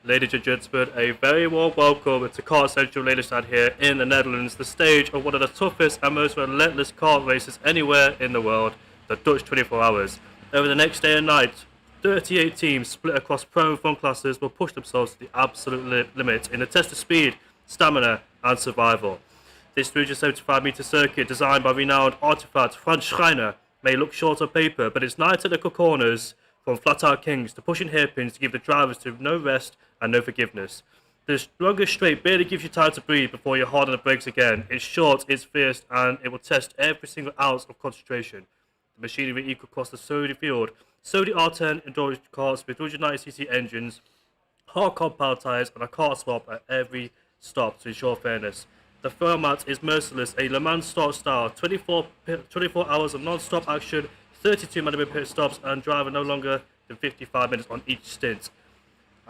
Ladies and gentlemen, a very warm welcome to Car Central Lelystad here in the Netherlands, the stage of one of the toughest and most relentless car races anywhere in the world, the Dutch 24 Hours. Over the next day and night, 38 teams split across pro and fun classes will push themselves to the absolute limit in the test of speed, stamina and survival. This 375-metre circuit, designed by renowned artifact Franz Schreiner, may look short on paper, but its 9 technical corners, from flat-out kings to pushing hairpins, to give the drivers to no rest and no forgiveness. The longest straight barely gives you time to breathe before you're hard on the brakes again. It's short, it's fierce, and it will test every single ounce of concentration. The machinery equal across the Saudi field. Saudi R10 endurance cars with 290cc engines, hard compound tyres, and a car swap at every stop to ensure fairness. The format is merciless, a Le Mans style, 24 hours of non-stop action, 32-minute pit stops, and driving no longer than 55 minutes on each stint.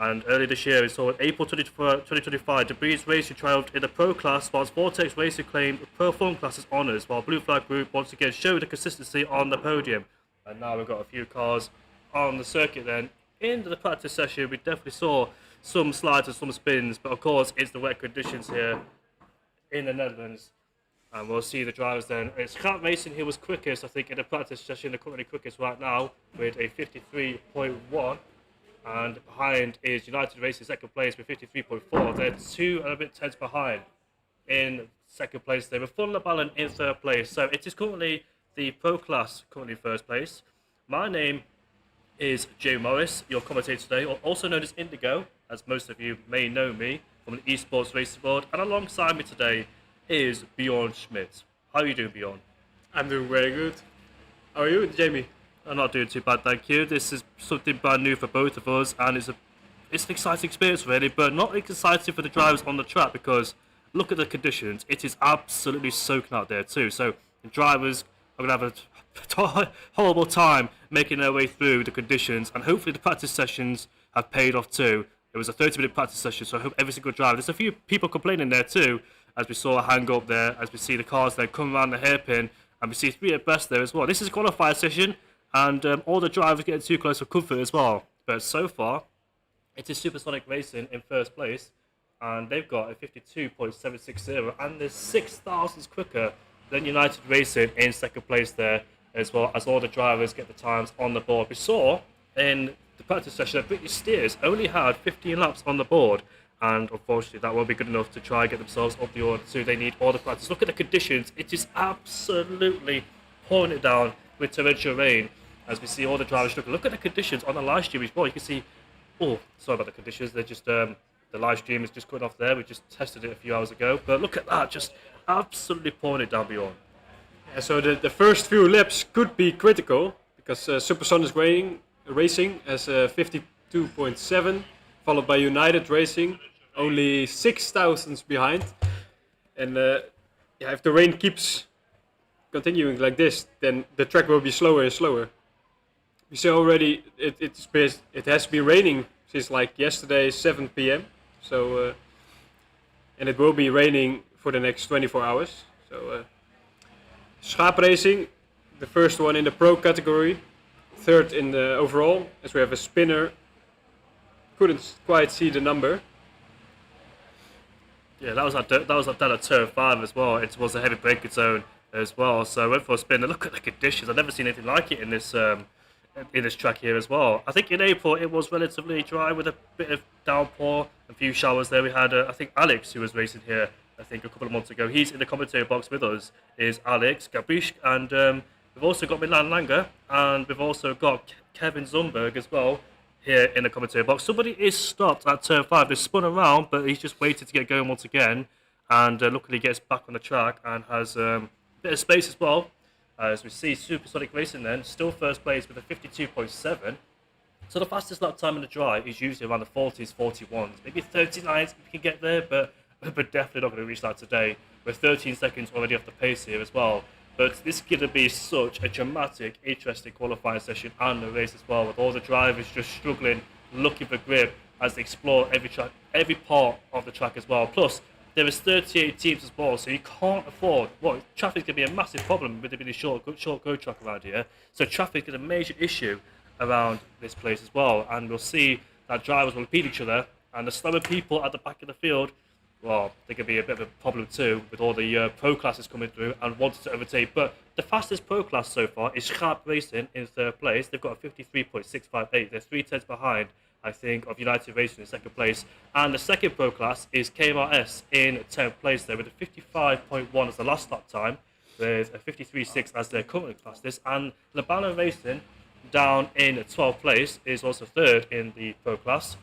And earlier this year, we saw in April 2025, Debris Racing triumphed in the Pro class, whilst Vortex Racing claimed Pro Fun class's honours, while Blue Flag Group once again showed the consistency on the podium. And now we've got a few cars on the circuit then. In the practice session, we definitely saw some slides and some spins, but of course, it's the wet conditions here in the Netherlands. And we'll see the drivers then. It's Cat Racing who was quickest, I think, in the practice session. They're currently quickest right now with a 53.1. And behind is United Racing second place with 53.4. They're 2 and a bit tenths behind in second place. They were Fun LaBallon in third place. So it is currently the Pro class, currently first place. My name is Jay Morris, your commentator today, also known as Indigo, as most of you may know me from the esports racing world. And alongside me today is Bjorn Schmidt. How are you doing, Bjorn? I'm doing very good. How are you, Jamie? I'm not doing too bad, thank you. This is something brand new for both of us, and it's an exciting experience really, but not exciting for the drivers on the track because look at the conditions. It is absolutely soaking out there too. So the drivers are going to have a horrible time making their way through the conditions, and hopefully the practice sessions have paid off too. It was a 30-minute practice session, so I hope every single driver. There's a few people complaining there too, as we saw a hang up there, as we see the cars there come around the hairpin, and we see 3 abreast there as well. This is a qualifier session, and all the drivers getting too close for comfort as well. But so far, it is Supersonic Racing in first place, and they've got a 52.760, and they're 6 thousandths quicker than United Racing in second place there, as well as all the drivers get the times on the board. We saw in the practice session that British Steers only had 15 laps on the board, and unfortunately that won't be good enough to try and get themselves up the order, so they need all the practice. Look at the conditions, it is absolutely pouring it down with torrential rain, as we see all the drivers look at the conditions on the live stream as well. You can see, oh, sorry about the conditions, they're just, the live stream is just cut off there, we just tested it a few hours ago, but look at that, just absolutely pouring it down beyond. Yeah, so the first few laps could be critical, because Supersonic Racing has 52.7, followed by United Racing, only 6 thousandths behind. And yeah, if the rain keeps continuing like this, then the track will be slower and slower. We see already it has been raining since like yesterday 7 p.m. So and it will be raining for the next 24 hours. So Schaap Racing, the first one in the pro category, third in the overall, as we have a spinner. Couldn't quite see the number. Yeah, that was down at turn 5 as well. It was a heavy braking zone as well. So I went for a spin. And look at the conditions. I've never seen anything like it in this track here as well. I think in April it was relatively dry with a bit of downpour, a few showers there. We had I think Alex, who was racing here I think a couple of months ago. He's in the commentary box with us. Is Alex Gabrish, and we've also got Milan Langer, and we've also got Kevin Zumberg as well here in the commentary box. Somebody is stopped at turn 5. They spun around, but he's just waited to get going once again, and luckily gets back on the track and has a bit of space as well. As we see Supersonic Racing then, still first place with a 52.7. So the fastest lap time in the dry is usually around the 40s, 41s, maybe 39s if you can get there, but we're definitely not going to reach that today. We're 13 seconds already off the pace here as well. But this is going to be such a dramatic, interesting qualifying session and the race as well, with all the drivers just struggling, looking for grip as they explore every part of the track as well. Plus, there is 38 teams as well, so you can't afford, well, traffic is going to be a massive problem with it being a short go track around here. So traffic is a major issue around this place as well, and we'll see that drivers will impede each other And the slower people at the back of the field, well, they could be a bit of a problem too with all the pro classes coming through and wanting to overtake. But the fastest pro class so far is Sharp Racing in third place. They've got a 53.658. They're 3 tenths behind, I think, of United Racing in second place. And the second pro class is KMRS in 10th place there with a 55.1 as the last lap time, with a 53.6 as their current fastest. And Labano Racing down in 12th place is also third in the pro class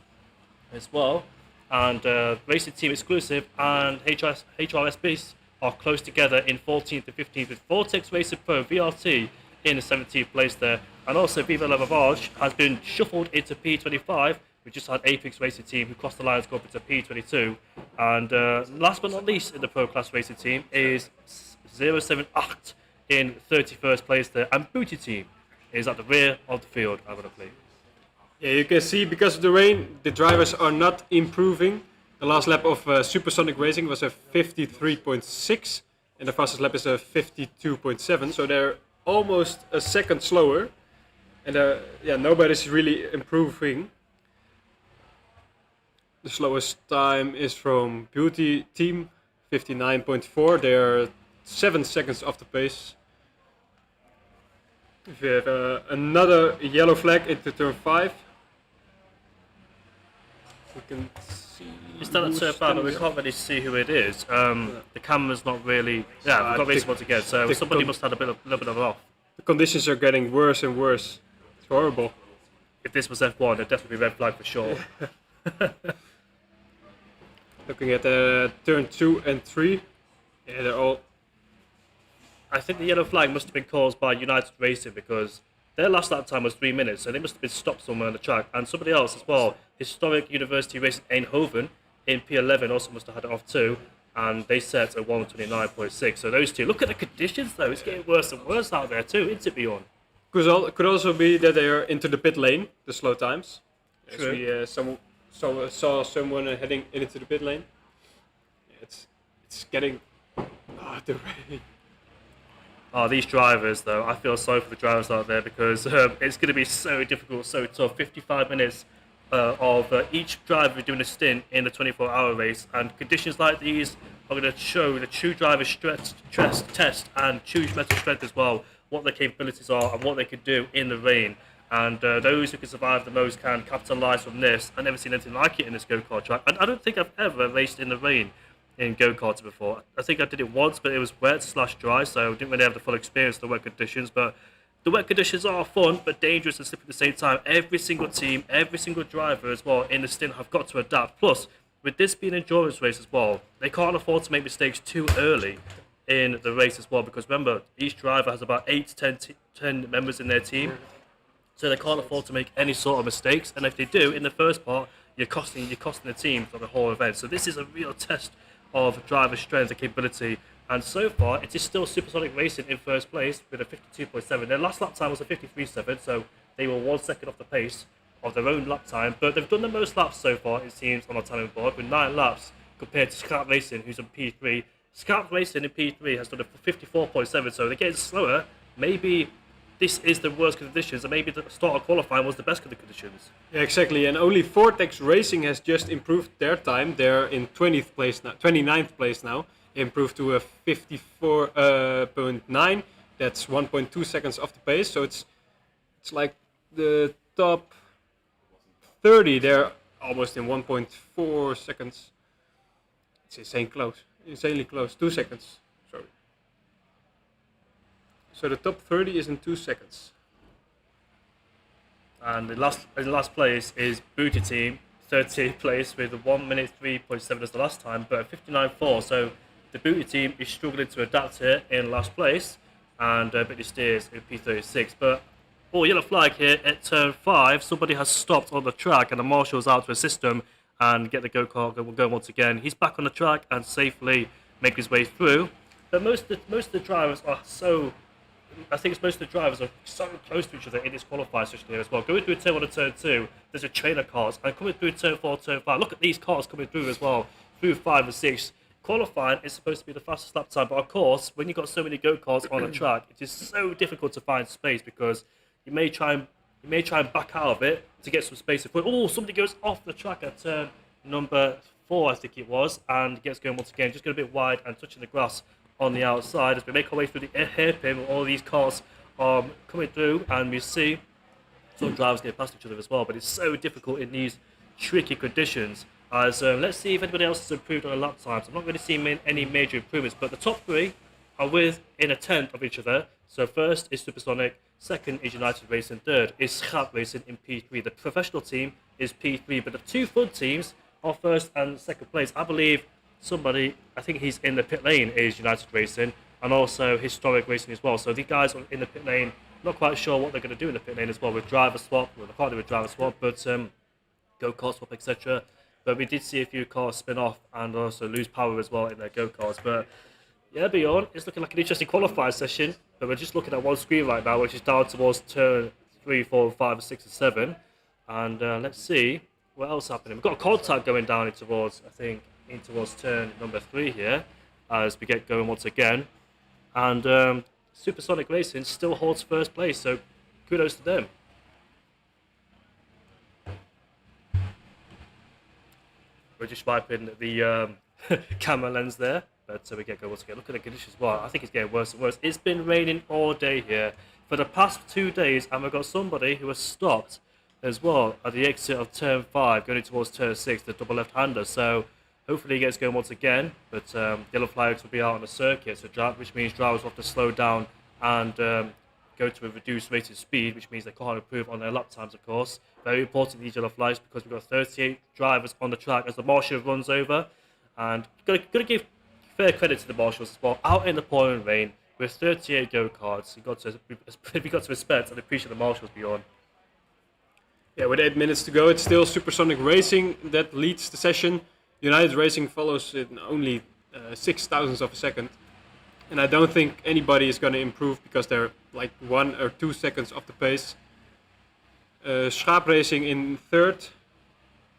as well. And Racing Team Exclusive and HRS Beast are close together in 14th and 15th, with Vortex Racing Pro VRT in the 17th place there. And also Viva La Ravage has been shuffled into P25. We just had Apex Racing Team who crossed the line to go up into P22. And last but not least in the Pro Class Racing Team is 078 in 31st place there. And Booty Team is at the rear of the field, ironically. Yeah, you can see because of the rain, the drivers are not improving. The last lap of Supersonic Racing was a 53.6 and the fastest lap is a 52.7, so they're almost a second slower. And yeah, nobody's really improving. The slowest time is from Beauty Team, 59.4. They're 7 seconds off the pace. If you have another yellow flag into turn 5, we can see. It's done at turn 5, but we can't really see who it is. The camera's not really. Yeah, we've got racing once again, so somebody must have a little bit of off. The conditions are getting worse and worse. It's horrible. If this was F1, it'd definitely be red flag for sure. Looking at turn 2 and 3, yeah, they're all. I think the yellow flag must have been caused by United Racing because their last lap time was 3 minutes, so they must have been stopped somewhere on the track. And somebody else as well, Historic University Racing Eindhoven in P11 also must have had it off too, and they set a 129.6. So those two, look at the conditions though, it's getting worse and worse out there too, isn't it, Bjorn? Could also be that they are into the pit lane, the slow times. True. As we saw someone heading into the pit lane. It's getting the rain. Oh, these drivers though, I feel sorry for the drivers out there because it's going to be so difficult, so tough. 55 minutes of each driver doing a stint in the 24-hour race, and conditions like these are going to show the true driver test and true mental strength as well, what their capabilities are and what they can do in the rain. And those who can survive the most can capitalise from this. I've never seen anything like it in this go-kart track, and I don't think I've ever raced in the rain in go-karts before. I think I did it once, but it was wet/dry, so I didn't really have the full experience of the wet conditions. But the wet conditions are fun, but dangerous and slippery at the same time. Every single team, every single driver as well in the stint have got to adapt. Plus, with this being an endurance race as well, they can't afford to make mistakes too early in the race as well, because remember, each driver has about 8 to 10 members in their team, so they can't afford to make any sort of mistakes. And if they do in the first part, you're costing the team for the whole event. So this is a real test of driver strength and capability. And so far, it is still Supersonic Racing in first place with a 52.7. Their last lap time was a 53.7, so they were 1 second off the pace of their own lap time. But they've done the most laps so far, it seems, on our timing board, with 9 laps compared to Scrap Racing, who's on P3. Scrap Racing in P3 has done a 54.7, so they're getting slower. Maybe this is the worst conditions, and maybe the start of qualifying was the best of the conditions. Yeah, exactly. And only Vortex Racing has just improved their time. They're in 20th place now, 29th place now. Improved to a 54.9. That's 1.2 seconds off the pace. So it's like the top 30. They're almost in 1.4 seconds. It's insanely close. 2 seconds. Sorry. So the top 30 is in 2 seconds. And the last place is Booty Team, 30th place with a 1 minute 3.7 as the last time, but 59.4. So the Booty Team is struggling to adapt here in last place, and Bitty Steers in P36. But yellow flag here at turn 5. Somebody has stopped on the track, and the marshal's out to assist them and get the go-kart going once again. He's back on the track and safely making his way through. But most of the drivers are so. I think most of the drivers are so close to each other in this qualifying session here as well. Going through turn 1 and turn 2, there's a train of cars, and coming through turn 4, turn 5. Look at these cars coming through as well, through 5 and 6. Qualifying is supposed to be the fastest lap time, but of course, when you've got so many go-karts on a track, it is so difficult to find space because you may try and back out of it to get some space. Oh, somebody goes off the track at turn number 4, I think it was, and gets going once again, just going a bit wide and touching the grass on the outside as we make our way through the hairpin with all these cars coming through, and we see some drivers get past each other as well, but it's so difficult in these tricky conditions. As let's see if anybody else has improved on the lap times. I'm not really seeing any major improvements, but the top 3 are within a tenth of each other. So first is Supersonic, second is United Racing, third is Schat Racing in P3. The professional team is P3, but the 2 fun teams are first and second place. I believe somebody, I think he's in the pit lane, is United Racing, and also Historic Racing as well. So the guys in the pit lane, not quite sure what they're going to do in the pit lane as well with driver swap. Well, they can't do a driver swap, but go-kart swap, etc. But we did see a few cars spin off and also lose power as well in their go-karts. But yeah, beyond, it's looking like an interesting qualifier session. But we're just looking at one screen right now, which is down towards turn 3, 4, 5, 6, and 7. And let's see what else happening. We've got a contact going down in towards, I think, in towards turn number 3 here as we get going once again. And Supersonic Racing still holds first place, so kudos to them. We're just wiping the camera lens there, but we get going once again. Look at the conditions as well. I think it's getting worse and worse. It's been raining all day here for the past 2 days, and we've got somebody who has stopped as well at the exit of turn 5, going towards turn 6, the double left-hander. So hopefully he gets going once again, but yellow flags will be out on the circuit, so which means drivers will have to slow down and go to a reduced rated speed, which means they can't improve on their lap times, of course. Very important, these yellow flags, because we've got 38 drivers on the track as the marshal runs over. And got to give fair credit to the marshals as well. Out in the pouring rain with 38 go-karts, we got to respect and appreciate the marshals beyond. Yeah, with 8 minutes to go, it's still Supersonic Racing that leads the session. United Racing follows in only 6,000ths of a second. And I don't think anybody is going to improve because they're like 1 or 2 seconds off the pace. Schaap Racing in third.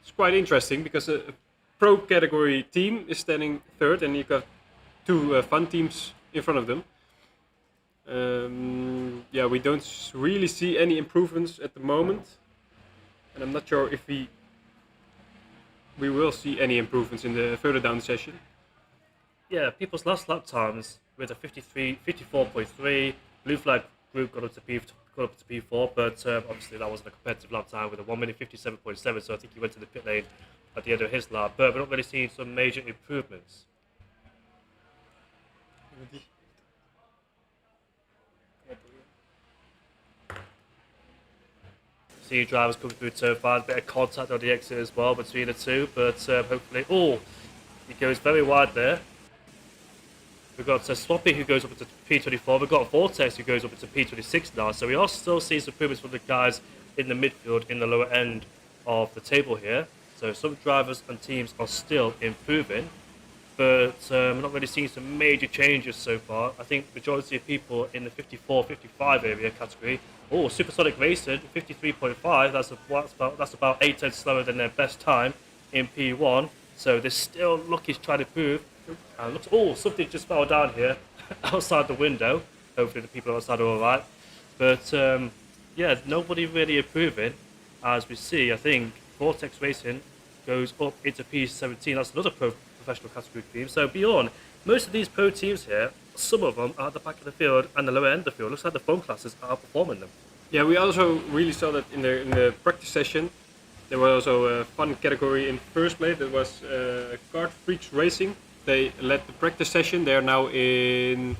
It's quite interesting because a pro category team is standing third and you've got 2 fun teams in front of them. Yeah, we don't really see any improvements at the moment. And I'm not sure if we will see any improvements in the further down the session. Yeah, people's last lap times with a 54.3. Blue flag group got up to P4, but obviously that wasn't a competitive lap time with a 1 minute 57.7. So I think he went to the pit lane at the end of his lap. But we're not really seeing some major improvements. See drivers coming through turn 5, a bit of contact on the exit as well between the two, but hopefully, he goes very wide there. We've got Swappy who goes up into P24, we've got Vortex who goes up into P26 now, so we are still seeing some improvements from the guys in the midfield in the lower end of the table here. So some drivers and teams are still improving, but we're not really seeing some major changes so far. I think the majority of people in the 54-55 area category. Supersonic Racing, 53.5. That's about 8 tenths slower than their best time in P1. So they're still lucky to try to prove. Something just fell down here outside the window. Hopefully the people outside are all right. But yeah, nobody really improving. As we see, I think Vortex Racing goes up into P17. That's another professional category team. So beyond, most of these pro teams here, some of them are at the back of the field and the lower end of the field. Looks like the fun classes are outperforming them. Yeah, we also really saw that in the practice session. There was also a fun category in first place. That was Kart Freaks Racing. They led the practice session. They are now in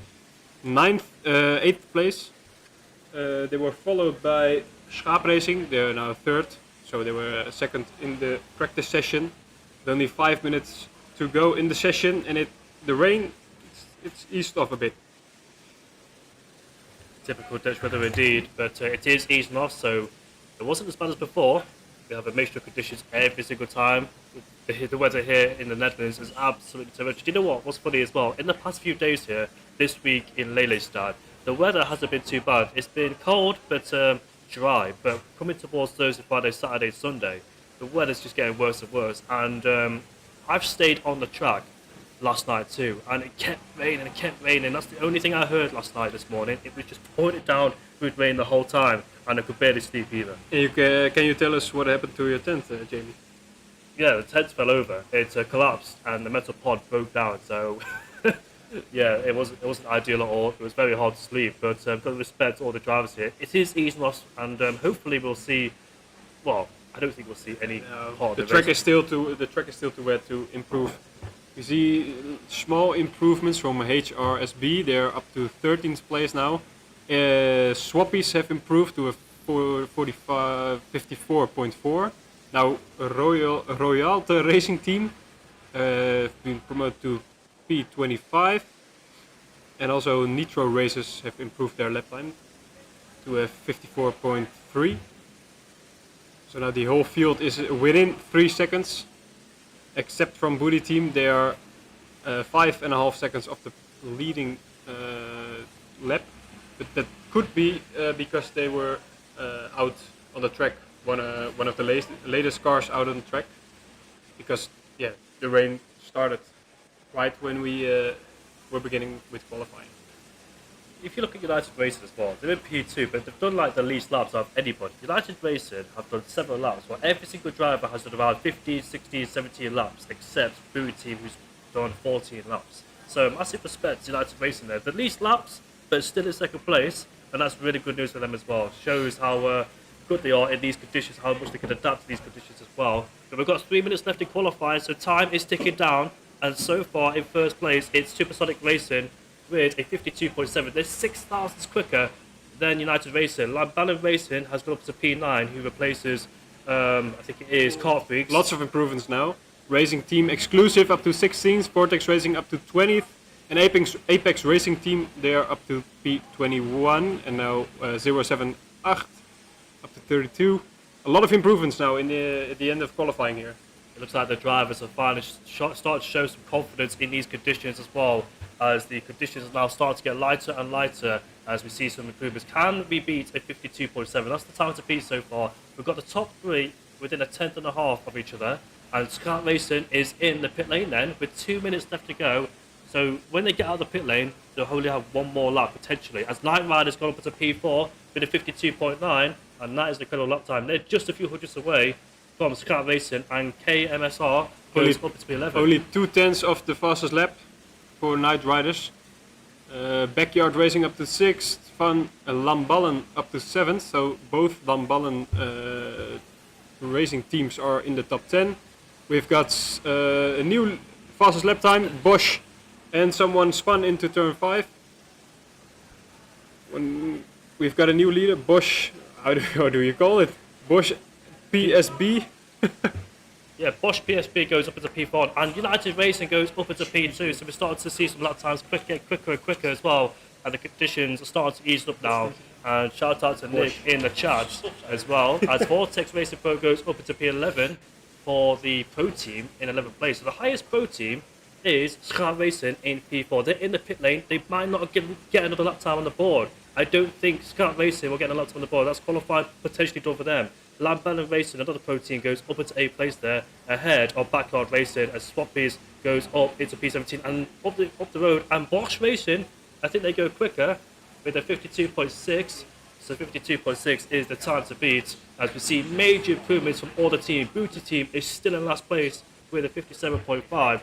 8th place. They were followed by Schaap Racing. They are now third. So they were second in the practice session. With only 5 minutes to go in the session, and the rain it's eased off a bit. Typical Dutch weather indeed, but it is easing off, so it wasn't as bad as before. We have a mixture of conditions every single time. The weather here in the Netherlands is absolutely terrific. Do you know what? What's funny as well? In the past few days here, this week in Lelystad, the weather hasn't been too bad. It's been cold but dry, but coming towards Thursday, Friday, Saturday, Sunday, the weather's just getting worse and worse. And I've stayed on the track last night too, and it kept raining. That's the only thing I heard last night this morning. It was just pouring it down with rain the whole time, and I could barely sleep either. And can you tell us what happened to your tent, Jamie? yeah, the tent fell over. It collapsed and the metal pod broke down. So yeah, it wasn't ideal at all. It was very hard to sleep. But got to respect all the drivers here. It is easy loss, and hopefully we'll see. Well, I don't think we'll see any part The of track race. is still too wet to improve. You see small improvements from HRSB. They're up to 13th place now. Swappies have improved to a 54.4. Now Royalte Racing Team have been promoted to P25, and also Nitro Races have improved their lap time to a 54.3. So now the whole field is within 3 seconds, except from Booty Team. They are 5.5 seconds off the leading lap, but that could be because they were out on the track, one of the latest cars out on the track, because yeah, the rain started right when we were beginning with qualifying. If you look at United Racing as well, they're in P2, but they've done like the least laps of anybody. United Racing have done several laps, where every single driver has done around 15, 16, 17 laps, except Booty Team, who's done 14 laps. So massive respect to United Racing there. The least laps, but still in second place, and that's really good news for them as well. Shows how good they are in these conditions, how much they can adapt to these conditions as well. But we've got 3 minutes left in qualifying, so time is ticking down, and so far in first place, it's Supersonic Racing with a 52.7. They're 6 thousandths quicker than United Racing. Lambalin Racing has gone up to P9, who replaces, I think it is, Kart Freaks. Lots of improvements now. Racing Team Exclusive up to 16th, Vortex Racing up to 20th, and Apex Racing Team, they are up to P21, and now 078 up to 32. A lot of improvements now at the end of qualifying here. It looks like the drivers have finally started to show some confidence in these conditions as well, as the conditions now start to get lighter and lighter, as we see some improvements. Can we beat a 52.7? That's the time to beat so far. We've got the top 3 within a tenth and a half of each other, and Scout Racing is in the pit lane then, with 2 minutes left to go. So when they get out of the pit lane, they'll only have one more lap potentially, as Night Rider's gone up to P4 with a 52.9, and that is the incredible lap time. They're just a few hundreds away from Scout Racing, and KMSR goes up to P11. Only 2/10 of the fastest lap for Night Riders. Backyard Racing up to 6th, Van Lamballen up to 7th, so both Lamballen racing teams are in the top 10. We've got a new fastest lap time, Bosch, and someone spun into turn 5. We've got a new leader, Bosch, how do you call it? Bosch PSB. Yeah, Bosch PSB goes up into P4, and United Racing goes up into P2, so we're starting to see some lap times get quicker and quicker as well, and the conditions are starting to ease up now. And shout out to Nick in the chat as well, as Vortex Racing Pro goes up into P11 for the Pro Team in 11th place. So the highest Pro Team is Scout Racing in P4. They're in the pit lane, they might not get another lap time on the board. I don't think Scout Racing will get a lap time on the board, that's qualified potentially done for them. Lambella Racing, another Pro Team, goes up into 8th place there, ahead of Backyard Racing, as Swappies goes up into P17 and up the road. And Bosch Racing, I think they go quicker with a 52.6. So 52.6 is the time to beat, as we see major improvements from all the team. Booty Team is still in last place with a 57.5.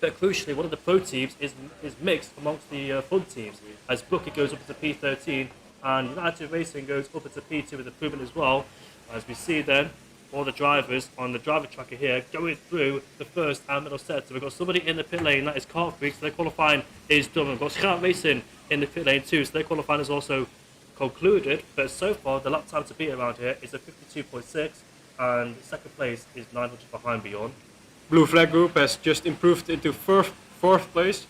But crucially, one of the Pro Teams is mixed amongst the Fun Teams, as Booker goes up into P13 and United Racing goes up into P2 with improvement as well. As we see then, all the drivers on the driver tracker here going through the first and middle set. So we've got somebody in the pit lane, that is Kart Freaks, so their qualifying is done. We've got Scout Racing in the pit lane too, so their qualifying is also concluded. But so far, the lap time to beat around here is a 52.6, and second place is 900 behind Beyond. Blue Flag Group has just improved into fourth place.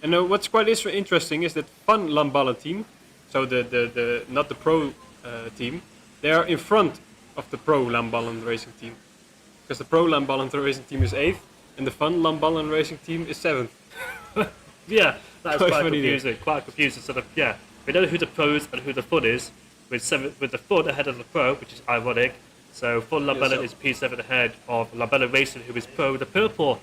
And what's quite interesting is that Van Lamballen team, so the not the pro team, they are in front of the Pro Lamballen Racing Team, because the Pro Lamballen Racing Team is 8th and the Fun Lamballen Racing Team is 7th. Yeah, that is quite funny, confusing. Quite confusing. Sort of, yeah, we know who the pros and who the Fun is, with the Fun ahead of the Pro, which is ironic. So Fun Lamballen is P7 ahead of Lamballen Racing, who is Pro. The purple,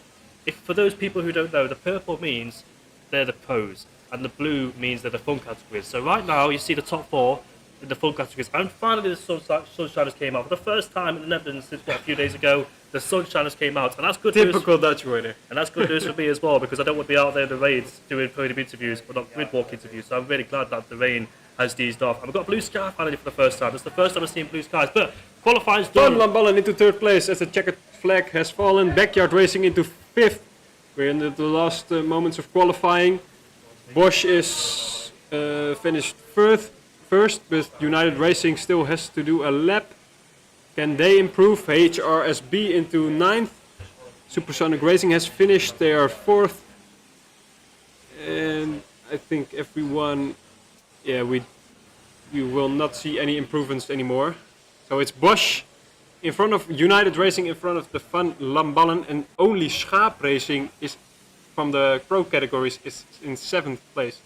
for those people who don't know, the purple means they're the pros, and the blue means they're the Fun categories. So right now you see the top 4. in the full categories. And finally, the Sunshiners came out for the first time in the Netherlands since a few days ago. The Sunshiners came out, and that's good news. Typical Dutch weather. And that's good news for me as well, because I don't want to be out there in the raids doing podium interviews or not grid walk interviews. So I'm really glad that the rain has eased off. And we've got blue sky finally for the first time. It's the first time I've seen blue skies. But qualifying's Van done. Lamballen into third place as the checkered flag has fallen. Backyard Racing into fifth. We're in the last moments of qualifying. Bosch is finished first, but United Racing still has to do a lap. Can they improve? HRSB into ninth. Supersonic Racing has finished, they are fourth. And I think everyone, we will not see any improvements anymore. So it's Bosch in front of United Racing, in front of the Van Lamballen, and only Schaap Racing is from the pro categories is in seventh place.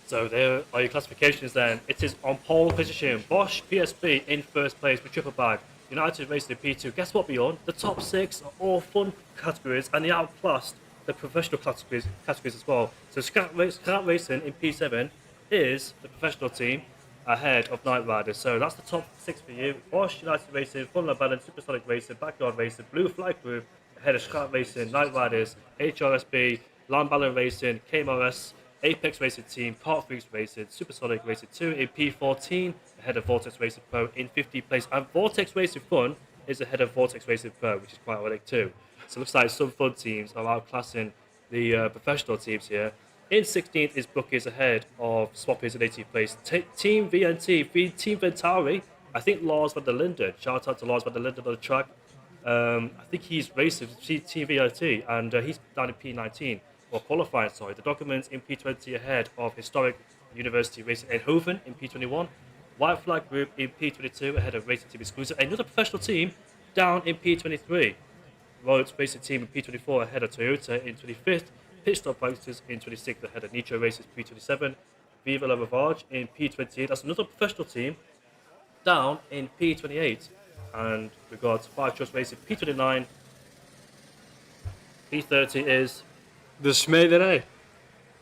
So there are your classifications then. It is on pole position. Bosch PSB in first place with triple bag. United Racing in P2. Guess what, Bjorn? The top six are all fun categories and they outclassed the professional categories as well. So Scat Racing in P7 is the professional team ahead of Night Riders. So that's the top six for you. Bosch, United Racing, Fun Balance, Supersonic Racing, Backyard Racing, Blue Flag Group, ahead of Scat Racing, Night Riders, HRSB, Lamballen Racing, KMRS, Apex Racing Team, Kart Freaks Racing, Supersonic Racing 2 in P14, ahead of Vortex Racing Pro in 50th place. And Vortex Racing Fun is ahead of Vortex Racing Pro, which is quite ironic too. So it looks like some fun teams are outclassing the professional teams here. In 16th is Bookies ahead of Swappies in 18th place. Team VNT, Team Ventari, I think Lars van der Linden. Shout out to Lars van der Linden on the track. I think he's racing Team VNT and he's down in P19. Or qualifying, sorry. The documents in P20 ahead of Historic University Racing Eindhoven in P21. White Flag Group in P22 ahead of Racing Team Exclusive. Another professional team down in P23. Rhodes Racing Team in P24 ahead of Toyota in 25th. Pit Stop Pranksters in 26th ahead of Nitro Races P27. Viva La Ravage in P28. That's another professional team down in P28. And we've got 5 Trust Racing P29. P30 is De Smederij.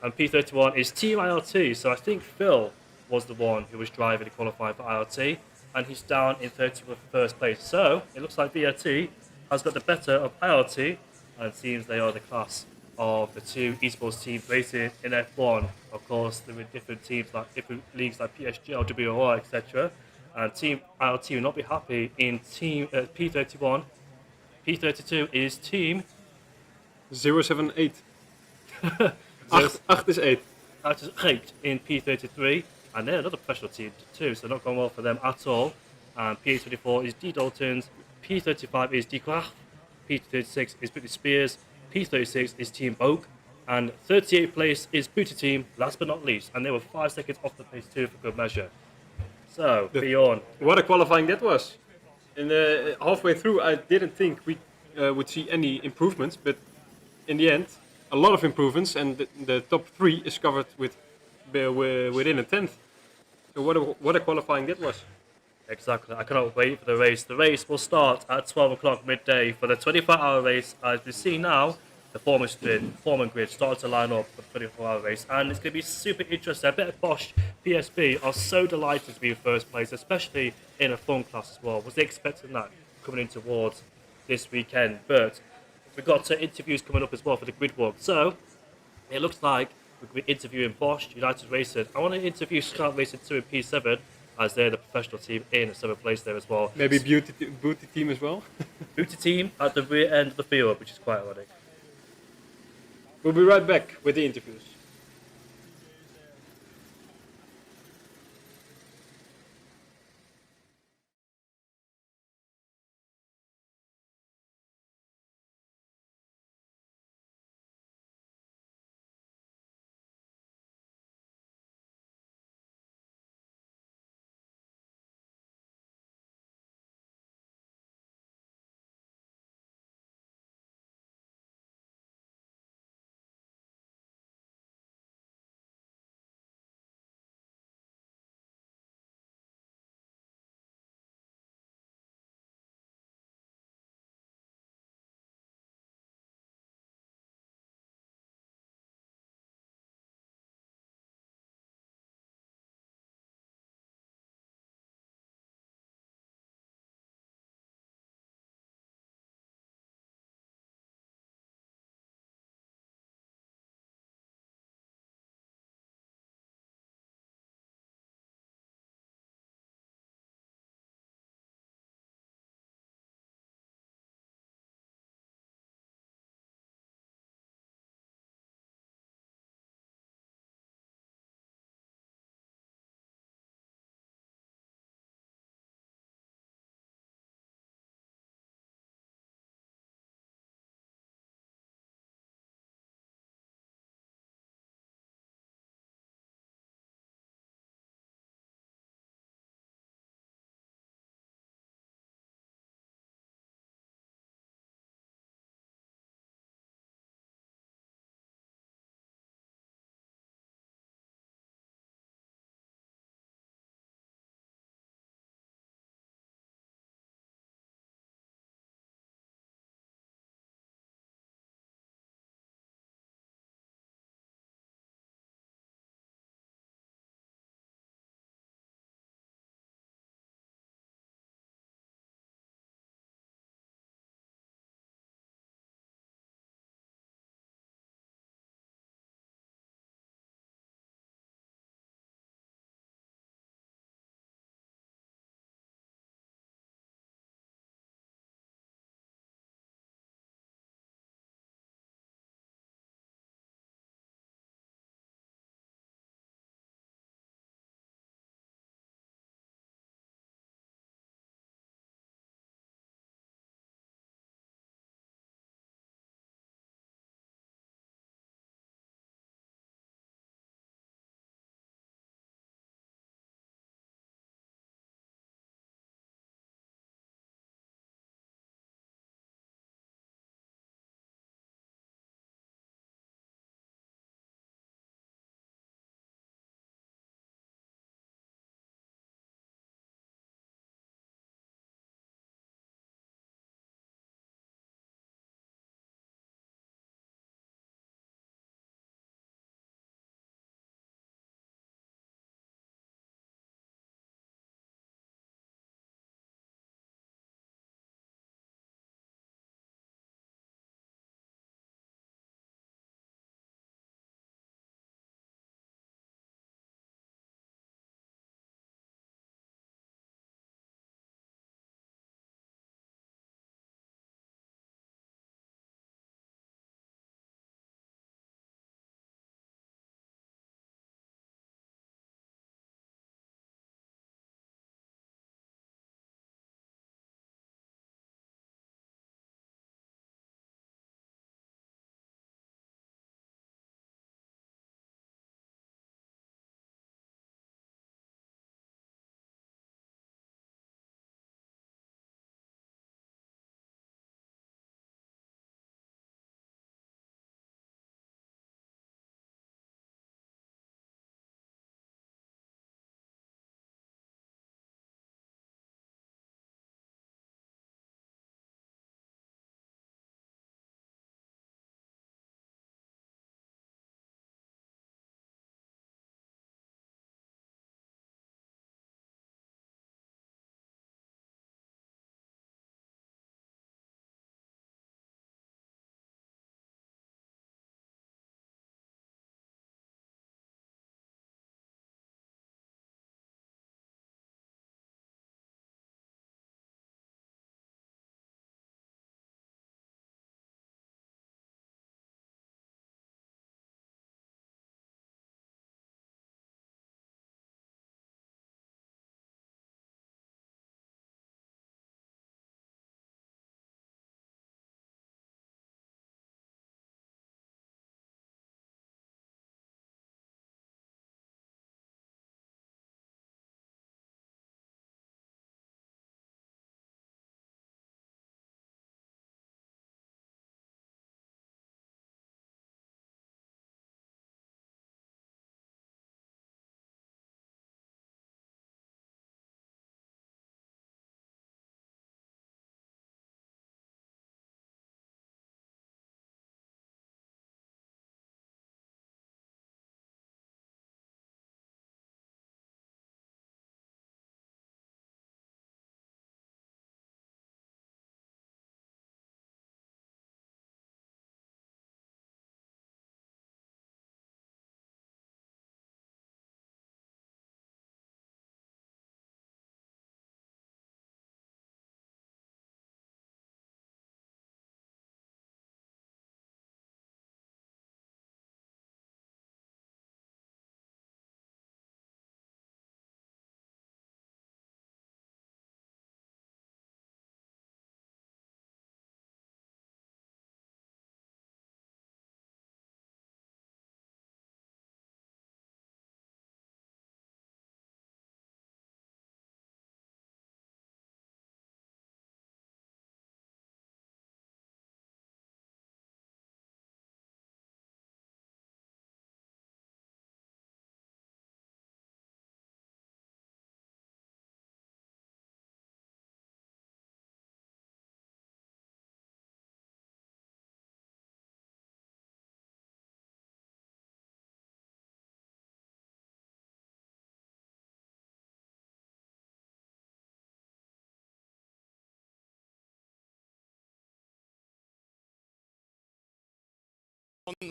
and P31 is Team IRT. So I think Phil was the one who was driving and qualifying for IRT, and he's down in 31st place. So it looks like VRT has got the better of IRT, and it seems they are the class of the two esports teams racing in F1. Of course, there are different teams, like different leagues like PSG, WRO, etc. And Team IRT will not be happy in Team P31. P32 is Team 078. 8 is 8. That is 8 in P33, and they're another professional team too, so not going well for them at all. And P24 is D Daltons, P35 is D Quach, P36 is Britney Spears, P36 is Team Oak, and 38th place is Booty Team, last but not least, and they were 5 seconds off the pace too for good measure. So, Bjorn. What a qualifying that was. And halfway through, I didn't think we would see any improvements, but in the end, a lot of improvements, and the top 3 is covered within a tenth. So what a qualifying that was. Exactly, I cannot wait for the race. The race will start at 12 o'clock midday for the 24-hour race. As we see now, the foreman grid started to line up for the 24-hour race, and it's going to be super interesting. I bet Bosch PSB are so delighted to be in first place, especially in a fun class as well. Was they expecting that coming in towards this weekend? But we've got interviews coming up as well for the grid walk. So it looks like we're going to be interviewing Bosch, United Racing. I want to interview Scout Racing 2 in P7, as they're the professional team in the 7th place there as well. Maybe Booty Team as well? Booty Team at the rear end of the field, which is quite ironic. We'll be right back with the interviews.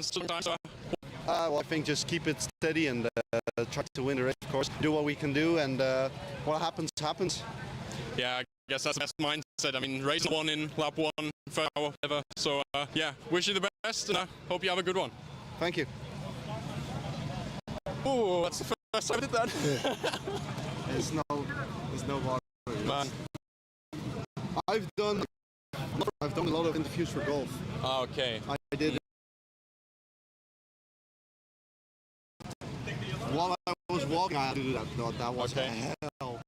sometimes? Well, I think just keep it steady and try to win the race, of course. Do what we can do, and what happens, happens. Yeah, I guess that's the best mindset. I mean, race one in lap one, first hour, whatever. So, yeah, wish you the best, and I hope you have a good one. Thank you. Oh, that's the first time I did that. There's no water. Man. I've done a lot of interviews for golf. Okay. I did. While I was walking, I had to do that. No, that was Okay. hell.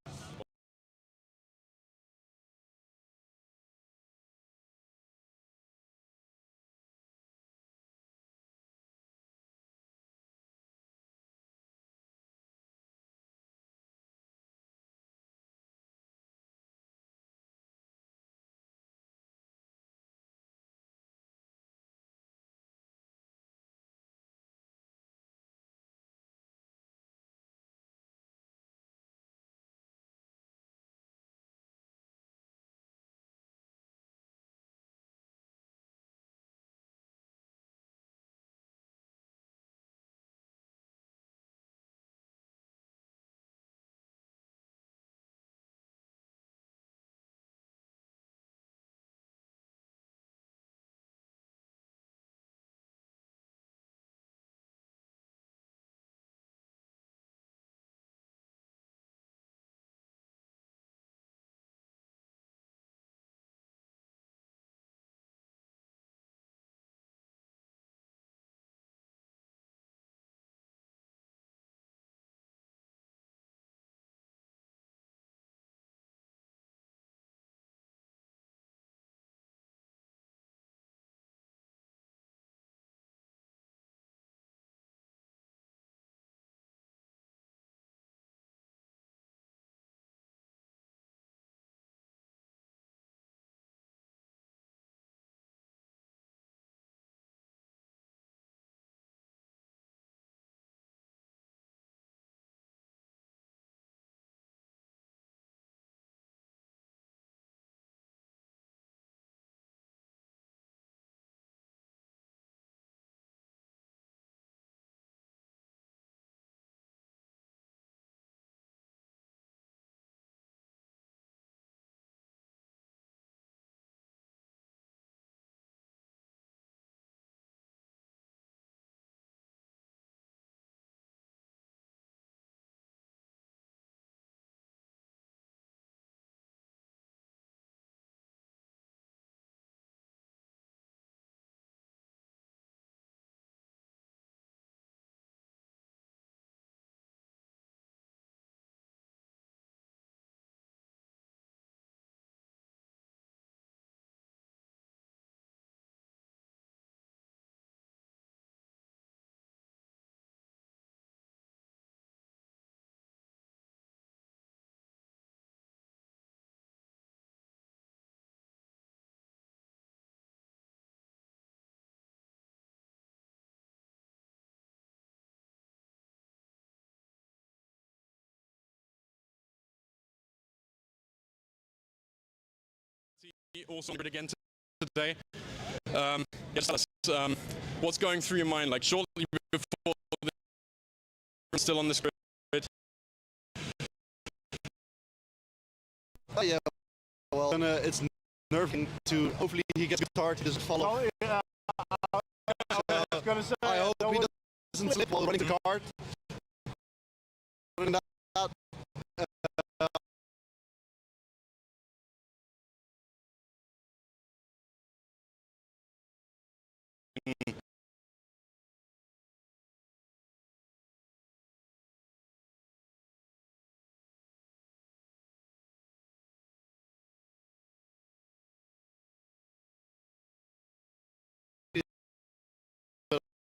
Also again today. Yes, what's going through your mind? Like shortly before the still on this grid. Oh yeah. Well, it's nerving to. Hopefully he gets a good start. He doesn't follow. Oh, yeah. I was gonna say, I hope he doesn't slip while running the cart. Other than that,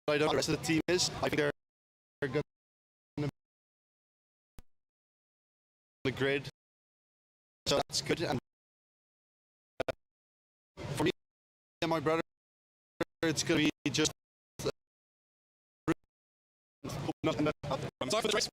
I don't know the rest of the team is. I think they're good on the grid, so that's good. And for me and my brother, it's gonna be just. I'm sorry for the race.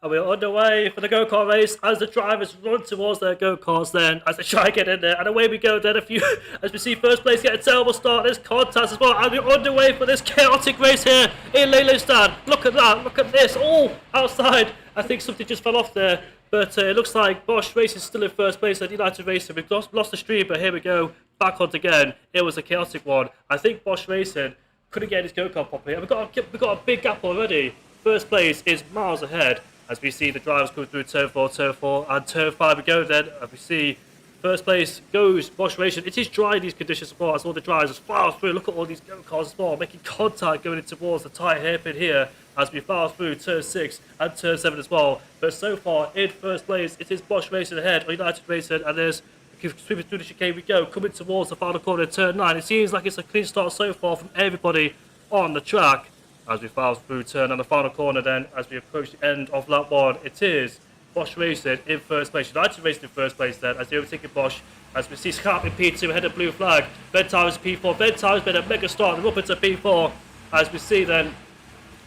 And we're underway for the go-kart race as the drivers run towards their go-karts then, as they try to get in there. And away we go then, as we see first place get a terrible start. There's contest as well. And we're underway for this chaotic race here in Leylandstad. Look at that, look at this, all outside. I think something just fell off there. But it looks like Bosch Racing is still in first place at United Racing. We've lost the stream, but here we go, back on again. It was a chaotic one. I think Bosch Racing couldn't get his go-kart properly. And we've got a big gap already. First place is miles ahead. As we see the drivers come through turn 4, and turn 5 we go then. As we see first place goes Bosch Racing. It is dry in these conditions as well, as all the drivers fire through. Look at all these go-karts as well, making contact going in towards the tight hairpin here as we fire through turn 6 and turn 7 as well. But so far in first place, it is Bosch Racing ahead, or United Racing, and there's sweeping through the chicane we go, coming towards the final corner in turn 9. It seems like it's a clean start so far from everybody on the track. As we file through turn on the final corner then, as we approach the end of lap 1, it is Bosch Racing in first place, United Racing in first place then, as they overtaking Bosch, as we see Scarp in P2 ahead of blue flag, Ventara's P4, Ventara's made a mega start, they're up into P4, as we see then,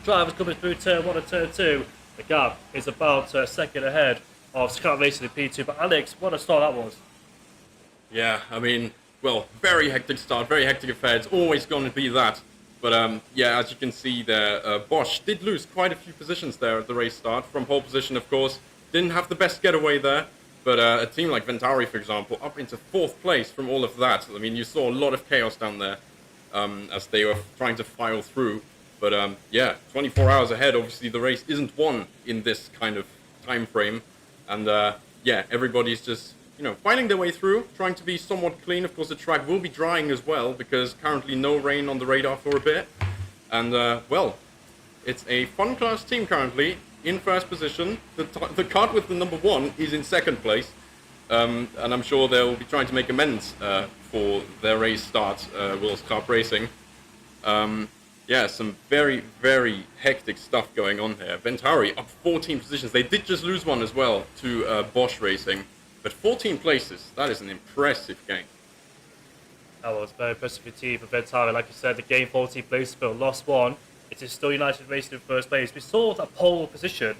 drivers coming through turn 1 and turn 2, the gap is about a second ahead of Scarp Racing in P2, but Alex, what a start that was. Yeah, I mean, well, very hectic start, very hectic affair, it's always going to be that. But yeah, as you can see there, Bosch did lose quite a few positions there at the race start. From pole position, of course, didn't have the best getaway there. But a team like Ventari, for example, up into 4th place from all of that. I mean, you saw a lot of chaos down there as they were trying to file through. But yeah, 24 hours ahead, obviously the race isn't won in this kind of time frame. And yeah, everybody's just, you know, finding their way through, trying to be somewhat clean. Of course, the track will be drying as well, because currently no rain on the radar for a bit. And, well, it's a fun class team currently in first position. The kart with the number 1 is in 2nd place. And I'm sure they'll be trying to make amends for their race start, Will's Kart Racing. Yeah, some very, very hectic stuff going on here. Ventari up 14 positions. They did just lose one as well to Bosch Racing. But 14 places, that is an impressive gain. That was very impressive indeed for Ventari. Like you said, the game 14 places, but lost one. It is still United Racing in first place. We saw that pole position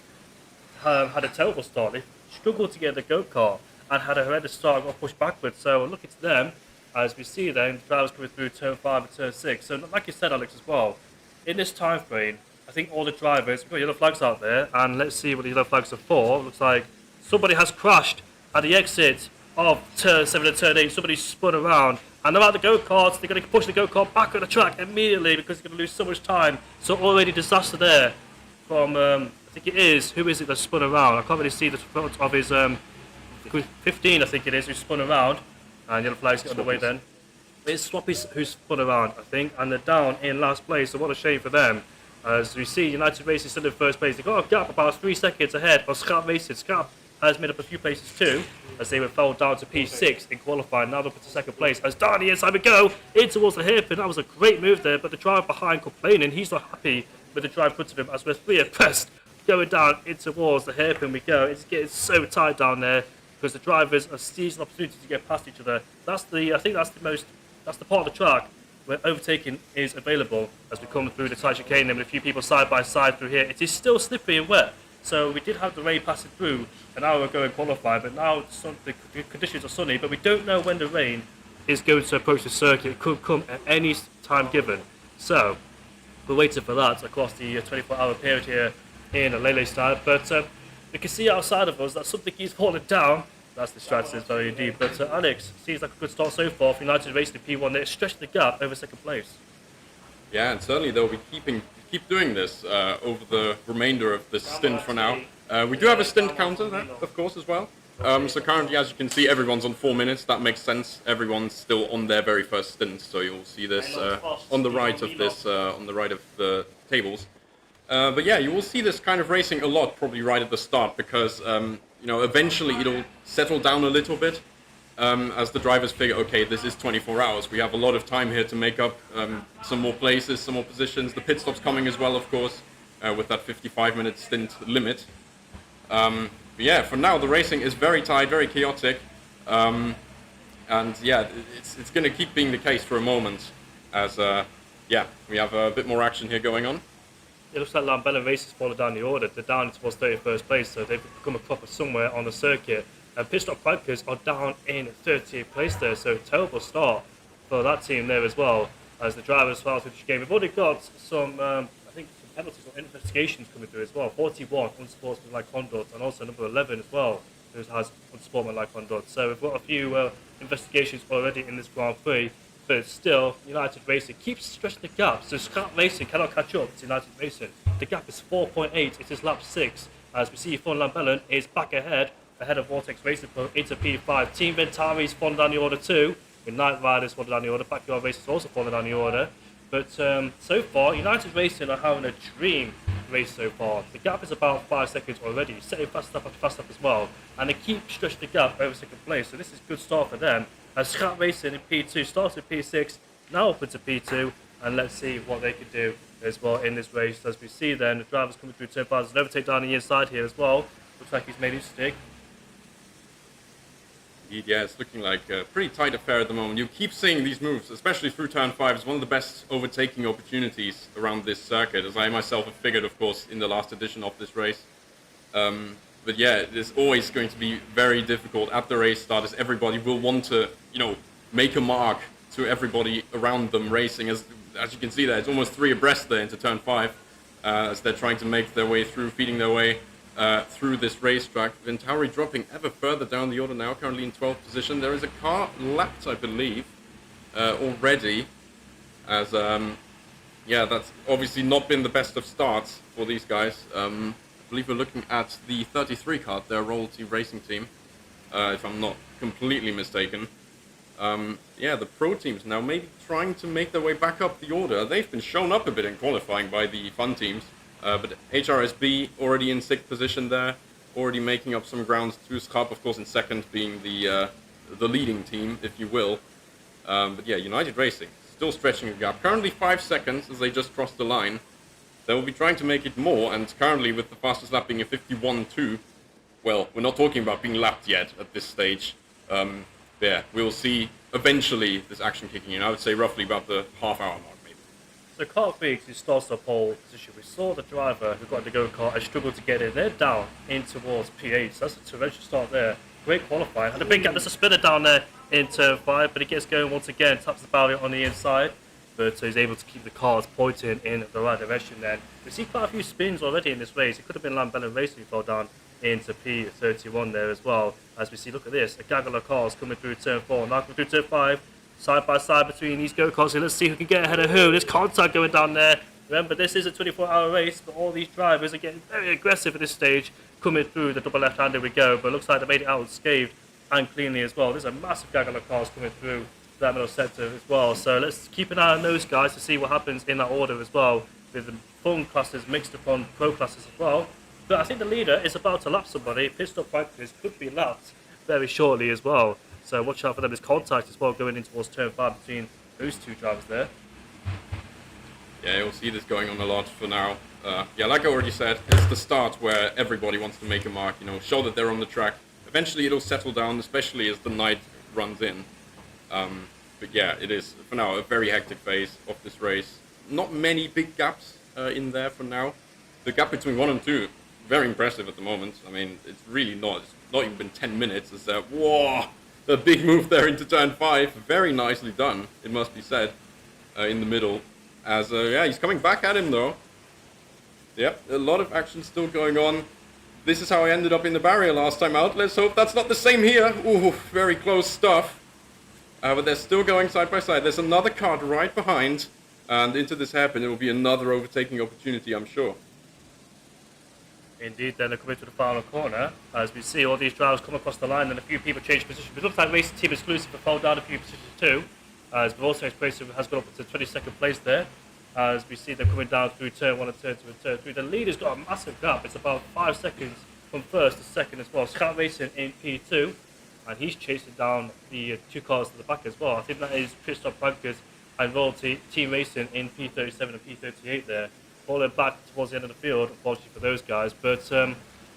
had a terrible start. They struggled to get the go-kart and had a horrendous start and got pushed backwards. So look at them as we see them, the drivers coming through turn 5 and turn 6. So like you said, Alex, as well, in this time frame, I think all the drivers, we've got yellow flags out there, and let's see what the yellow flags are for. It looks like somebody has crashed at the exit of turn 7 and turn 8, somebody spun around, and they're at the go-karts. They're going to push the go-kart back on the track immediately because they're going to lose so much time. So already disaster there from, I think it is, who is it that spun around? I can't really see the front of his, 15 I think it is, who spun around, and yellow flags get on the way then. It's Swappy who spun around, I think, and they're down in last place, so what a shame for them. As we see, United Racing still in first place. They've got a gap about 3 seconds ahead of Scrap Racing. Scrap has made up a few places too, as they were fell down to P6 in qualifying, now up into 2nd place. As Darnie inside we go, in towards the hairpin. That was a great move there, but the driver behind complaining, he's not happy with the drive in front of him, as we're 3 abreast going down in towards the hairpin we go. It's getting so tight down there, because the drivers are seizing opportunity to get past each other. I think that's the part of the track where overtaking is available as we come through the tight chicane with a few people side by side through here. It is still slippery and wet. So we did have the rain passing through an hour ago in qualifying, but now the conditions are sunny, but we don't know when the rain is going to approach the circuit. It could come at any time given. So we're waiting for that across the 24-hour period here in Leylandstad. But we can see outside of us that something is falling down. That's the strategy, very indeed. But Alex, seems like a good start so far for United Racing in P1. They're stretching the gap over 2nd place. Yeah, and certainly they'll be keep doing this over the remainder of this stint for now. We do have a stint counter there, of course, as well. So currently, as you can see, everyone's on 4 minutes. That makes sense. Everyone's still on their very first stint, so you'll see this on the right of this, on the right of the tables. But yeah, you will see this kind of racing a lot, probably right at the start, because you know, eventually it'll settle down a little bit. As the drivers figure, okay, this is 24 hours. We have a lot of time here to make up some more places, some more positions. The pit stop's coming as well, of course, with that 55-minute stint limit. But yeah, for now, the racing is very tight, very chaotic. And yeah, it's going to keep being the case for a moment as, yeah, we have a bit more action here going on. it looks like Lambella Race is falling down the order. They're down towards 31st place, so they've become a proper somewhere on the circuit. And Pit Stop Bikers are down in 30th place there, so terrible start for that team there as well, as the drivers file through the game. We've already got some, I think, some penalties or investigations coming through as well. 41 unsportsmanlike conduct, and also number 11 as well, who has unsportsmanlike conduct. So we've got a few investigations already in this Grand Prix. But still, United Racing keeps stretching the gap, so Scott Racing cannot catch up to United Racing. The gap is 4.8, it is lap 6, as we see Fon Lambellen is back ahead of Vortex Racing Pro into P5. Team Ventari is falling down the order too, with Night Riders falling down the order, Backyard Racers also falling down the order. But so far, United Racing are having a dream race so far. The gap is about 5 seconds already, setting fast up after fast up as well, and they keep stretching the gap over second place, so this is a good start for them. As Scott Racing in P2 starts at P6, now up into P2, and let's see what they can do as well in this race. As we see then, the drivers coming through turn 5, there's an overtake down the inside here as well. Looks like he's made his stick. Indeed, yeah, it's looking like a pretty tight affair at the moment. You keep seeing these moves, especially through turn 5. It's one of the best overtaking opportunities around this circuit, as I myself have figured, of course, in the last edition of this race. But yeah, it's always going to be very difficult at the race start, as everybody will want to, you know, make a mark to everybody around them racing. As you can see there, it's almost 3 abreast there into turn 5, as they're trying to make their way through, feeding their way through this racetrack. Ventari dropping ever further down the order now, currently in 12th position. There is a car lapped, I believe, already, as yeah, that's obviously not been the best of starts for these guys. I believe we're looking at the 33 card, their royalty racing team, if I'm not completely mistaken. Yeah, the pro teams now maybe trying to make their way back up the order. They've been shown up a bit in qualifying by the fun teams, but HRSB already in 6th position there, already making up some grounds. Tuskap, of course, in 2nd, being the leading team, if you will. But yeah, United Racing still stretching the gap. Currently 5 seconds as they just crossed the line. They will be trying to make it more, and currently with the fastest lap being a 51.2, well, we're not talking about being lapped yet at this stage. Yeah, we'll see eventually this action kicking in. I would say roughly about the half-hour mark, maybe. So Kart Freaks, who starts the pole position, we saw the driver who got in the go-kart and struggled to get in. They're down in towards P8, so that's a torrential start there. Great qualifying. Had a big gap, there's a spinner down there in turn 5, but he gets going once again, taps the barrier on the inside. But he's able to keep the cars pointing in the right direction then. We see quite a few spins already in this race. It could have been Lambella Racing who fell down into P31 there as well. As we see, look at this, a gaggle of cars coming through turn 4, now coming through turn 5, side by side between these go-karts. So let's see who can get ahead of who. There's contact going down there. Remember, this is a 24-hour race, but all these drivers are getting very aggressive at this stage, coming through the double left-hander we go. But it looks like they made it out unscathed and cleanly as well. There's a massive gaggle of cars coming through that middle sector as well, so let's keep an eye on those guys to see what happens in that order as well, with the fun classes mixed upon pro classes as well. But I think the leader is about to lap somebody. Pit Stop Bikers could be lapped very shortly as well, so watch out for them. There's contact as well going in towards turn 5 between those two drivers there. Yeah, you'll see this going on a lot for now. Yeah, like I already said, it's the start where everybody wants to make a mark, you know, show that they're on the track. Eventually it'll settle down, especially as the night runs in. But yeah, it is, for now, a very hectic phase of this race. Not many big gaps in there for now. The gap between 1 and 2, very impressive at the moment. I mean, it's really not, it's not even been 10 minutes. It's whoa, a big move there into turn 5. Very nicely done, it must be said, in the middle. As, yeah, he's coming back at him though. Yep, a lot of action still going on. This is how I ended up in the barrier last time out. Let's hope that's not the same here. Ooh, very close stuff. But they're still going side by side. There's another cart right behind, and into this hairpin, it will be another overtaking opportunity, I'm sure. Indeed, then they're coming to the final corner, as we see all these drivers come across the line and a few people change position. It looks like Racing Team Exclusive have fallen down a few positions too, as Vortex Racing has gone up to 22nd place there. As we see them coming down through turn 1 and turn 2 and turn 3. The leader's got a massive gap. It's about 5 seconds from first to second as well. Scout Racing in P2. And he's chasing down the 2 cars to the back as well. I think that is Pit Stop Bikers and Royalty Team Racing in P37 and P38 there. Falling back towards the end of the field, unfortunately for those guys. But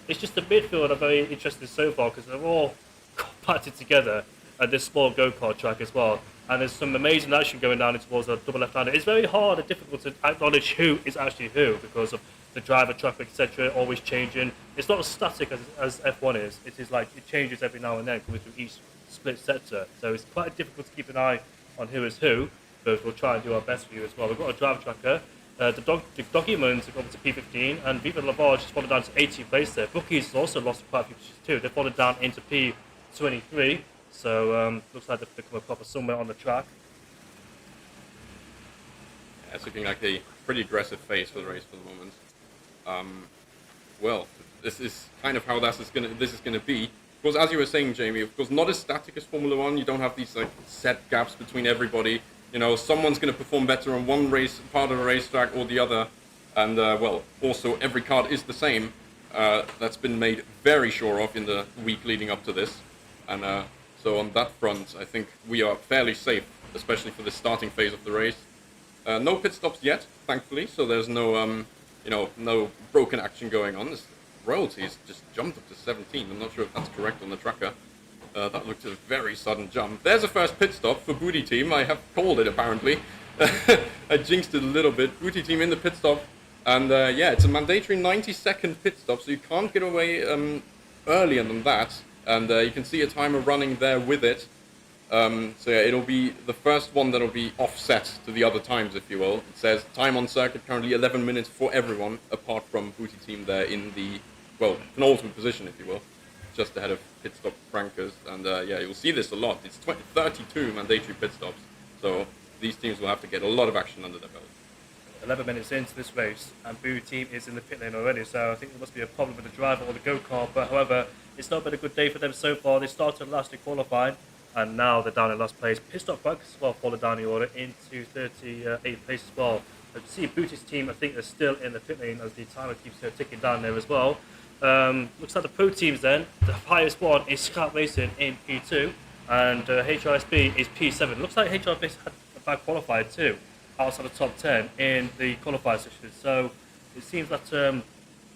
it's just the midfield are very interesting so far because they're all compacted together at this small go-kart track as well. and there's some amazing action going down towards a double left-hander. It's very hard and difficult to acknowledge who is actually who because of the driver traffic, etc., always changing. It's not as static as F1 is. It is like it changes every now and then coming through each split sector. So it's quite difficult to keep an eye on who is who, but we'll try and do our best for you as well. We've got a driver tracker. The documents have gone to P15, and Viva Lavarge has fallen down to 18th place there. Bookies has also lost quite a few positions too. They've fallen down into P23, so looks like they've become a proper somewhere on the track. Yeah, it's looking like a pretty aggressive phase for the race for the moment. Well, this is kind of how this is gonna be. Of course, as you were saying, Jamie, of course, not as static as Formula One. You don't have these like set gaps between everybody. You know, someone's going to perform better on one part of a racetrack or the other, and well, also every card is the same. That's been made very sure of in the week leading up to this, and so on that front, I think we are fairly safe, especially for the starting phase of the race. No pit stops yet, thankfully, so there's no no broken action going on. This royalty has just jumped up to 17. I'm not sure if that's correct on the tracker. That looked a very sudden jump. There's a first pit stop for Booty Team. I have called it, apparently. I jinxed it a little bit. Booty Team in the pit stop. And yeah, it's a mandatory 90-second pit stop, so you can't get away earlier than that. And you can see a timer running there with it. So yeah, it'll be the first one that'll be offset to the other times, if you will. It says time on circuit currently 11 minutes for everyone, apart from Booty Team there in the, well, penultimate position, if you will. Just ahead of pit stop prankers, and yeah, you'll see this a lot. It's 32 mandatory pit stops, so these teams will have to get a lot of action under their belt. 11 minutes into this race, and Boo Team is in the pit lane already, so I think there must be a problem with the driver or the go-kart, but however, it's not been a good day for them so far. They started last in qualifying, and now they're down in last place. Pit stop prankers as well fallen down the order into 38th place as well. You can see Booty's team, I think they're still in the pit lane as the timer keeps ticking down there as well. Looks like the pro teams then, the highest one is Scrap Racing in P2 and HRSB is P7. Looks like HRSB had a bad qualifier too, outside the top 10 in the qualifier section. So it seems that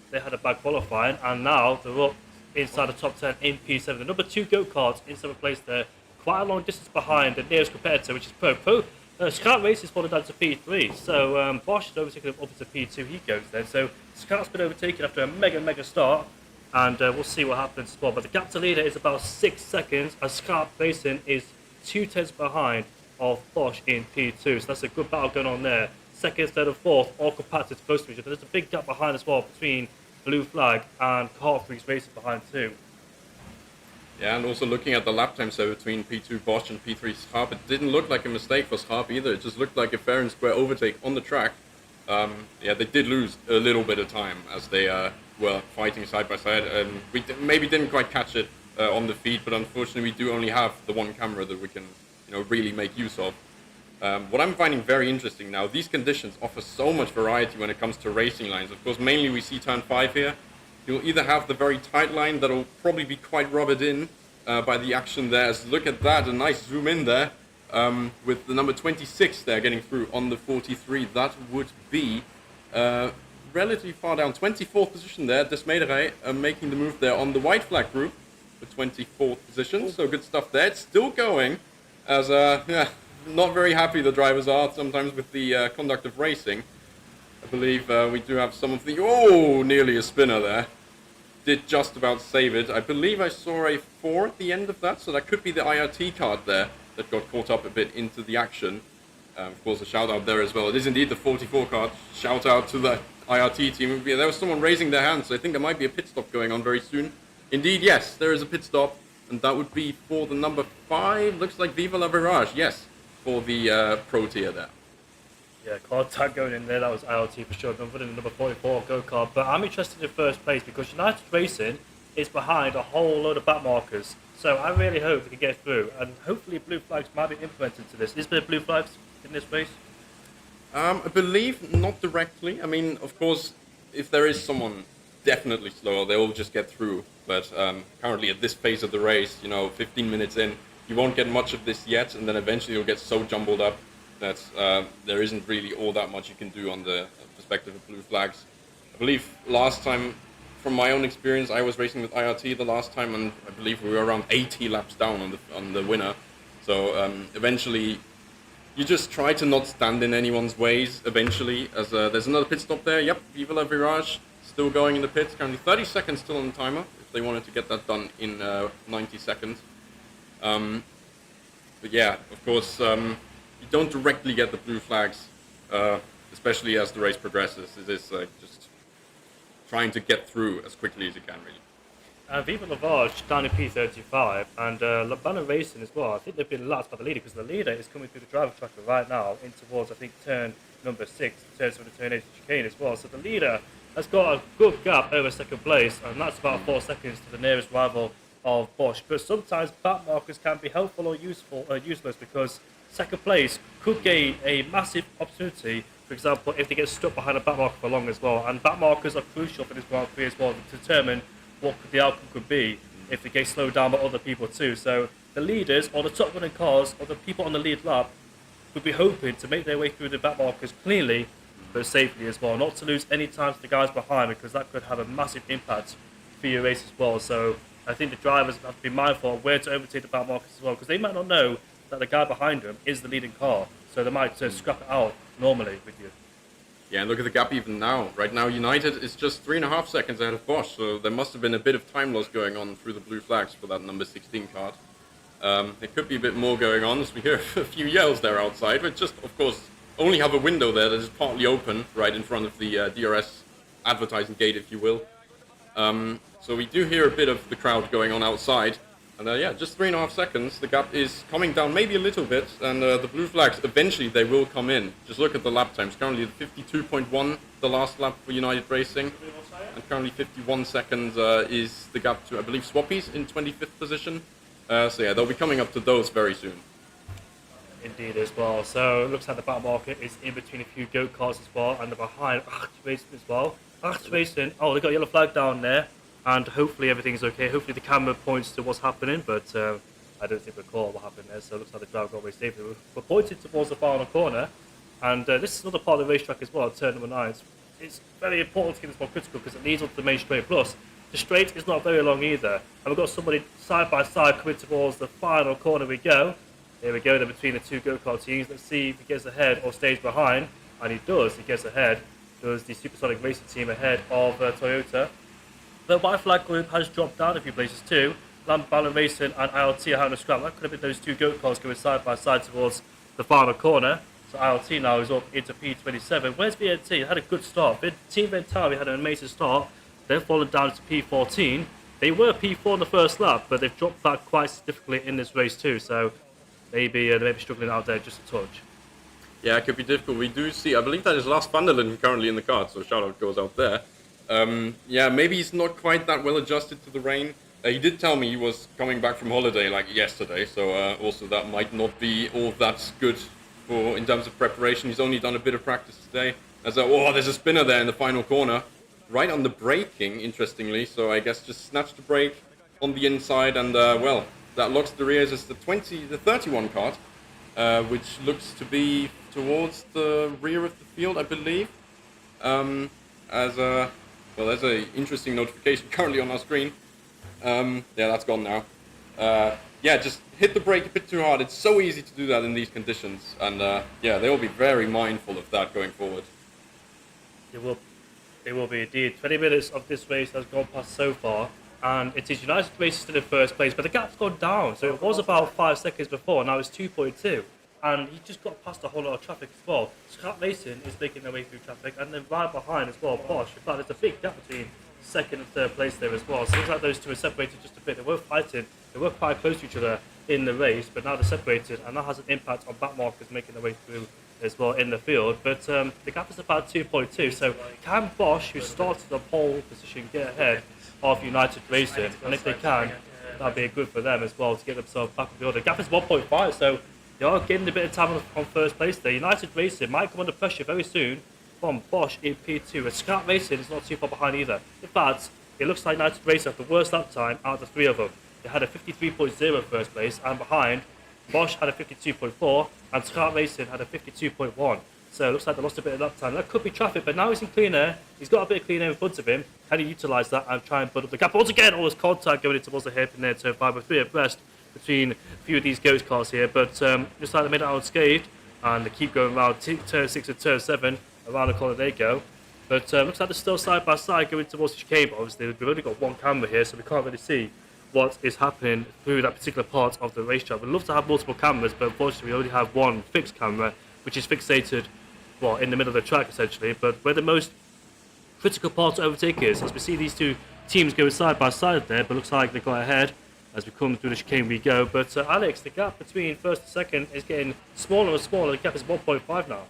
they had a bad qualifying and now they're up inside the top 10 in P7. The number 2 go-karts in 7th place there, quite a long distance behind the nearest competitor, which is Pro. Scrap Race is fallen down to P3, so Bosch is overtaken up into P2, he goes then. So Scrap's been overtaken after a mega start, and we'll see what happens as well. But the gap to leader is about 6 seconds, as Scrap Racing is 2/10 behind of Bosch in P2, so that's a good battle going on there. Second, third and fourth, all compacted close to each other. There's a big gap behind as well between Blue Flag and Kart Freaks Racing behind too. Yeah, and also looking at the lap time, so between P2 Bosch and P3 Schaap, it didn't look like a mistake for Schaap either. It just looked like a fair and square overtake on the track. Yeah, they did lose a little bit of time as they were fighting side by side. We maybe didn't quite catch it on the feed, but unfortunately we do only have the one camera that we can, really make use of. What I'm finding very interesting now, these conditions offer so much variety when it comes to racing lines. Of course, mainly we see turn 5 here. You'll either have the very tight line that'll probably be quite rubbered in by the action there. So look at that, a nice zoom in there with the number 26 there getting through on the 43. That would be relatively far down. 24th position there, Desmederij making the move there on the white flag group for 24th position. So good stuff there. It's still going as, yeah, not very happy the drivers are sometimes with the conduct of racing. I believe we do have some of the... Oh, nearly a spinner there. Did just about save it. I believe I saw a 4 at the end of that, so that could be the IRT card there that got caught up a bit into the action. Of course, a shout out there as well. It is indeed the 44 card. Shout out to the IRT team. There was someone raising their hands, so I think there might be a pit stop going on very soon. Indeed, yes, there is a pit stop, and that would be for the number 5. Looks like Viva La Virage, yes, for the pro tier there. Yeah, card tag going in there, that was ILT for sure. I'm putting the number 44 go-kart, but I'm interested in first place because United Racing is behind a whole load of back markers. So I really hope they can get through, and hopefully blue flags might be implemented to this. Is there blue flags in this race? I believe not directly. I mean, of course, if there is someone definitely slower, they will just get through. But currently at this phase of the race, 15 minutes in, you won't get much of this yet, and then eventually you'll get so jumbled up that there isn't really all that much you can do on the perspective of blue flags. I believe last time, from my own experience, I was racing with IRT the last time, and I believe we were around 80 laps down on the winner. So eventually you just try to not stand in anyone's ways eventually, as there's another pit stop there. Yep, Viva la Virage still going in the pits. Currently 30 seconds still on the timer, if they wanted to get that done in 90 seconds. But yeah, of course, you don't directly get the blue flags, especially as the race progresses. It is just trying to get through as quickly as you can, really. Viva Lavage down in P35 and Labana Racing as well. I think they've been last by the leader because the leader is coming through the driver tracker right now in towards, I think, turn number 6, turns from the turn 8 chicane as well. So the leader has got a good gap over second place, and that's about 4 seconds to the nearest rival of Bosch. But sometimes back markers can be helpful or useful or useless, because second place could gain a massive opportunity. For example, if they get stuck behind a back marker for long as well, and back markers are crucial for this Grand Prix as well to determine what the outcome could be if they get slowed down by other people too. So the leaders or the top running cars or the people on the lead lap would be hoping to make their way through the back markers cleanly but safely as well, not to lose any time to the guys behind, because that could have a massive impact for your race as well. So I think the drivers have to be mindful of where to overtake the back markers as well, because they might not know that the guy behind them is the leading car, so they might scrap it out normally with you. Yeah, and look at the gap even now. Right now, United is just 3.5 seconds ahead of Bosch, so there must have been a bit of time loss going on through the blue flags for that number 16 card. There could be a bit more going on, as we hear a few yells there outside, but just, of course, only have a window there that is partly open right in front of the DRS advertising gate, if you will. So we do hear a bit of the crowd going on outside. And yeah, just 3.5 seconds. The gap is coming down maybe a little bit, and the blue flags, eventually they will come in. Just look at the lap times. Currently 52.1 the last lap for United Racing, and currently 51 seconds is the gap to, I believe, Swappies in 25th position. So yeah, they'll be coming up to those very soon. Indeed as well. So it looks like the back market is in between a few go-karts as well, and they're behind Racing as well. Racing, oh, they got a yellow flag down there. And hopefully everything's okay. Hopefully the camera points to what's happening, but I don't think we'll call what happened there. So it looks like the driver got away safely. We're pointed towards the final corner, and this is another part of the racetrack as well, turn number 9. It's very important to get this more critical because it leads onto the main straight. Plus, the straight is not very long either. And we've got somebody side by side coming towards the final corner we go. Here we go, they're between the two go-kart teams. Let's see if he gets ahead or stays behind. And he does, he gets ahead. Does the Supersonic Racing team ahead of Toyota. The white flag group has dropped down a few places too. Balon Racing and ILT are having a scrap. That could have been those two go-karts going side by side towards the final corner. So ILT now is up into P27. Where's VNT? They had a good start. Team Ventari had an amazing start. They've fallen down to P14. They were P4 in the first lap, but they've dropped back quite significantly in this race too. So maybe they may be struggling out there just a touch. Yeah, it could be difficult. We do see, I believe that is Lars van der Linden currently in the car, so shout out goes out there. Yeah, maybe he's not quite that well adjusted to the rain. He did tell me he was coming back from holiday like yesterday, so also that might not be all that good for in terms of preparation. He's only done a bit of practice today. Oh, there's a spinner there in the final corner, right on the braking, interestingly. So I guess just snatched the brake on the inside, and well, that locks the rears as the 31 card, which looks to be towards the rear of the field, I believe. Well, there's an interesting notification currently on our screen. Yeah, that's gone now. Yeah, just hit the brake a bit too hard. It's so easy to do that in these conditions. And yeah, they will be very mindful of that going forward. They will be indeed. 20 minutes of this race has gone past so far. And it is United Racing still in first place, but the gap's gone down. So it was about 5 seconds before, now it's 2.2. And he just got past a whole lot of traffic as well. Scott Mason is making their way through traffic, and then right behind as well, Bosch. In fact, there's a big gap between second and third place there as well. So it looks like those two are separated just a bit. They were fighting, they were quite close to each other in the race, but now they're separated, and that has an impact on back markers making their way through as well in the field. But the gap is about 2.2. So can Bosch, who started the pole position, get ahead of United Racing? And if they can, that'd be good for them as well to get themselves back in the order. The gap is 1.5, so they are getting a bit of time on first place there. United Racing might come under pressure very soon from Bosch in P2. And Scott Racing is not too far behind either. In fact, it looks like United Racing have the worst lap time out of the three of them. They had a 53.0 first place, and behind, Bosch had a 52.4, and Scott Racing had a 52.1. So it looks like they lost a bit of lap time. That could be traffic, but now he's in clean air. He's got a bit of clean air in front of him. Can he utilise that and try and build up the gap? Once again, all this contact going in towards the hairpin there, turn 5 with 3 abreast between a few of these ghost cars here, but just like they made it unscathed, and they keep going around turn 6 and turn 7, around the corner they go. But looks like they're still side by side going towards the chicane, but obviously we've only got one camera here, so we can't really see what is happening through that particular part of the racetrack. We'd love to have multiple cameras, but unfortunately we only have one fixed camera, which is fixated, well, in the middle of the track essentially. But where the most critical part to overtake is, as we see these two teams going side by side there, but looks like they got ahead as we come through the chicane we go. But Alex, the gap between first and second is getting smaller and smaller. The gap is 1.5 now.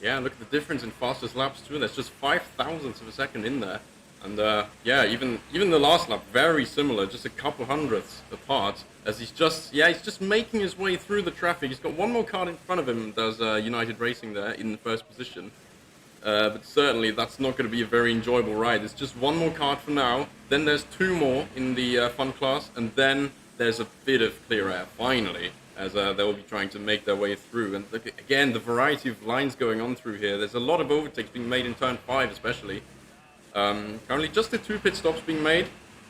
Yeah, look at the difference in fastest laps too. There's just 0.005 of a second in there. And yeah, even the last lap, very similar, just a couple hundredths apart. As he's just making his way through the traffic. He's got one more car in front of him. There's United Racing there in the first position. But certainly that's not going to be a very enjoyable ride. It's just one more card for now. Then there's two more in the fun class, and then there's a bit of clear air finally, as they'll be trying to make their way through. And look, again, the variety of lines going on through here. There's a lot of overtakes being made in turn 5 especially. Currently just the 2 pit stops being made.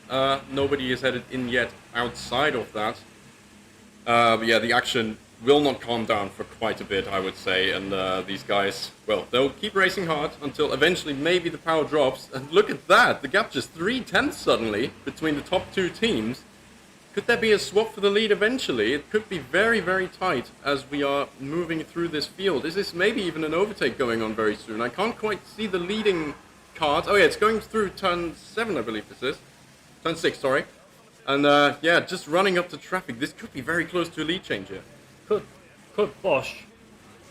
Nobody is headed in yet outside of that. But yeah, the action will not calm down for quite a bit, I would say. And these guys, well, they'll keep racing hard until eventually maybe the power drops. And look at that, the gap just 0.3 suddenly between the top 2 teams. Could there be a swap for the lead eventually? It could be very, very tight as we are moving through this field. Is this maybe even an overtake going on very soon? I can't quite see the leading card. Oh yeah, it's going through turn 7, I believe this is. Turn 6, sorry. And yeah, just running up to traffic. This could be very close to a lead change here. Could Bosch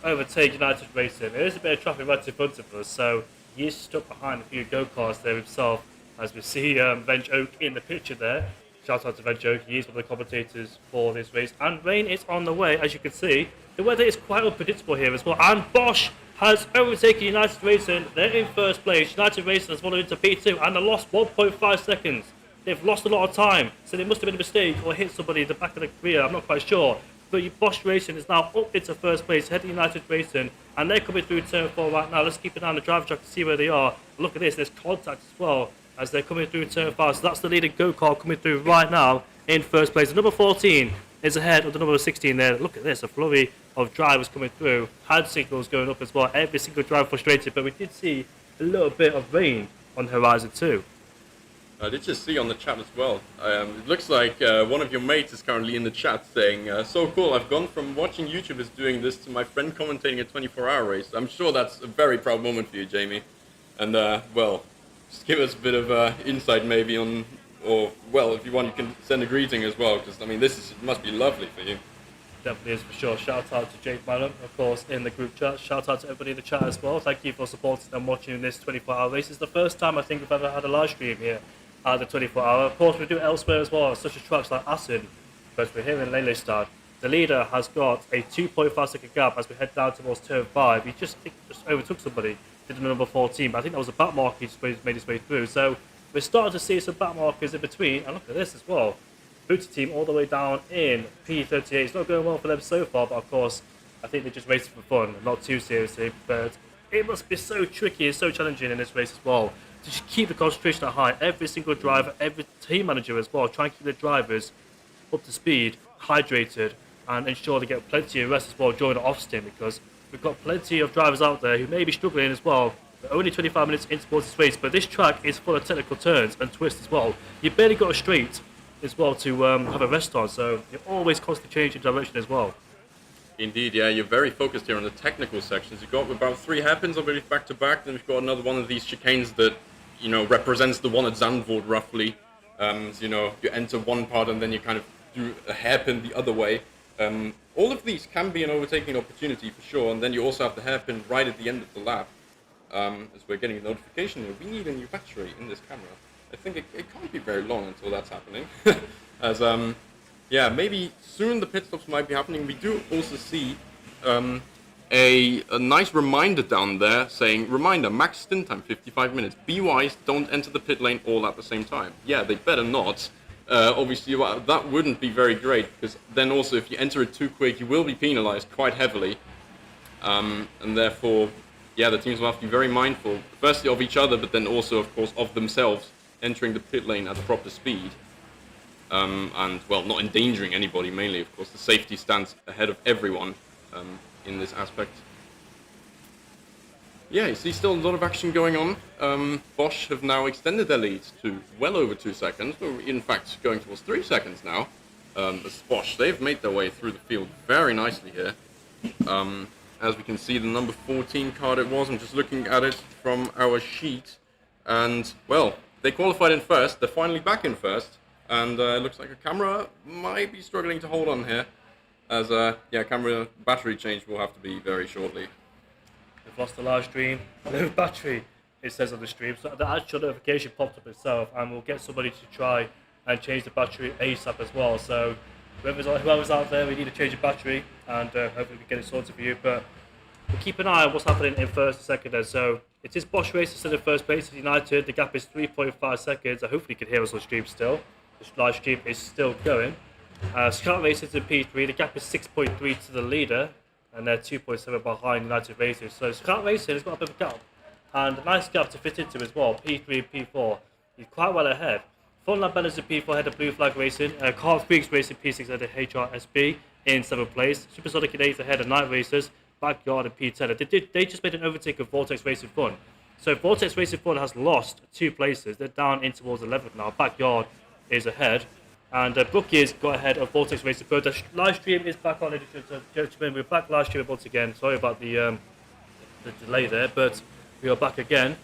overtake United Racing? There is a bit of traffic right in front of us, so he is stuck behind a few go-karts there himself, as we see Benj Oak in the picture there. Shout out to Benj Oak, he is one of the commentators for this race. And rain is on the way, as you can see. The weather is quite unpredictable here as well. And Bosch has overtaken United Racing. They're in first place. United Racing has fallen into P2 and they lost 1.5 seconds. They've lost a lot of time, so there must have been a mistake or hit somebody in the back of the rear, I'm not quite sure. But Bosch Racing is now up into first place, heading United Racing, and they're coming through turn 4 right now. Let's keep an eye on the driver track to see where they are. Look at this, there's contact as well as they're coming through turn 5. So that's the leading go-kart coming through right now in first place. The number 14 is ahead of the number 16 there. Look at this, a flurry of drivers coming through. Hand signals going up as well. Every single driver frustrated, but we did see a little bit of rain on the horizon too. I did just see on the chat as well. It looks like one of your mates is currently in the chat saying, so cool, I've gone from watching YouTubers doing this to my friend commentating a 24-hour race. I'm sure that's a very proud moment for you, Jamie. And, well, just give us a bit of insight maybe on, or, well, if you want, you can send a greeting as well, because, I mean, must be lovely for you. Definitely is for sure. Shout out to Jake Madden, of course, in the group chat. Shout out to everybody in the chat as well. Thank you for supporting and watching this 24-hour race. It's the first time I think we've ever had a live stream here at the 24-hour. Of course, we do it elsewhere as well, such as tracks like Assen, but we're here in Lelystad. The leader has got a 2.5 second gap as we head down towards turn 5. He just overtook somebody, did the number 14, but I think that was a back marker he just made his way through. So we're starting to see some back markers in between, and look at this as well. Booty team all the way down in P38. It's not going well for them so far, but of course, I think they're just racing for fun, not too seriously. But it must be so tricky and so challenging in this race as well to just keep the concentration at high. Every single driver, every team manager as well, try and keep the drivers up to speed, hydrated, and ensure they get plenty of rest as well during the off-stint, because we've got plenty of drivers out there who may be struggling as well. They're only 25 minutes into this race, but this track is full of technical turns and twists as well. You've barely got a straight as well to have a rest on, so you're always constantly changing direction as well. Indeed, yeah, you're very focused here on the technical sections. You've got about 3 hairpins, I believe, back to back. Then we've got another one of these chicanes that, you know, represents the one at Zandvoort roughly. So, you know, you enter one part and then you kind of do a hairpin the other way. All of these can be an overtaking opportunity for sure, and then you also have the hairpin right at the end of the lap. As we're getting a notification here, we need a new battery in this camera. I think it can't be very long until that's happening. As yeah, maybe soon the pit stops might be happening. We do also see a nice reminder down there saying, reminder, max stint time 55 minutes. Be wise, don't enter the pit lane all at the same time. Yeah, they better not. Obviously, that wouldn't be very great, because then also if you enter it too quick, you will be penalized quite heavily. And therefore, yeah, the teams will have to be very mindful, firstly of each other, but then also, of course, of themselves entering the pit lane at proper speed. And, well, not endangering anybody, mainly, of course. The safety stands ahead of everyone. in this aspect. Yeah, you see still a lot of action going on. Bosch have now extended their lead to well over 2 seconds. We're in fact going towards 3 seconds now. As Bosch, they've made their way through the field very nicely here. As we can see, the number 14 card it was. I'm just looking at it from our sheet. And, well, they qualified in first. They're finally back in first. And it looks like a camera might be struggling to hold on here. As, yeah, camera battery change will have to be very shortly. We've lost the live stream. No battery, it says on the stream. So the actual notification popped up itself, and we'll get somebody to try and change the battery ASAP as well. So whoever's out there, we need to change the battery, and hopefully we can get it sorted for you. But we'll keep an eye on what's happening in first and second there. So it is Bosch Racing still in first place at United. The gap is 3.5 seconds. I hopefully you can hear us on stream still. This live stream is still going. Scout Racing's in P3. The gap is 6.3 to the leader, and they're 2.7 behind United Racing. So Scout Racing has got a bit of a gap, and a nice gap to fit into as well. P3 and P4. He's quite well ahead. Frontline Bellers in P4 ahead of Blue Flag Racing. Car Freaks Racing P6 ahead of HRSB in 7th place. Supersonic in 8th ahead of Night Racers. Backyard in P10. They just made an overtake of Vortex Racing Fun. So Vortex Racing Fun has lost 2 places. They're down in towards 11th now. Backyard is ahead. And Brookie's got ahead of Vortex Racing Fun. The live stream is back on, ladies and gentlemen. We're back live streaming once again. Sorry about the delay there, but we are back again.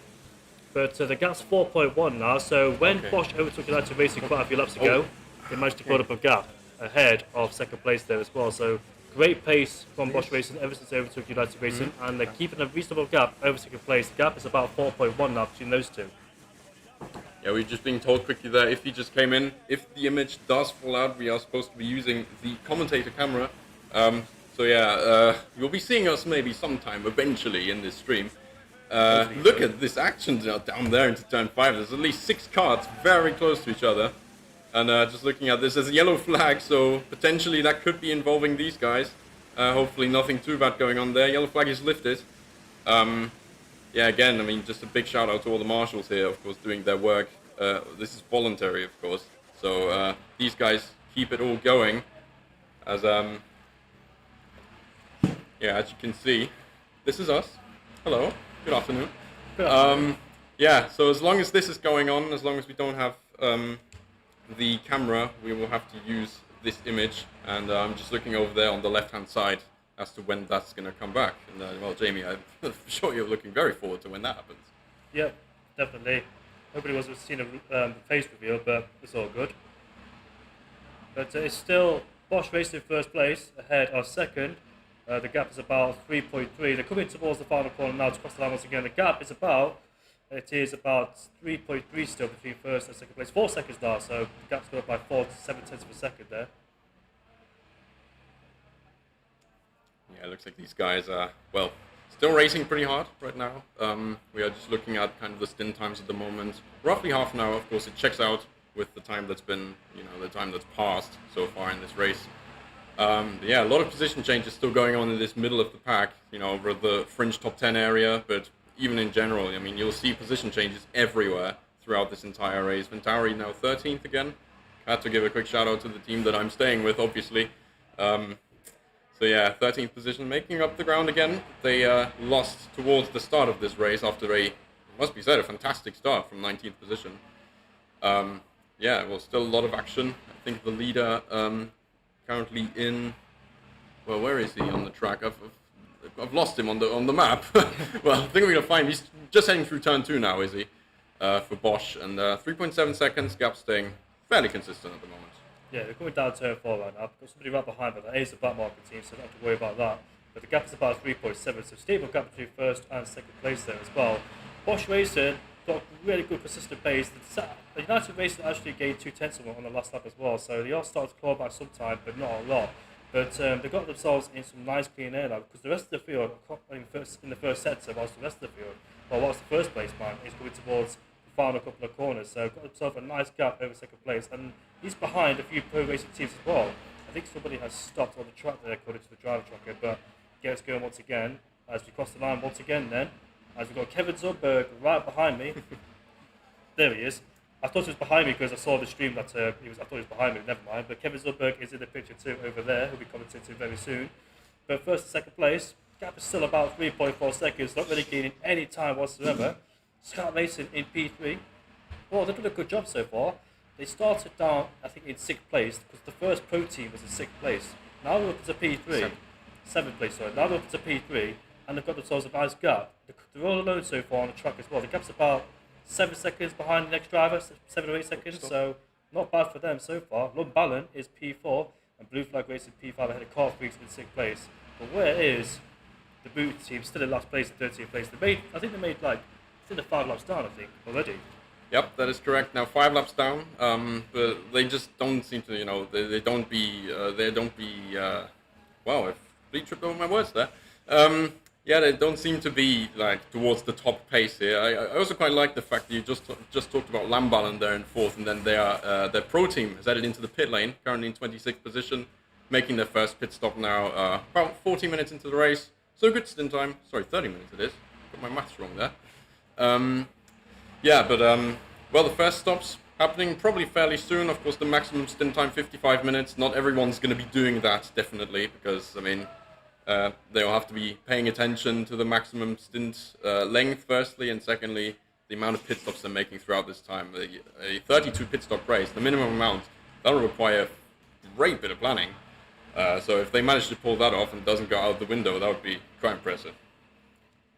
But the gap's 4.1 now, so when Bosch overtook United Racing quite a few laps ago, they managed to build up a gap ahead of second place there as well. So great pace from Bosch Racing ever since they overtook United Racing, and they're keeping a reasonable gap over second place. The gap is about 4.1 now between those two. Yeah, we've just been told quickly there, if you just came in, if the image does fall out, we are supposed to be using the commentator camera. So yeah, you'll be seeing us maybe sometime eventually in this stream. Look at this action down there into turn 5. There's at least 6 cards very close to each other. And just looking at this, there's a yellow flag, so potentially that could be involving these guys. Hopefully nothing too bad going on there. Yellow flag is lifted. Yeah, again, I mean, just a big shout out to all the marshals here, of course, doing their work. This is voluntary, of course. So these guys keep it all going. As yeah, as you can see, this is us. Hello. Good afternoon. Yeah, so as long as this is going on, as long as we don't have the camera, we will have to use this image. And I'm just looking over there on the left-hand side as to when that's going to come back. And well, Jamie, I'm sure you're looking very forward to when that happens. Yep, definitely. Nobody was seeing a face reveal, but it's all good. But it's still Bosch Racing first place, ahead of second. The gap is about 3.3. They're coming towards the final corner now to cross the line once again. The gap is about 3.3 still between first and second place. 4 seconds now, so the gap's gone up by 4 to 7 tenths of a second there. Yeah, it looks like these guys are, well, still racing pretty hard right now. We are just looking at kind of the stint times at the moment. Roughly half an hour, of course, it checks out with the time that's been, you know, the time that's passed so far in this race. Yeah, a lot of position changes still going on in this middle of the pack, you know, over the fringe top 10 area, but even in general, I mean, you'll see position changes everywhere throughout this entire race. Ventari now 13th again. Had to give a quick shout out to the team that I'm staying with, obviously. So yeah, 13th position, making up the ground again. They lost towards the start of this race after a, must be said, a fantastic start from 19th position. Yeah, well, still a lot of action. I think the leader currently in, well, where is he on the track? I've lost him on the map. Well, I think we're gonna find he's just heading through turn 2 now, is he? For Bosch, and 3.7 seconds, gap staying fairly consistent at the moment. Yeah, they're coming down turn 4 right now. I've got somebody right behind, but that is the back market team, so I don't have to worry about that. But the gap is about 3.7, so stable gap between first and second place there as well. Bosch Racing got really good consistent pace. The United Racing actually gained 2 tenths on the last lap as well, so they are starting to claw back sometime, but not a lot. But they got themselves in some nice clean air now, because the rest of the field in the first sector, whilst the rest of the field, well, whilst the first place man is coming towards the final couple of corners, so got himself a nice gap over second place, and he's behind a few pro racing teams as well. I think somebody has stopped on the track there according to the driver tracker, but gets going once again as we cross the line once again then, as we've got Kevin Zubberg right behind me. There he is. I thought he was behind me because I saw the stream that I thought he was behind me, never mind. But Kevin Zubberg is in the picture too over there. He'll be commentating very soon. But first and second place, gap is still about 3.4 seconds, not really gaining any time whatsoever. Scott Racing in P3. Well, they've done a good job so far. They started down, I think, in 6th place, because the first pro team was in 6th place. Now they're up to P3. 7th place, sorry. Now they're up to P3, and they've got themselves a nice gap. They're all alone so far on the track as well. The gap's about 7 seconds behind the next driver, 7 or 8 seconds, so not bad for them so far. Lumballen is P4, and Blue Flag Racing P5 ahead of Car Freaks in 6th place. But where is the boot team? Still in last place, 13th place. I think they made they're 5 laps down, I think, already. Yep, that is correct. Now 5 laps down, but they just don't seem to, they don't be, wow, I've really tripped over my words there. Yeah, they don't seem to be towards the top pace here. I also quite like the fact that you just talked about Lamballen there in 4th, and then their pro team has headed into the pit lane, currently in 26th position, making their first pit stop now, about 40 minutes into the race. So good stint time. Sorry, 30 minutes it is. Got my maths wrong there. Yeah, but well, the first stop's happening probably fairly soon. Of course, the maximum stint time 55 minutes. Not everyone's going to be doing that, definitely, because I mean, they'll have to be paying attention to the maximum stint length, firstly, and secondly, the amount of pit stops they're making throughout this time. A 32 pit stop race, the minimum amount, that'll require a great bit of planning. So if they manage to pull that off and it doesn't go out the window, that would be quite impressive.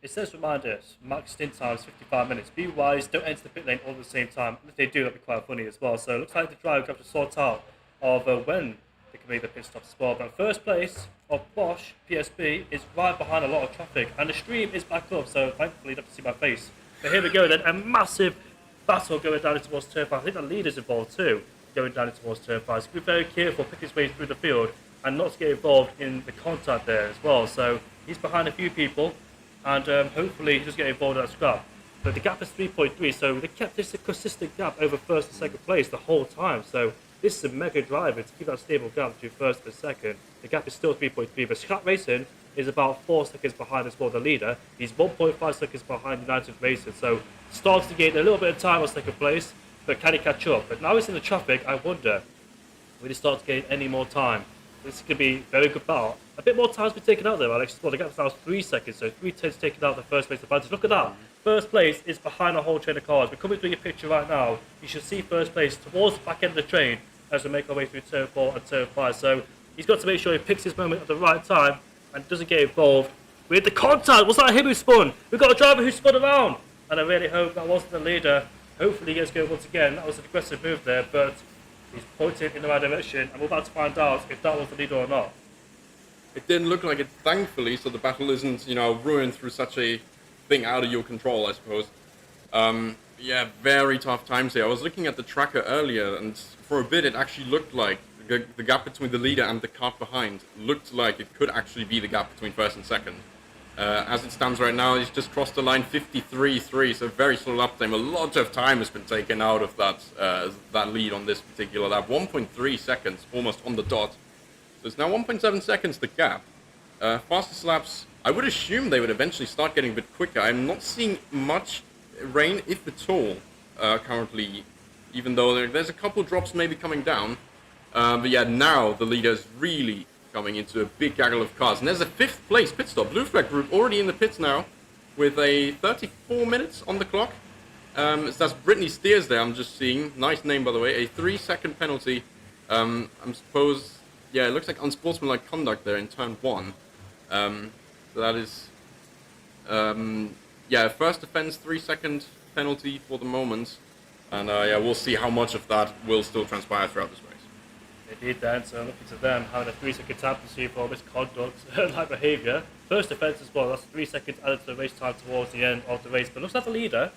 It says reminders, max stint time is 55 minutes. Be wise, don't enter the pit lane all at the same time. If they do, that'd be quite funny as well. So it looks like the driver have to sort out of when they can make the pit stops as well. But first place of Bosch PSB is right behind a lot of traffic, and the stream is back up, so thankfully you don't have to see my face. But here we go then, a massive battle going down towards turn 5. I think the leader's involved too, going down towards turn 5. So be very careful, pick his way through the field, and not to get involved in the contact there as well. So he's behind a few people, and hopefully he doesn't get involved in that scrap. But the gap is 3.3, so they kept this a consistent gap over first and second place the whole time. So this is a mega driver to keep that stable gap between first and second. The gap is still 3.3, but Scott Racing is about 4 seconds behind as well, the leader. He's 1.5 seconds behind United Racing, so starts to gain a little bit of time on second place, but can he catch up? But now he's in the traffic, I wonder, will he start to gain any more time? This could be a very good battle. A bit more time has been taken out there, Alex. Well, the gap now is 3 seconds, so 3 tenths taken out the first place advantage. Look at that. First place is behind a whole train of cars. We're coming through your picture right now. You should see first place towards the back end of the train as we make our way through turn 4 and turn 5. So he's got to make sure he picks his moment at the right time and doesn't get involved with the contact. Was that him who spun? We've got a driver who spun around. And I really hope that wasn't the leader. Hopefully he gets going once again. That was an aggressive move there, but he's pointing in the right direction, and we're about to find out if that was the leader or not. It didn't look like it, thankfully, so the battle isn't, ruined through such a thing out of your control, I suppose. Yeah, very tough times here. I was looking at the tracker earlier, and for a bit it actually looked like the gap between the leader and the car behind looked like it could actually be the gap between first and second. As it stands right now, he's just crossed the line 53.3, so very slow lap time. A lot of time has been taken out of that lead on this particular lap. 1.3 seconds, almost on the dot. So it's now 1.7 seconds the gap. Fastest laps, I would assume they would eventually start getting a bit quicker. I'm not seeing much rain, if at all, currently, even though there's a couple drops maybe coming down. But yeah, now the leader is really coming into a big gaggle of cars. And there's a 5th place pit stop. Blue Flag Group already in the pits now with a 34 minutes on the clock. So that's Brittany Steers there, I'm just seeing. Nice name, by the way. A 3-second penalty. I suppose, yeah, it looks like unsportsmanlike conduct there in turn 1. So that is, yeah, first offense, 3-second penalty for the moment. And yeah, we'll see how much of that will still transpire throughout this race. They did then, so looking to them having a 3-second penalty for misconduct like behaviour. First offence as well, that's 3 seconds added to the race time towards the end of the race. But looks like the leader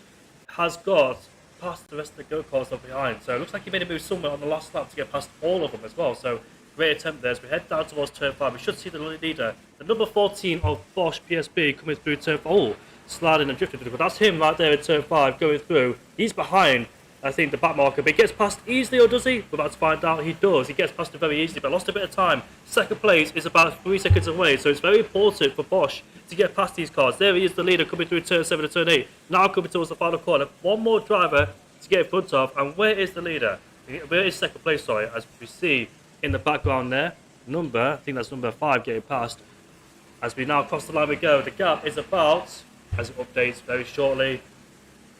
has got past the rest of the go-karts up behind. So it looks like he made a move somewhere on the last lap to get past all of them as well. So great attempt there as we head down towards turn 5. We should see the leader, the number 14 of Bosch PSB, coming through turn 4. Oh, sliding and drifting. But that's him right there in turn 5 going through. He's behind, I think, the back marker, but he gets past easily, or does he? We're about to find out. He does. He gets past it very easily, but lost a bit of time. Second place is about 3 seconds away, so it's very important for Bosch to get past these cars. There he is, the leader, coming through turn 7 and turn 8. Now coming towards the final corner. One more driver to get in front of, and where is the leader? Where is second place, sorry, as we see in the background there. I think that's number 5 getting past. As we now cross the line we go, the gap is about, as it updates very shortly,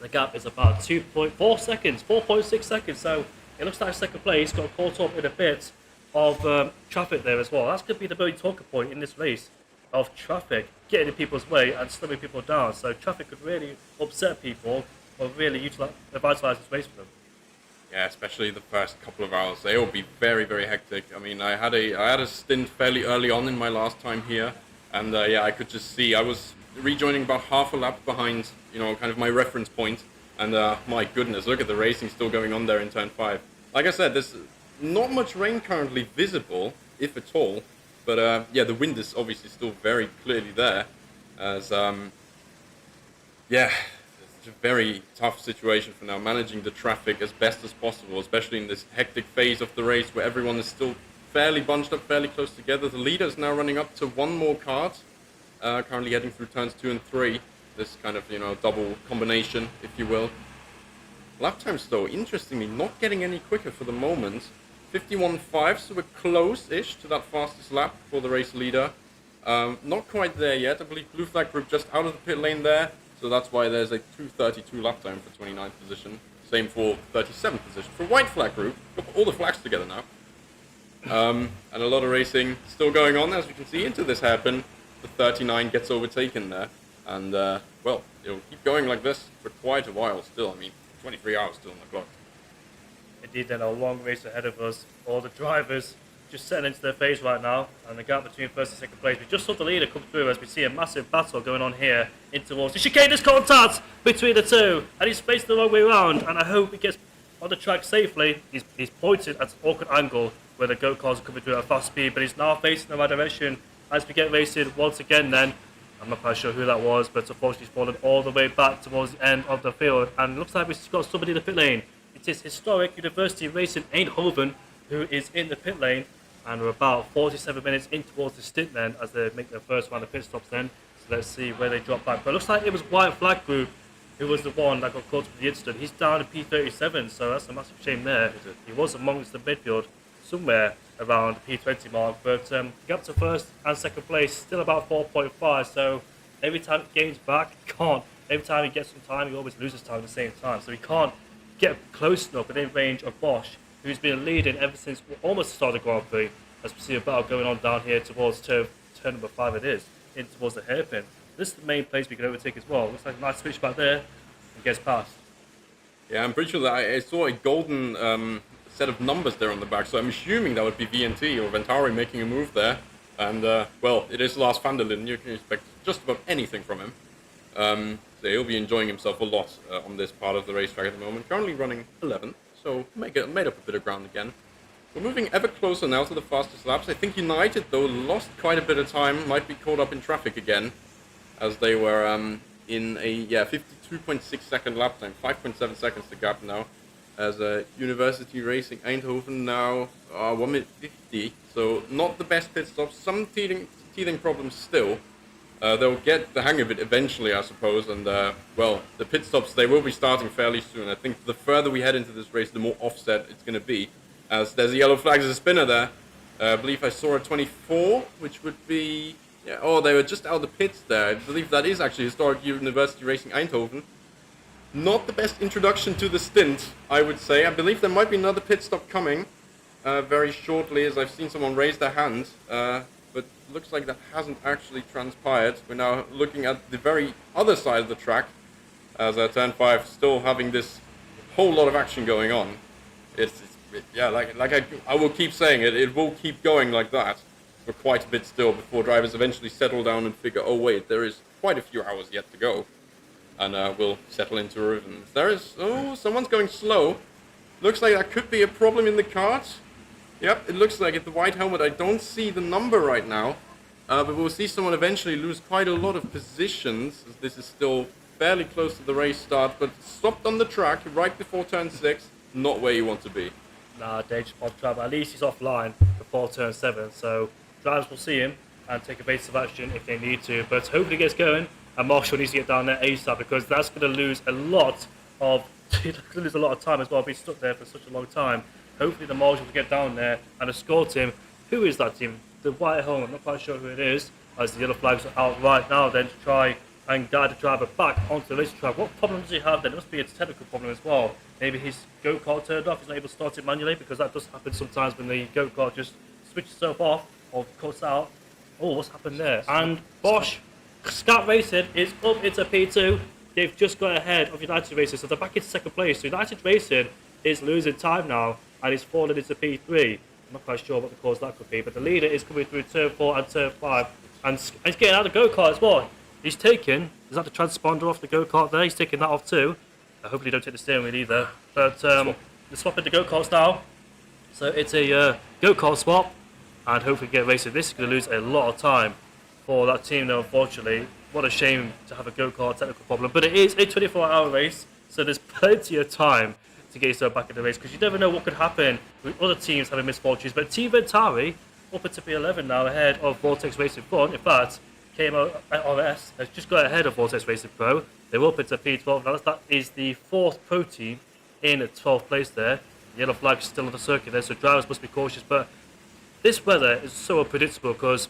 the gap is about 2.4 seconds, 4.6 seconds. So it looks like second place got caught up in a bit of traffic there as well. That's going to be the main talking point in this race, of traffic getting in people's way and slowing people down. So traffic could really upset people or really vitalize this race for them. Yeah, especially the first couple of hours. They will be very, very hectic. I mean, I had a stint fairly early on in my last time here, and yeah, I could just see I was rejoining about half a lap behind, you know, kind of my reference point, and my goodness, look at the racing still going on there in turn 5. Like I said, there's not much rain currently visible, if at all, but yeah, the wind is obviously still very clearly there, as yeah, it's a very tough situation for now, managing the traffic as best as possible, especially in this hectic phase of the race where everyone is still fairly bunched up, fairly close together. The leader is now running up to one more kart, currently heading through turns 2 and 3, this kind of, you know, double combination, if you will. Lap times, though, interestingly, not getting any quicker for the moment. 51.5, so we're close-ish to that fastest lap for the race leader. Not quite there yet. I believe Blue Flag Group just out of the pit lane there, so that's why there's a 2:32 lap time for 29th position. Same for 37th position. For White Flag Group, got all the flags together now. And a lot of racing still going on, as we can see, into this hairpin. The 39 gets overtaken there, and well, it'll keep going like this for quite a while still. I mean, 23 hours still on the clock. Indeed, then a long race ahead of us. All the drivers just setting into their phase right now, and the gap between first and second place. We just saw the leader come through as we see a massive battle going on here in towards the chicaneous contact between the two, and he's facing the wrong way around, and I hope he gets on the track safely. He's pointed at an awkward angle where the go-karts are coming through at fast speed, but he's now facing the right direction as we get racing once again then. I'm not quite sure who that was, but unfortunately he's fallen all the way back towards the end of the field, and it looks like we've got somebody in the pit lane. It is Historic University Racing Eindhoven who is in the pit lane, and we're about 47 minutes in towards the stint then as they make their first round of pit stops then. So let's see where they drop back. But it looks like it was White Flag Group who was the one that got caught up in the incident. He's down in P37, so that's a massive shame there. He was amongst the midfield somewhere around the P20 mark, but the gap to first and second place still about 4.5, so every time he gains back, he can't. Every time he gets some time, he always loses time at the same time, so he can't get close enough within range of Bosch, who's been leading ever since almost the start of the Grand Prix, as we see a battle going on down here towards turn number 5 it is, in towards the hairpin. This is the main place we can overtake as well. Looks like a nice switch back there and gets past. Yeah, I'm pretty sure that I saw a golden set of numbers there on the back, so I'm assuming that would be VNT or Ventari making a move there. And, well, it is Lars van der Linden. You can expect just about anything from him. So he'll be enjoying himself a lot on this part of the racetrack at the moment. Currently running 11th, so made up a bit of ground again. We're moving ever closer now to the fastest laps. I think United, though, lost quite a bit of time, might be caught up in traffic again, as they were in a 52.6 second lap time, 5.7 seconds the gap now, as University Racing Eindhoven now 1 minute 50, so not the best pit stops, some teething problems still. They'll get the hang of it eventually, I suppose, and well, the pit stops, they will be starting fairly soon. I think the further we head into this race, the more offset it's going to be, as there's a yellow flag as a spinner there. I believe I saw a 24, which would be, yeah, oh, they were just out of the pits there. I believe that is actually Historic University Racing Eindhoven. Not the best introduction to the stint, I would say. I believe there might be another pit stop coming very shortly, as I've seen someone raise their hand, but looks like that hasn't actually transpired. We're now looking at the very other side of the track, as turn 5 still having this whole lot of action going on. Yeah, I will keep saying it, it will keep going like that for quite a bit still before drivers eventually settle down and figure, oh wait, there is quite a few hours yet to go. And we'll settle into a rhythm. There is, oh, someone's going slow. Looks like that could be a problem in the kart. Yep, it looks like it. The white helmet, I don't see the number right now. But we'll see someone eventually lose quite a lot of positions, as this is still fairly close to the race start, but stopped on the track right before turn 6. Not where you want to be. Nah, dangerous off track, but at least he's offline before turn 7, so drivers will see him and take evasive action if they need to, but hopefully he gets going, and Marshall needs to get down there ASAP, because that's going to lose a lot of time as well, being stuck there for such a long time. Hopefully the Marshall will get down there and escort him. Who is that team? The white helmet, I'm not quite sure who it is. as the yellow flags are out right now then to try and guide the driver back onto the racetrack. What problem does he have then? It must be a technical problem as well. Maybe his go-kart turned off, he's not able to start it manually, because that does happen sometimes when the go-kart just switches itself off or cuts out. Oh, what's happened there? And Bosch, Scat Racing is up into P2. They've just got ahead of United Racing, so they're back into second place. So United Racing is losing time now and is falling into P3. I'm not quite sure what the cause that could be, but the leader is coming through turn 4 and turn 5, and he's getting out of the go-kart as well. He's taking, is that the transponder off the go-kart there? He's taking that off too. Hopefully don't take the steering wheel either. But they're swapping the go-karts now. So it's a go-kart swap, and hopefully get racing. This is going to lose a lot of time for that team though, unfortunately. What a shame to have a go-kart technical problem. But it is a 24-hour race, so there's plenty of time to get yourself back in the race, because you never know what could happen with other teams having misfortunes. But Team Ventari up into P11 now, ahead of Vortex Racing Front. In fact, KMORS has just got ahead of Vortex Racing Pro. They're up into P12 now. That is the 4th pro team in 12th place there. The yellow flag is still on the circuit there, so drivers must be cautious. But this weather is so unpredictable, because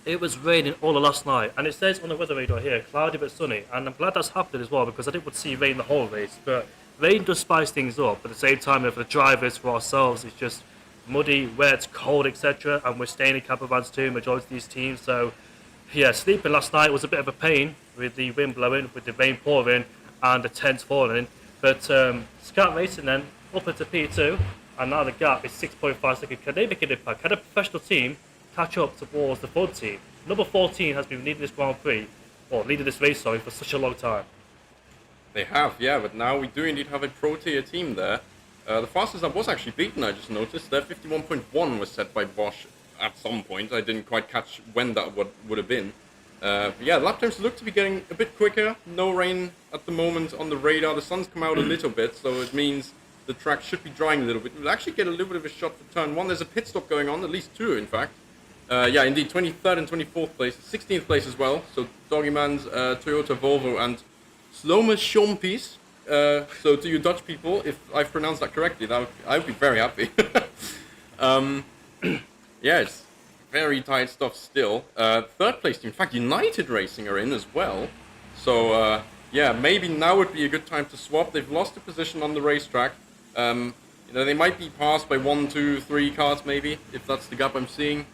it was raining all the last night, and it says on the weather radar here, cloudy but sunny, and I'm glad that's happened as well, because I didn't want to see rain the whole race. But rain does spice things up, but at the same time, for the drivers, for ourselves, it's just muddy, wet, cold, etc. And we're staying in camper vans too, majority of these teams. So yeah, sleeping last night was a bit of a pain with the wind blowing, with the rain pouring, and the tents falling. But Scat Racing then up into P2, and now the gap is 6.5 seconds. Can they make an impact? Can a professional team catch up towards the front team? Number 14 has been leading this Grand Prix, or leading this race, sorry, for such a long time. They have, yeah, but now we do indeed have a pro-tier team there. The fastest lap was actually beaten, I just noticed. Their 51.1 was set by Bosch at some point. I didn't quite catch when that would have been. But yeah, lap times look to be getting a bit quicker. No rain at the moment on the radar. The sun's come out a little bit, so it means the track should be drying a little bit. We'll actually get a little bit of a shot for turn 1. There's a pit stop going on, at least 2 in fact. Yeah, indeed, 23rd and 24th place, 16th place as well. So Doggyman's, Toyota, Volvo, and Sloma Schompis. So to you Dutch people, if I've pronounced that correctly, I would be very happy. Yeah, it's very tight stuff still. 3rd place team, in fact, United Racing are in as well. So yeah, maybe now would be a good time to swap. They've lost a position on the racetrack. You know, they might be passed by 1, 2, 3 cars maybe, if that's the gap I'm seeing.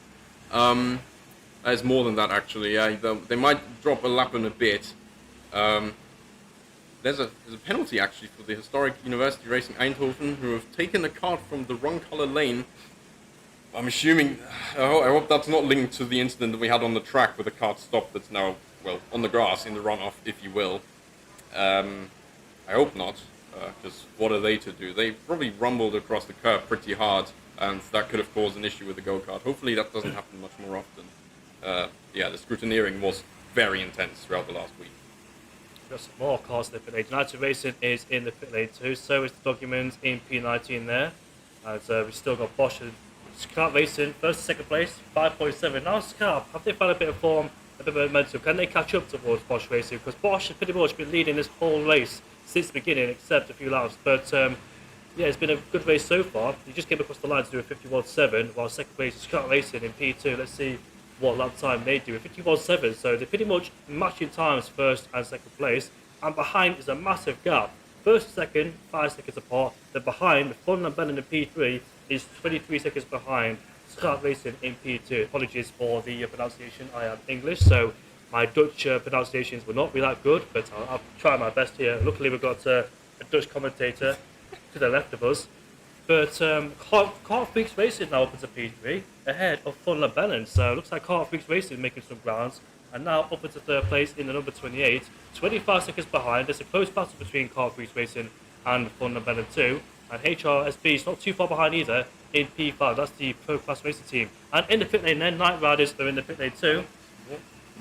There's more than that actually. Yeah, they might drop a lap in a bit. There's a penalty actually for the historic University Racing Eindhoven, who have taken a cart from the wrong color lane. I'm assuming, I hope that's not linked to the incident that we had on the track with the cart stop that's now, well, on the grass in the runoff, if you will. I hope not, because what are they to do? They probably rumbled across the curb pretty hard, and that could have caused an issue with the go-kart. Hopefully that doesn't happen much more often. Yeah, the scrutineering was very intense throughout the last week. Got some more cars in the pit lane. United Racing is in the pit lane too, so is the Documents in P19 there. And we've still got Bosch and Scat Racing, first and second place, 5.7. Now Scat, have they found a bit of form, a bit of momentum? Can they catch up towards Bosch Racing? Because Bosch has pretty much been leading this whole race since the beginning, except a few laps. But yeah, it's been a good race so far. You just came across the line to do a 51.7, while second place is Scat Racing in P2. Let's see what lap time they do. A 51.7, so they're pretty much matching times first and second place. And behind is a massive gap. First and second, 5 seconds apart. Then behind, Fun and Bennett in P3 is 23 seconds behind Scat Racing in P2. Apologies for the pronunciation, I am English, so my Dutch pronunciations will not be that good, but I'll try my best here. Luckily we've got a Dutch commentator to the left of us. But Car Freaks Racing now up into P3, ahead of Fun and Bennett. So it looks like Car Freaks Racing making some grounds, and now up into 3rd place in the number 28. 25 seconds behind. There's a close battle between Car Freaks Racing and Fun and Bennett too. And HRSB is not too far behind either in P5. That's the Pro Class Racing team. And in the pit lane then, Night Riders are in the pit lane too.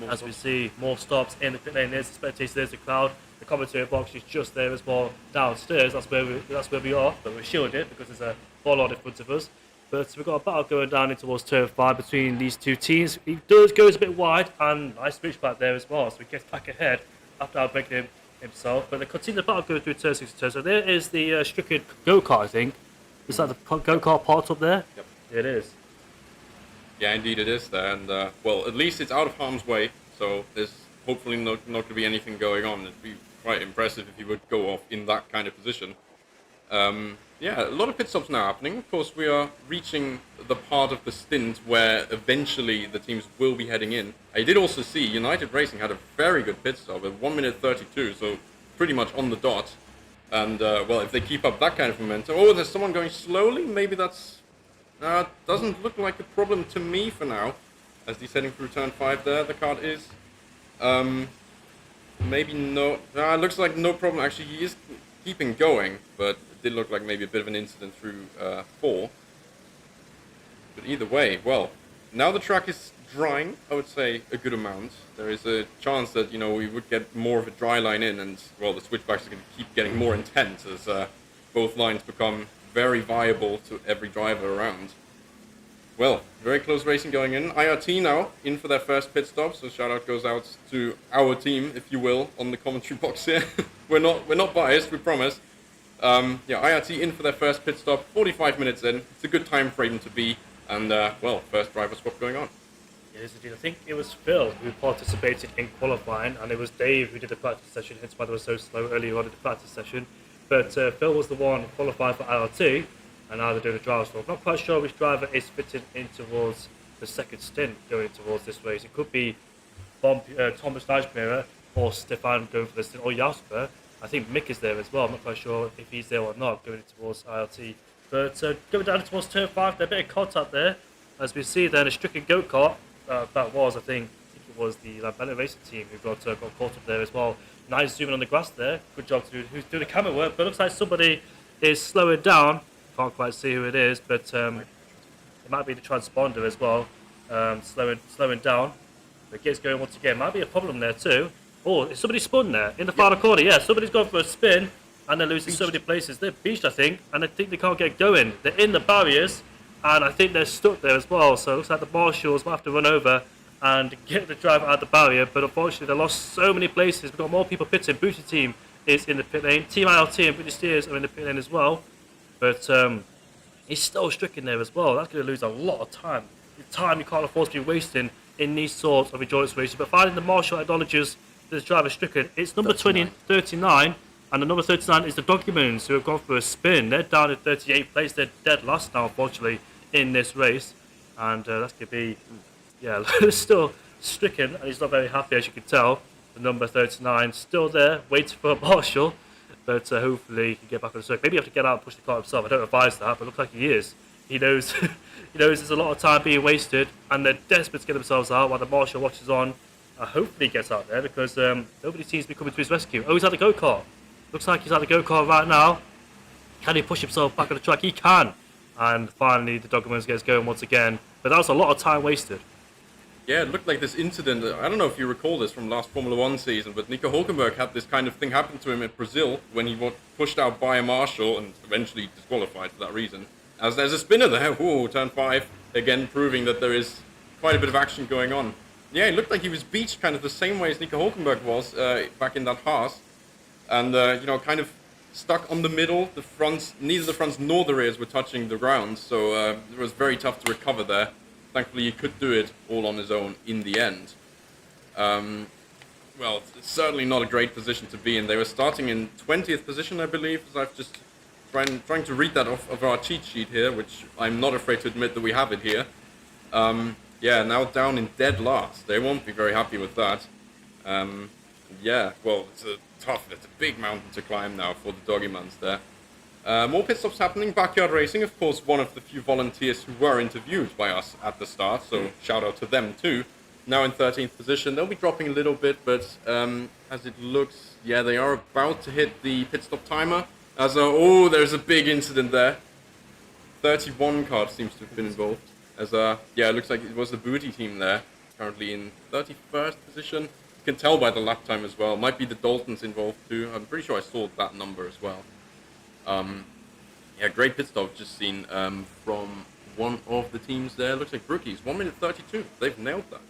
As we see more stops in the pit lane. There's the spectators, there's the crowd. The commentary box is just there as well downstairs. That's where we are, but we're shielded because there's a ball in front of us. But we've got a battle going down in towards turn 5 between these two teams. It goes a bit wide, and nice switchback there as well. So he gets back ahead after outbreaking himself. But they continue the battle going through turn 6 and turn. So there is the stricken go-kart, I think. Is that the go-kart part up there? Yep. It is. Yeah, indeed it is there, and well, at least it's out of harm's way, so there's hopefully not going to be anything going on. It'd be quite impressive if he would go off in that kind of position. Yeah, a lot of pit stops now happening. Of course, we are reaching the part of the stint where eventually the teams will be heading in. I did also see United Racing had a very good pit stop at 1 minute 32, so pretty much on the dot. And, well, if they keep up that kind of momentum... Oh, there's someone going slowly? Maybe that's... doesn't look like a problem to me for now. As he's heading through turn 5 there, the card is. Maybe no... looks like no problem. Actually, he is keeping going, but it did look like maybe a bit of an incident through 4. But either way, well, now the track is drying, I would say, a good amount. There is a chance that, you know, we would get more of a dry line in, and, well, the switchbacks are going to keep getting more intense as both lines become very viable to every driver around. Well, very close racing going in. IRT now in for their first pit stop, so shout out goes out to our team, if you will, on the commentary box here. we're not biased, we promise. Yeah, IRT in for their first pit stop, 45 minutes in. It's a good time frame to be, and well, first driver swap going on. Yes, indeed. I think it was Phil who participated in qualifying, and it was Dave who did the practice session, hence why they were so slow earlier on in the practice session. But Phil was the one qualified for IRT, and now they're doing a driver swap. Not quite sure which driver is fitting in towards the second stint going towards this race. It could be Thomas Nijmeijer or Stefan going for the stint, or Jasper. I think Mick is there as well. I'm not quite sure if he's there or not going towards IRT. But going down towards turn 5, there's a bit of contact there. As we see there, a stricken go-kart. That was, I think it was the Lambeller Racing team who got caught up there as well. Nice zooming on the grass there. Good job to who's doing the camera work. But it looks like somebody is slowing down. Can't quite see who it is, but it might be the transponder as well. Slowing down. The gate's going once again. Might be a problem there too. Oh, is somebody spun there in the final corner? Yeah, somebody's gone for a spin, and they're losing so many places. They're beached, I think, and I think they can't get going. They're in the barriers, and I think they're stuck there as well. So it looks like the marshals will have to run over and get the driver out of the barrier. But unfortunately, they lost so many places. We've got more people pitting. Booty team is in the pit lane. Team ILT and British Steers are in the pit lane as well. But he's still stricken there as well. That's going to lose a lot of time. The time you can't afford to be wasting in these sorts of endurance races. But finally, the marshal acknowledges this driver stricken. It's number 39, and the number 39 is the Documents, who have gone for a spin. They're down in 38th place. They're dead last now, unfortunately, in this race. And that's going to be, yeah, still stricken, and he's not very happy, as you can tell. The number 39 still there, waiting for a marshal. But hopefully he can get back on the circuit. Maybe you have to get out and push the car himself. I don't advise that, but it looks like he is. He knows, he knows there's a lot of time being wasted, and they're desperate to get themselves out while the marshal watches on. Hopefully he gets out there, because nobody seems to be coming to his rescue. Oh, he's at the go-kart. Looks like he's at the go-kart right now. Can he push himself back on the track? He can. And finally the Doggermans gets going once again. But that was a lot of time wasted. Yeah, it looked like this incident, I don't know if you recall this from last Formula 1 season, but Nico Hulkenberg had this kind of thing happen to him in Brazil when he was pushed out by a marshal and eventually disqualified for that reason. As there's a spinner there, ooh, turn 5, again proving that there is quite a bit of action going on. Yeah, it looked like he was beached kind of the same way as Nico Hulkenberg was back in that Haas. And, you know, kind of stuck on the middle. The fronts, neither the fronts nor the rears were touching the ground, so it was very tough to recover there. Thankfully, he could do it all on his own in the end. Well, it's certainly not a great position to be in. They were starting in 20th position, I believe, as I've just trying to read that off of our cheat sheet here, which I'm not afraid to admit that we have it here. Yeah, now down in dead last. They won't be very happy with that. Yeah, well, it's a big mountain to climb now for the Doggymans there. More pit stops happening. Backyard Racing, of course, one of the few volunteers who were interviewed by us at the start, so shout out to them too. Now in 13th position. They'll be dropping a little bit, but as it looks, yeah, they are about to hit the pit stop timer. Oh, there's a big incident there. 31 cars seems to have been involved. Yeah, it looks like it was the Booty team there, currently in 31st position. You can tell by the lap time as well. Might be the Daltons involved too. I'm pretty sure I saw that number as well. Yeah, great pit stop just seen from one of the teams there. Looks like Brookies, 1 minute 32. They've nailed that.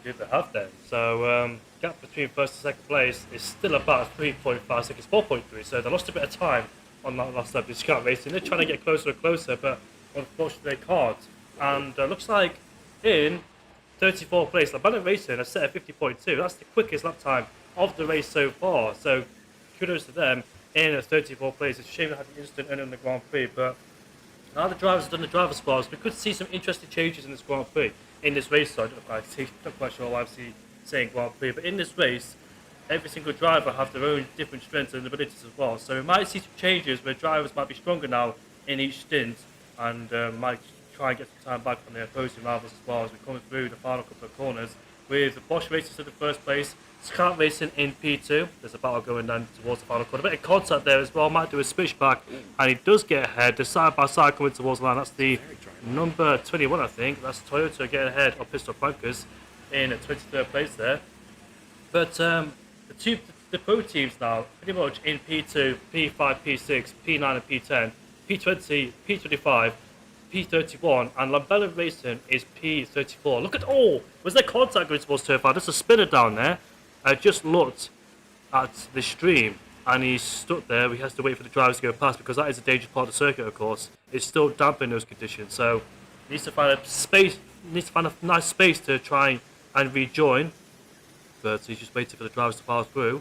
Did they have then? So gap between first and second place is still about 3.5 seconds, 4.3. So they lost a bit of time on that last lap. This car racing. They're trying to get closer and closer, but unfortunately they can't. and looks like in 34th place, Abandoned Racing has set a 50.2. That's the quickest lap time of the race so far. So kudos to them in 34th place. It's a shame they had an instant earning in the Grand Prix, but now the drivers have done the driver squads, we could see some interesting changes in this Grand Prix, in this race. So I don't not quite sure why I'm saying Grand Prix, but in this race, every single driver have their own different strengths and abilities as well. So we might see some changes where drivers might be stronger now in each stint, and might try and get some time back from their opposing rivals as well as we come through the final couple of corners. With the Bosch Racers in the first place, Scout Racing in P2. There's a battle going down towards the final corner. A bit of contact there as well. Might do a switchback, and he does get ahead. The side by side coming towards the line. That's the number 21, I think. That's Toyota getting ahead of Pistol Bankers in 23rd place there. But the pro teams now pretty much in P2, P5, P6, P9, and P10, P20, P25. P31 and Lambella Racing is P34. Look at was there contact going towards turn 5? There's a spinner down there. I just looked at the stream and he's stuck there. He has to wait for the drivers to go past because that is a dangerous part of the circuit, of course. It's still damp in those conditions, so needs to find a nice space to try and rejoin. But he's just waiting for the drivers to pass through,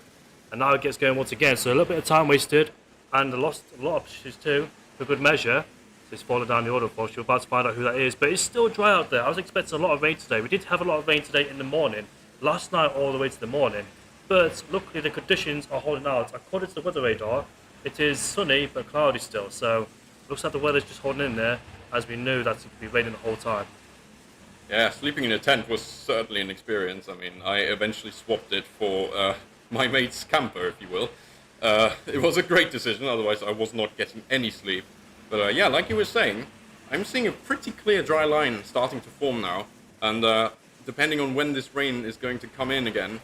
and now it gets going once again. So a little bit of time wasted and lost a lot of positions too for good measure. It's fallen down the order, of course. You're about to find out who that is, but it's still dry out there. I was expecting a lot of rain today. We did have a lot of rain today in the morning, last night all the way to the morning, but luckily the conditions are holding out. According to the weather radar, it is sunny but cloudy still, so looks like the weather's just holding in there, as we knew that it would be raining the whole time. Yeah, sleeping in a tent was certainly an experience. I mean, I eventually swapped it for my mate's camper, if you will. It was a great decision, otherwise I was not getting any sleep. But yeah, like you were saying, I'm seeing a pretty clear dry line starting to form now, and depending on when this rain is going to come in again,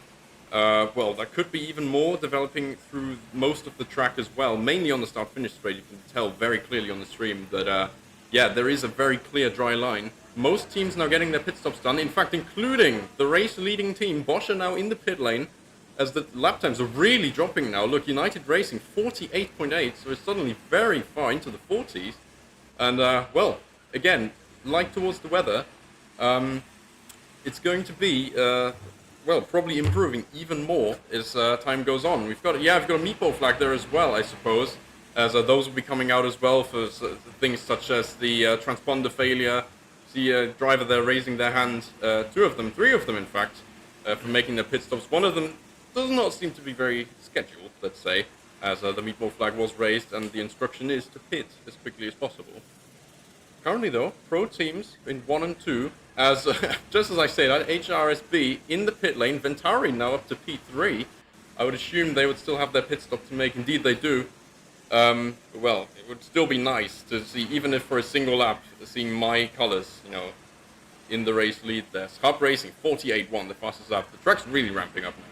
well, there could be even more developing through most of the track as well, mainly on the start-finish straight. You can tell very clearly on the stream that, yeah, there is a very clear dry line. Most teams now getting their pit stops done, in fact, including the race-leading team. Bosch are now in the pit lane, as the lap times are really dropping now. Look, United Racing 48.8, so it's suddenly very far into the 40s. And, well, again, like towards the weather, it's going to be, well, probably improving even more as time goes on. We've got a meatball flag there as well, I suppose, as those will be coming out as well for things such as the transponder failure. See a driver there raising their hand, three of them in fact, for making their pit stops. One of them does not seem to be very scheduled, let's say, as the meatball flag was raised and the instruction is to pit as quickly as possible. Currently though, pro teams in 1 and 2, as just as I said, HRSB in the pit lane, Ventari now up to P3. I would assume they would still have their pit stop to make, indeed they do. Well, it would still be nice to see, even if for a single lap, seeing my colours, you know, in the race lead there. Hub Racing 48.1, the fastest lap. The track's really ramping up now.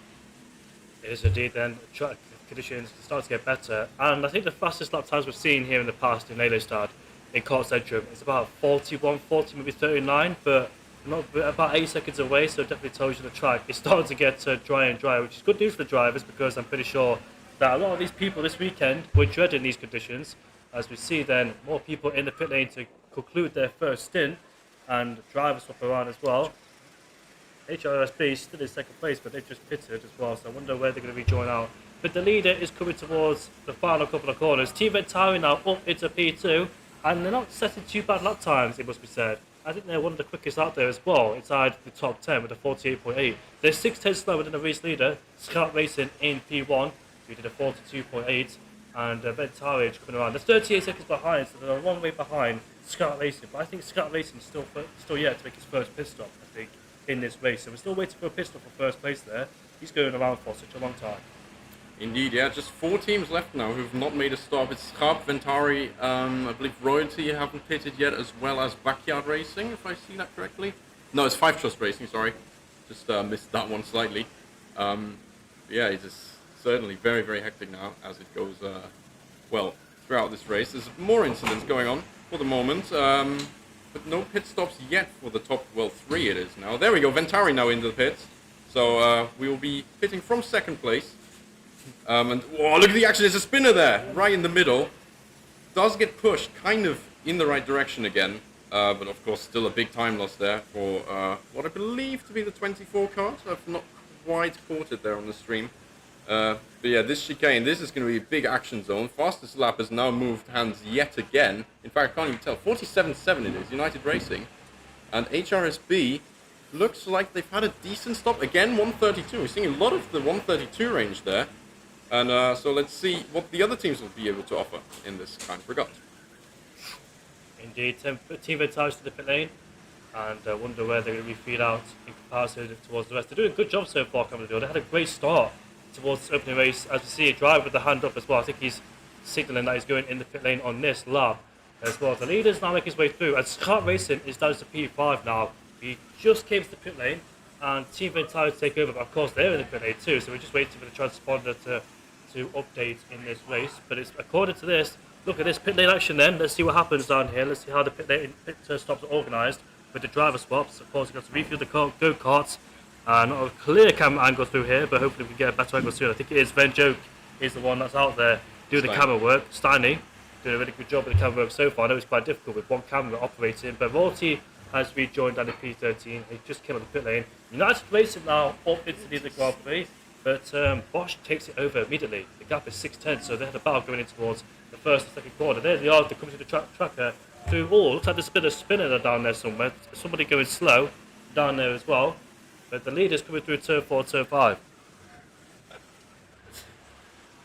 It is indeed then. Track conditions start to get better, and I think the fastest lap times we've seen here in the past in Lelystad in Court Centrum is about 41, 40, maybe 39, but not about 8 seconds away, so it definitely tells you the track is starting to get drier and drier, which is good news for the drivers because I'm pretty sure that a lot of these people this weekend were dreading these conditions, as we see then more people in the pit lane to conclude their first stint, and drivers swap around as well. HRSB still in second place, but they've just pitted as well, so I wonder where they're going to rejoin out. But the leader is coming towards the final couple of corners. Team Ventari now up into P2, and they're not setting too bad lap times, it must be said. I think they're one of the quickest out there as well, inside the top 10 with a 48.8. They're 6 tenths slower than the race leader, Scout Racing in P1, who did a 42.8, and Ventari is coming around. They're 38 seconds behind, so they're a long way behind Scout Racing, but I think Scout Racing is still yet to make his first pit stop, I think, in this race. So we're still waiting for a pit stop for first place there. He's going around for such a long time. Indeed, yeah, just 4 teams left now who've not made a stop. It's Schaap, Ventari, I believe Royalty haven't pitted yet, as well as Backyard Racing, if I see that correctly. No, it's 5 Trust Racing, sorry. Just missed that one slightly. Yeah, it is certainly very, very hectic now as it goes, well, throughout this race. There's more incidents going on for the moment, but no pit stops yet for the top, well, 3 it is now. There we go, Ventari now into the pits. So we will be pitting from second place. And oh, look at the action, there's a spinner there, right in the middle. Does get pushed kind of in the right direction again. But of course, still a big time loss there for what I believe to be the 24 card. I've not quite caught it there on the stream. But yeah, this chicane, this is going to be a big action zone. Fastest lap has now moved hands yet again. In fact, I can't even tell. 47.7 it is, United Racing. And HRSB looks like they've had a decent stop. Again, 132. We're seeing a lot of the 132 range there. And so let's see what the other teams will be able to offer in this kind of regard. Indeed, Team Vintage to the pit lane, and wonder where they're going to be feed out in comparison towards the rest. They're doing a good job so far, Commodore. They had a great start towards the opening race. As you see, a driver with the hand up as well. I think he's signalling that he's going in the pit lane on this lap as well. The leader's now making his way through, and Kart Racing is down to P5 now. He just came to the pit lane, and Team Vintage take over, but of course they're in the pit lane too, so we're just waiting for the transponder to update in this race. But it's according to this. Look at this pit lane action then. Let's see what happens down here. Let's see how the pit stops are organised with the driver swaps. Of course, you've got to refuel the go-karts. Not a clear camera angle through here, but hopefully we can get a better angle soon. I think it is Venjoke is the one that's out there doing the camera work. Steiny doing a really good job with the camera work so far. I know it's quite difficult with one camera operating, but Royalty has rejoined down in P13. He just came on the pit lane. United Racing now up into the Grand Prix, but Bosch takes it over immediately. The gap is 6:10, so they had a battle going in towards the first and second corner. There they are, they're coming to the tracker through all. Looks like there's a bit of spinner down there somewhere. Somebody going slow down there as well. But the leader's coming through turn 4, turn 5.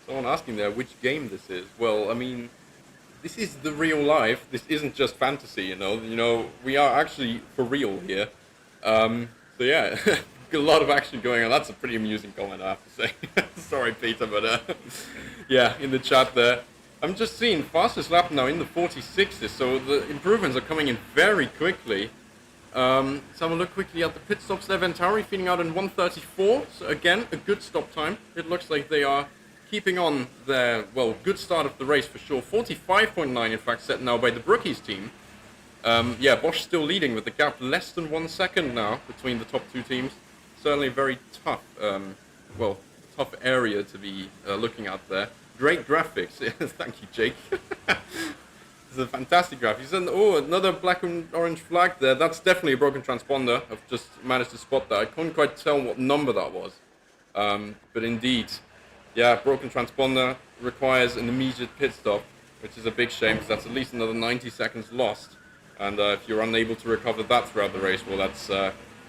Someone asking there which game this is. Well, I mean, this is the real life. This isn't just fantasy, you know. We are actually for real here. So yeah, a lot of action going on. That's a pretty amusing comment, I have to say. Sorry, Peter, but yeah, in the chat there. I'm just seeing fastest lap now in the 46s, so the improvements are coming in very quickly. So have a look quickly at the pit stops there. Venturi feeding out in 134, so again, a good stop time. It looks like they are keeping on their, well, good start of the race for sure. 45.9 in fact set now by the Brookies team. Yeah, Bosch still leading with the gap less than 1 second now between the top two teams. Certainly a very tough, well, tough area to be looking at there. Great graphics. Thank you, Jake. It's a fantastic graphics. And oh, another black and orange flag there. That's definitely a broken transponder. I've just managed to spot that. I couldn't quite tell what number that was. But indeed, yeah, broken transponder requires an immediate pit stop, which is a big shame because that's at least another 90 seconds lost. And if you're unable to recover that throughout the race, well, that's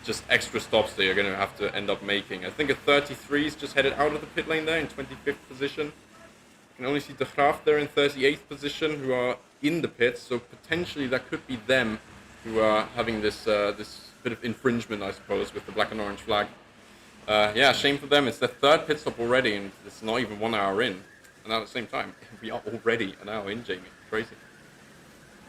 just extra stops that you're going to have to end up making. I think a 33's just headed out of the pit lane there in 25th position. You can only see De Graaf there in 38th position, who are in the pits, so potentially that could be them who are having this this bit of infringement, I suppose, with the black and orange flag. Yeah, shame for them. It's their third pit stop already, and it's not even 1 hour in. And at the same time, we are already an hour in, Jamie. Crazy.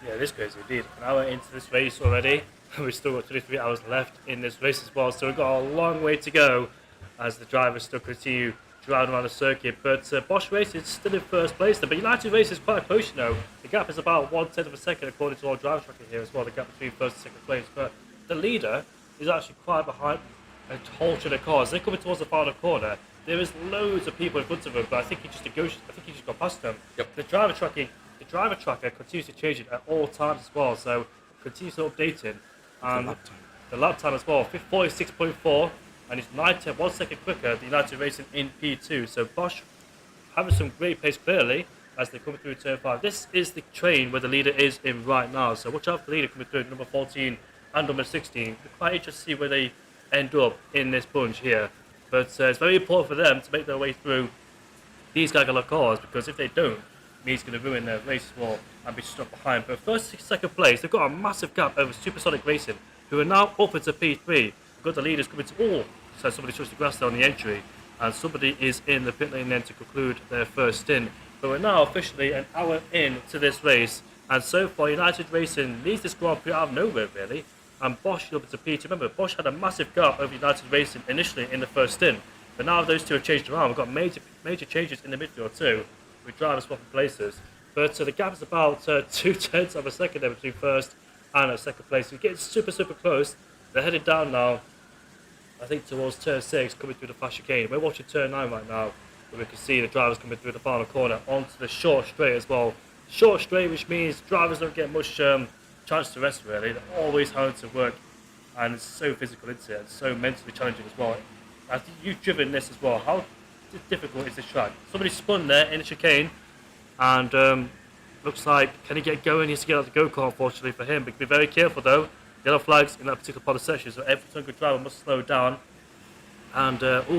Yeah, it is crazy indeed. An hour into this race already. We've still got 23 hours left in this race as well, so we've got a long way to go as the drivers still continue to ride around the circuit. But Bosch Race is still in first place there, but United Race is quite close, you know. The gap is about 1/10 of a second according to our driver tracker here as well, the gap between first and second place. But the leader is actually quite behind a whole ton of cars. They're coming towards the final corner. There is loads of people in front of him, but I think he just got past them. Yep. The driver tracker continues to change it at all times as well, so continues to update it. And the lap time as well, 46.4, and it's 1 second quicker than United Racing in P2. So Bosch having some great pace clearly as they come through turn 5. This is the train where the leader is in right now, so watch out for the leader coming through number 14 and number 16. We're quite interested to see where they end up in this bunch here. But it's very important for them to make their way through these Gagala cars, because if they don't, it means it's going to ruin their race as well and be stuck behind. But first, second place, they've got a massive gap over Supersonic Racing, who are now up into P3. We've got the leaders coming to all. So somebody touched the grass there on the entry, and somebody is in the pit lane then to conclude their first stint. But we're now officially an hour into this race, and so far United Racing leads this Grand Prix out of nowhere really, and Bosch up into P2. Remember, Bosch had a massive gap over United Racing initially in the first stint, but now those two have changed around. We've got major changes in the midfield too, with drivers swapping places. But the gap is about 2/10 of a second there between first and second place. We're getting super close. They're headed down now, I think towards turn 6, coming through the fast chicane. We're watching turn 9 right now, where we can see the drivers coming through the final corner onto the short straight as well. Short straight, which means drivers don't get much chance to rest really. They're always having to work, and it's so physical, isn't it? It's so mentally challenging as well. I think you've driven this as well. How difficult is this track? Somebody spun there in the chicane, and looks like, can he get going? He has to get out of the go-kart, unfortunately for him. But be very careful though. Yellow flags in that particular part of the section, so every single driver must slow down. And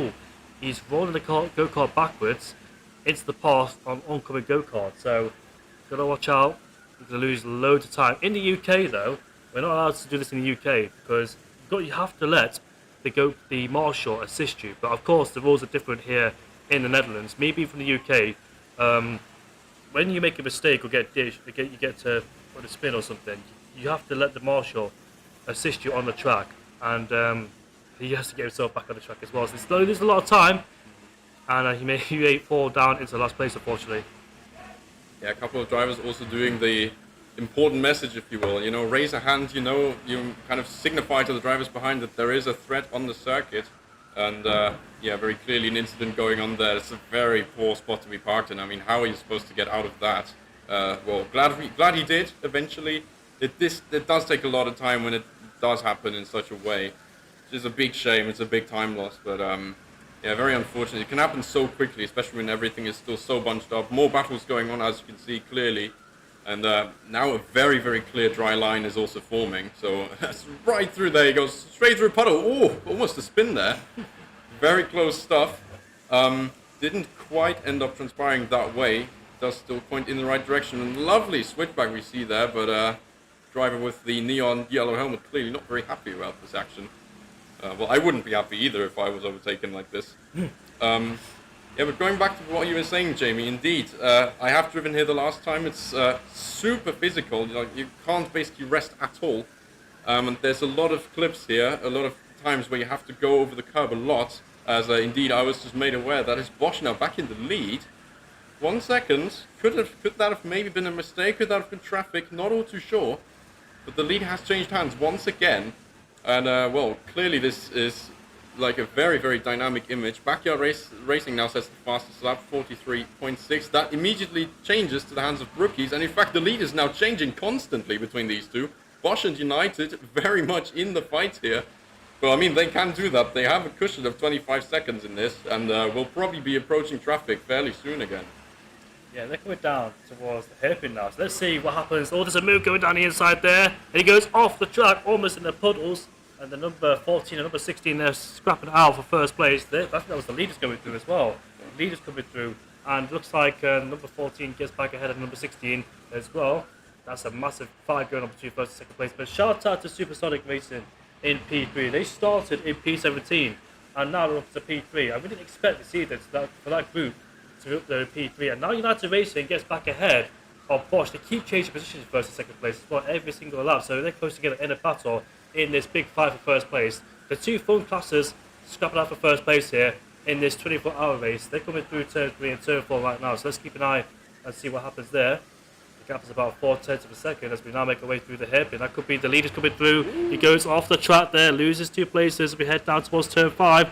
he's rolling the go-kart backwards into the path on oncoming go-kart. So gotta watch out. You're gonna lose loads of time. In the UK though, we're not allowed to do this in the UK because you have to let the marshal assist you. But of course the rules are different here in the Netherlands. Me being from the UK, when you make a mistake or get ditched, you get to put a spin or something, you have to let the marshal assist you on the track, and he has to get himself back on the track as well. So there's a lot of time, and he may fall down into the last place, unfortunately. Yeah, a couple of drivers also doing the important message, if you will. You know, raise a hand. You know, you kind of signify to the drivers behind that there is a threat on the circuit, and yeah, very clearly an incident going on there. It's a very poor spot to be parked in. I mean, how are you supposed to get out of that? Well, glad he did eventually. It does take a lot of time when it does happen in such a way. It's a big shame. It's a big time loss, but yeah, very unfortunate. It can happen so quickly, especially when everything is still so bunched up. More battles going on, as you can see clearly, and now a very, very clear dry line is also forming. So that's right through there. He goes straight through a puddle. Oh, almost a spin there. Very close stuff. Didn't quite end up transpiring that way. Does still point in the right direction. And lovely switchback we see there, but driver with the neon yellow helmet clearly not very happy about this action. Well, I wouldn't be happy either if I was overtaken like this. Yeah, but going back to what you were saying, Jamie, indeed, I have driven here the last time. It's super physical. You can't basically rest at all. And there's a lot of clips here, a lot of times where you have to go over the curb a lot. As indeed, I was just made aware that is Bosch now back in the lead. 1 second. Could that have maybe been a mistake? Could that have been traffic? Not all too sure. But the lead has changed hands once again. And, well, clearly this is like a very, very dynamic image. Backyard Racing now sets the fastest lap, 43.6. That immediately changes to the hands of rookies. And, in fact, the lead is now changing constantly between these two. Bosch and United very much in the fight here. Well, I mean, they can do that. They have a cushion of 25 seconds in this. And will probably be approaching traffic fairly soon again. Yeah, they're coming down towards the hairpin now. So let's see what happens. Oh, there's a move going down the inside there. And he goes off the track, almost in the puddles. And the number 14 and number 16 there scrapping it out for first place. I think that was the leaders going through as well. The leaders coming through. And looks like number 14 gets back ahead of number 16 as well. That's a massive fight going on between first and second place. But shout out to Supersonic Racing in P3. They started in P17 and now they're up to P3. I really didn't expect to see this for that group to be up there in P3. And now United Racing gets back ahead of Bosch. They keep changing positions first and second place as well every single lap. So they're close together in a battle in this big fight for first place. The two phone classes scrapping out for first place here in this 24-hour race. They're coming through turn 3 and turn 4 right now. So let's keep an eye and see what happens there. The gap is about 0.4 of a second as we now make our way through the hairpin. That could be the leaders coming through. He goes off the track there, loses 2 places as we head down towards turn 5.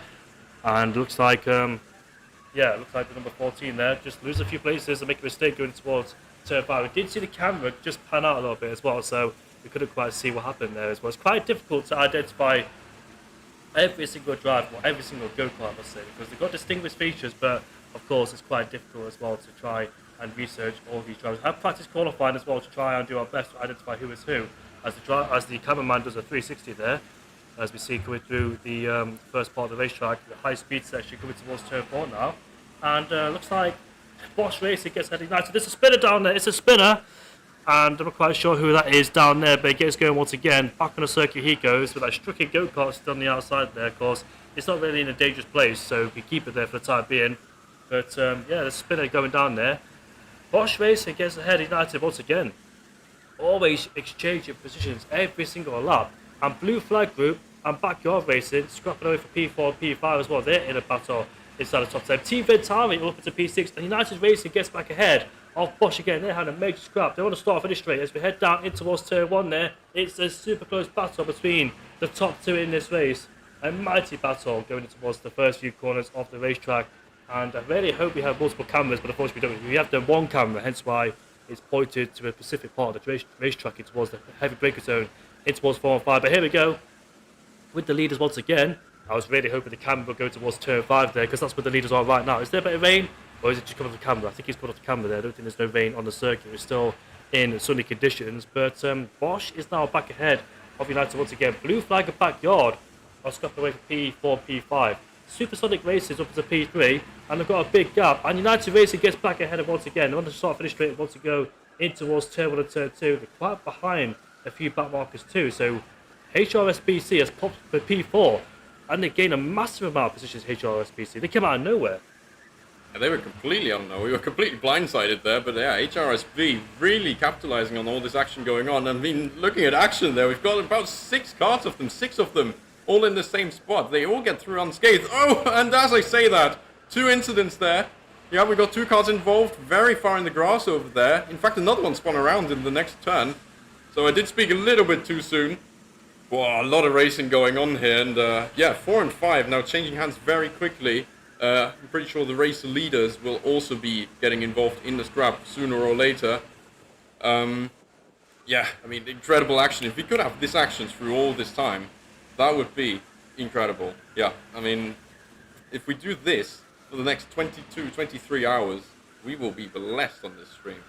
And looks like, yeah, looks like the number 14 there just lose a few places and make a mistake going towards turn 5. We did see the camera just pan out a little bit as well, so we couldn't quite see what happened there as well. It's quite difficult to identify every single drive or every single go-kart, I must say, because they've got distinguished features, but of course it's quite difficult as well to try and research all these drivers. I have practiced qualifying as well to try and do our best to identify who is who, as the cameraman does a 360 there, as we see coming through the first part of the racetrack, the high-speed section coming towards turn 4 now, and looks like Bosch Racing gets heading now. So there's a spinner down there. It's a spinner. And I'm not quite sure who that is down there, but he gets going once again. Back on the circuit he goes with that stricken go-kart still on the outside there. Of course, it's not really in a dangerous place, so we keep it there for the time being. But yeah, the spinner going down there. Bosch Racing gets ahead of United once again. Always exchanging positions every single lap. And Blue Flag Group and Backyard Racing scrapping away for P4 and P5 as well. They're in a battle inside the top 10. Team Ventari up into P6, and United Racing gets back ahead of Bosch again. They're having a major scrap. They want to start finish straight as we head down in towards turn 1 there. It's a super close battle between the top 2 in this race. A mighty battle going towards the first few corners of the racetrack. And I really hope we have multiple cameras, but unfortunately we don't. We have the one camera, hence why is pointed to a specific part of the racetrack, in towards the heavy breaker zone, in towards 4 and 5. But here we go, with the leaders once again. I was really hoping the camera would go towards turn 5 there, because that's where the leaders are right now. Is there a bit of rain, or is it just coming off the camera? I think he's put off the camera there. I don't think there's no rain on the circuit. We're still in sunny conditions, but Bosch is now back ahead of United once again. Blue flag of backyard. I'll scrap away for P4, P5. Supersonic Races up to P3, and they've got a big gap. And United Racing gets back ahead of once again. They want to start finish straight, want to go in towards turn 1 and turn 2. They're quite behind a few back markers too. So HRSBC has popped for P4, and they gain a massive amount of positions. HRSBC, they came out of nowhere. Yeah, they were completely, I don't know, we were completely blindsided there, but yeah, HRSB really capitalizing on all this action going on. I mean, looking at action there, we've got about 6 cars of them, 6 of them, all in the same spot. They all get through unscathed. Oh, and as I say that, 2 incidents there. Yeah, we got 2 cars involved, very far in the grass over there. In fact, another one spun around in the next turn. So I did speak a little bit too soon. Wow, a lot of racing going on here, and yeah, 4 and 5 now changing hands very quickly. I'm pretty sure the race leaders will also be getting involved in the scrap sooner or later. Yeah, I mean, incredible action. If we could have this action through all this time, that would be incredible. Yeah, I mean, if we do this for the next 22, 23 hours, we will be blessed on this stream.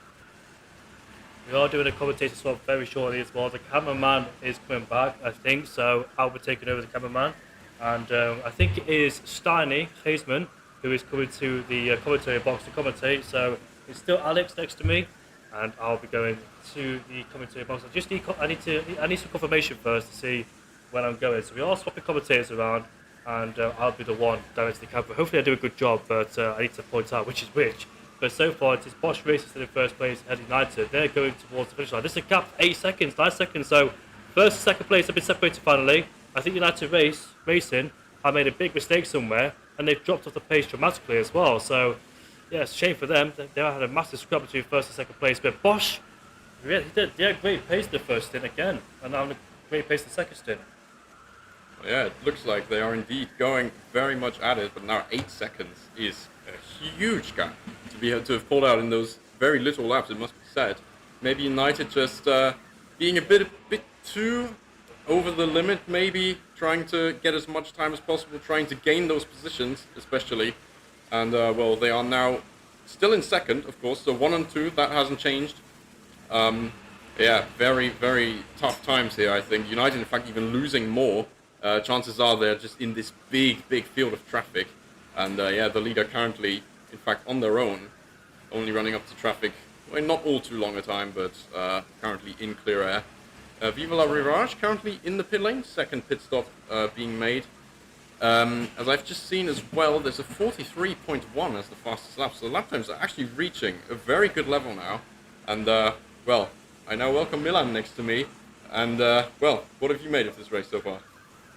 We are doing a commentator swap very shortly as well. The cameraman is coming back, I think, so I'll be taking over the cameraman. And I think it is Steiny Heisman who is coming to the commentary box to commentate. So it's still Alex next to me, and I'll be going to the commentary box. I need some confirmation first to see when I'm going. So we are swapping commentators around, and I'll be the one directing the camera. Hopefully I do a good job, but I need to point out which is which. But so far it is Bosch Racing in first place at United. They're going towards the finish line. This is a gap of 8 seconds, 9 seconds. So first and second place have been separated finally. I think United Racing have made a big mistake somewhere, and they've dropped off the pace dramatically as well. So yeah, it's a shame for them. They had a massive scrap between first and second place. But Bosch, they had great pace in the first stint again, and now a great pace in the second stint. Yeah, it looks like they are indeed going very much at it, but now 8 seconds is a huge gap to be able to have pulled out in those very little laps, it must be said. Maybe United just being a bit too over the limit, maybe trying to get as much time as possible, trying to gain those positions especially. And well, they are now still in second, of course, so 1 and 2, that hasn't changed. Yeah, very, very tough times here, I think. United, in fact, even losing more. Chances are they're just in this big field of traffic. And yeah, the leader currently, in fact, on their own, only running up to traffic, well, not all too long a time, but currently in clear air. Viva La Rirage currently in the pit lane, second pit stop being made. As I've just seen as well, there's a 43.1 as the fastest lap, so the lap times are actually reaching a very good level now. And well, I now welcome Milan next to me. And well, what have you made of this race so far?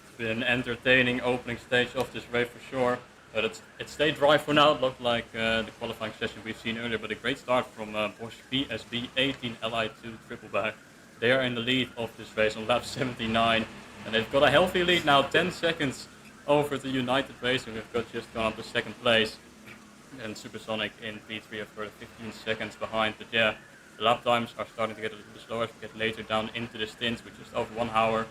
It's been an entertaining opening stage of this race for sure. But it stayed dry for now. It looked like the qualifying session we've seen earlier, but a great start from Bosch PSB 18 Li2 triple back. They are in the lead of this race on lap 79, and they've got a healthy lead now, 10 seconds over the United Racing. We've got just gone up to second place, and Supersonic in P3 are further 15 seconds behind. But yeah, the lap times are starting to get a little bit slower as we get later down into the stints. We're just over 1 hour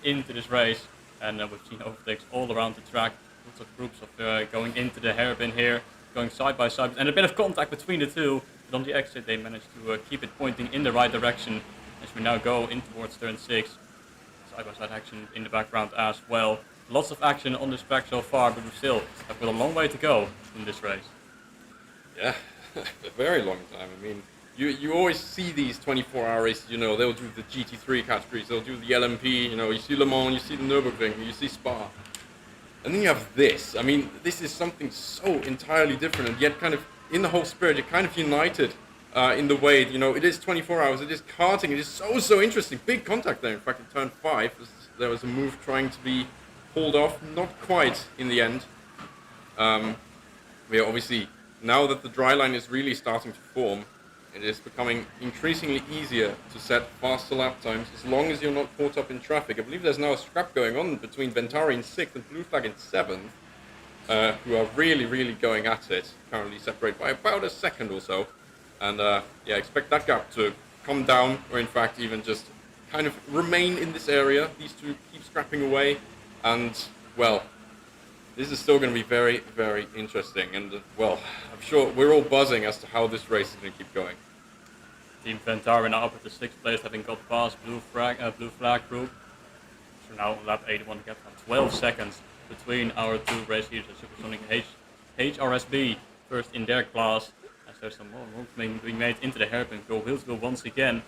into this race, and we've seen overtakes all around the track. Lots of groups of going into the hairpin here, going side by side, and a bit of contact between the two. But on the exit, they managed to keep it pointing in the right direction as we now go in towards turn 6. Side by side action in the background as well. Lots of action on this track so far, but we still have got a long way to go in this race. Yeah, a very long time. I mean, you always see these 24-hour races, you know, they'll do the GT3 categories, they'll do the LMP, you know, you see Le Mans, you see the Nürburgring, you see Spa. And then you have this. I mean, this is something so entirely different, and yet kind of in the whole spirit, you're kind of united in the way, you know, it is 24 hours, it is karting, it is so interesting. Big contact there, in fact, in turn 5, there was a move trying to be pulled off, not quite in the end. We are obviously, now that the dry line is really starting to form, it is becoming increasingly easier to set faster lap times as long as you're not caught up in traffic. I believe there's now a scrap going on between Ventari in 6th and Blue Flag in 7th, who are really going at it, currently separated by about a second or so. And yeah, expect that gap to come down, or in fact even just kind of remain in this area. These two keep scrapping away, and well, this is still going to be very, very interesting. And well, I'm sure we're all buzzing as to how this race is going to keep going. Team Ventari now up at the 6th place, having got past Blue Flag Group. So now on lap 81, gap on 12 seconds between our two race leaders, Supersonic HRSB, first in their class. As there's some more moves being made into the hairpin, Wilsville once again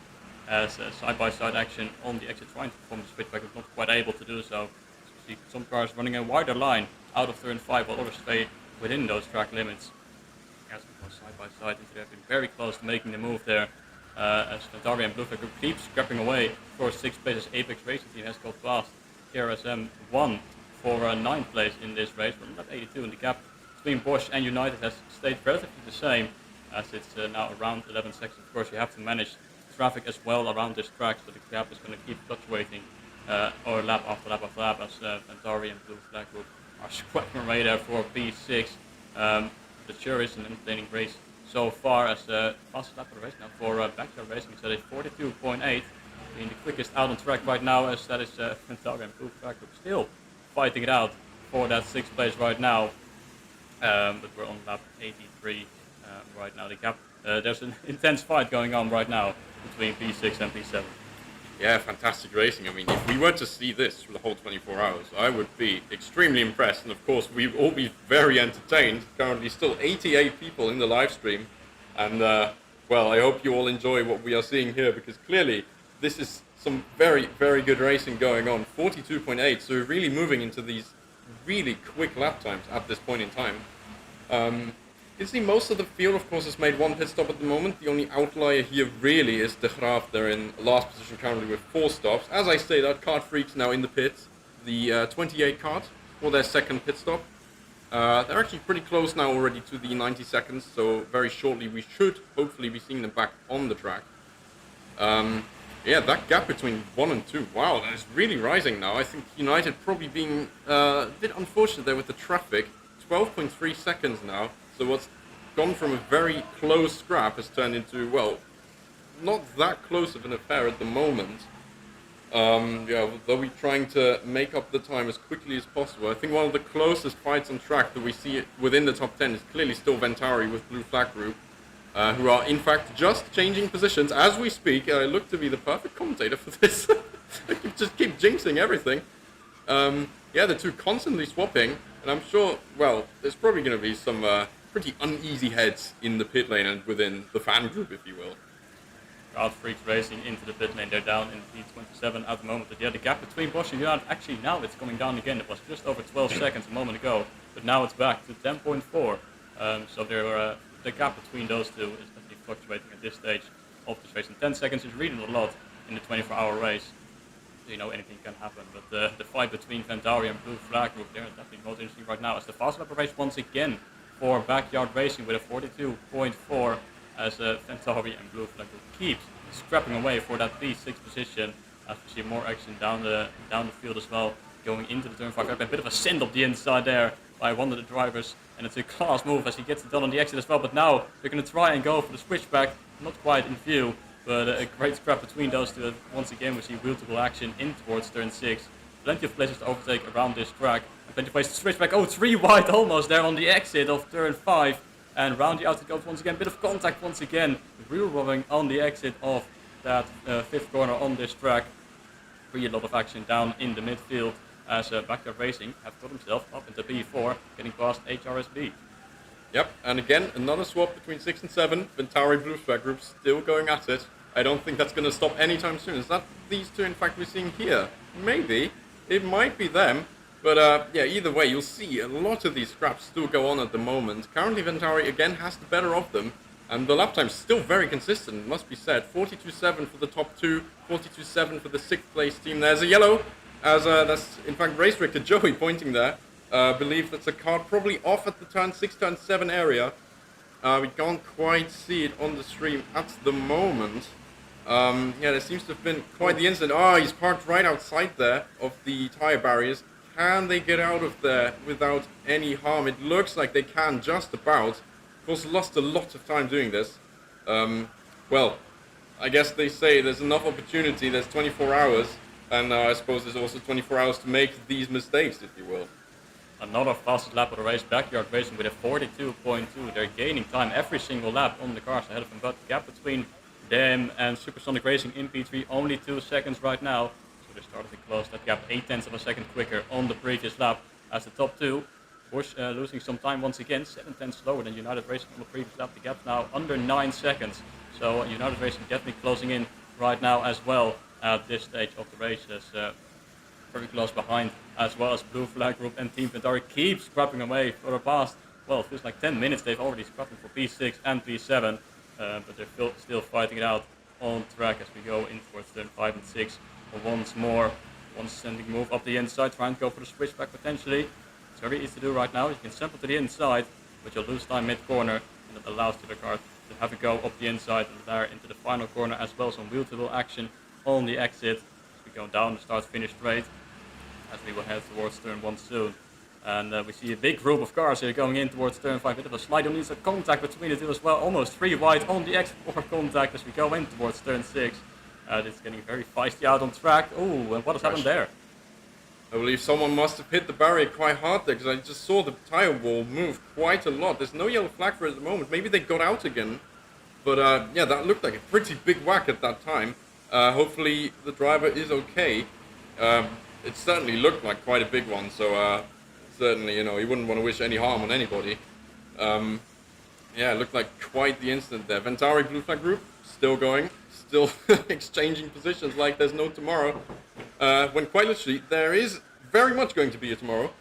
as side-by-side action on the exit, trying to perform the switchback, but not quite able to do so. You see some cars running a wider line out of turn 5, while others stay within those track limits. As we go side-by-side into the hairpin, very close to making the move there. As Ventari and Blue Flag Group keep scrapping away for 6th place, as Apex Racing Team has got past KRSM 1 for 9th place in this race. From lap 82, and the gap between Bosch and United has stayed relatively the same, as it's now around 11 seconds. Of course, you have to manage traffic as well around this track, so the gap is going to keep fluctuating, or lap after lap after lap, as Ventari and Blue Flag Group are scrapping away there for P6. The sure is an entertaining race so far, as the fastest lap of the race now for Backyard Racing is at 42.8, being the quickest out on track right now, as that is Ventari and Blue Flag Group still fighting it out for that 6th place right now. But we're on lap 83 right now. The gap, there's an intense fight going on right now between P6 and P7. Yeah, fantastic racing. I mean, if we were to see this for the whole 24 hours, I would be extremely impressed. And of course, we'd all be very entertained. Currently still 88 people in the live stream. And, well, I hope you all enjoy what we are seeing here, because clearly this is some very, very good racing going on. 42.8, so we're really moving into these really quick lap times at this point in time. You can see most of the field, of course, has made one pit stop at the moment. The only outlier here really is De Graaf. They're in last position currently with 4 stops. As I say that, Kart Freaks now in the pits. The 28 kart for their second pit stop. They're actually pretty close now already to the 90 seconds, so very shortly we should hopefully be seeing them back on the track. Yeah, that gap between 1 and 2, wow, that is really rising now. I think United probably being a bit unfortunate there with the traffic. 12.3 seconds now. So what's gone from a very close scrap has turned into, well, not that close of an affair at the moment. Yeah, they'll be trying to make up the time as quickly as possible. I think one of the closest fights on track that we see within the top 10 is clearly still Ventari with Blue Flag Group, who are in fact just changing positions as we speak. I look to be the perfect commentator for this. I can just keep jinxing everything. Yeah, the two constantly swapping, and I'm sure, well, there's probably going to be some pretty uneasy heads in the pit lane and within the fan group, if you will. Kart Freaks racing into the pit lane. They're down in P27 at the moment. But yeah, the gap between Bosch and United, actually now it's coming down again. It was just over 12 seconds a moment ago, but now it's back to 10.4. So the gap between those two is definitely fluctuating at this stage of this race. And 10 seconds is really not a lot in the 24-hour race. So you know anything can happen. But the fight between Ventari and Blue Flag Group, they're definitely most interesting right now, as the fast lap race once again for Backyard Racing with a 42.4, as Ventari and Blue Flag Group keeps scrapping away for that P6 position. As we see more action down the field as well, going into the turn 5. A bit of a send up the inside there by one of the drivers, and it's a class move as he gets it done on the exit as well. But now they're going to try and go for the switchback, not quite in view, but a great scrap between those two. Once again, we see wheel-to-wheel action in towards turn 6. Plenty of places to overtake around this track, and plenty of places to switch back. Oh, 3 wide almost there on the exit of turn 5. And round the outside goes once again. Bit of contact once again. Wheel rubbing on the exit of that 5th corner on this track. Really a lot of action down in the midfield, as Backyard Racing have got himself up into P4, getting past HRSB. Yep, and again, another swap between 6 and 7. Ventari Blue Flag Group still going at it. I don't think that's going to stop anytime soon. Is that these two, in fact, we're seeing here? Maybe. It might be them. But yeah, either way, you'll see a lot of these scraps still go on at the moment. Currently, Ventari again has the better of them. And the lap time's still very consistent, must be said. 42.7 for the top 2, 42.7 for the 6th place team. There's a yellow, as that's in fact race director Joey pointing there. Believe that's a card probably off at the turn 6, turn 7 area. We can't quite see it on the stream at the moment. Yeah, there seems to have been quite the incident. Oh, he's parked right outside there of the tire barriers. Can they get out of there without any harm? It looks like they can just about. Of course, lost a lot of time doing this. Well, I guess they say there's enough opportunity, there's 24 hours, and I suppose there's also 24 hours to make these mistakes, if you will. Another fastest lap of the race, Backyard Racing with a 42.2. They're gaining time every single lap on the cars ahead of them, but the gap between them and Supersonic Racing in P3 only 2 seconds right now. So they're starting to close that gap 0.8 of a second quicker on the previous lap as the top two. Busch losing some time once again, 7/10 slower than United Racing on the previous lap. The gap's now under 9 seconds. So United Racing definitely closing in right now as well at this stage of the race. As, very close behind, as well as Blue Flag Group and Team Ventari keeps scrapping away for the past, well, it feels like 10 minutes they've already scrapping for P6 and P7, but they're still fighting it out on track as we go in towards turn 5 and 6. Once more, one sending move up the inside, trying to go for the switchback potentially. It's very easy to do right now. You can sample to the inside, but you'll lose time mid-corner, and it allows the car to have it go up the inside and there into the final corner, as well as some wheel-to-wheel action on the exit. As we go down the start-finish straight, as we will head towards turn 1 soon. And we see a big group of cars here going in towards turn 5. Bit of a slide on, needs a contact between the two as well. Almost 3 wide on the exit for contact as we go in towards turn 6. It's getting very feisty out on track. Oh, and what has happened there? I believe someone must have hit the barrier quite hard there, because I just saw the tire wall move quite a lot. There's no yellow flag for it at the moment. Maybe they got out again. But yeah, that looked like a pretty big whack at that time. Hopefully the driver is okay. It certainly looked like quite a big one, so certainly, you know, you wouldn't want to wish any harm on anybody. Yeah, it looked like quite the incident there. Ventari Blue Flag Group, still going, still exchanging positions like there's no tomorrow. When quite literally, there is very much going to be a tomorrow,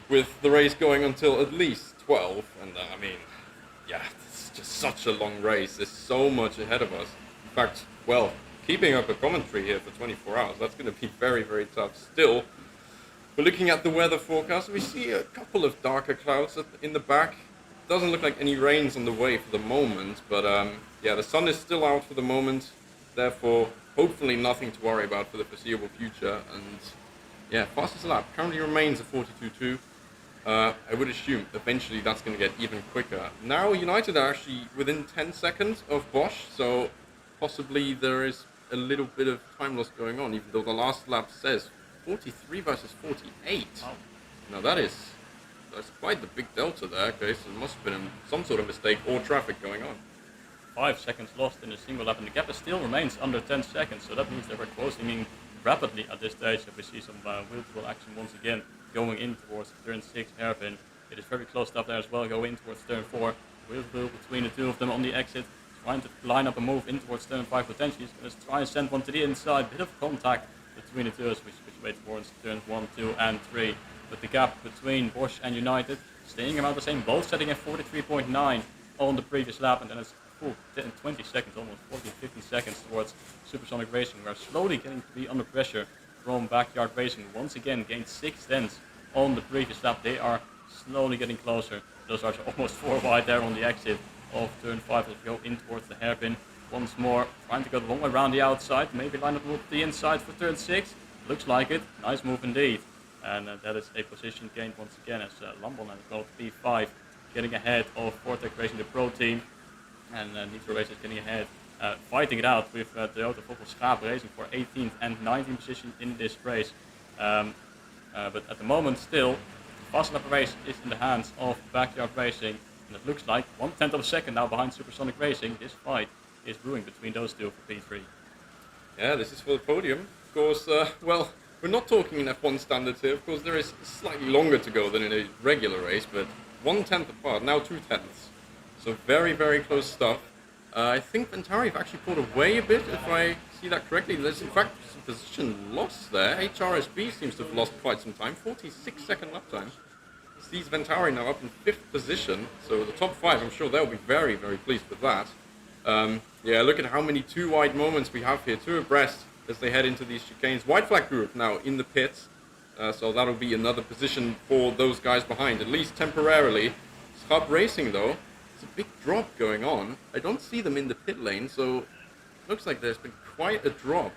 with the race going until at least 12, and I mean, yeah, it's just such a long race. There's so much ahead of us. In fact, well, keeping up a commentary here for 24 hours, that's going to be very, very tough. Still, we're looking at the weather forecast. We see a couple of darker clouds in the back. Doesn't look like any rain's on the way for the moment, but yeah, the sun is still out for the moment. Therefore, hopefully nothing to worry about for the foreseeable future. And yeah, fastest lap currently remains a 42.2. I would assume eventually that's going to get even quicker. Now United are actually within 10 seconds of Bosch, so possibly there is a little bit of time loss going on, even though the last lap says 43 versus 48. Wow. Now that's quite the big delta there. Okay, so there must have been some sort of mistake or traffic going on. 5 seconds lost in a single lap, and the gap still remains under 10 seconds, so that means they were closing in rapidly at this stage. If we see some wheel-to-wheel action once again going in towards turn 6 hairpin. It is very close up there as well, go in towards turn 4. Wheel-to-wheel between the two of them on the exit, trying to line up a move in towards turn 5 potentially. He's going to try and send one to the inside, bit of contact between the two as we switch way towards turns 1, 2 and 3. But the gap between Bosch and United staying around the same, both setting at 43.9 on the previous lap, and then it's full 20 seconds, almost 14, 15 seconds towards Supersonic Racing. We are slowly getting to be under pressure from Backyard Racing. Once again, gained 6/10 on the previous lap. They are slowly getting closer. Those are almost 4 wide there on the exit of turn 5 as we go in towards the hairpin. Once more, trying to go the long way around the outside, maybe line up the inside for turn 6. Looks like it. Nice move indeed. And that is a position gained once again as Lambon and Gold P5 getting ahead of Vortex Racing, the pro team. And Nitro Racing is getting ahead, fighting it out with Toyota Volvo Schaap Racing for 18th and 19th position in this race. But at the moment still, the fast lap race is in the hands of Backyard Racing. And it looks like 1/10 of a second now behind Supersonic Racing. This fight is brewing between those two for P3. Yeah, this is for the podium. Of course, well, we're not talking in F1 standards here. Of course, there is slightly longer to go than in a regular race, but 1/10 apart, now 2/10. So very, very close stuff. I think Ventari have actually pulled away a bit, if I see that correctly. There's in fact some position loss there. HRSB seems to have lost quite some time, 46-second lap time. Sees Ventari now up in 5th position, so the top 5, I'm sure they'll be very, very pleased with that. Yeah, look at how many 2 wide moments we have here, 2 abreast as they head into these chicanes. White flag group now in the pits, so that'll be another position for those guys behind, at least temporarily. Schaap Racing though, it's a big drop going on. I don't see them in the pit lane, so it looks like there's been quite a drop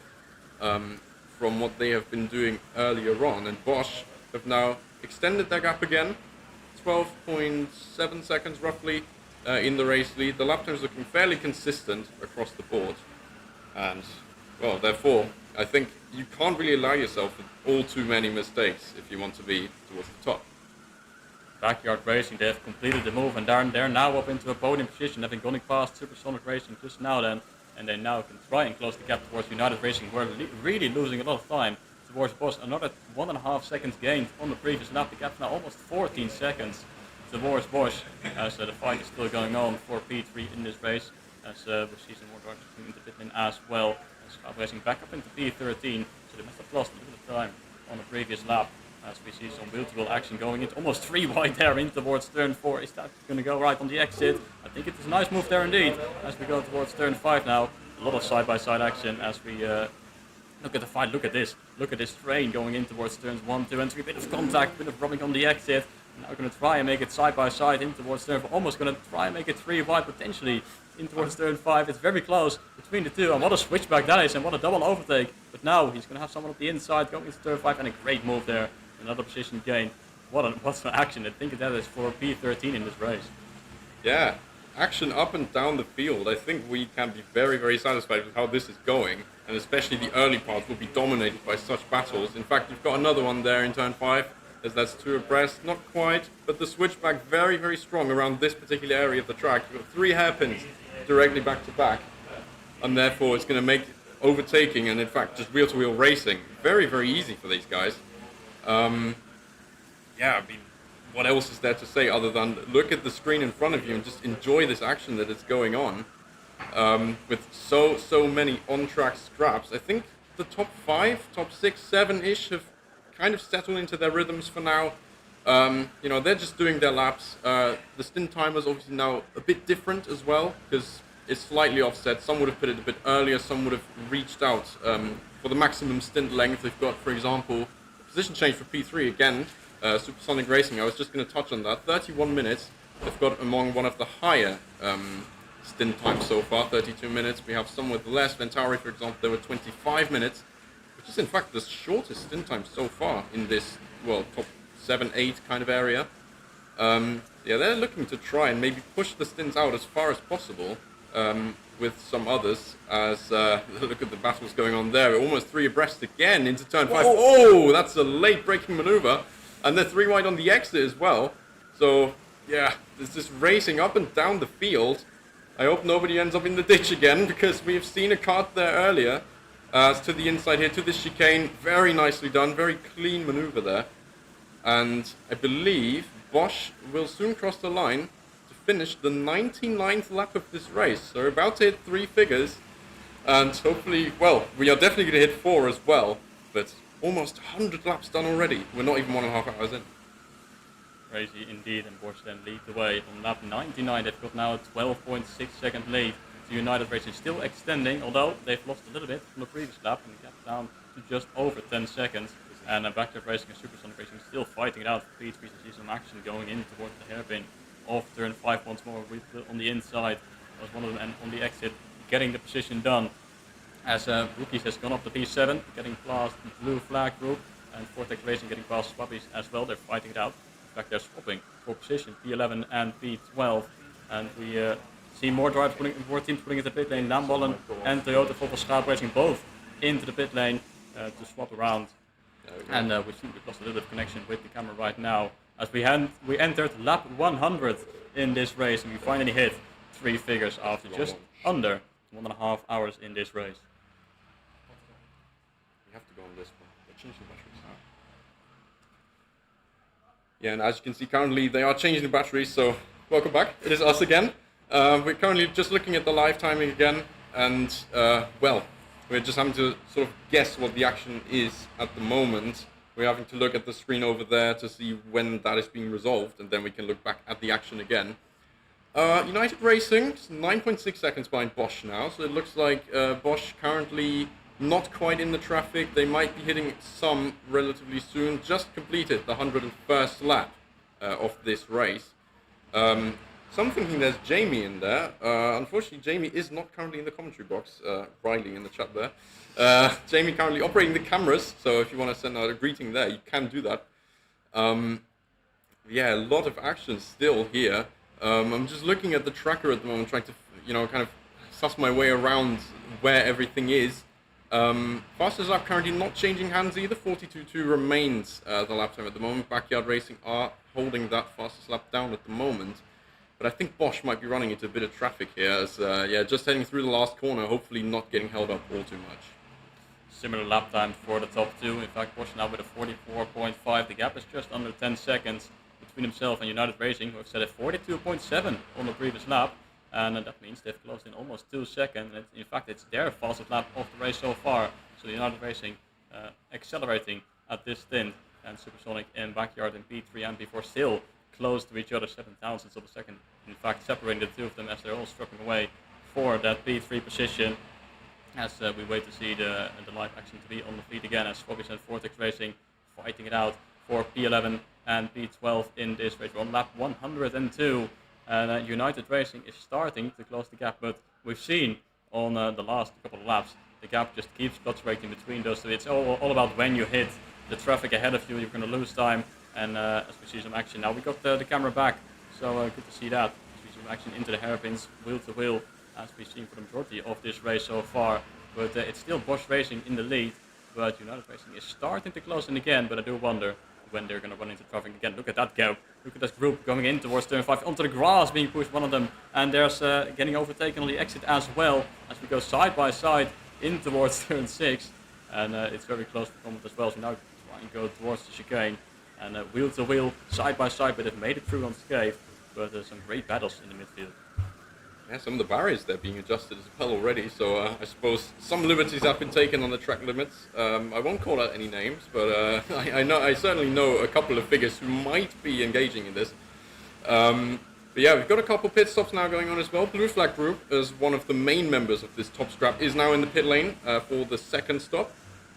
from what they have been doing earlier on, and Bosch have now extended their gap again, 12.7 seconds roughly in the race lead. The lap times looking fairly consistent across the board. And, well, therefore, I think you can't really allow yourself all too many mistakes if you want to be towards the top. Backyard Racing, they have completed the move and they're now up into a podium position, having gone past Supersonic Racing just now then, and they now can try and close the gap towards United Racing, who are really losing a lot of time towards Bosch. Another 1.5 seconds gained on the previous lap. The gap's now almost 14 seconds towards Bosch, as the fight is still going on for P3 in this race, as we see some more drivers coming into pit lane as well. Scout Racing back up into P13, so they must have lost a little bit of time on the previous lap. As we see some wheel-to-wheel action going into almost 3 wide there in towards turn 4. Is that going to go right on the exit? I think it is a nice move there indeed, as we go towards turn 5 now. A lot of side-by-side action as we look at the fight. Look at this train going in towards turns 1, 2 and 3. Bit of contact, bit of rubbing on the exit. Now going to try and make it side-by-side in towards turn 4. Almost going to try and make it 3 wide potentially in towards turn 5. It's very close between the two, and what a switchback that is, and what a double overtake. But now he's going to have someone up the inside going into turn 5, and a great move there. Another position gain. What's an action? I think that is for P13 in this race. Yeah, action up and down the field. I think we can be very, very satisfied with how this is going, and especially the early parts will be dominated by such battles. In fact, you've got another one there in turn 5, as that's 2 abreast. Not quite, but the switchback very, very strong around this particular area of the track. You've got 3 hairpins directly back to back, and therefore it's going to make overtaking and in fact just wheel-to-wheel racing very, very easy for these guys. Yeah, I mean, what else is there to say other than look at the screen in front of you and just enjoy this action that is going on, with so many on-track scraps. I think the top 5, top 6, 7-ish have kind of settled into their rhythms for now. You know, they're just doing their laps. The stint timer is obviously now a bit different as well, because it's slightly offset. Some would have put it a bit earlier, some would have reached out for the maximum stint length. They've got, for example, position change for P3 again, Supersonic Racing. I was just going to touch on that. 31 minutes. They've got among one of the higher stint times so far, 32 minutes. We have some with less. Ventari, for example, there were 25 minutes, which is in fact the shortest stint time so far in this, well, top 7, 8 kind of area. Yeah, they're looking to try and maybe push the stints out as far as possible with some others, as look at the battles going on there. Almost 3 abreast again into turn 5. Oh, that's a late braking maneuver. And they're 3 wide on the exit as well. So, yeah, there's just racing up and down the field. I hope nobody ends up in the ditch again, because we have seen a kart there earlier. To the inside here, to the chicane. Very nicely done, very clean maneuver there. And I believe Bosch will soon cross the line to finish the 99th lap of this race. So we're about to hit 3 figures. And hopefully, well, we are definitely going to hit 4 as well. But almost 100 laps done already. We're not even 1.5 hours in. Crazy indeed, and Bosch then lead the way on lap 99. They've got now a 12.6 second lead to United Racing, still extending, although they've lost a little bit from the previous lap and got down to just over 10 seconds. And Backyard Racing and Supersonic Racing still fighting it out for P3 to see some action going in towards the hairpin of turn 5 once more. On the inside was one of them, and on the exit getting the position done. As Rookies has gone up to P7, getting past the blue flag group, and Vortex Racing getting past Swappies as well. They're fighting it out. In fact, they're swapping for position, P11 and P12. And we see more drivers more teams putting into the pit lane. Lambollen and Toyota Volvo Schaap Racing both into the pit lane to swap around. And we see we've lost a little bit of connection with the camera right now, as we entered lap 100 in this race, and we finally hit 3 figures after just under 1.5 hours in this race. We have to go on this one. They're changing the batteries now. Yeah, and as you can see, currently they are changing the batteries, so welcome back. It is us again. We're currently just looking at the live timing again, and well, we're just having to sort of guess what the action is at the moment. We're having to look at the screen over there to see when that is being resolved, and then we can look back at the action again. United Racing, 9.6 seconds behind Bosch now, so it looks like Bosch currently not quite in the traffic. They might be hitting some relatively soon. Just completed the 101st lap of this race. So I'm thinking there's Jamie in there. Unfortunately, Jamie is not currently in the commentary box, writing in the chat there. Jamie currently operating the cameras, so if you want to send out a greeting there, you can do that. Yeah, a lot of action still here. I'm just looking at the tracker at the moment, trying to, kind of suss my way around where everything is. Fastest lap currently not changing hands either. 42.2 remains the lap time at the moment. Backyard Racing are holding that fastest lap down at the moment. But I think Bosch might be running into a bit of traffic here as, just heading through the last corner, hopefully not getting held up all too much. Similar lap time for the top two. In fact, Bosch now with a 44.5. The gap is just under 10 seconds between himself and United Racing, who have set at 42.7 on the previous lap. And that means they've closed in almost 2 seconds. And in fact, it's their fastest lap of the race so far. So United Racing accelerating at this stint. And Supersonic and Backyard in P3 and P4 still close to each other, 7 thousandths of a second. In fact, separating the two of them as they're all struggling away for that P3 position. As we wait to see the live action to be on the feed again, as Focus and Vortex Racing fighting it out for P11 and P12 in this race. We're on lap 102, and United Racing is starting to close the gap, but we've seen on the last couple of laps, the gap just keeps fluctuating between those two. It's all about when you hit the traffic ahead of you, you're going to lose time, and as we see some action now, we got the camera back, so good to see that. We see some action into the hairpins, wheel to wheel, as we've seen for the majority of this race so far. But it's still Bosch Racing in the lead, but United Racing is starting to close in again, but I do wonder when they're going to run into traffic again. Look at that gap. Look at this group going in towards turn 5, onto the grass being pushed, one of them, and there's getting overtaken on the exit as well, as we go side by side in towards turn 6, and it's very close to comment as well, so now try and go towards the chicane, and wheel to wheel, side by side, but they've made it through unscathed, but there's some great battles in the midfield. Yeah, some of the barriers there being adjusted as well already, so I suppose some liberties have been taken on the track limits. I won't call out any names, but I certainly know a couple of figures who might be engaging in this. But yeah, we've got a couple pit stops now going on as well. Blue Flag Group, as one of the main members of this top scrap, is now in the pit lane for the second stop.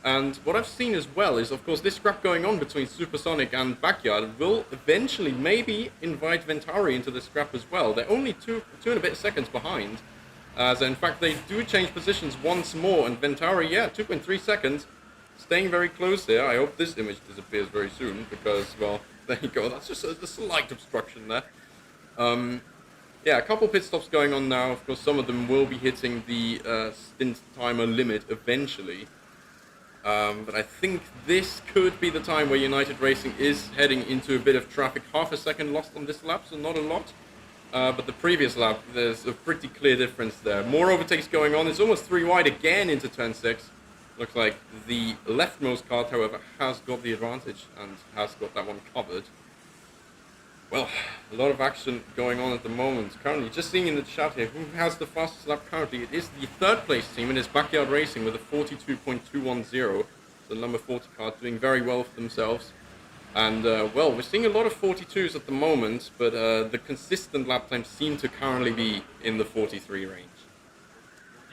And what I've seen as well is, of course, this scrap going on between Supersonic and Backyard will eventually maybe invite Ventari into the scrap as well. They're only two and a bit seconds behind. As in fact, they do change positions once more, and Ventari, 2.3 seconds, staying very close there. I hope this image disappears very soon, because, well, there you go. That's just a slight obstruction there. A couple pit stops going on now. Of course, some of them will be hitting the stint timer limit eventually. But I think this could be the time where United Racing is heading into a bit of traffic. Half a second lost on this lap, so not a lot. But the previous lap, there's a pretty clear difference there. More overtakes going on. It's almost 3 wide again into turn 6. Looks like the leftmost cart, however, has got the advantage and has got that one covered. Well, a lot of action going on at the moment. Currently, just seeing in the chat here, who has the fastest lap currently? It is the third place team, and it's Backyard Racing with a 42.210. The number 40 car doing very well for themselves. And, well, we're seeing a lot of 42s at the moment, but the consistent lap times seem to currently be in the 43 range.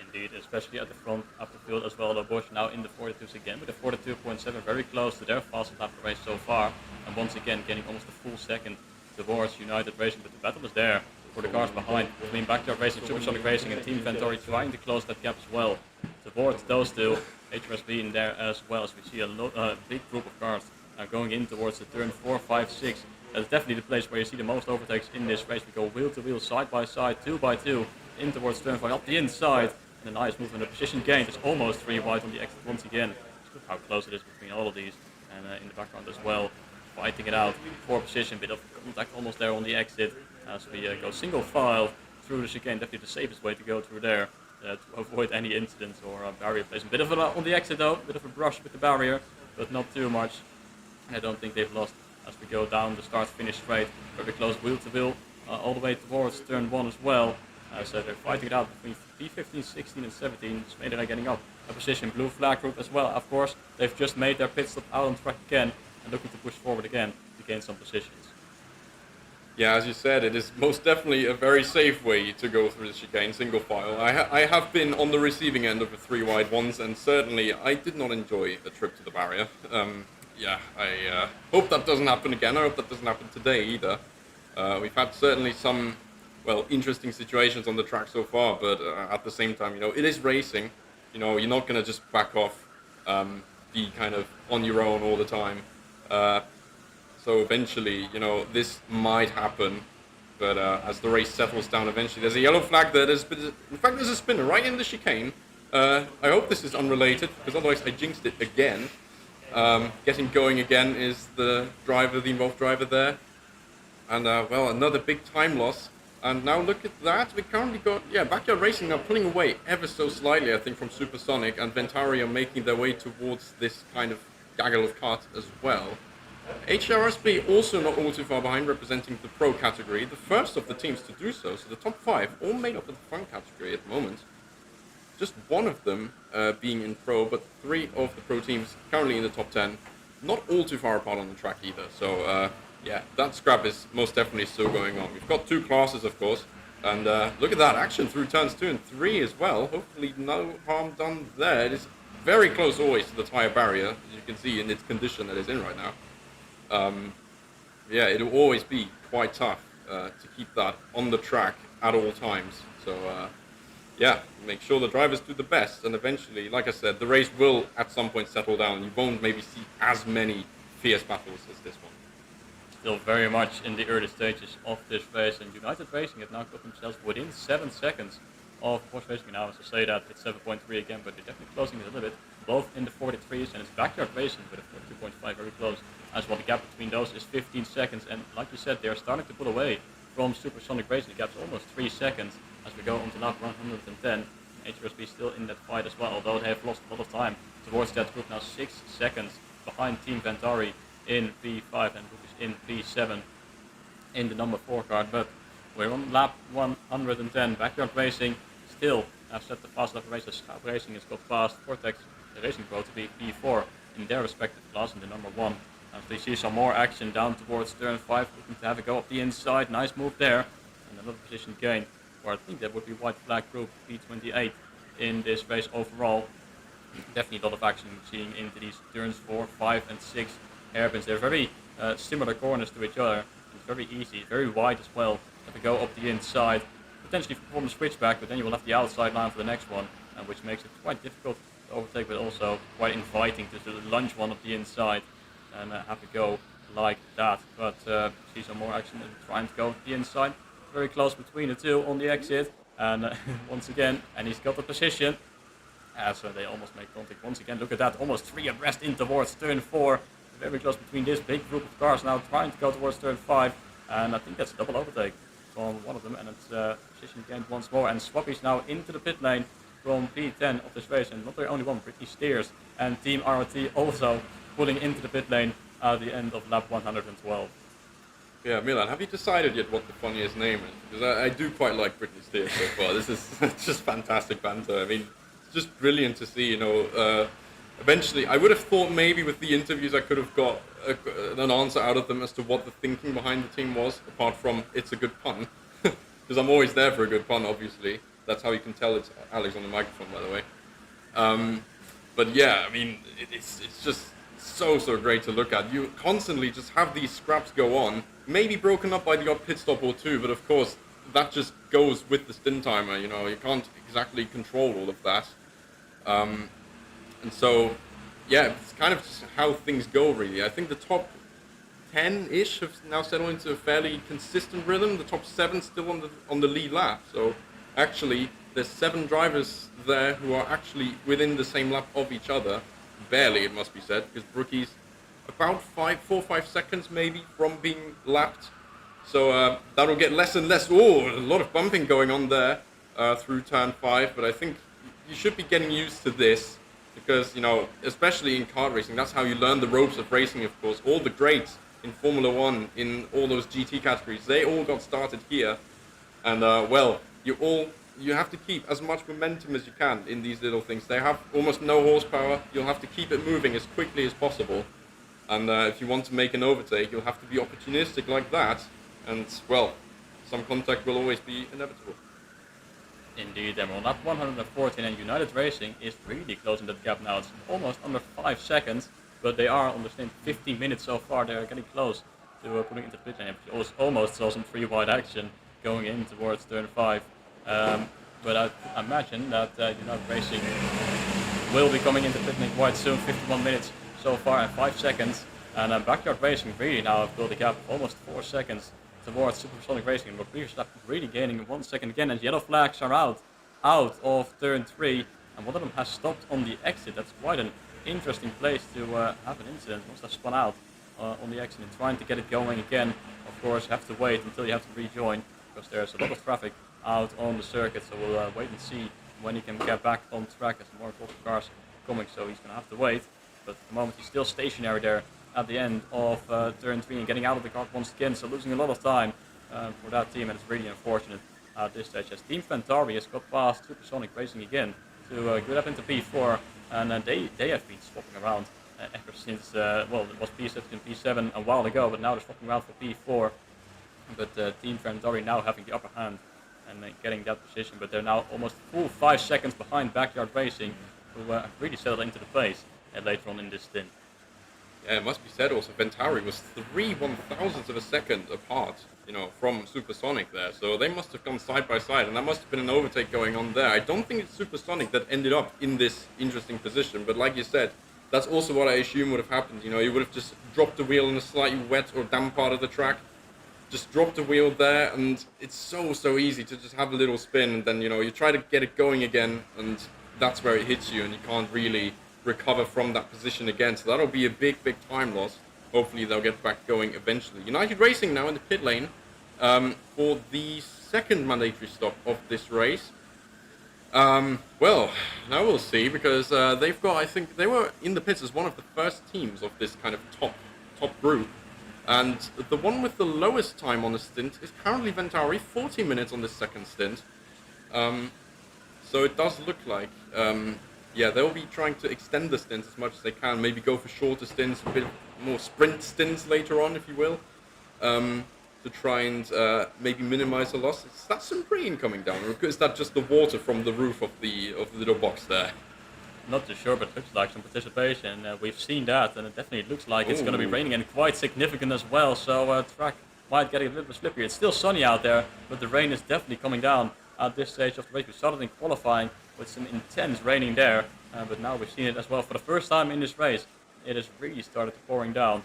Indeed, especially at the front of the field as well. The Bosch now in the 42s again with a 42.7, very close to their fastest lap of the race so far. And once again, getting almost a full second towards United Racing, but the battle is there for the cars behind, between Backyard Racing, Supersonic Racing and Team Ventari trying to close that gap as well towards those two. HRSB in there as well, as we see a big group of cars going in towards the turn 4, 5, 6. That's definitely the place where you see the most overtakes in this race. We go wheel to wheel, side by side, 2 by 2, in towards turn 5, up the inside, and a nice movement, a position gain. It's almost 3 wide on the exit once again. Look how close it is between all of these, and in the background as well. Fighting it out for position, bit of contact almost there on the exit as we go single file through the chicane. Definitely the safest way to go through there to avoid any incidents or barrier placement. Bit of on the exit though, bit of a brush with the barrier, but not too much. I don't think they've lost as we go down the start-finish straight, very close wheel to wheel all the way towards turn 1 as well. So they're fighting it out between P15, 16 and 17. Just are getting up a position. Blue Flag Group as well, of course. They've just made their pit stop out on track again, looking to push forward again to gain some positions. Yeah, as you said, it is most definitely a very safe way to go through the chicane, single file. I have been on the receiving end of a 3 wide once, and certainly I did not enjoy the trip to the barrier. I hope that doesn't happen again. I hope that doesn't happen today either. We've had certainly some, well, interesting situations on the track so far, but at the same time, it is racing. You're not going to just back off, be kind of on your own all the time. So eventually, this might happen. But as the race settles down eventually, there's a yellow flag there. In fact, there's a spinner right in the chicane. I hope this is unrelated, because otherwise I jinxed it again. Getting going again is the involved driver there. And, well, another big time loss. And now look at that. We currently got, Backyard Racing now pulling away ever so slightly, I think, from Supersonic. And Ventari are making their way towards this kind of gaggle of carts as well. HRSB also not all too far behind, representing the pro category. The first of the teams to do so. So the top 5 all made up of the front category at the moment. Just one of them being in pro, but 3 of the pro teams currently in the top 10. Not all too far apart on the track either. So, yeah, that scrap is most definitely still going on. We've got 2 classes, of course. And look at that action through turns 2 and 3 as well. Hopefully no harm done there. It is very close always to the tyre barrier, as you can see in its condition that it's in right now. Yeah, it'll always be quite tough to keep that on the track at all times. So, yeah, make sure the drivers do the best, and eventually, like I said, the race will at some point settle down. You won't maybe see as many fierce battles as this one. Still very much in the early stages of this race, and United Racing have now got themselves within 7 seconds of Bosch Racing. Now, as I say that, it's 7.3 again, but they're definitely closing it a little bit, both in the 43s, and it's Backyard Racing with a 42.5 very close. As well, the gap between those is 15 seconds, and like you said, they're starting to pull away from Supersonic Racing. The gap's almost 3 seconds as we go on to lap 110. HRSB still in that fight as well, although they have lost a lot of time towards that group. Now 6 seconds behind Team Ventari in P5 and Lucas in P7 in the number 4 card. But we're on lap 110. Backyard Racing still have set the fast lap races. Scout Racing has got past Vortex Racing Pro to be P4 in their respective class in the number 1. As we see some more action down towards turn 5, looking to have it go up the inside. Nice move there. And another position gain, or I think that would be white flag group P28 in this race overall. Definitely a lot of action seeing into these turns 4, 5 and 6 hairpins. They're very similar corners to each other. It's very easy, very wide as well. If we go up the inside, potentially perform a switchback, but then you will have the outside line for the next one, which makes it quite difficult to overtake, but also quite inviting to lunge one up the inside and have it go like that. But see some more action and trying to go to the inside. Very close between the two on the exit. And once again, and he's got the position. So they almost make contact once again. Look at that, almost 3 abreast in towards turn 4. Very close between this big group of cars now trying to go towards turn 5. And I think that's a double overtake from one of them. And it's position gained once more. And Swappy's now into the pit lane from P10 of this race. And not the only one, Brittany Steers and Team ROT also pulling into the pit lane at the end of lap 112. Yeah, Milan, have you decided yet what the funniest name is? Because I do quite like Britney Spears so far. This is just fantastic banter. I mean, it's just brilliant to see, you know. Eventually, I would have thought maybe with the interviews I could have got an answer out of them as to what the thinking behind the team was, apart from it's a good pun. Because I'm always there for a good pun, obviously. That's how you can tell it's Alex on the microphone, by the way. But yeah, I mean, it's just so great to look at. You constantly just have these scraps go on, maybe broken up by the odd pit stop or two, but of course that just goes with the stint timer. You know, you can't exactly control all of that, and so yeah, it's kind of just how things go really. I think the top 10-ish have now settled into a fairly consistent rhythm. The top 7 still on the lead lap, so actually there's 7 drivers there who are actually within the same lap of each other. Barely, it must be said, because Brookie's about 4 or 5 seconds maybe from being lapped. So that'll get less and less. Oh, a lot of bumping going on there through turn 5, but I think you should be getting used to this because, you know, especially in kart racing, that's how you learn the ropes of racing, of course. All the greats in Formula 1, in all those GT categories, they all got started here. And, well, you have to keep as much momentum as you can in these little things. They have almost no horsepower. You'll have to keep it moving as quickly as possible. And if you want to make an overtake, you'll have to be opportunistic like that. And, well, some contact will always be inevitable. Indeed, and we're on lap 114, and United Racing is really closing that gap now. It's almost under 5 seconds, but they are on the stint 15 minutes so far. They're getting close to putting into the pit lane. We almost saw some 3-wide action going in towards turn 5. But I imagine that United Racing will be coming into pit lane quite soon. 51 minutes so far and 5 seconds. And Backyard Racing really now have built a gap of almost 4 seconds towards Supersonic Racing. But Verstappen really gaining 1 second again, and yellow flags are out of turn 3, and one of them has stopped on the exit. That's quite an interesting place to have an incident. Must have spun out on the exit and trying to get it going again. Of course, have to wait until you have to rejoin because there's a lot of traffic out on the circuit. So we'll wait and see when he can get back on track as more cars coming. So he's going to have to wait. But at the moment he's still stationary there at the end of turn 3 and getting out of the car once again. So losing a lot of time for that team, and it's really unfortunate at this stage as Team Fantari has got past Supersonic Racing again to get up into P4, and they have been swapping around ever since, well, it was P6 and P7 a while ago, but now they're swapping around for P4. But Team Fantari now having the upper hand and getting that position, but they're now almost full 5 seconds behind Backyard Racing, who have really settled into the pace later on in this stint. Yeah, it must be said also, Ventari was 3/1000ths of a second apart, you know, from Supersonic there. So they must have gone side by side, and that must have been an overtake going on there. I don't think it's Supersonic that ended up in this interesting position, but like you said, that's also what I assume would have happened. You know, you would have just dropped the wheel in a slightly wet or damp part of the track, just drop the wheel there, and it's so easy to just have a little spin, and then, you know, you try to get it going again, and that's where it hits you, and you can't really recover from that position again. So that'll be a big time loss. Hopefully they'll get back going eventually. United Racing now in the pit lane for the second mandatory stop of this race. Well, now we'll see, because they've got, I think they were in the pits as one of the first teams of this kind of top group. And the one with the lowest time on the stint is currently Ventari, 40 minutes on this second stint. So it does look like, yeah, they'll be trying to extend the stints as much as they can, maybe go for shorter stints, a bit more sprint stints later on, if you will, to try and maybe minimize the loss. Is that some rain coming down, or is that just the water from the roof of the little box there? Not too sure, but it looks like some participation. We've seen that, and it definitely looks like it's going to be raining, and quite significant as well. So track might get a little bit slippery. It's still sunny out there, but the rain is definitely coming down at this stage of the race. We started in qualifying with some intense raining there, but now we've seen it as well for the first time in this race. It has really started pouring down,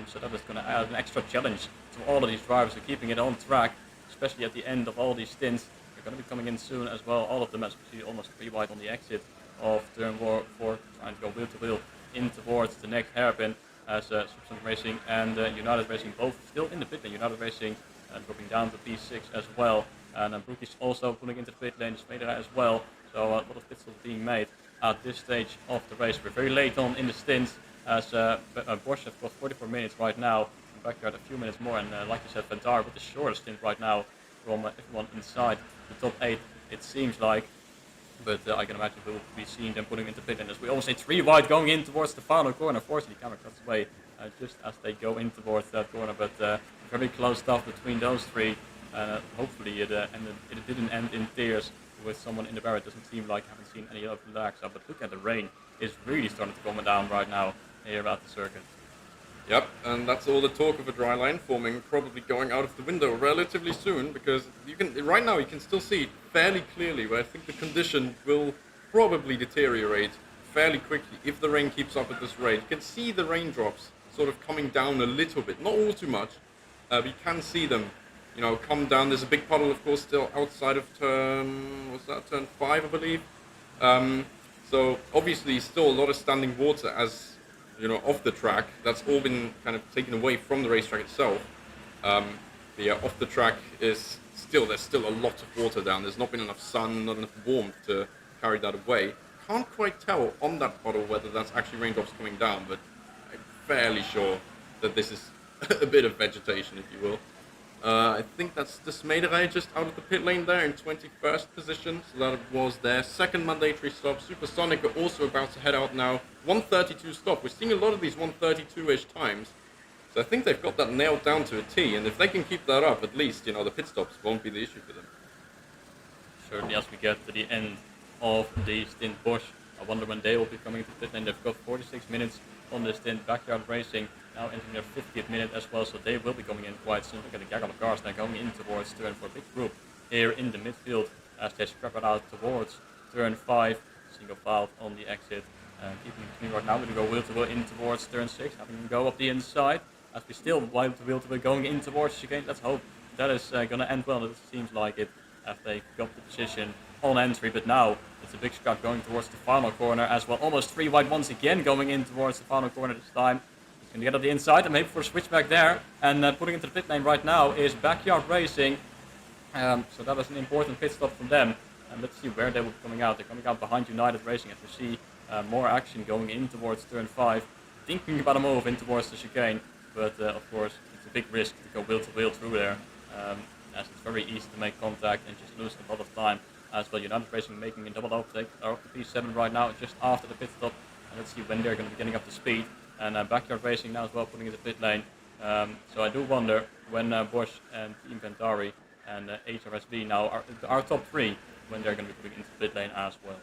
so that is going to add an extra challenge to all of these drivers to keeping it on track, especially at the end of all these stints. They're going to be coming in soon as well, all of them, as we see almost 3 wide on the exit of turn 4, trying to go wheel to wheel in towards the next hairpin, as Supersonic Racing and United Racing both still in the pit lane. United Racing dropping down to P6 as well, and Brookie's also pulling into the pit lane, Smedera as well. So a lot of pit stops being made at this stage of the race. We're very late on in the stints, as Bosch have got 44 minutes right now, and Backyard a few minutes more, and like you said, Ventari with the shortest stint right now from everyone inside the top 8, it seems like. But I can imagine we'll be seeing them putting into pit lane, as we almost say 3 wide going in towards the final corner. Fortunately, the camera cuts away just as they go in towards that corner, but very close stuff between those 3. Hopefully it didn't end in tears with someone in the barrier. It doesn't seem like I haven't seen any other lags up, but look at the rain. It's really starting to come down right now here at the circuit. Yep, and that's all the talk of a dry line forming, probably going out of the window relatively soon, because right now you can still see fairly clearly where I think the condition will probably deteriorate fairly quickly if the rain keeps up at this rate. You can see the raindrops sort of coming down a little bit, not all too much, but you can see them, you know, come down. There's a big puddle, of course, still outside of turn 5, I believe. So obviously still a lot of standing water as, you know, off the track. That's all been kind of taken away from the racetrack itself. But yeah, off the track there's still a lot of water down. There's not been enough sun, not enough warmth to carry that away. Can't quite tell on that puddle whether that's actually raindrops coming down, but I'm fairly sure that this is a bit of vegetation, if you will. I think that's the Smedera just out of the pit lane there in 21st position, so that was their second mandatory stop. Supersonic are also about to head out now. 1:32 stop. We're seeing a lot of these 1:32-ish times, so I think they've got that nailed down to a T, and if they can keep that up, at least, you know, the pit stops won't be the issue for them. Certainly, as we get to the end of the stint, Bosch, I wonder when they will be coming to pit lane. They've got 46 minutes on the stint. Backyard Racing now entering their 50th minute as well, so they will be coming in quite soon. Look at the gaggle of cars now going in towards turn 4. Big group here in the midfield as they scrap it out towards turn 5. Single file on the exit. Keeping between right now, we're going to go wheel to wheel in towards turn 6, having them go up the inside. As we still wheel to wheel going in towards chicane. Let's hope that is going to end well. It seems like it, as they got the position on entry, but now it's a big scrap going towards the final corner as well. Almost 3 wide once again going in towards the final corner this time. He's going to get up the inside and maybe for a switchback there. And putting into the pit lane right now is Backyard Racing. So that was an important pit stop from them. And let's see where they will be coming out. They're coming out behind United Racing as we see more action going in towards turn 5. Thinking about a move in towards the chicane. But of course, it's a big risk to go wheel to wheel through there. As it's very easy to make contact and just lose a lot of time. As well, United Racing making a double overtake. They're up to P7 right now, just after the pit stop. And let's see when they're going to be getting up to speed. And Backyard Racing now as well putting in the pit lane. So I do wonder when Bosch and Team Ventari and HRSB now are our top 3, when they're going to be putting into the pit lane as well.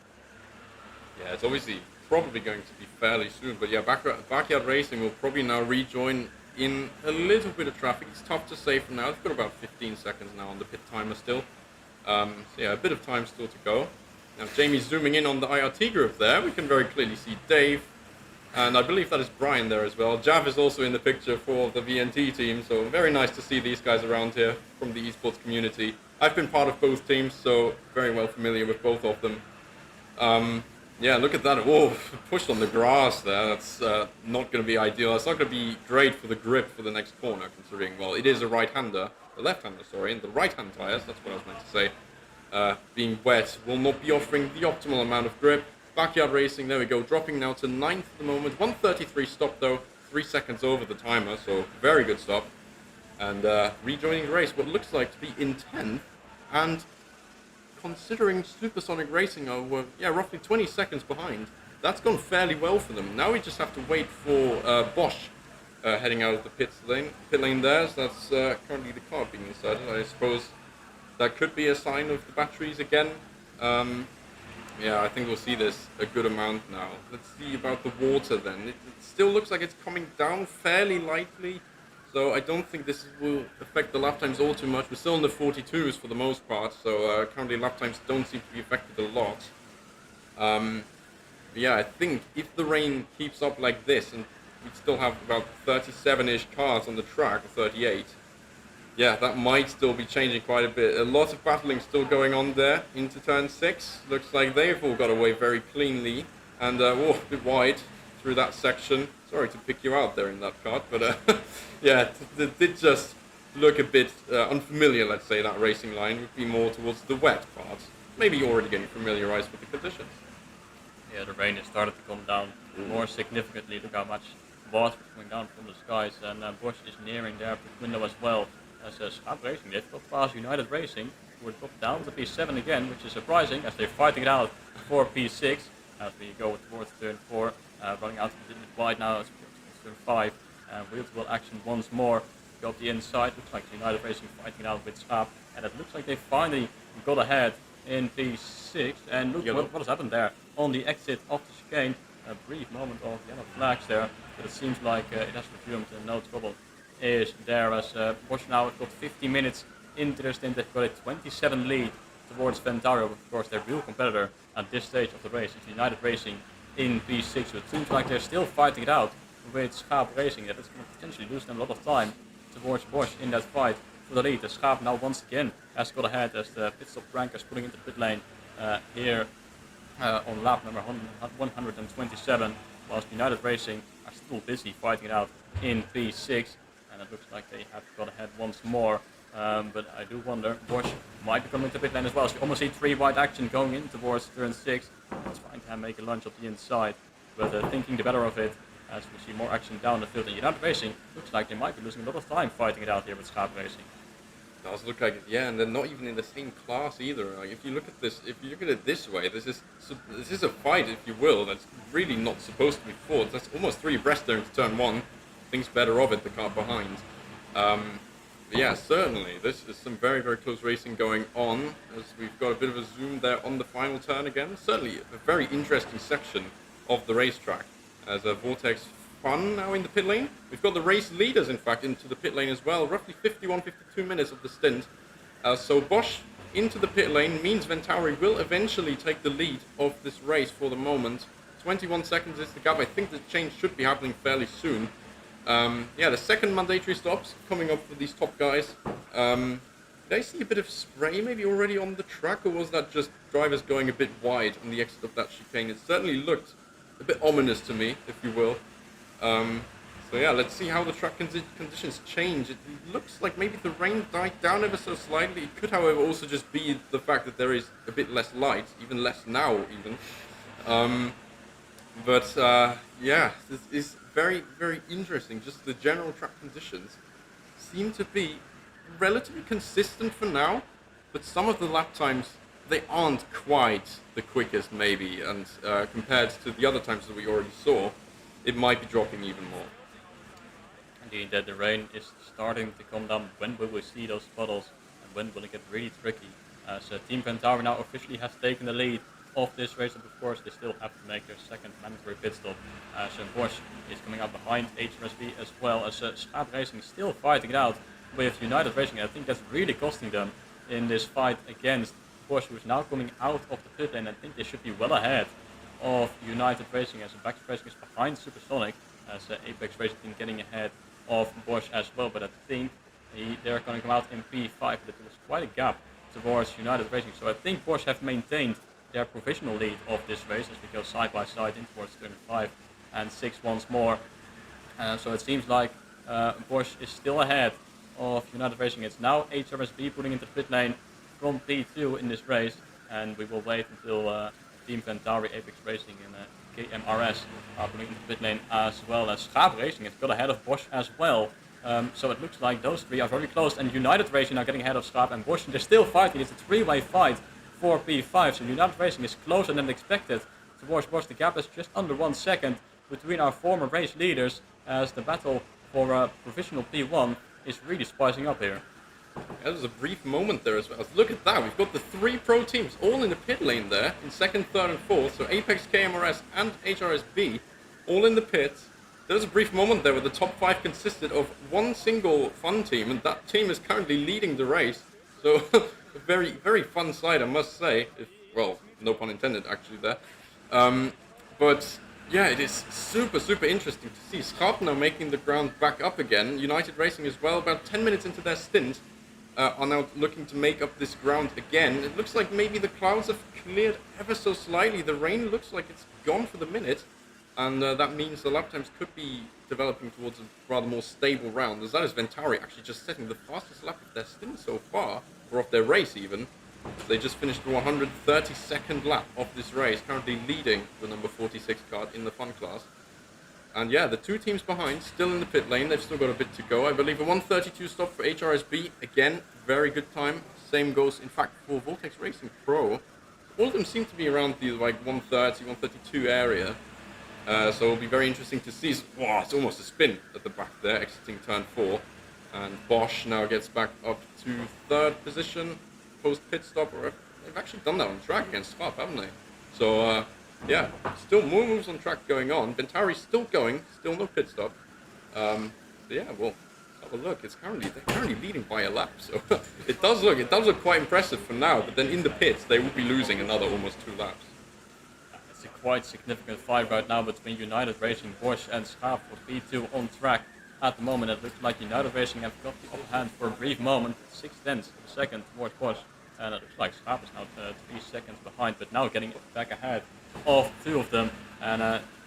Yeah, it's obviously probably going to be fairly soon, but yeah, Backyard Racing will probably now rejoin in a little bit of traffic. It's tough to say from now. They've got about 15 seconds now on the pit timer still. So yeah, a bit of time still to go. Now Jamie's zooming in on the IRT group there. We can very clearly see Dave, and I believe that is Brian there as well. Jav is also in the picture for the VNT team, so very nice to see these guys around here from the esports community. I've been part of both teams, so very well familiar with both of them. Yeah, look at that. Whoa, pushed on the grass there. That's not going to be ideal. It's not going to be great for the grip for the next corner, considering, well, it is a right-hander. The left-hander, sorry, and the right-hand tyres, that's what I was meant to say, being wet, will not be offering the optimal amount of grip. Backyard Racing, there we go, dropping now to 9th at the moment. 1:33 stop though, 3 seconds over the timer, so very good stop. And rejoining the race, what looks like to be in 10th, and considering Supersonic Racing are roughly 20 seconds behind, that's gone fairly well for them. Now we just have to wait for Bosch heading out of the pit lane there. So that's currently the car being inserted. I suppose that could be a sign of the batteries again. Yeah, I think we'll see this a good amount now. Let's see about the water then. It still looks like it's coming down fairly lightly. So I don't think this will affect the lap times all too much. We're still in the 42s for the most part, so currently lap times don't seem to be affected a lot. Yeah, I think if the rain keeps up like this, and we still have about 37-ish cars on the track, or 38, yeah, that might still be changing quite a bit. A lot of battling still going on there into turn 6. Looks like they've all got away very cleanly, and a bit wide through that section. Sorry to pick you out there in that kart, but yeah, it did just look a bit unfamiliar, let's say. That racing line would be more towards the wet part. Maybe you're already getting familiarized with the conditions. Yeah, the rain has started to come down more significantly. Look how much water is coming down from the skies, and Bosch is nearing their pit window as well. As Schaap Racing, they've got past United Racing, who would drop down to P7 again, which is surprising as they're fighting it out for P6 as we go towards turn 4. Running out a little bit wide now, it's turn 5. Wheel-to-wheel action once more. Go up the inside. Looks like United Racing fighting it out with Schaap. And it looks like they finally got ahead in P6. And look what has happened there on the exit of the chicane. A brief moment of yellow flags there, but it seems like it has resumed and no trouble is there as Bosch now has got 50 minutes into their stint. They've got a 27 lead towards Ventari, of course their real competitor at this stage of the race. It's United Racing in P6, so it seems like they're still fighting it out with Schaap Racing. That is going to potentially lose them a lot of time towards Bosch in that fight for the lead. The Schaap now once again has got ahead as the pit stop rank is putting into the pit lane here on lap number 127, whilst United Racing are still busy fighting it out in P6, and it looks like they have got ahead once more. But I do wonder, Bosch might be coming into pit lane as well. So you almost see 3 wide action going in towards turn 6. It's trying to make a lunge up the inside, but thinking the better of it as we see more action down the field. And United Racing looks like they might be losing a lot of time fighting it out here with Schaap Racing. It does look like it, yeah, and they're not even in the same class either. Like, if you look at this, if you look at it this way, this is a fight, if you will, that's really not supposed to be fought. That's almost 3 abreast there into turn 1. Thinks better of it, the car behind. But yeah, certainly, this is some very, very close racing going on, as we've got a bit of a zoom there on the final turn again. Certainly a very interesting section of the racetrack, as a Vortex Fun now in the pit lane. We've got the race leaders, in fact, into the pit lane as well. Roughly 51-52 minutes of the stint. So Bosch into the pit lane means Ventari will eventually take the lead of this race for the moment. 21 seconds is the gap. I think the change should be happening fairly soon. Yeah, the second mandatory stops coming up for these top guys. Did I see a bit of spray maybe already on the track, or was that just drivers going a bit wide on the exit of that chicane? It certainly looked a bit ominous to me, if you will. So yeah, let's see how the track conditions change. It looks like maybe the rain died down ever so slightly. It could, however, also just be the fact that there is a bit less light, even less now, even. Yeah, this is very, very interesting. Just the general track conditions seem to be relatively consistent for now, but some of the lap times, they aren't quite the quickest maybe, and compared to the other times that we already saw, it might be dropping even more. Indeed, that the rain is starting to come down. When will we see those puddles, and when will it get really tricky? As Team Ventari now officially has taken the lead of this race, and of course they still have to make their second mandatory pit stop. So Bosch is coming up behind HRSB, as well as Schaap Racing still fighting it out with United Racing. I think that's really costing them in this fight against Bosch, who is now coming out of the pit lane. I think they should be well ahead of United Racing, as Apex Racing is behind Supersonic, as Apex Racing team getting ahead of Bosch as well. But I think they're going to come out in P5, but it was quite a gap towards United Racing. So I think Bosch have maintained their provisional lead of this race as we go side by side in towards turn 5 and 6 once more. So it seems like Bosch is still ahead of United Racing. It's now HRSB putting into the pit lane from P2 in this race, and we will wait until Team Ventari, Apex Racing and KMRS are putting into the pit lane, as well as Schaap Racing has got ahead of Bosch as well. So it looks like those three are very close, and United Racing are getting ahead of Schaap and Bosch. They're still fighting. It's a three-way fight for P5, so United Racing is closer than expected towards Bosch. The gap is just under 1 second between our former race leaders, as the battle for provisional P1 is really spicing up here. Yeah, there's a brief moment there as well. Look at that, we've got the 3 pro teams all in the pit lane there, in 2nd, 3rd and 4th, so Apex, KMRS and HRSB all in the pit. There was a brief moment there where the top 5 consisted of one single fun team, and that team is currently leading the race. So a very, very fun sight, I must say. Well, no pun intended actually there. But yeah, it is super, super interesting to see Schaap now making the ground back up again. United Racing as well, about 10 minutes into their stint, are now looking to make up this ground again. It looks like maybe the clouds have cleared ever so slightly. The rain looks like it's gone for the minute, and that means the lap times could be developing towards a rather more stable round, as that is Ventari actually just setting the fastest lap of their stint so far, or of their race even. They just finished the 132nd lap of this race, currently leading the number 46 card in the fun class. And yeah, the 2 teams behind, still in the pit lane. They've still got a bit to go. I believe a 132 stop for HRSB. Again, very good time. Same goes, in fact, for Vortex Racing Pro. All of them seem to be around the 130, 132 area. So it'll be very interesting to see. Wow, it's almost a spin at the back there, exiting turn 4. And Bosch now gets back up to 3rd position, post pit stop. Or they've actually done that on track against Schaap, haven't they? So yeah, still more moves on track going on. Ventari's still going, still no pit stop. So yeah, well, let's have a look. They're currently leading by a lap, so it does look quite impressive for now. But then in the pits, they will be losing another almost 2 laps. It's a quite significant fight right now between United Racing, Bosch and Schaap for P2 on track. At the moment, it looks like United Racing have got the upper hand for a brief moment, 0.6 of a second towards Bosch, and it looks like Schaap is now 3 seconds behind, but now getting back ahead of 2 of them, and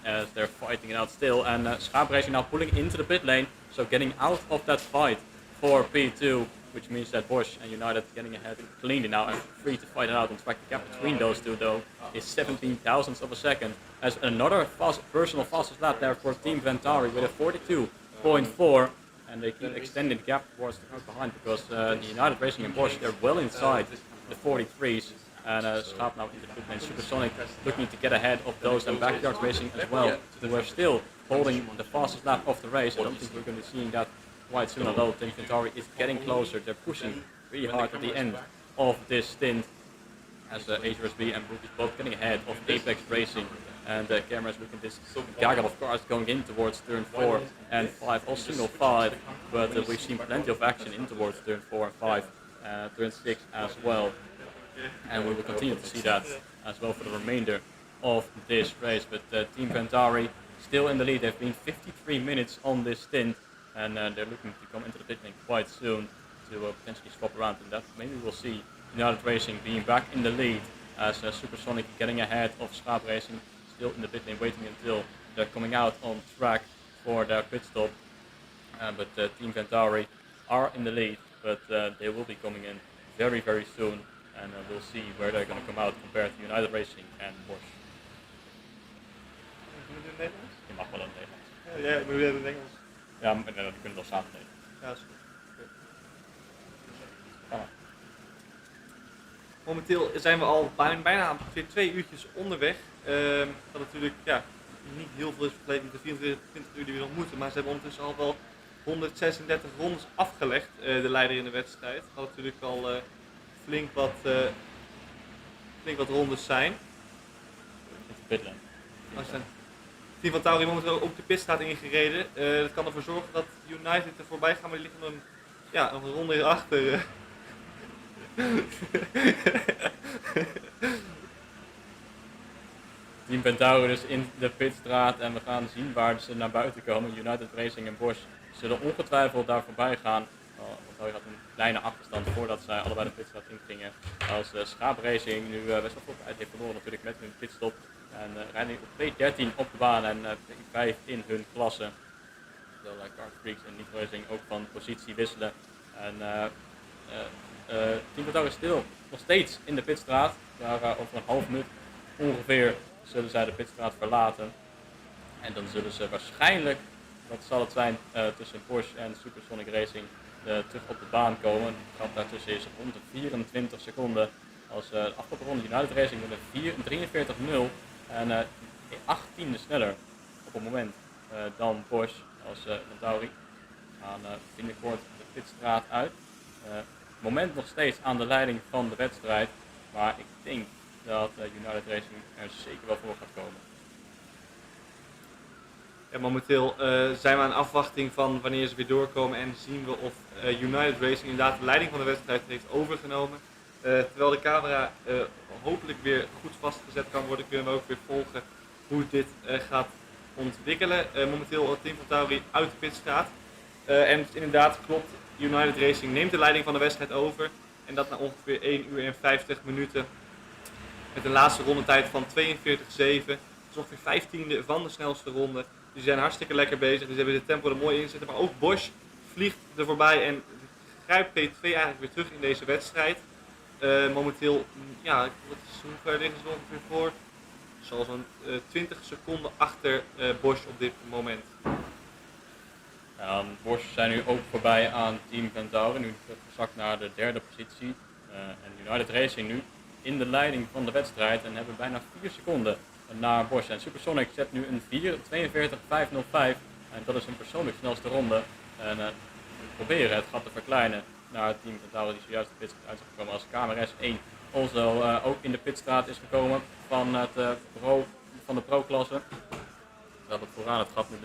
as they're fighting it out still, and Schaap Racing now pulling into the pit lane, so getting out of that fight for P2, which means that Bosch and United getting ahead cleanly now and free to fight it out on track. The gap between those 2 though is 17 thousandths of a second, as another personal fastest lap there for Team Ventari with a 42.4, and they keep extending the gap towards the car behind, because the United Racing and Bosch, they're well inside the 43s, and Schaap now into the pit lane. Supersonic looking to get ahead of those, and Backyard Racing as well, who are still holding the fastest lap of the race. I don't think we're going to be seeing that quite soon, although Team Ventari is getting closer. They're pushing really hard at the end of this stint, as HRSB and Brook is both getting ahead of Apex Racing, and cameras looking at this gaggle of cars going in towards turn 4 and 5, all single 5, but we've seen plenty of action in towards turn 4 and 5, turn 6 as well, and we will continue to see that as well for the remainder of this race. But Team Ventari still in the lead. They've been 53 minutes on this stint, and they're looking to come into the pit lane quite soon to potentially swap around, and that maybe we'll see United Racing being back in the lead as Supersonic getting ahead of Schaap Racing, still in the pit lane waiting until they're coming out on track for their pit stop. But Team Ventauri are in the lead, but they will be coming in very, very soon, and we'll see where they're going to come out compared to United Racing and Bosch. Kunnen we dit in het Nederlands? Je mag wel in het Nederlands. Ja, moet je in het Engels? Ja, maar dan kunnen we wel samen nemen. Ja, dat is goed. Ah. Momenteel zijn we al bijna ongeveer 2 uurtjes onderweg. Dat natuurlijk niet heel veel is vergeleken met de 24 uur die we nog moeten, maar ze hebben ondertussen al wel 136 rondes afgelegd, de leider in de wedstrijd. Dat had natuurlijk al flink wat rondes zijn. Pitlane. Team van Tauri momenteel ook de pitstraat ingereden. Dat kan ervoor zorgen dat United er voorbij gaan, maar die liggen nog een ronde hierachter. Team Ventauri dus in de pitstraat en we gaan zien waar ze naar buiten komen. United Racing en Bosch zullen ongetwijfeld daar voorbij gaan. Want had een kleine achterstand voordat zij allebei de pitstraat ingingen. Als Schaap Racing nu best wel veel tijd heeft verloren natuurlijk met hun pitstop. En rijden op 2.13 op de baan en 5 in hun klasse. Terwijl Kart Freaks en Nitro Racing ook van positie wisselen. En Team Ventauri is stil, nog steeds in de pitstraat. Daar over een half minuut ongeveer zullen zij de pitstraat verlaten. En dan zullen ze waarschijnlijk, dat zal het zijn, tussen Bosch en Supersonic Racing terug op de baan komen. Het gat daartussen is rond de 24 seconden. Als de afgelopen ronde United Racing met een 43-0 en 18e sneller op het moment dan Bosch als Ventauri. Gaan binnenkort de pitstraat uit. Moment nog steeds aan de leiding van de wedstrijd, maar ik denk dat United Racing er zeker wel voor gaat komen. Ja, momenteel zijn we aan afwachting van wanneer ze weer doorkomen en zien we of United Racing inderdaad de leiding van de wedstrijd heeft overgenomen. Terwijl de camera hopelijk weer goed vastgezet kan worden, kunnen we ook weer volgen hoe dit gaat ontwikkelen. Momenteel Team van Tauri uit de pitstraat. En inderdaad klopt, United Racing neemt de leiding van de wedstrijd over. En dat na ongeveer 1 uur en 50 minuten. Met een laatste rondetijd van 42,7. Dat is ongeveer 15e van de snelste ronde. Die zijn hartstikke lekker bezig. Dus hebben de tempo er mooi in zitten. Maar ook Bosch vliegt er voorbij en grijpt P2 eigenlijk weer terug in deze wedstrijd. Momenteel, hoe ver liggen ze ongeveer voor? Zoals zo'n 20 seconden achter Bosch op dit moment. Bosch zijn nu ook voorbij aan Team Ventauri, nu gezakt naar de derde positie. En United Racing nu in de leiding van de wedstrijd en hebben bijna 4 seconden naar Bosch. En Supersonic zet nu een 42.505 en dat is hun persoonlijk snelste ronde. En we proberen het gat te verkleinen naar Team Ventauri die zojuist de pitstraat uit is gekomen als KMRS 1. Also ook in de pitstraat is gekomen van de pro-klasse. Terwijl het vooraan het gat nu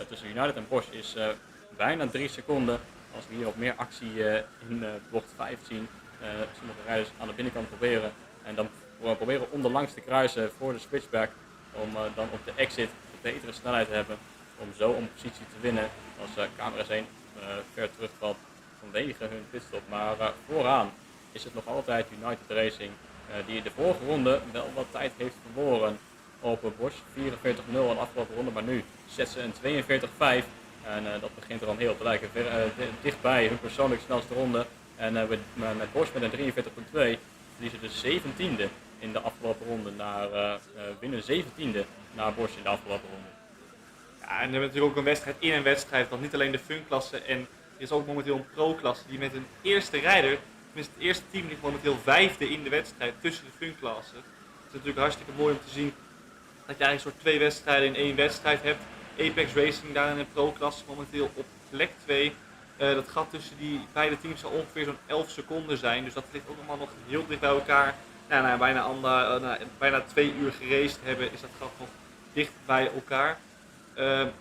tussen United en Bosch is bijna 3 seconden. Als we hier op meer actie in bocht 5 zien. Sommige rijders aan de binnenkant proberen. En dan proberen onderlangs te kruisen voor de switchback. Om dan op de exit een betere snelheid te hebben. Om zo een positie te winnen als KMRS 1 ver terugvalt vanwege hun pitstop. Maar vooraan is het nog altijd United Racing die de vorige ronde wel wat tijd heeft verloren op Bosch. 44-0 in de afgelopen ronde, maar nu zet ze een 42-5 en dat begint er al heel te lijken. Dichtbij hun persoonlijk snelste ronde en met Bosch met een 43.2 verliezen de 17e in de afgelopen ronde naar winnen 17e naar Bosch in de afgelopen ronde. Ja, en we hebben natuurlijk ook een wedstrijd in een wedstrijd, want niet alleen de fun-klasse en er is ook momenteel een pro-klasse die met een eerste rijder, tenminste het eerste team ligt momenteel 5e in de wedstrijd tussen de fun-klassen. Het is natuurlijk hartstikke mooi om te zien dat je eigenlijk een soort 2 wedstrijden in 1 wedstrijd hebt. Apex Racing daar in de pro-klasse momenteel op plek 2. Dat gat tussen die beide teams zal ongeveer zo'n 11 seconden zijn, dus dat ligt ook allemaal nog heel dicht bij elkaar. Bijna 2 uur geraced hebben is dat gat nog dicht bij elkaar. De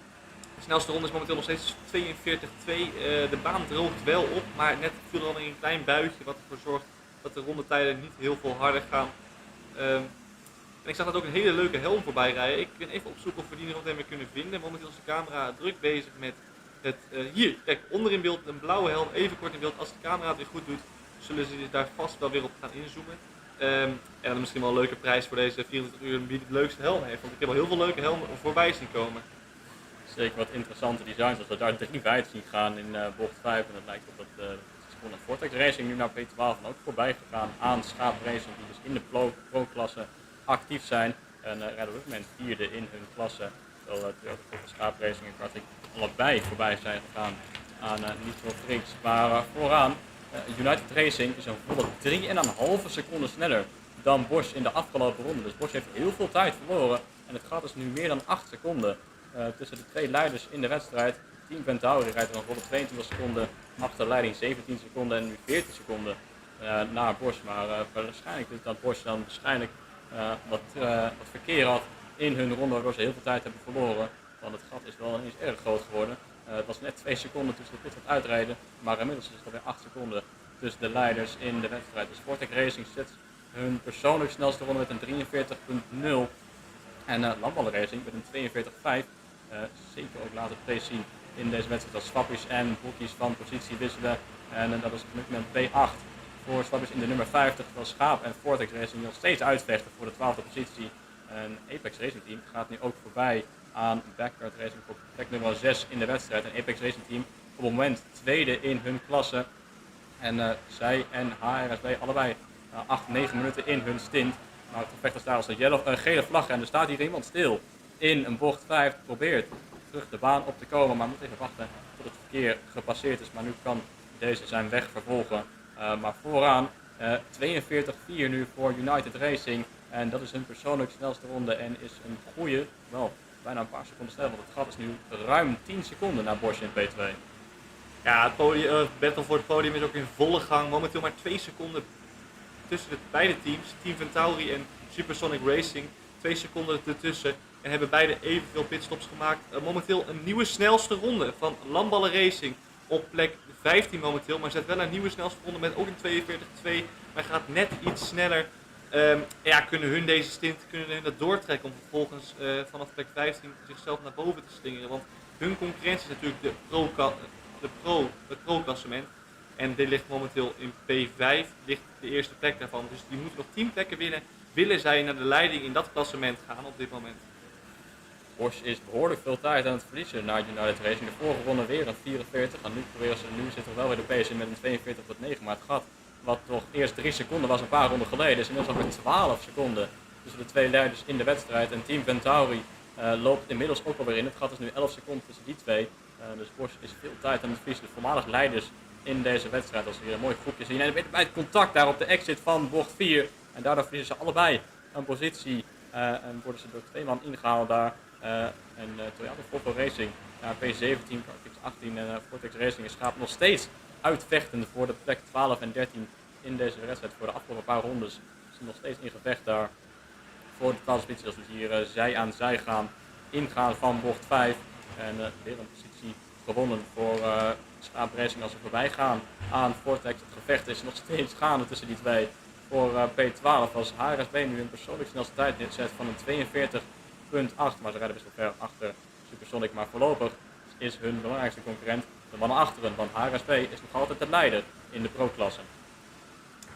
snelste ronde is momenteel nog steeds 42,2. De baan droogt wel op, maar net viel er al een klein buitje wat ervoor zorgt dat de rondetijden niet heel veel harder gaan. En ik zag dat ook een hele leuke helm voorbij rijden. Ik ben even opzoeken of we die nog meteen weer kunnen vinden. Momenteel is de camera druk bezig met het... hier, kijk, onder in beeld een blauwe helm, even kort in beeld. Als de camera het weer goed doet, zullen ze daar vast wel weer op gaan inzoomen. En dan misschien wel een leuke prijs voor deze 24 uur wie het leukste helm heeft. Want ik heb al heel veel leuke helmen voorbij zien komen. Zeker wat interessante designs, als we daar 3 wijd zien gaan in bocht 5. En het lijkt op dat gewoon Vortex Racing nu naar P12 en ook voorbij gegaan aan Schaap Racing, die dus in de pro-klasse actief zijn. En rijden op dit moment 4e in hun klasse. Terwijl Schaap Racing en Karting allebei voorbij zijn gegaan aan Nitro Frix. Maar vooraan, United Racing is een volle 3,5 seconden sneller dan Bosch in de afgelopen ronde. Dus Bosch heeft heel veel tijd verloren en het gat is nu meer dan 8 seconden tussen de 2 leiders in de wedstrijd. Team Ventauri rijdt er een volle 22 seconden, achter leiding 17 seconden en nu 14 seconden naar Bosch. Maar waarschijnlijk is dat Bosch dan waarschijnlijk wat verkeer had in hun ronde, waardoor ze heel veel tijd hebben verloren. Want het gat is wel eens erg groot geworden. Het was net 2 seconden tussen de pit wat uitrijden, maar inmiddels is het alweer 8 seconden tussen de leiders in de wedstrijd. Dus Vortex Racing zet hun persoonlijk snelste ronde met een 43.0 en Landballer Racing met een 42.5. Zeker ook laten precies zien in deze wedstrijd als Swappies en Boekies van positie wisselen. En dat is op dit moment P8 voor Swappies in de nummer 50, terwijl Schaap en Vortex Racing nog steeds uitvechten voor de 12e positie. En Apex Racing Team gaat nu ook voorbij aan Backyard Racing voor plek nummer 6 in de wedstrijd. En Apex Racing Team op het moment 2e in hun klasse. En zij en HRSB allebei 8-9 minuten in hun stint. Maar het gevecht is daar als een gele vlag en er staat hier iemand stil in een bocht 5. Probeert terug de baan op te komen, maar moet even wachten tot het verkeer gepasseerd is. Maar nu kan deze zijn weg vervolgen. Maar vooraan 42-4 nu voor United Racing. En dat is hun persoonlijk snelste ronde en is een goede, wel bijna een paar seconden sneller. Want het gat is nu ruim 10 seconden naar Bosch in P2. Ja, het battle voor het podium is ook in volle gang. Momenteel maar 2 seconden tussen de beide teams. Team Ventauri en Supersonic Racing. 2 seconden ertussen. En hebben beide evenveel pitstops gemaakt. Momenteel een nieuwe snelste ronde van Landballer Racing op plek 15 momenteel. Maar zet wel een nieuwe snelste ronde met ook een 42.2. Maar gaat net iets sneller. Kunnen hun deze stint dat doortrekken om vervolgens vanaf plek 15 zichzelf naar boven te slingeren. Want hun concurrentie is natuurlijk het pro-klassement. En dit ligt momenteel in P5, ligt de eerste plek daarvan. Dus die moeten nog 10 plekken winnen. Willen zij naar de leiding in dat klassement gaan op dit moment? Bosch is behoorlijk veel tijd aan het verliezen naar United Racing. De vorige ronde weer een 44. En nu zit er wel weer de pace in met een 42.9. Maar het gat, wat toch eerst 3 seconden was een paar ronden geleden, is inmiddels alweer 12 seconden tussen de 2 leiders in de wedstrijd. En Team Ventauri loopt inmiddels ook alweer in. Het gat is nu 11 seconden tussen die 2. Dus Bosch is veel tijd aan het verliezen. De voormalig leiders in deze wedstrijd, als we hier een mooi groepje zien. En bij het contact daar op de exit van bocht 4. En daardoor verliezen ze allebei een positie. En worden ze door 2 man ingehaald daar. Toyota Volvo Racing naar P17, Kartix 18 en Vortex Racing is Schaap nog steeds uitvechtend voor de plek 12 en 13 in deze wedstrijd. Voor de afgelopen paar rondes is nog steeds in gevecht daar voor de 12e positie. Als we hier zij aan zij ingaan van bocht 5. En weer een positie gewonnen voor Schaap Racing als we voorbij gaan aan Vortex. Het gevecht is nog steeds gaande tussen die 2. Voor P12 als HRSB nu een persoonlijk snelste tijd neerzet van een 42.8, maar ze rijden best wel ver achter Supersonic. Maar voorlopig is hun belangrijkste concurrent de man achteren, want HRSB is nog altijd de leider in de pro-klasse.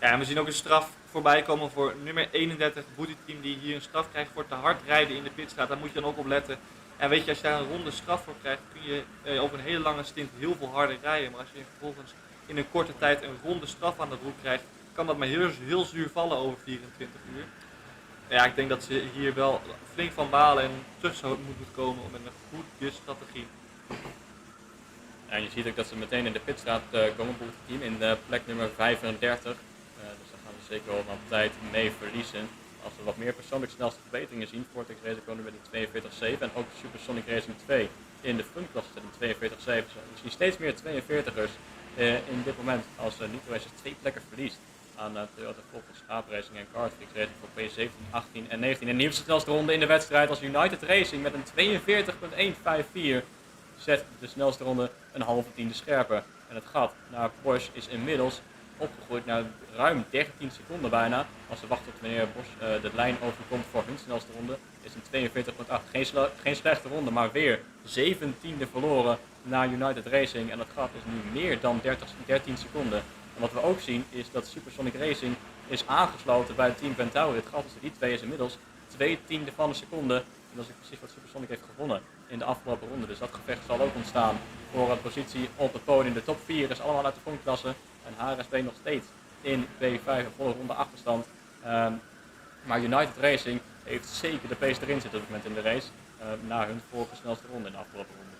Ja, en we zien ook een straf voorbij komen voor nummer 31, Booty Team, die hier een straf krijgt voor te hard rijden in de pitstraat. Daar moet je dan ook op letten. En weet je, als je daar een ronde straf voor krijgt, kun je over een hele lange stint heel veel harder rijden. Maar als je vervolgens in een korte tijd een ronde straf aan de broek krijgt, kan dat maar heel zuur vallen over 24 uur. Ja, ik denk dat ze hier wel flink van balen en terug zou moeten komen met een goede strategie. En je ziet ook dat ze meteen in de pitstraat komen, het team in plek nummer 35. Dus daar gaan we zeker wel wat tijd mee verliezen. Als we wat meer persoonlijk snelste verbeteringen zien, Vortex Racing komen met een 42.7 en ook Supersonic Racing 2 in de frontklasse zit een 42.7. We zien steeds meer 42ers in dit moment als Nitro Racing 2 plekken verliest aan Toyota Volvo, Schaap Racing en Kartix Racing voor P17, 18 en 19. En de nieuwste snelste ronde in de wedstrijd als United Racing met een 42.154 zet de snelste ronde een halve tiende scherper. En het gat naar Bosch is inmiddels opgegroeid naar ruim 13 seconden bijna. Als we wachten tot wanneer Bosch de lijn overkomt voor hun snelste ronde. Is een 42.8. Geen slechte ronde, maar weer 17e verloren naar United Racing. En dat gat is nu meer dan 13 seconden. En wat we ook zien is dat Supersonic Racing is aangesloten bij het team Ventauri. Het gat tussen die twee is inmiddels 2/10 van een seconde. En dat is precies wat Supersonic heeft gewonnen in de afgelopen ronde. Dus dat gevecht zal ook ontstaan voor een positie op het podium. De top 4 is allemaal uit de vonklasse. En HRSB nog steeds in P5 een volle ronde achterstand. Maar United Racing heeft zeker de pace erin zitten op dit moment in de race. Na hun vorige snelste ronde in de afgelopen ronde.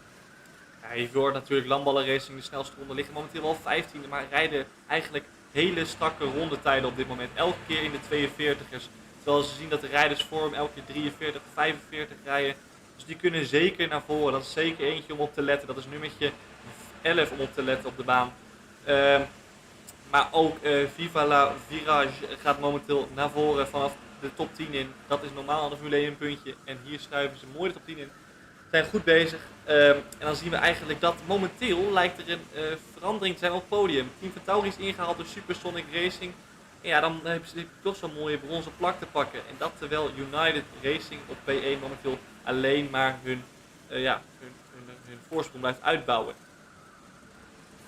Ja, je hoort natuurlijk Lamballen Racing, de snelste ronde, liggen momenteel wel 15e, maar rijden eigenlijk hele strakke rondetijden op dit moment. Elke keer in de 42ers. Terwijl ze zien dat de rijders voor hem elke keer 43, 45 rijden. Dus die kunnen zeker naar voren. Dat is zeker eentje om op te letten. Dat is nummertje 11 om op te letten op de baan. Maar ook Viva la Virage gaat momenteel naar voren vanaf de top 10 in. Dat is normaal aan de Formule 1 een puntje. En hier schuiven ze mooi de top 10 in. Zijn goed bezig. En dan zien we eigenlijk dat momenteel lijkt er een verandering te zijn op het podium. Team Ventauri is ingehaald door Supersonic Racing. En ja, dan hebben ze toch zo'n mooie bronzen plak te pakken. En dat terwijl United Racing op P1 momenteel alleen maar hun voorsprong blijft uitbouwen.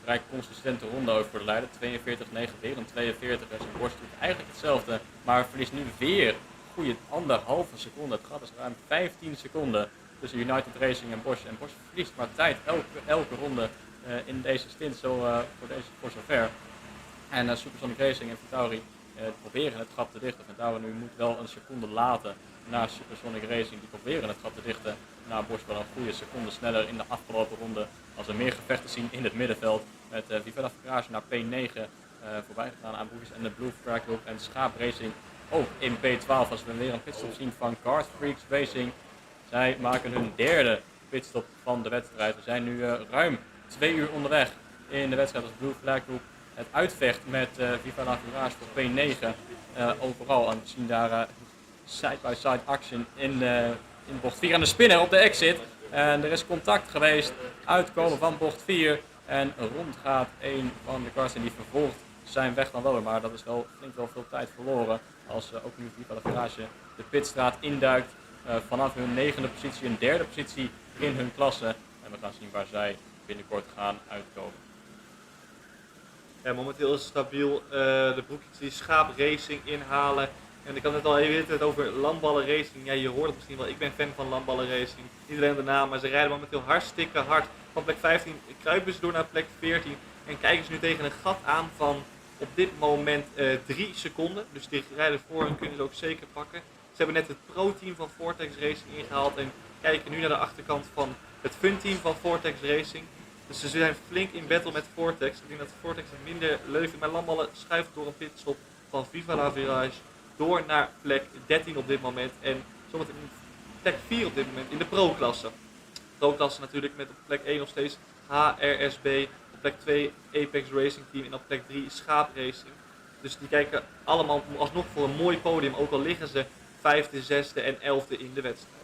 Vrij consistente ronde over voor de leider. 42-9 weer een 42. En zijn borst doet eigenlijk hetzelfde. Maar verliest nu weer goede 1,5 seconde. Het gaat dus ruim 15 seconden tussen United Racing en Bosch. En Bosch verliest maar tijd elke ronde in deze stint voor zover. En Supersonic Racing en Ventauri proberen het gat te dichten. Ventauri nu moet wel een seconde laten naar Supersonic Racing. Die proberen het gat te dichten naar Bosch wel een goede seconde sneller in de afgelopen ronde. Als we meer gevechten zien in het middenveld met Vivella Garage naar P9 voorbij gegaan aan Boegis en de Blue Flag Group en Schaap Racing ook in P12. Als we weer een pitstop zien van Kart Freaks Racing. Zij maken hun derde pitstop van de wedstrijd. We zijn nu ruim 2 uur onderweg in de wedstrijd als Blue Flag Group het uitvecht met Vivella Garage voor P9 overal. En we zien daar side-by-side action in bocht 4 aan de spinner op de exit. En er is contact geweest, uitkomen van bocht 4 en rond gaat een van de cars en die vervolgt zijn weg dan wel weer. Maar dat is flink wel veel tijd verloren als ook nu Vivella Garage de pitstraat induikt. Vanaf hun 9e positie, een 3e positie in hun klasse. En we gaan zien waar zij binnenkort gaan uitkomen. Ja, momenteel is het stabiel. De broekjes die Schaap Racing inhalen. En ik had net al even over Lamballen Racing. Ja, je hoort het misschien wel. Ik ben fan van Lamballen Racing. Niet alleen de naam, maar ze rijden momenteel hartstikke hard. Van plek 15 kruipen ze door naar plek 14. En kijken ze nu tegen een gat aan van op dit moment 3 seconden. Dus die rijden voor hen kunnen ze ook zeker pakken. Ze hebben net het pro-team van Vortex Racing ingehaald. En kijken nu naar de achterkant van het fun-team van Vortex Racing. Dus ze zijn flink in battle met Vortex. Ik denk dat Vortex het minder leuk vindt. Maar Lamballen schuift door een pitstop van Viva la Virage door naar plek 13 op dit moment. En zometeen plek 4 op dit moment in de pro-klasse. Pro-klasse natuurlijk met op plek 1 nog steeds HRSB. Op plek 2 Apex Racing Team en op plek 3 Schaap Racing. Dus die kijken allemaal alsnog voor een mooi podium. Ook al liggen ze 5e, 6e en 11e in de wedstrijd.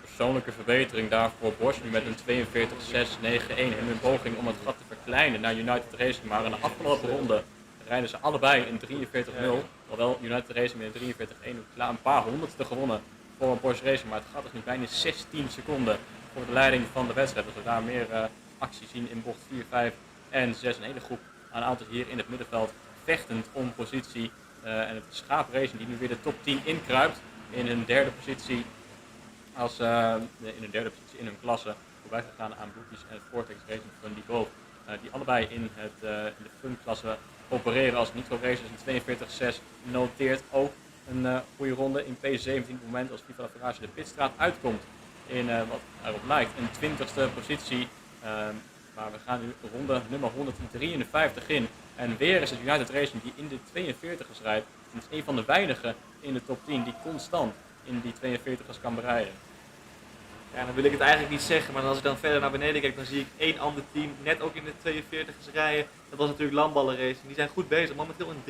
Persoonlijke verbetering daarvoor Bosch nu met een 42-6-9-1 in hun poging om het gat te verkleinen naar United Racing. Maar in de afgelopen ronde rijden ze allebei in 43-0. Terwijl United Racing met een 43-1 een paar honderdste gewonnen voor een Bosch Racing. Maar het gat is nu bijna 16 seconden voor de leiding van de wedstrijd. Als we daar meer actie zien in bocht 4, 5 en 6. Een hele groep aan auto's hier in het middenveld vechtend om positie. En het is Schaap Racing die nu weer de top 10 inkruipt in hun derde positie. In hun klasse voorbij gegaan aan Boekjes en Vortex Racing van die boven. Die allebei in de fun-klasse opereren als Nitro Racers in 42-6 noteert ook een goede ronde in P17 op het moment als Viva la Virage de pitstraat uitkomt in wat erop lijkt een 20ste positie. Maar we gaan nu ronde nummer 153 in. En weer is het United Racing die in de 42ers rijdt. En het is een van de weinigen in de top 10 die constant in die 42ers kan bereiden. Ja, dan wil ik het eigenlijk niet zeggen, maar als ik dan verder naar beneden kijk, dan zie ik één ander team net ook in de 42ers rijden. Dat was natuurlijk Lamballen Racing. Die zijn goed bezig, momenteel een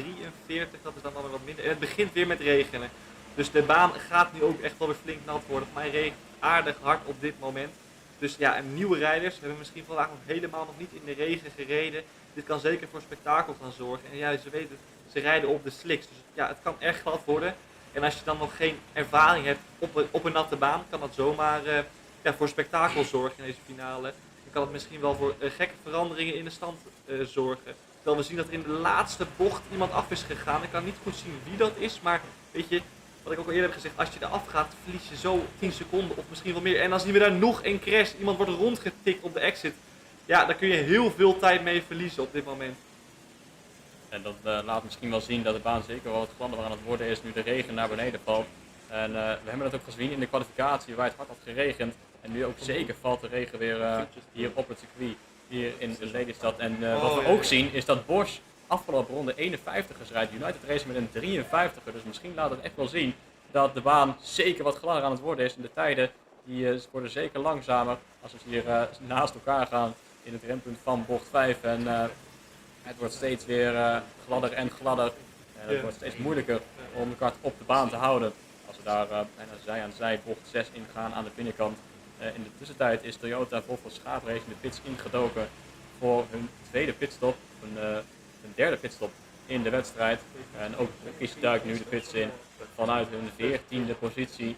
43, dat is dan wel weer wat minder. En het begint weer met regenen. Dus de baan gaat nu ook echt wel weer flink nat worden. Voor mij regent aardig hard op dit moment. Dus ja, en nieuwe rijders hebben misschien vandaag nog helemaal nog niet in de regen gereden. dit kan zeker voor spektakel gaan zorgen. En ja, ze weten het, ze rijden op de slicks. Dus ja, het kan echt glad worden. En als je dan nog geen ervaring hebt op een natte baan, kan dat zomaar voor spektakel zorgen in deze finale. Dan kan het misschien wel voor gekke veranderingen in de stand zorgen. Terwijl we zien dat er in de laatste bocht iemand af is gegaan. Ik kan niet goed zien wie dat is, maar weet je, wat ik ook al eerder heb gezegd, als je eraf gaat, verlies je zo 10 seconden of misschien wel meer. En dan zien we daar nog een crash, iemand wordt rondgetikt op de exit. Ja, daar kun je heel veel tijd mee verliezen op dit moment. En dat laat misschien wel zien dat de baan zeker wel wat gladder aan het worden is nu de regen naar beneden valt. En we hebben dat ook gezien in de kwalificatie waar het hard had geregend. En nu ook zeker valt de regen weer hier op het circuit, hier in de Lelystad. En wat we ook zien is dat Bosch afgelopen ronde 51ers rijdt. United Racing met een 53er. Dus misschien laat het echt wel zien dat de baan zeker wat gladder aan het worden is. En de tijden die worden zeker langzamer als we hier naast elkaar gaan in het rempunt van bocht 5. En het wordt steeds weer gladder en gladder. En het wordt steeds moeilijker om de kart op de baan te houden. Als we daar bijna zij aan zij bocht 6 ingaan aan de binnenkant. In de tussentijd is Toyota Volvo Schaapracing de pits ingedoken voor hun tweede pitstop. Een derde pitstop in de wedstrijd. En ook Kies duikt nu de pits in vanuit hun 14e positie.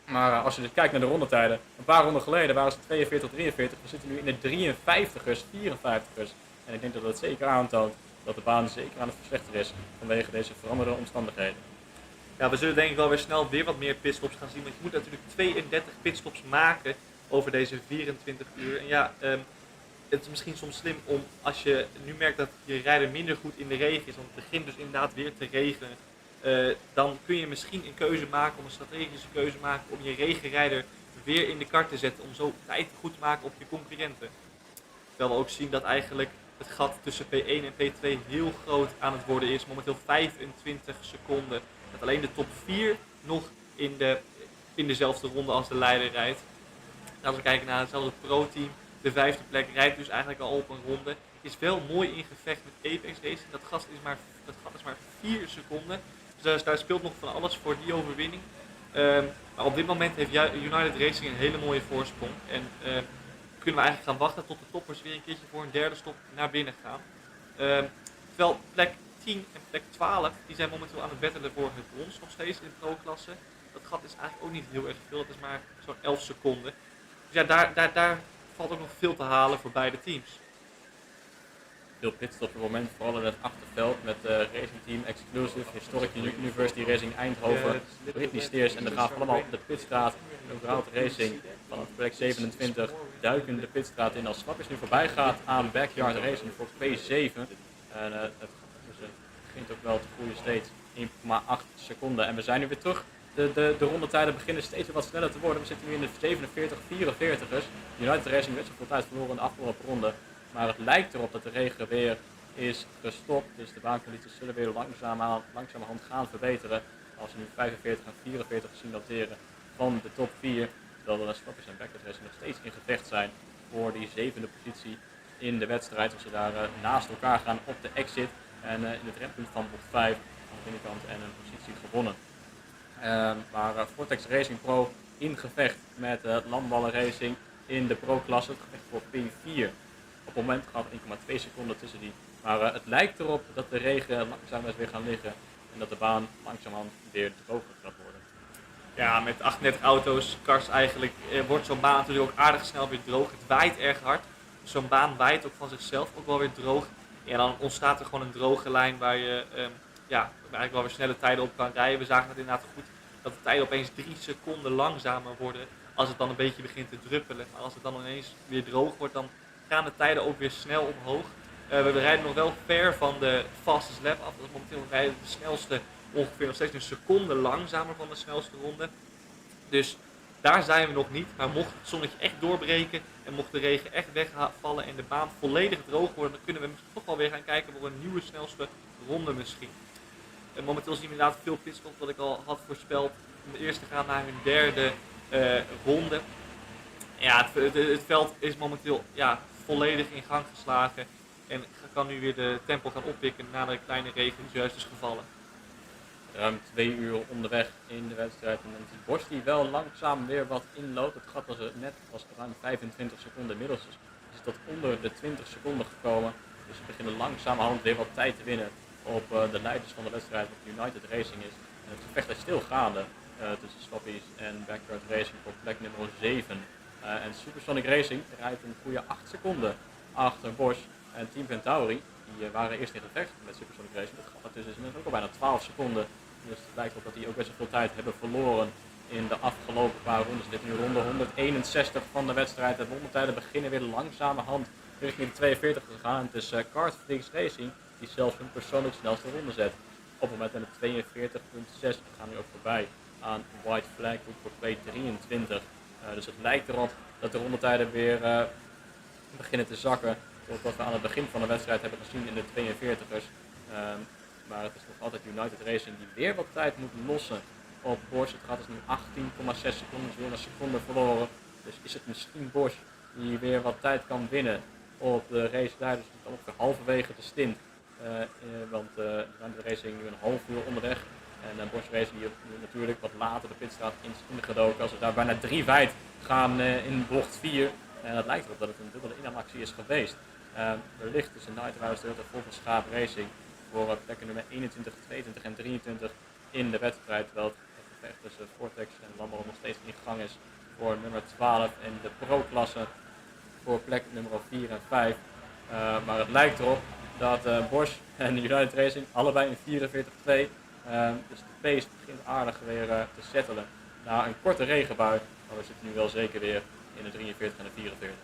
Maar als je dus kijkt naar de rondetijden, een paar ronden geleden waren ze 42, 43. We zitten nu in de 53ers, 54ers. En ik denk dat dat zeker aantoont dat de baan zeker aan het verslechteren is vanwege deze veranderde omstandigheden. Ja, we zullen denk ik wel weer snel weer wat meer pitstops gaan zien. Want je moet natuurlijk 32 pitstops maken over deze 24 uur. En ja, het is misschien soms slim om, als je nu merkt dat je rijder minder goed in de regen is, want het begint dus inderdaad weer te regenen, dan kun je misschien een keuze maken, om een strategische keuze maken om je regenrijder weer in de kart te zetten, om zo tijd goed te maken op je concurrenten. Terwijl we ook zien dat eigenlijk het gat tussen P1 en P2 heel groot aan het worden is, momenteel 25 seconden. Dat alleen de top 4 nog in dezelfde ronde als de leider rijdt. En als we kijken naar hetzelfde pro-team, de 5e plek rijdt dus eigenlijk al op een ronde. Is wel mooi in gevecht met Apex Racing. Dat gat is maar 4 seconden. Dus daar speelt nog van alles voor die overwinning. Maar op dit moment heeft United Racing een hele mooie voorsprong. En kunnen we eigenlijk gaan wachten tot de toppers weer een keertje voor een derde stop naar binnen gaan. Terwijl plek 10 en plek 12, die zijn momenteel aan het battelen voor het brons nog steeds in de pro-klasse. Dat gat is eigenlijk ook niet heel erg veel, dat is maar zo'n 11 seconden. Dus ja, daar valt ook nog veel te halen voor beide teams. Veel pitstops op het moment, vooral in het achterveld met Racing Team Exclusive, Historic University Racing Eindhoven, Britney Steers en de gaan allemaal op de pitstraat. Ook Route Racing vanaf plek 27 duiken de pitstraat in als Swappers nu voorbij gaat aan Backyard Racing voor P7. En het begint ook wel te groeien steeds 1,8 seconden. En we zijn nu weer terug. De rondetijden beginnen steeds weer wat sneller te worden. We zitten nu in de 47, 44ers. United Racing werd zoveel tijd verloren in de afgelopen ronde. Maar het lijkt erop dat de regen weer is gestopt. Dus de baancondities zullen weer langzamerhand gaan verbeteren. Als we nu 45 en 44 zien noteren van de top 4. Terwijl de Swappers en Backyard Racing nog steeds in gevecht zijn voor die 7e positie in de wedstrijd. Als ze daar naast elkaar gaan op de exit. En in het rempunt van bocht 5 aan de binnenkant en een positie gewonnen. Maar Vortex Racing Pro in gevecht met Landballen Racing in de pro-klasse. Het gevecht voor P4. Op het moment gaat 1,2 seconden tussen die. Maar het lijkt erop dat de regen langzaam weer gaan liggen. En dat de baan langzamerhand weer droger gaat worden. Ja, met 38 auto's, cars eigenlijk, wordt zo'n baan natuurlijk ook aardig snel weer droog. Het waait erg hard. Zo'n baan waait ook van zichzelf ook wel weer droog. En dan ontstaat er gewoon een droge lijn waar je eigenlijk wel weer snelle tijden op kan rijden. We zagen het inderdaad goed dat de tijden opeens 3 seconden langzamer worden als het dan een beetje begint te druppelen. Maar als het dan ineens weer droog wordt, dan gaan de tijden ook weer snel omhoog. We rijden nog wel ver van de fastest lap af. Dat is momenteel rijden de snelste ongeveer nog steeds een seconde langzamer van de snelste ronde. Dus daar zijn we nog niet. Maar mocht het zonnetje echt doorbreken en mocht de regen echt wegvallen en de baan volledig droog worden, dan kunnen we toch wel weer gaan kijken voor een nieuwe snelste ronde misschien. Momenteel zien we inderdaad veel pitstops, wat ik al had voorspeld, om de eerste te gaan naar hun derde ronde. Ja, het veld is momenteel volledig in gang geslagen en kan nu weer de tempo gaan oppikken nadat de kleine regen juist is gevallen. Ruim 2 uur onderweg in de wedstrijd en dan is Bosch die wel langzaam weer wat inloopt. Het gat was ruim 25 seconden, inmiddels is het tot onder de 20 seconden gekomen. Dus ze beginnen langzamerhand weer wat tijd te winnen op de leiders van de wedstrijd, wat United Racing is. En het gevecht is stil gaande tussen Swappies en Backyard Racing voor plek nummer 7. En Supersonic Racing rijdt een goede 8 seconden achter Bosch en Team Ventauri. Die waren eerst in gevecht met Supersonic Racing. Dat gat ertussen is inmiddels ook al bijna 12 seconden. Dus het lijkt op dat die ook best wel veel tijd hebben verloren in de afgelopen paar rondes. Dit is nu ronde 161 van de wedstrijd. De rondetijden beginnen weer langzamerhand richting de 42 te gaan. Het is Kartflix Racing die zelfs hun persoonlijk snelste ronde zet. Op het moment met een 42.6 gaan nu ook voorbij aan White Flag voor 2.23. Dus het lijkt erop dat de rondetijden weer beginnen te zakken. Zoals wat we aan het begin van de wedstrijd hebben gezien in de 42ers. Maar het is nog altijd United Racing die weer wat tijd moet lossen op Bosch. Het gaat dus nu 18,6 seconden, dus weer een seconde verloren. Dus is het misschien Bosch die weer wat tijd kan winnen op de race daar. Dus ongeveer halverwege de stint. Want United Racing nu een half uur onderweg. En Bosch Racing die natuurlijk wat later de pitstraat in gedoken. Als we daar bijna 3 wijd gaan in bocht 4. En het lijkt erop dat het een dubbele inhaalactie is geweest. Wellicht is een Night Rider de volgens Schaap Racing voor plekken nummer 21, 22 en 23 in de wedstrijd. Terwijl het gevecht tussen Vortex en Lambo nog steeds in gang is voor nummer 12 en de pro-klasse voor plek nummer 4 en 5. Maar het lijkt erop dat Bosch en United Racing allebei in 44-2. Dus de pace begint aardig weer te settelen. Na een korte regenbui, maar we zitten nu wel zeker weer in de 43 en de 44.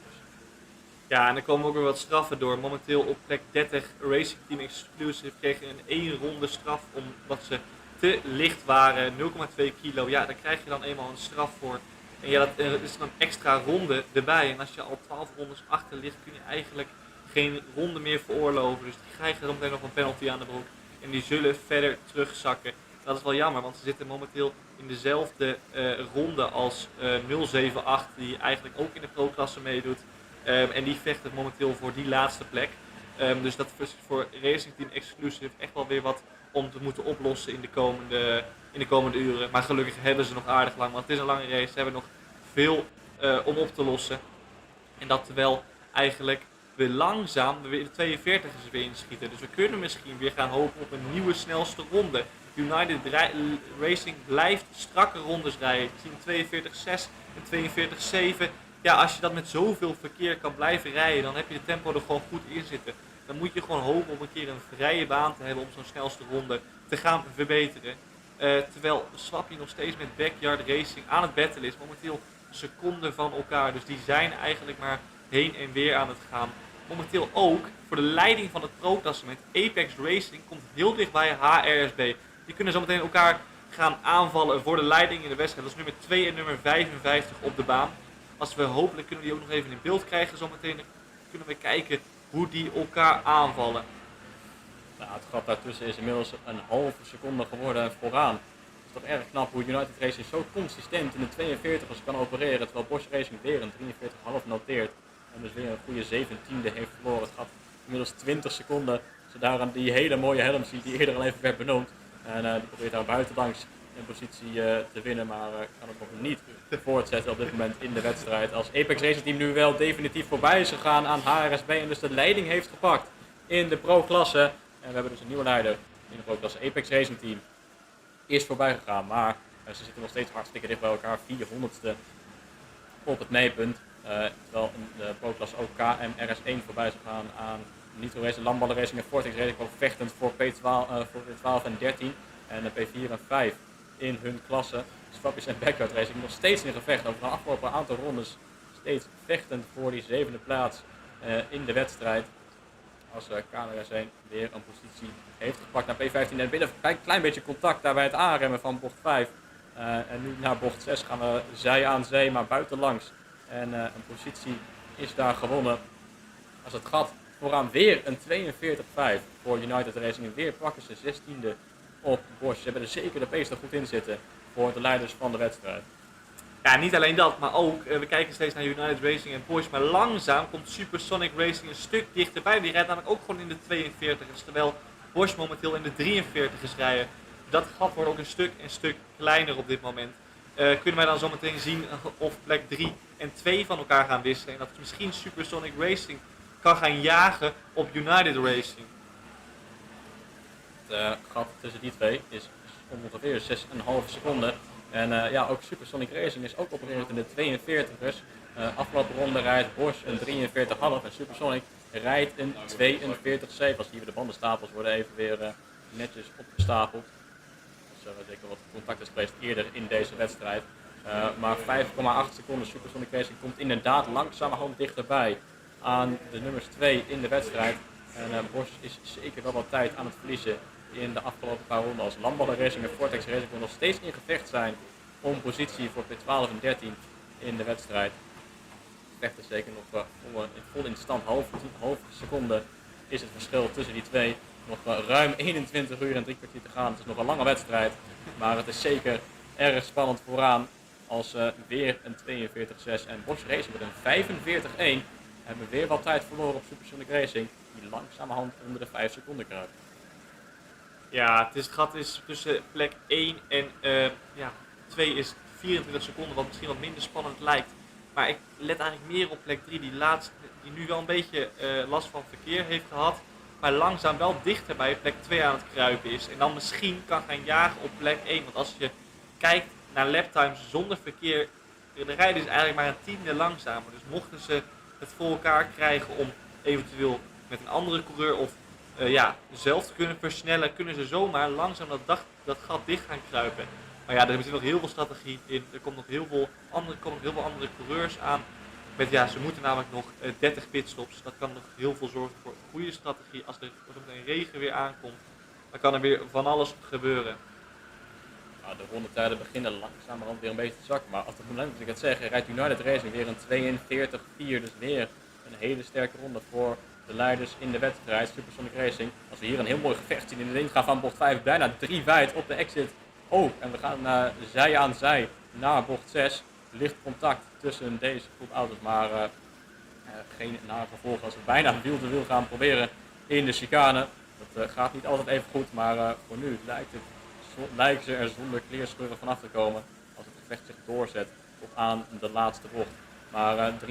Ja, en er komen ook weer wat straffen door. Momenteel op plek 30 Racing Team Exclusive kregen een 1 ronde straf omdat ze te licht waren, 0,2 kilo. Ja, daar krijg je dan eenmaal een straf voor. En ja, dat is dan een extra ronde erbij. En als je al 12 rondes achter ligt, kun je eigenlijk geen ronde meer veroorloven. Dus die krijgen dan meteen nog een penalty aan de broek. En die zullen verder terugzakken. Dat is wel jammer, want ze zitten momenteel in dezelfde ronde als 078, die eigenlijk ook in de pro-klasse meedoet. En die vechten momenteel voor die laatste plek. Dus dat is voor Racing Team Exclusive echt wel weer wat om te moeten oplossen in de komende uren. Maar gelukkig hebben ze nog aardig lang, want het is een lange race. Ze hebben nog veel om op te lossen. En dat terwijl eigenlijk we langzaam weer de 42 is weer inschieten. Dus we kunnen misschien weer gaan hopen op een nieuwe snelste ronde. United Racing blijft strakke rondes rijden. We zien 42-6 en 42-7. Ja, als je dat met zoveel verkeer kan blijven rijden, dan heb je de tempo er gewoon goed in zitten. Dan moet je gewoon hopen om een keer een vrije baan te hebben om zo'n snelste ronde te gaan verbeteren. Terwijl Swappie nog steeds met Backyard Racing aan het battlen is. Momenteel seconden van elkaar, dus die zijn eigenlijk maar heen en weer aan het gaan. Momenteel ook voor de leiding van het pro-klassement. Apex Racing komt heel dicht bij HRSB. Die kunnen zo meteen elkaar gaan aanvallen voor de leiding in de wedstrijd. Dat is nummer 2 en nummer 55 op de baan. Als we hopelijk kunnen we die ook nog even in beeld krijgen zometeen, dan kunnen we kijken hoe die elkaar aanvallen. Nou, het gat daartussen is inmiddels een halve seconde geworden vooraan. Het is toch erg knap hoe United Racing zo consistent in de 42ers kan opereren, terwijl Bosch Racing weer een 43,5 noteert. En dus weer een goede 17e heeft verloren. Het gaat inmiddels 20 seconden. Als je daar aan die hele mooie helm ziet die eerder al even werd benoemd. En die probeert daar buitenlangs een positie te winnen, maar kan het nog niet voortzetten op dit moment in de wedstrijd. Als Apex Racing Team nu wel definitief voorbij is gegaan aan HRSB en dus de leiding heeft gepakt in de pro-klasse. En we hebben dus een nieuwe leider in de pro-klasse. Apex Racing Team is voorbij gegaan, maar ze zitten nog steeds hartstikke dicht bij elkaar. 400ste op het meepunt. Terwijl in de pro-klasse ook KMRS1 voorbij is gegaan aan Nitro Racing, Lamballe Racing en Vortex Racing. Ook vechtend voor P12 en 13 en P4 en 5 in hun klasse. Swappies en Backyard Racing nog steeds in gevecht over de afgelopen aantal rondes. Steeds vechtend voor die 7e plaats in de wedstrijd. Als KMRS1 weer een positie heeft gepakt naar P15 en binnen een klein beetje contact daar bij het aanremmen van bocht 5. En nu naar bocht 6 gaan we zij aan zee, maar buitenlangs. En een positie is daar gewonnen. Als het gat vooraan weer een 42-5 voor United Racing. En weer pakken ze 16e op Bosch. Ze hebben er zeker de pace er goed in zitten voor de leiders van de wedstrijd. Ja, niet alleen dat, maar ook, we kijken steeds naar United Racing en Bosch. Maar langzaam komt Supersonic Racing een stuk dichterbij. Die rijdt namelijk ook gewoon in de 42's. Terwijl Bosch momenteel in de 43's rijden. Dat gat wordt ook een stuk kleiner op dit moment. Kunnen wij dan zometeen zien of plek 3 en 2 van elkaar gaan wisselen. En dat misschien Supersonic Racing kan gaan jagen op United Racing. Het gat tussen die twee is ongeveer 6,5 seconden. En ook Supersonic Racing is ook opererend in de 42ers. Afgelopen ronde rijdt Bosch een 43,5 en Supersonic rijdt een 42,7. Als hier de bandenstapels worden even weer netjes opgestapeld. Dus zeker wat contact is geweest eerder in deze wedstrijd. Maar 5,8 seconden Supersonic Racing komt inderdaad langzamerhand dichterbij aan de nummers 2 in de wedstrijd. En Bosch is zeker wel wat tijd aan het verliezen in de afgelopen paar ronden. Als Lamballer Racing en Vortex Racing nog steeds in gevecht zijn om positie voor P12 en 13 in de wedstrijd. Vechten zeker nog vol in stand, half seconde is het verschil tussen die twee. Nog ruim 21 uur en 3 kwartier te gaan. Het is nog een lange wedstrijd, maar het is zeker erg spannend vooraan als weer een 42,6 en Bosch Racing met een 45,1 hebben weer wat tijd verloren op Supersonic Racing, die langzamerhand onder de 5 seconden kruipt. Ja, het gat is tussen plek 1 en 2 is 24 seconden, wat misschien wat minder spannend lijkt. Maar ik let eigenlijk meer op plek 3, die nu wel een beetje last van verkeer heeft gehad. Maar langzaam wel dichter bij plek 2 aan het kruipen is. En dan misschien kan gaan jagen op plek 1. Want als je kijkt naar laptimes zonder verkeer, de rijden is eigenlijk maar een tiende langzamer. Dus mochten ze het voor elkaar krijgen om eventueel met een andere coureur of zelf te kunnen versnellen, kunnen ze zomaar langzaam dat gat dicht gaan kruipen. Maar ja, er zit nog heel veel strategie in. Er komen nog heel veel andere coureurs aan. Ze moeten namelijk nog 30 pitstops. Dat kan nog heel veel zorgen voor goede strategie. Als er een regen weer aankomt, dan kan er weer van alles gebeuren. Nou, de rondetijden beginnen langzamerhand weer een beetje te zakken. Maar op het moment dat ik het zeg, rijdt United Racing weer een 42,4. Dus weer een hele sterke ronde voor de leiders in de wedstrijd. Supersonic Racing. Als we hier een heel mooi gevecht zien in de ingang van bocht 5. Bijna 3 wijd op de exit. Oh, en we gaan zij aan zij naar bocht 6. Licht contact tussen deze groep auto's, maar geen nare gevolgen als we bijna wiel te wiel gaan proberen in de chicane. Dat gaat niet altijd even goed, maar voor nu lijken ze er zonder kleerscheuren vanaf te komen als het gevecht zich doorzet tot aan de laatste bocht. Maar 43,9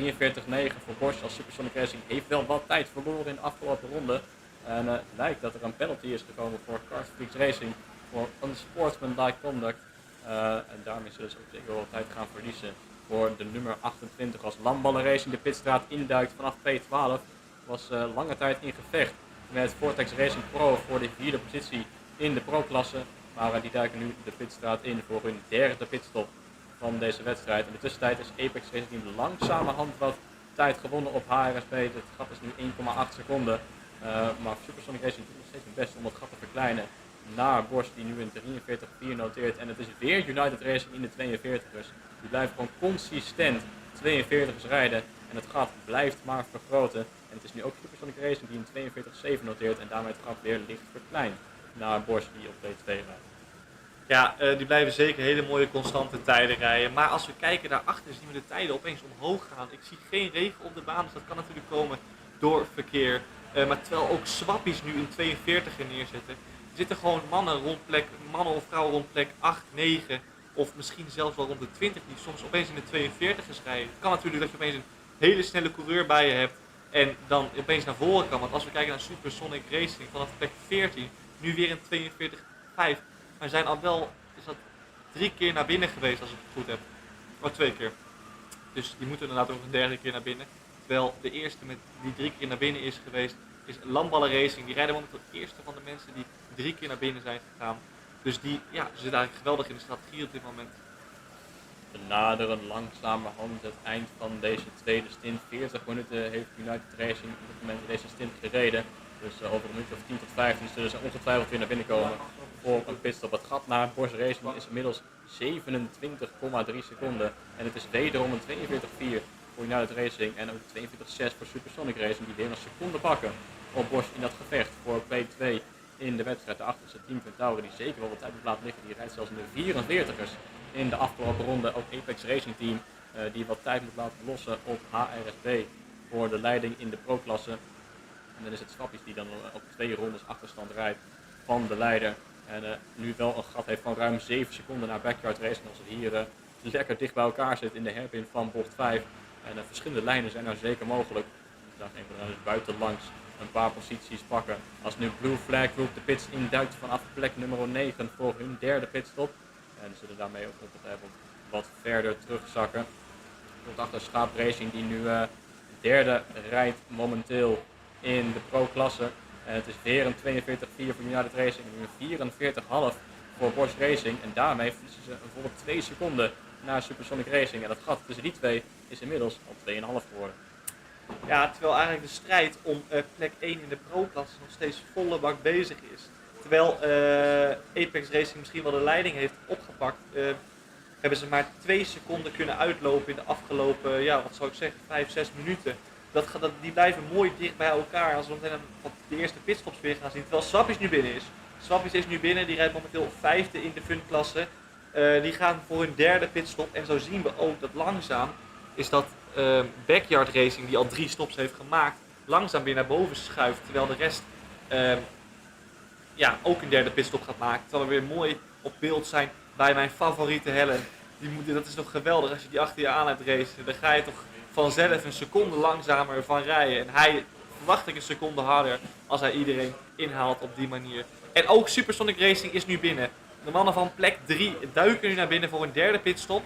voor Bosch als Supersonic Racing heeft wel wat tijd verloren in de afgelopen ronde. En het lijkt dat er een penalty is gekomen voor Cartfreaks Racing voor unsportsmanlike conduct. En daarmee zullen ze ook zeker wel tijd gaan verliezen voor de nummer 28 als Lamballer Racing de pitstraat induikt vanaf P12. Was lange tijd in gevecht met Vortex Racing Pro voor de 4e positie in de pro-klasse. Maar die duiken nu de pitstraat in voor hun 3e pitstop van deze wedstrijd. In de tussentijd is Apex Racing Team langzamerhand wat tijd gewonnen op HRSB. Het gat is nu 1,8 seconden. Maar Supersonic Racing doet nog steeds hun best om dat gat te verkleinen naar Bosch die nu een 43,4 noteert. En het is weer United Racing in de 42ers. Die blijven gewoon consistent 42ers rijden. En het gat blijft maar vergroten. En het is nu ook Supersonic Racing die een 42,7 noteert. En daarmee het gat weer licht verkleint naar Bosch die op P2 rijdt. Ja, die blijven zeker hele mooie constante tijden rijden. Maar als we kijken daarachter zien we de tijden opeens omhoog gaan. Ik zie geen regen op de baan, dus dat kan natuurlijk komen door verkeer. Maar terwijl ook swappies nu een 42er neerzetten. Er zitten gewoon mannen of vrouwen rond plek 8, 9 of misschien zelfs wel rond de 20 die soms opeens in de 42ers rijden. Het kan natuurlijk dat je opeens een hele snelle coureur bij je hebt en dan opeens naar voren kan. Want als we kijken naar Supersonic Racing vanaf plek 14, nu weer een 42,5. Maar zijn al wel, is dat 3 keer naar binnen geweest als ik het goed heb. Oh, 2 keer. Dus die moeten inderdaad ook een 3e keer naar binnen. Terwijl de eerste die 3 keer naar binnen is geweest, is Lamballer Racing. Die rijden momenteel de eerste van de mensen die 3 keer naar binnen zijn gegaan. Dus ze zitten eigenlijk geweldig in de strategie op dit moment. We naderen langzamerhand het eind van deze tweede stint. 40 minuten heeft United Racing op dit moment deze stint gereden. Dus over een minuut of 10 tot 15 zullen ze ongetwijfeld weer naar binnen komen voor een pitstop. Het gat naar Bosch Racing is inmiddels 27,3 seconden. En het is wederom een 42,4 voor United Racing en ook 42,6 voor Supersonic Racing die weer een seconde pakken op Bosch in dat gevecht voor P2 in de wedstrijd. De achterste team van Tauri die zeker wel wat tijd moet laten liggen. Die rijdt zelfs in de 44ers in de afgelopen ronde. Ook Apex Racing Team die wat tijd moet laten lossen op HRSB voor de leiding in de pro-klasse. En dan is het Swappies die dan op 2 rondes achterstand rijdt van de leider. En nu wel een gat heeft van ruim 7 seconden naar Backyard Racing. Als we hier lekker dicht bij elkaar zitten in de hairpin van bocht 5. En verschillende lijnen zijn nou zeker mogelijk zag een van de renners buitenlangs een paar posities pakken. Als nu Blue Flag Group de pits induikt vanaf plek nummer 9 voor hun derde pitstop. En zullen daarmee ook nog even wat verder terugzakken. Tot achter Schaap Racing die nu derde rijdt momenteel in de pro-klasse. En het is weer een 42-4 voor United Racing en nu een 44,5 voor Bosch Racing. En daarmee verliezen ze een volle 2 seconden naar Supersonic Racing. En dat gat tussen die twee is inmiddels al 2,5 geworden. Ja, terwijl eigenlijk de strijd om plek 1 in de pro-klasse nog steeds volle bak bezig is. Terwijl Apex Racing misschien wel de leiding heeft opgepakt, hebben ze maar 2 seconden kunnen uitlopen in de afgelopen, ja, wat zou ik zeggen, 5-6 minuten. Die blijven mooi dicht bij elkaar als we meteen de eerste pitstops weer gaan zien. Terwijl Swappies nu binnen is. Swappies is nu binnen, die rijdt momenteel 5e in de funklasse. Die gaan voor hun derde pitstop en zo zien we ook dat langzaam is dat Backyard Racing, die al 3 stops heeft gemaakt, langzaam weer naar boven schuift. Terwijl de rest ook een derde pitstop gaat maken. Terwijl we weer mooi op beeld zijn bij mijn favoriete Helen. Dat is toch geweldig als je die achter je aan hebt racen. Dan ga je toch vanzelf een seconde langzamer van rijden. En hij verwacht ik een seconde harder als hij iedereen inhaalt op die manier. En ook Supersonic Racing is nu binnen. De mannen van plek 3 duiken nu naar binnen voor een derde pitstop.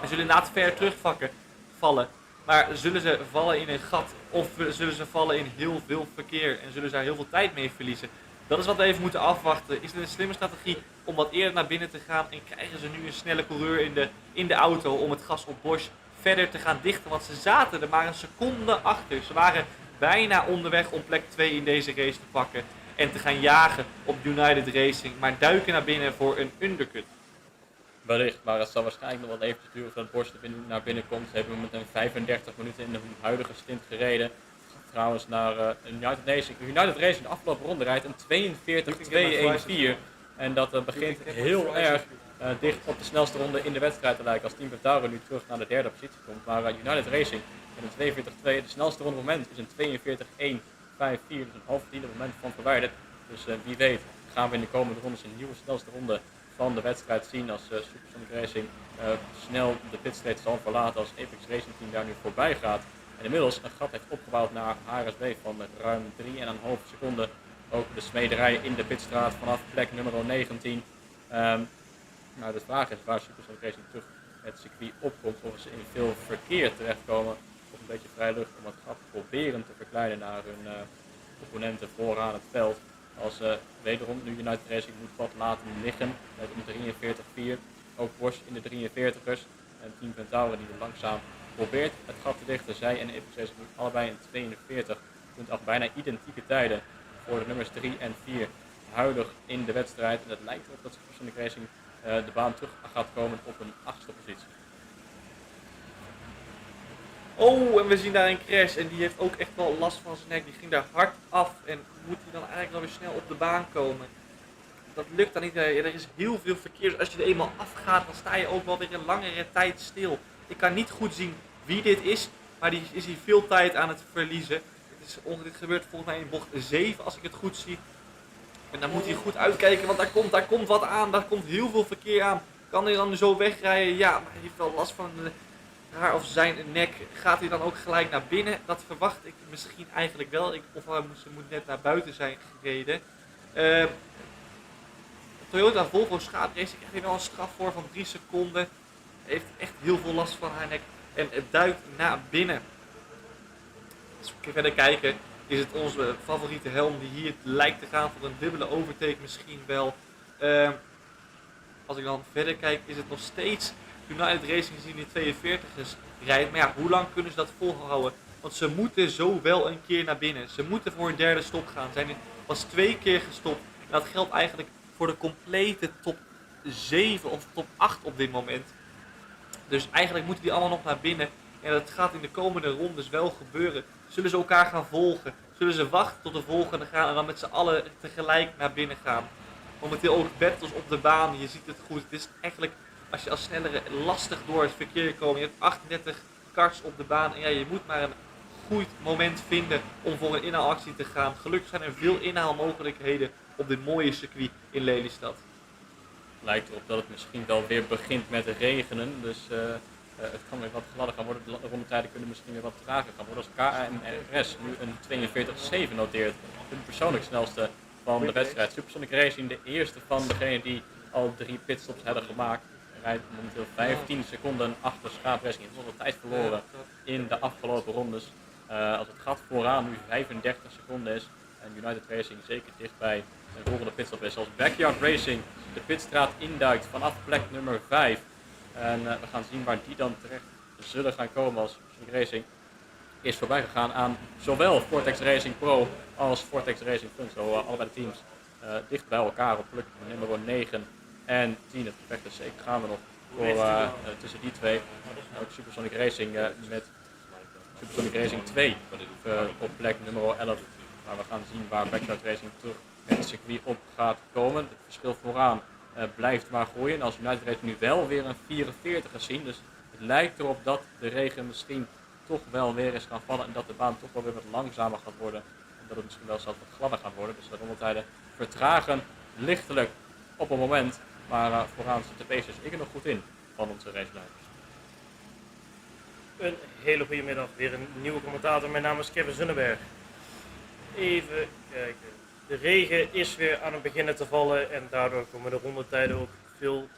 En zullen inderdaad ver terugvallen. Maar zullen ze vallen in een gat of zullen ze vallen in heel veel verkeer en zullen ze daar heel veel tijd mee verliezen? Dat is wat we even moeten afwachten. Is het een slimme strategie om wat eerder naar binnen te gaan en krijgen ze nu een snelle coureur in de auto om het gas op Bosch verder te gaan dichten? Want ze zaten er maar een seconde achter. Ze waren bijna onderweg om plek 2 in deze race te pakken en te gaan jagen op United Racing, maar duiken naar binnen voor een undercut. Wellicht, maar het zal waarschijnlijk nog wel eventjes duren voordat Bosch naar binnen komt. Ze hebben met een 35 minuten in de huidige stint gereden. Trouwens naar United Racing. United Racing de afgelopen ronde rijdt een 42-2-1-4. En dat begint heel erg dicht op de snelste ronde in de wedstrijd te lijken. Als Team Ventaro nu terug naar de derde positie komt. Maar United Racing met een 42-2, de snelste ronde moment is een 42-1-5-4. Dus een half tiende moment van verwijderd. Dus wie weet gaan we in de komende rondes een nieuwe snelste ronde van de wedstrijd zien als Supersonic Racing snel de pitstraight zal verlaten als Apex Racing Team daar nu voorbij gaat. En inmiddels een gat heeft opgebouwd naar HRSB van ruim 3,5 seconden. Ook de smederij in de pitstraat vanaf plek nummer 19. Nou, de vraag is waar Supersonic Racing terug het circuit opkomt. Of ze in veel verkeer terechtkomen. Of een beetje vrij lucht om het gat proberen te verkleinen naar hun opponenten vooraan het veld. Als wederom nu United Racing moet wat laten liggen met een 43-4. Ook Bosch in de 43ers. En Team Ventaro die er langzaam probeert het gat te dichten. Zij en Apex Racing doen allebei een 42.8. Bijna identieke tijden voor de nummers 3 en 4 huidig in de wedstrijd. En het lijkt erop dat Supersonic Racing de baan terug gaat komen op een 8e positie. Oh, en we zien daar een crash en die heeft ook echt wel last van zijn nek. Die ging daar hard af en moet hij dan eigenlijk wel weer snel op de baan komen. Dat lukt dan niet. Er is heel veel verkeer. Dus als je er eenmaal afgaat, dan sta je ook wel weer een langere tijd stil. Ik kan niet goed zien wie dit is, maar die is hier veel tijd aan het verliezen. Dit gebeurt volgens mij in bocht 7 als ik het goed zie. En dan moet hij goed uitkijken, want daar komt wat aan. Daar komt heel veel verkeer aan. Kan hij dan zo wegrijden? Ja, maar hij heeft wel last van haar of zijn nek. Gaat hij dan ook gelijk naar binnen? Dat verwacht ik misschien eigenlijk wel. Of ze moet net naar buiten zijn gereden. Toyota Volvo schaatracing krijgt hier wel een straf voor van 3 seconden. Heeft echt heel veel last van haar nek. En het duikt naar binnen. Als we verder kijken, is het onze favoriete helm die hier lijkt te gaan voor een dubbele overtake misschien wel. Als ik dan verder kijk, is het nog steeds United Racing die 42ers rijdt. Maar ja, hoe lang kunnen ze dat volhouden? Want ze moeten zo wel een keer naar binnen. Ze moeten voor een derde stop gaan. Ze zijn pas 2 keer gestopt. En dat geldt eigenlijk voor de complete top 7 of top 8 op dit moment. Dus eigenlijk moeten die allemaal nog naar binnen. En dat gaat in de komende rondes wel gebeuren. Zullen ze elkaar gaan volgen? Zullen ze wachten tot de volgende gaan en dan met z'n allen tegelijk naar binnen gaan? Momenteel ook battles op de baan. Je ziet het goed. Het is eigenlijk, als je als snellere lastig door het verkeer komt. Je hebt 38 karts op de baan. En ja, je moet maar een goed moment vinden om voor een inhaalactie te gaan. Gelukkig zijn er veel inhaalmogelijkheden op dit mooie circuit in Lelystad. Lijkt erop dat het misschien wel weer begint met regenen. Dus Het kan weer wat gladder gaan worden, de rondetijden kunnen misschien weer wat trager gaan worden. Als KMRS nu een 42.7 noteert, de persoonlijk snelste van de wedstrijd. Supersonic Racing, de eerste van degenen die al 3 pitstops hebben gemaakt. Rijdt momenteel 15 seconden achter Schaap Racing. Het is nog wat tijd verloren in de afgelopen rondes. Als het gat vooraan nu 35 seconden is en United Racing zeker dichtbij een volgende pitstop is. Als Backyard Racing de pitstraat induikt vanaf plek nummer 5. En we gaan zien waar die dan terecht zullen gaan komen als Supersonic Racing is voorbij gegaan aan zowel Vortex Racing Pro als Vortex Racing Fun. Zo allebei de teams dicht bij elkaar op plek nummer 9 en 10. Het gevecht is zeker gaan we nog voor tussen die twee. Ook Supersonic Racing met Supersonic Racing 2 op plek nummer 11. Maar we gaan zien waar Backyard Racing terug het circuit op gaat komen. Het verschil vooraan blijft maar groeien. Als United Racing nu wel weer een 44 gaat zien. Dus het lijkt erop dat de regen misschien toch wel weer eens gaan vallen. En dat de baan toch wel weer wat langzamer gaat worden. En dat het misschien wel zelfs wat gladder gaat worden. Dus de rondetijden vertragen lichtelijk op een moment. Maar vooraan zit de pace dus ik er nog goed in van onze raceleiders. Een hele goede middag, weer een nieuwe commentator. Mijn naam is Kevin Zunneberg. Even kijken. De regen is weer aan het beginnen te vallen en daardoor komen de rondetijden ook veel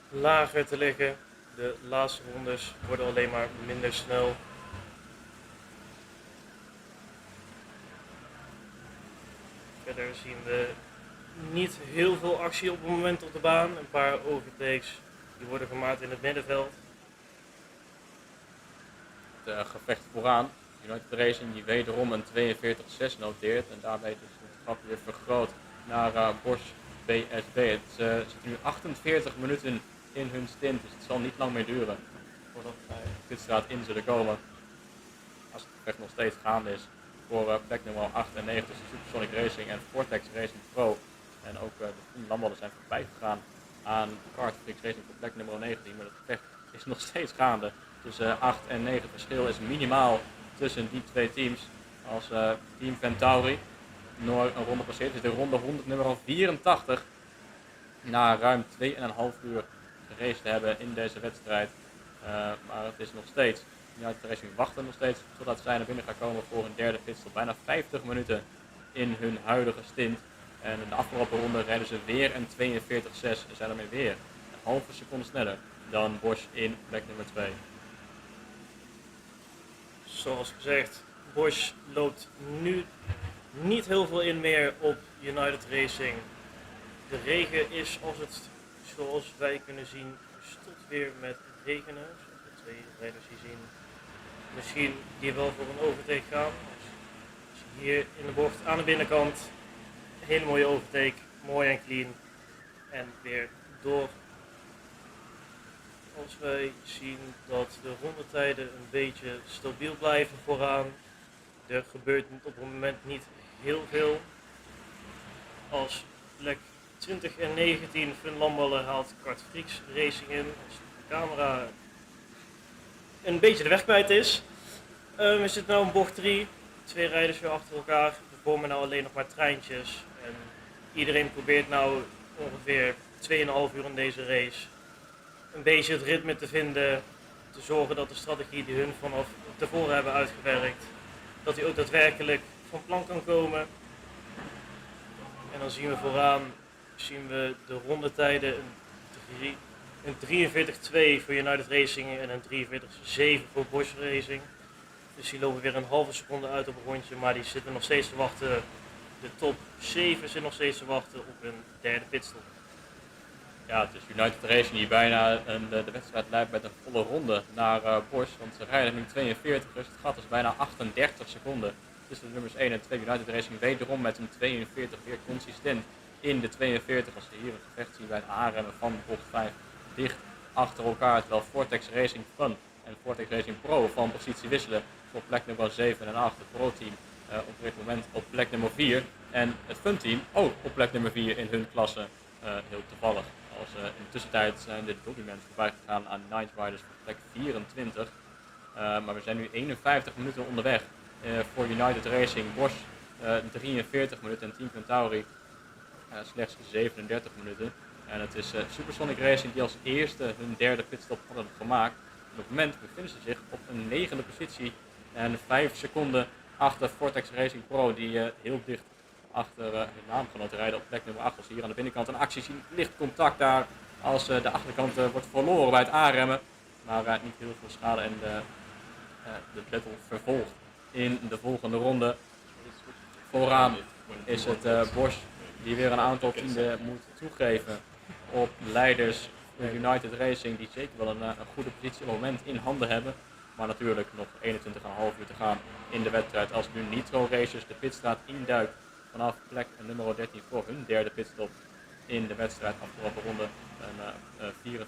lager te liggen. De laatste rondes worden alleen maar minder snel. Verder zien we niet heel veel actie op het moment op de baan. Een paar overtakes die worden gemaakt in het middenveld. Het gevecht vooraan. United Racing die wederom een 42.6 noteert en daarbij dus het gat weer vergroot naar Bosch BSB. Het zit nu 48 minuten in hun stint, dus het zal niet lang meer duren voordat wij de pitstraat in zullen komen. Als het gevecht nog steeds gaande is voor plek nummer 8 en 9 tussen Supersonic Racing en Vortex Racing Pro. En ook de Lamballen zijn voorbij gegaan aan Cartflix Racing voor plek nummer 19, maar het gevecht is nog steeds gaande. Tussen 8 en 9 het verschil is minimaal tussen die twee teams. Als Team Ventauri nog een ronde passeert, is de ronde 100 nummer 84 na ruim 2,5 uur geraced te hebben in deze wedstrijd. Maar het is nog steeds, United Racing wachten nog steeds totdat zij naar binnen gaan komen voor een derde pitstop. Bijna 50 minuten in hun huidige stint. En in de afgelopen ronde rijden ze weer een 42.6 en zijn daarmee weer een halve seconde sneller dan Bosch in plek nummer 2. Zoals gezegd, Bosch loopt nu niet heel veel in meer op United Racing. De regen is, als het zoals wij kunnen zien, gestopt weer met regenen. Zoals de twee rijders hier zien. Misschien die wel voor een overtake gaan. Dus hier in de bocht aan de binnenkant, een hele mooie overtake, mooi en clean. En weer door. Als wij zien dat de rondetijden een beetje stabiel blijven vooraan. Er gebeurt op het moment niet heel veel. Als plek 20 en 19 Fun Lamballen haalt Cartflix Racing in. Als de camera een beetje de weg kwijt is. We zitten nu in bocht 3. Twee rijders weer achter elkaar. We vormen nou alleen nog maar treintjes. En iedereen probeert nou ongeveer 2,5 uur in deze race een beetje het ritme te vinden, te zorgen dat de strategie die hun vanaf tevoren hebben uitgewerkt, dat die ook daadwerkelijk van plan kan komen. En dan zien we vooraan de rondetijden, een 43.2 voor United Racing en een 43.7 voor Bosch Racing. Dus die lopen weer een halve seconde uit op een rondje, maar die zitten nog steeds te wachten. De top 7 zit nog steeds te wachten op een derde pitstop. Ja, het is United Racing die bijna de wedstrijd leidt met een volle ronde naar Bosch. Want ze rijden nu 42, dus het gat is bijna 38 seconden tussen de nummers 1 en 2. United Racing wederom met een 42 weer consistent in de 42. Als we hier een gevecht zien bij het aanremmen van bocht 5 dicht achter elkaar. Terwijl Vortex Racing Fun en Vortex Racing Pro van positie wisselen voor plek nummer 7 en 8. Het Pro team op dit moment op plek nummer 4. En het Fun team ook op plek nummer 4 in hun klasse. Heel toevallig. In de tussentijd zijn de Documents voorbij gegaan aan Night Riders voor plek 24. Maar we zijn nu 51 minuten onderweg voor United Racing. Bosch 43 minuten en Team Ventauri slechts 37 minuten. En het is Supersonic Racing die als eerste hun derde pitstop hadden gemaakt. op het moment bevinden ze zich op een 9e positie en 5 seconden achter Vortex Racing Pro, die heel dicht achter hun naamgenoten rijden op plek nummer 8. Als we hier aan de binnenkant een actie zien, licht contact daar als de achterkant wordt verloren bij het aanremmen. Maar niet heel veel schade en de battle vervolgt in de volgende ronde. Vooraan is het Bosch die weer een aantal tienden moet toegeven op leiders United Racing, die zeker wel een goede positie op het moment in handen hebben. Maar natuurlijk nog 21,5 uur te gaan in de wedstrijd als nu Nitro Racers de pitstraat induikt vanaf plek nummer 13 voor hun derde pitstop in de wedstrijd. Afgelopen ronde een 44-4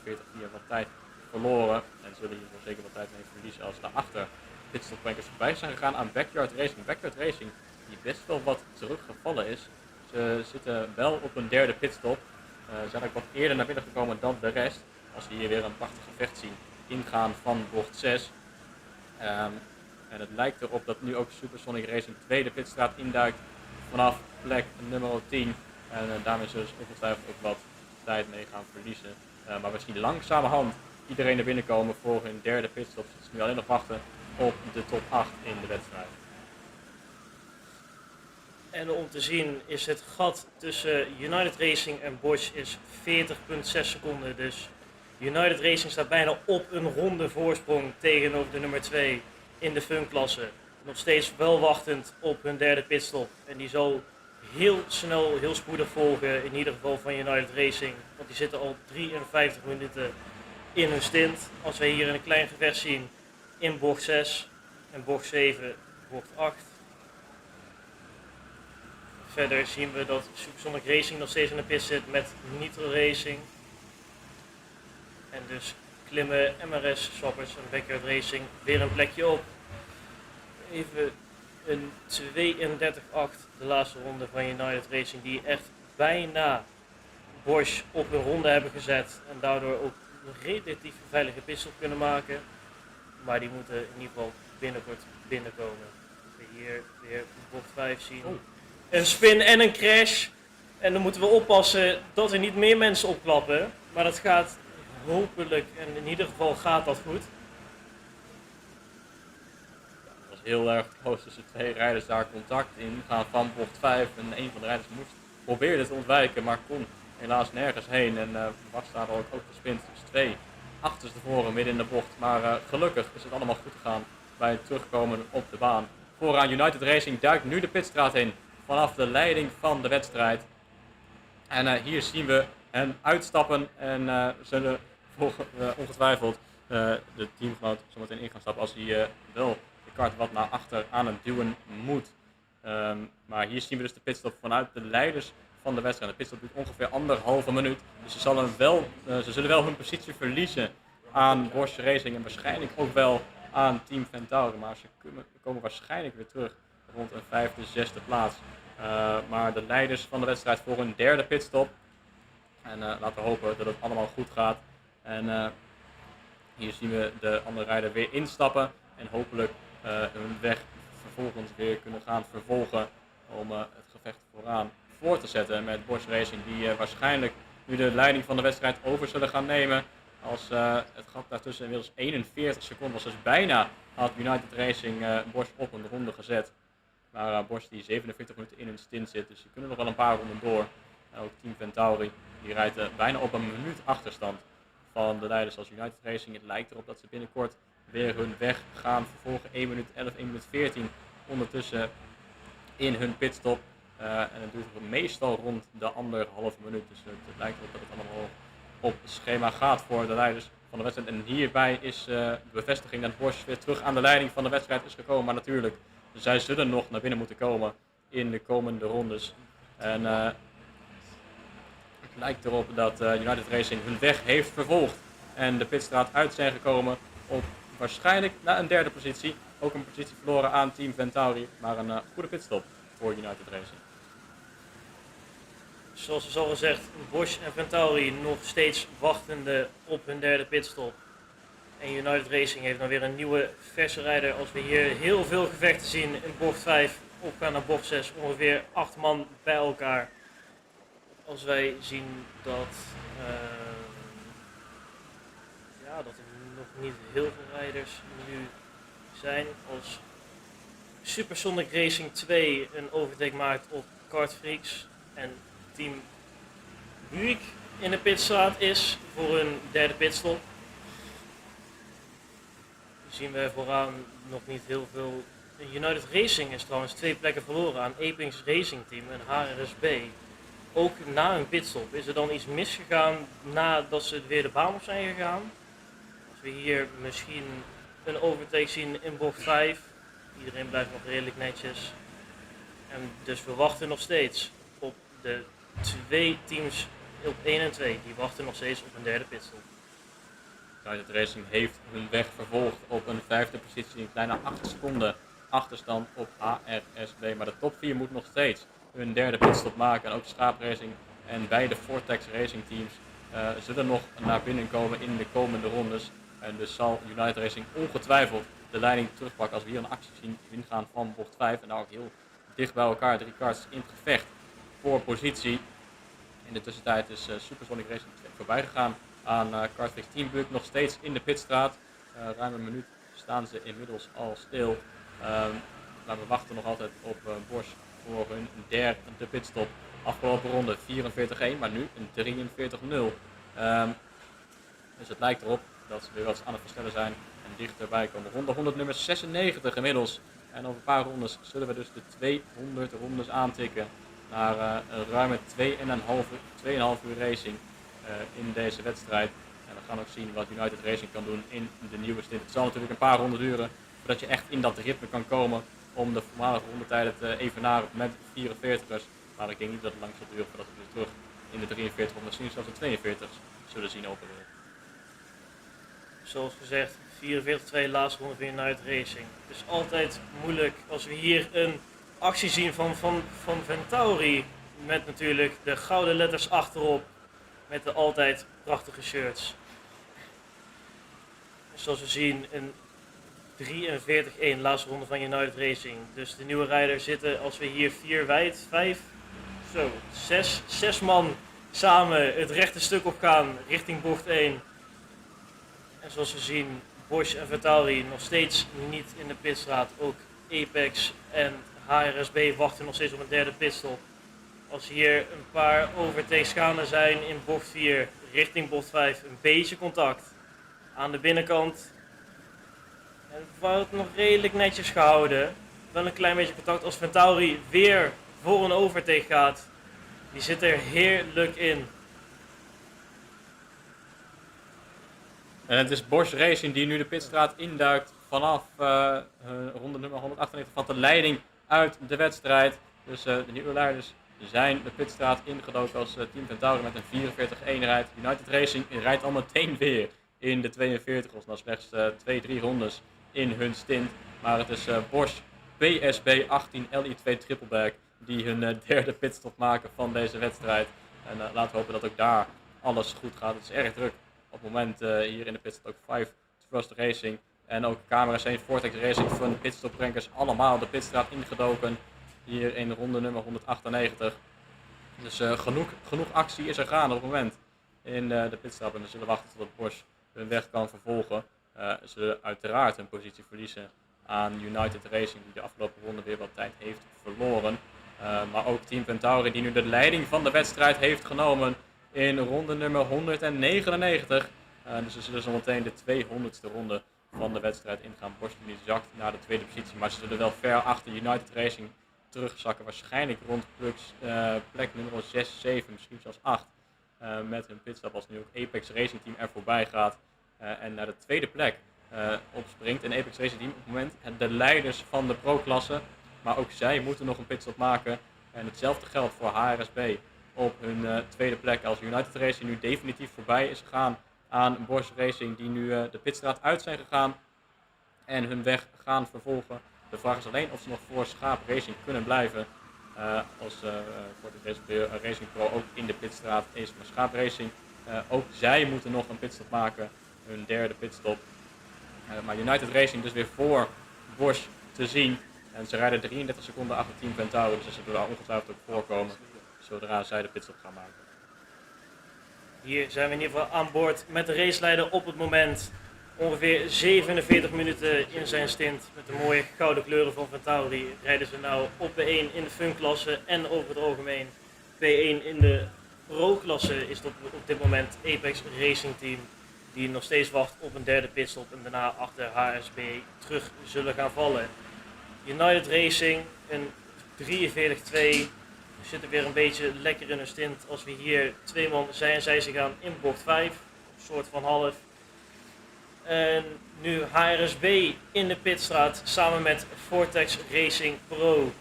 wat tijd verloren en zullen hier wel zeker wat tijd mee verliezen als daarachter pitstoprankers voorbij zijn gegaan aan Backyard Racing. Backyard Racing die best wel wat teruggevallen is. Ze zitten wel op een derde pitstop. Zijn ook wat eerder naar binnen gekomen dan de rest. Als we hier weer een prachtig gevecht zien ingaan van bocht 6. En het lijkt erop dat nu ook Supersonic Racing tweede pitstraat induikt vanaf plek nummer 10. En daarmee zullen ze ongetwijfeld ook wat tijd mee gaan verliezen. Maar we zien langzamerhand iedereen naar binnen komen voor hun derde pitstop. Dus nu alleen nog wachten op de top 8 in de wedstrijd. En om te zien is het gat tussen United Racing en Bosch is 40,6 seconden. Dus United Racing staat bijna op een ronde voorsprong tegenover de nummer 2 in de funklasse. Nog steeds wel wachtend op hun derde pitstop. En die zal heel snel, heel spoedig volgen, in ieder geval van United Racing. Want die zitten al 53 minuten in hun stint. Als we hier een klein gevecht zien in bocht 6 en bocht 7, bocht 8. Verder zien we dat Supersonic Racing nog steeds in de pit zit met Nitro Racing. En dus klimmen MRS, Swappers en Backyard Racing weer een plekje op. Even een 32-8, de laatste ronde van United Racing, die echt bijna Bosch op een ronde hebben gezet. En daardoor ook een relatief veilige pitstop kunnen maken. Maar die moeten in ieder geval binnenkort binnenkomen. We hier weer bocht 5 zien. Een spin en een crash. En dan moeten we oppassen dat er niet meer mensen opklappen. Maar dat gaat hopelijk, en in ieder geval gaat dat goed. Het was heel erg close tussen twee rijders daar contact in gaan van bocht 5. En een van de rijders probeerde te ontwijken, maar kon helaas nergens heen. En was daar ook gespind tussen twee achterstevoren midden in de bocht. Maar gelukkig is het allemaal goed gegaan bij het terugkomen op de baan. Vooraan United Racing duikt nu de pitstraat in vanaf de leiding van de wedstrijd. En hier zien we hen uitstappen en zullen ongetwijfeld de teamgenoot zometeen in gaan stappen als hij wel de kart wat naar achter aan het duwen moet. Maar hier zien we dus de pitstop vanuit de leiders van de wedstrijd. De pitstop duurt ongeveer 1,5 minuut. Dus ze zullen wel hun positie verliezen aan Bosch Racing en waarschijnlijk ook wel aan Team Ventauri. Maar ze komen waarschijnlijk weer terug rond een 5e, 6e plaats. Maar de leiders van de wedstrijd voor hun derde pitstop. En laten we hopen dat het allemaal goed gaat. En hier zien we de andere rijder weer instappen. En hopelijk hun weg vervolgens weer kunnen gaan vervolgen om het gevecht vooraan voor te zetten met Bosch Racing. Die waarschijnlijk nu de leiding van de wedstrijd over zullen gaan nemen. Als het gat daartussen inmiddels 41 seconden was. Dus bijna had United Racing Bosch op een ronde gezet. Maar Bosch die 47 minuten in hun stint zit, dus die kunnen nog wel een paar ronden door. En ook Team Ventauri, die rijdt bijna op een minuut achterstand van de leiders als United Racing. Het lijkt erop dat ze binnenkort weer hun weg gaan vervolgen. 1 minuut 11, 1 minuut 14 ondertussen in hun pitstop. En het duurt meestal rond de 1,5 minuut. Dus het lijkt erop dat het allemaal op het schema gaat voor de leiders van de wedstrijd. En hierbij is de bevestiging dat Bosch weer terug aan de leiding van de wedstrijd is gekomen. Maar natuurlijk, zij zullen nog naar binnen moeten komen in de komende rondes. En het lijkt erop dat United Racing hun weg heeft vervolgd. En de pitstraat uit zijn gekomen op waarschijnlijk naar een derde positie. Ook een positie verloren aan Team Ventauri. Maar een goede pitstop voor United Racing. Zoals is al gezegd, Bosch en Ventauri nog steeds wachtende op hun derde pitstop. En United Racing heeft dan weer een nieuwe verse rijder. Als we hier heel veel gevechten zien in bocht 5, opgaan naar bocht 6, ongeveer 8 man bij elkaar. Als wij zien dat dat er nog niet heel veel rijders nu zijn. Als Supersonic Racing 2 een overtake maakt op Kartfreaks en Team Buick in de pitstraat is voor een derde pitstop. Zien we vooraan nog niet heel veel. United Racing is trouwens 2 plekken verloren aan Apex Racing Team en HRSB. Ook na een pitstop. Is er dan iets misgegaan nadat ze weer de baan op zijn gegaan? Als we hier misschien een overtake zien in bocht 5. Iedereen blijft nog redelijk netjes. En dus we wachten nog steeds op de 2 teams op 1 en 2. Die wachten nog steeds op een derde pitstop. United Racing heeft hun weg vervolgd op een 5e positie, een kleine 8 seconden achterstand op HRSB. Maar de top 4 moet nog steeds hun derde pitstop maken. En ook Schaap Racing en beide Vortex Racing teams zullen nog naar binnen komen in de komende rondes. En dus zal United Racing ongetwijfeld de leiding terugpakken als we hier een actie zien ingaan van bocht 5. En daar ook heel dicht bij elkaar, 3 karts in het gevecht voor positie. In de tussentijd is Supersonic Racing voorbij gegaan aan Kartfreaks Team Buick, nog steeds in de pitstraat. Ruim een minuut staan ze inmiddels al stil. Maar we wachten nog altijd op Bosch voor hun derde pitstop. Afgelopen ronde 44-1, maar nu een 43-0. Dus het lijkt erop dat ze weer wat aan het versnellen zijn en dichterbij komen. Ronde 100 nummer 96 inmiddels. En over een paar rondes zullen we dus de 200 rondes aantikken. Naar een ruime 2,5 uur racing in deze wedstrijd. En we gaan ook zien wat United Racing kan doen in de nieuwe stint. Het zal natuurlijk een paar ronden duren voordat je echt in dat ritme kan komen om de voormalige rondetijden te evenaren met 44ers. Maar ik denk niet dat het lang zal duren voordat we weer terug in de 43 of misschien zelfs de 42ers zullen zien opereren. Zoals gezegd, 44-2 laatste ronde van United Racing. Het is altijd moeilijk als we hier een actie zien van Ventauri. Met natuurlijk de gouden letters achterop. Met de altijd prachtige shirts. Zoals we zien, een 43-1 laatste ronde van United Racing. Dus de nieuwe rijders zitten, als we hier 6 man samen het rechte stuk op gaan richting bocht 1. En zoals we zien, Bosch en Ventauri nog steeds niet in de pitstraat. Ook Apex en HRSB wachten nog steeds op een derde pitstop. Als hier een paar overtakes gaande zijn in bocht 4 richting bocht 5, een beetje contact aan de binnenkant. En het wordt nog redelijk netjes gehouden. Wel een klein beetje contact als Ventauri weer voor een overtake gaat. Die zit er heerlijk in. En het is Bosch Racing die nu de pitstraat induikt vanaf ronde nummer 198 van de leiding uit de wedstrijd. Dus de nieuwe leiders zijn de pitstraat ingedoken als Team Ventauri met een 44-1 rijdt. United Racing rijdt al meteen weer in de 42 na slechts 2-3 rondes in hun stint. Maar het is Bosch PSB 18 LI2 Tripleback die hun derde pitstop maken van deze wedstrijd. En laten we hopen dat ook daar alles goed gaat. Het is erg druk op het moment hier in de pitstop. Ook 5 Trust Racing en ook Camera 1 Vortex Racing van pitstopbrankers allemaal de pitstraat ingedoken. Hier in ronde nummer 198. Dus genoeg actie is er gaande op het moment in de pitstop. En we zullen wachten tot Bosch hun weg kan vervolgen. Ze zullen uiteraard hun positie verliezen aan United Racing die de afgelopen ronde weer wat tijd heeft verloren. Maar ook Team Ventauri die nu de leiding van de wedstrijd heeft genomen in ronde nummer 199. Dus ze zullen zo meteen de 200ste ronde van de wedstrijd ingaan. Bosch die zakt naar de tweede positie, maar ze zullen wel ver achter United Racing terugzakken. Waarschijnlijk rond plek nummer 6, 7, misschien zelfs 8. Met hun pitstop als nu ook Apex Racing Team er voorbij gaat. En naar de tweede plek opspringt. En Apex Racing Team op het moment de leiders van de pro-klasse. Maar ook zij moeten nog een pitstop maken. En hetzelfde geldt voor HRSB op hun tweede plek. Als United Racing nu definitief voorbij is gegaan aan Bosch Racing. Die nu de pitstraat uit zijn gegaan. En hun weg gaan vervolgen. De vraag is alleen of ze nog voor Schaap Racing kunnen blijven. Als voor de Racing Pro ook in de pitstraat is. Maar Schaap Racing, ook zij moeten nog een pitstop maken. Hun derde pitstop. Maar United Racing dus weer voor Bosch te zien. En ze rijden 33 seconden achter Team Ventauri. Dus ze zullen daar ongetwijfeld ook voorkomen zodra zij de pitstop gaan maken. Hier zijn we in ieder geval aan boord met de raceleider op het moment. Ongeveer 47 minuten in zijn stint met de mooie gouden kleuren van Ventauri rijden ze nou op P1 in de fun-klasse en over het algemeen P1 in de pro-klasse is het op dit moment Apex Racing Team die nog steeds wacht op een derde pitstop en daarna achter HSB terug zullen gaan vallen. United Racing, een 43-2, zitten weer een beetje lekker in hun stint als we hier twee man zij en zij gaan in bocht 5, een soort van half. En nu HRSB in de pitstraat samen met Vortex Racing Pro,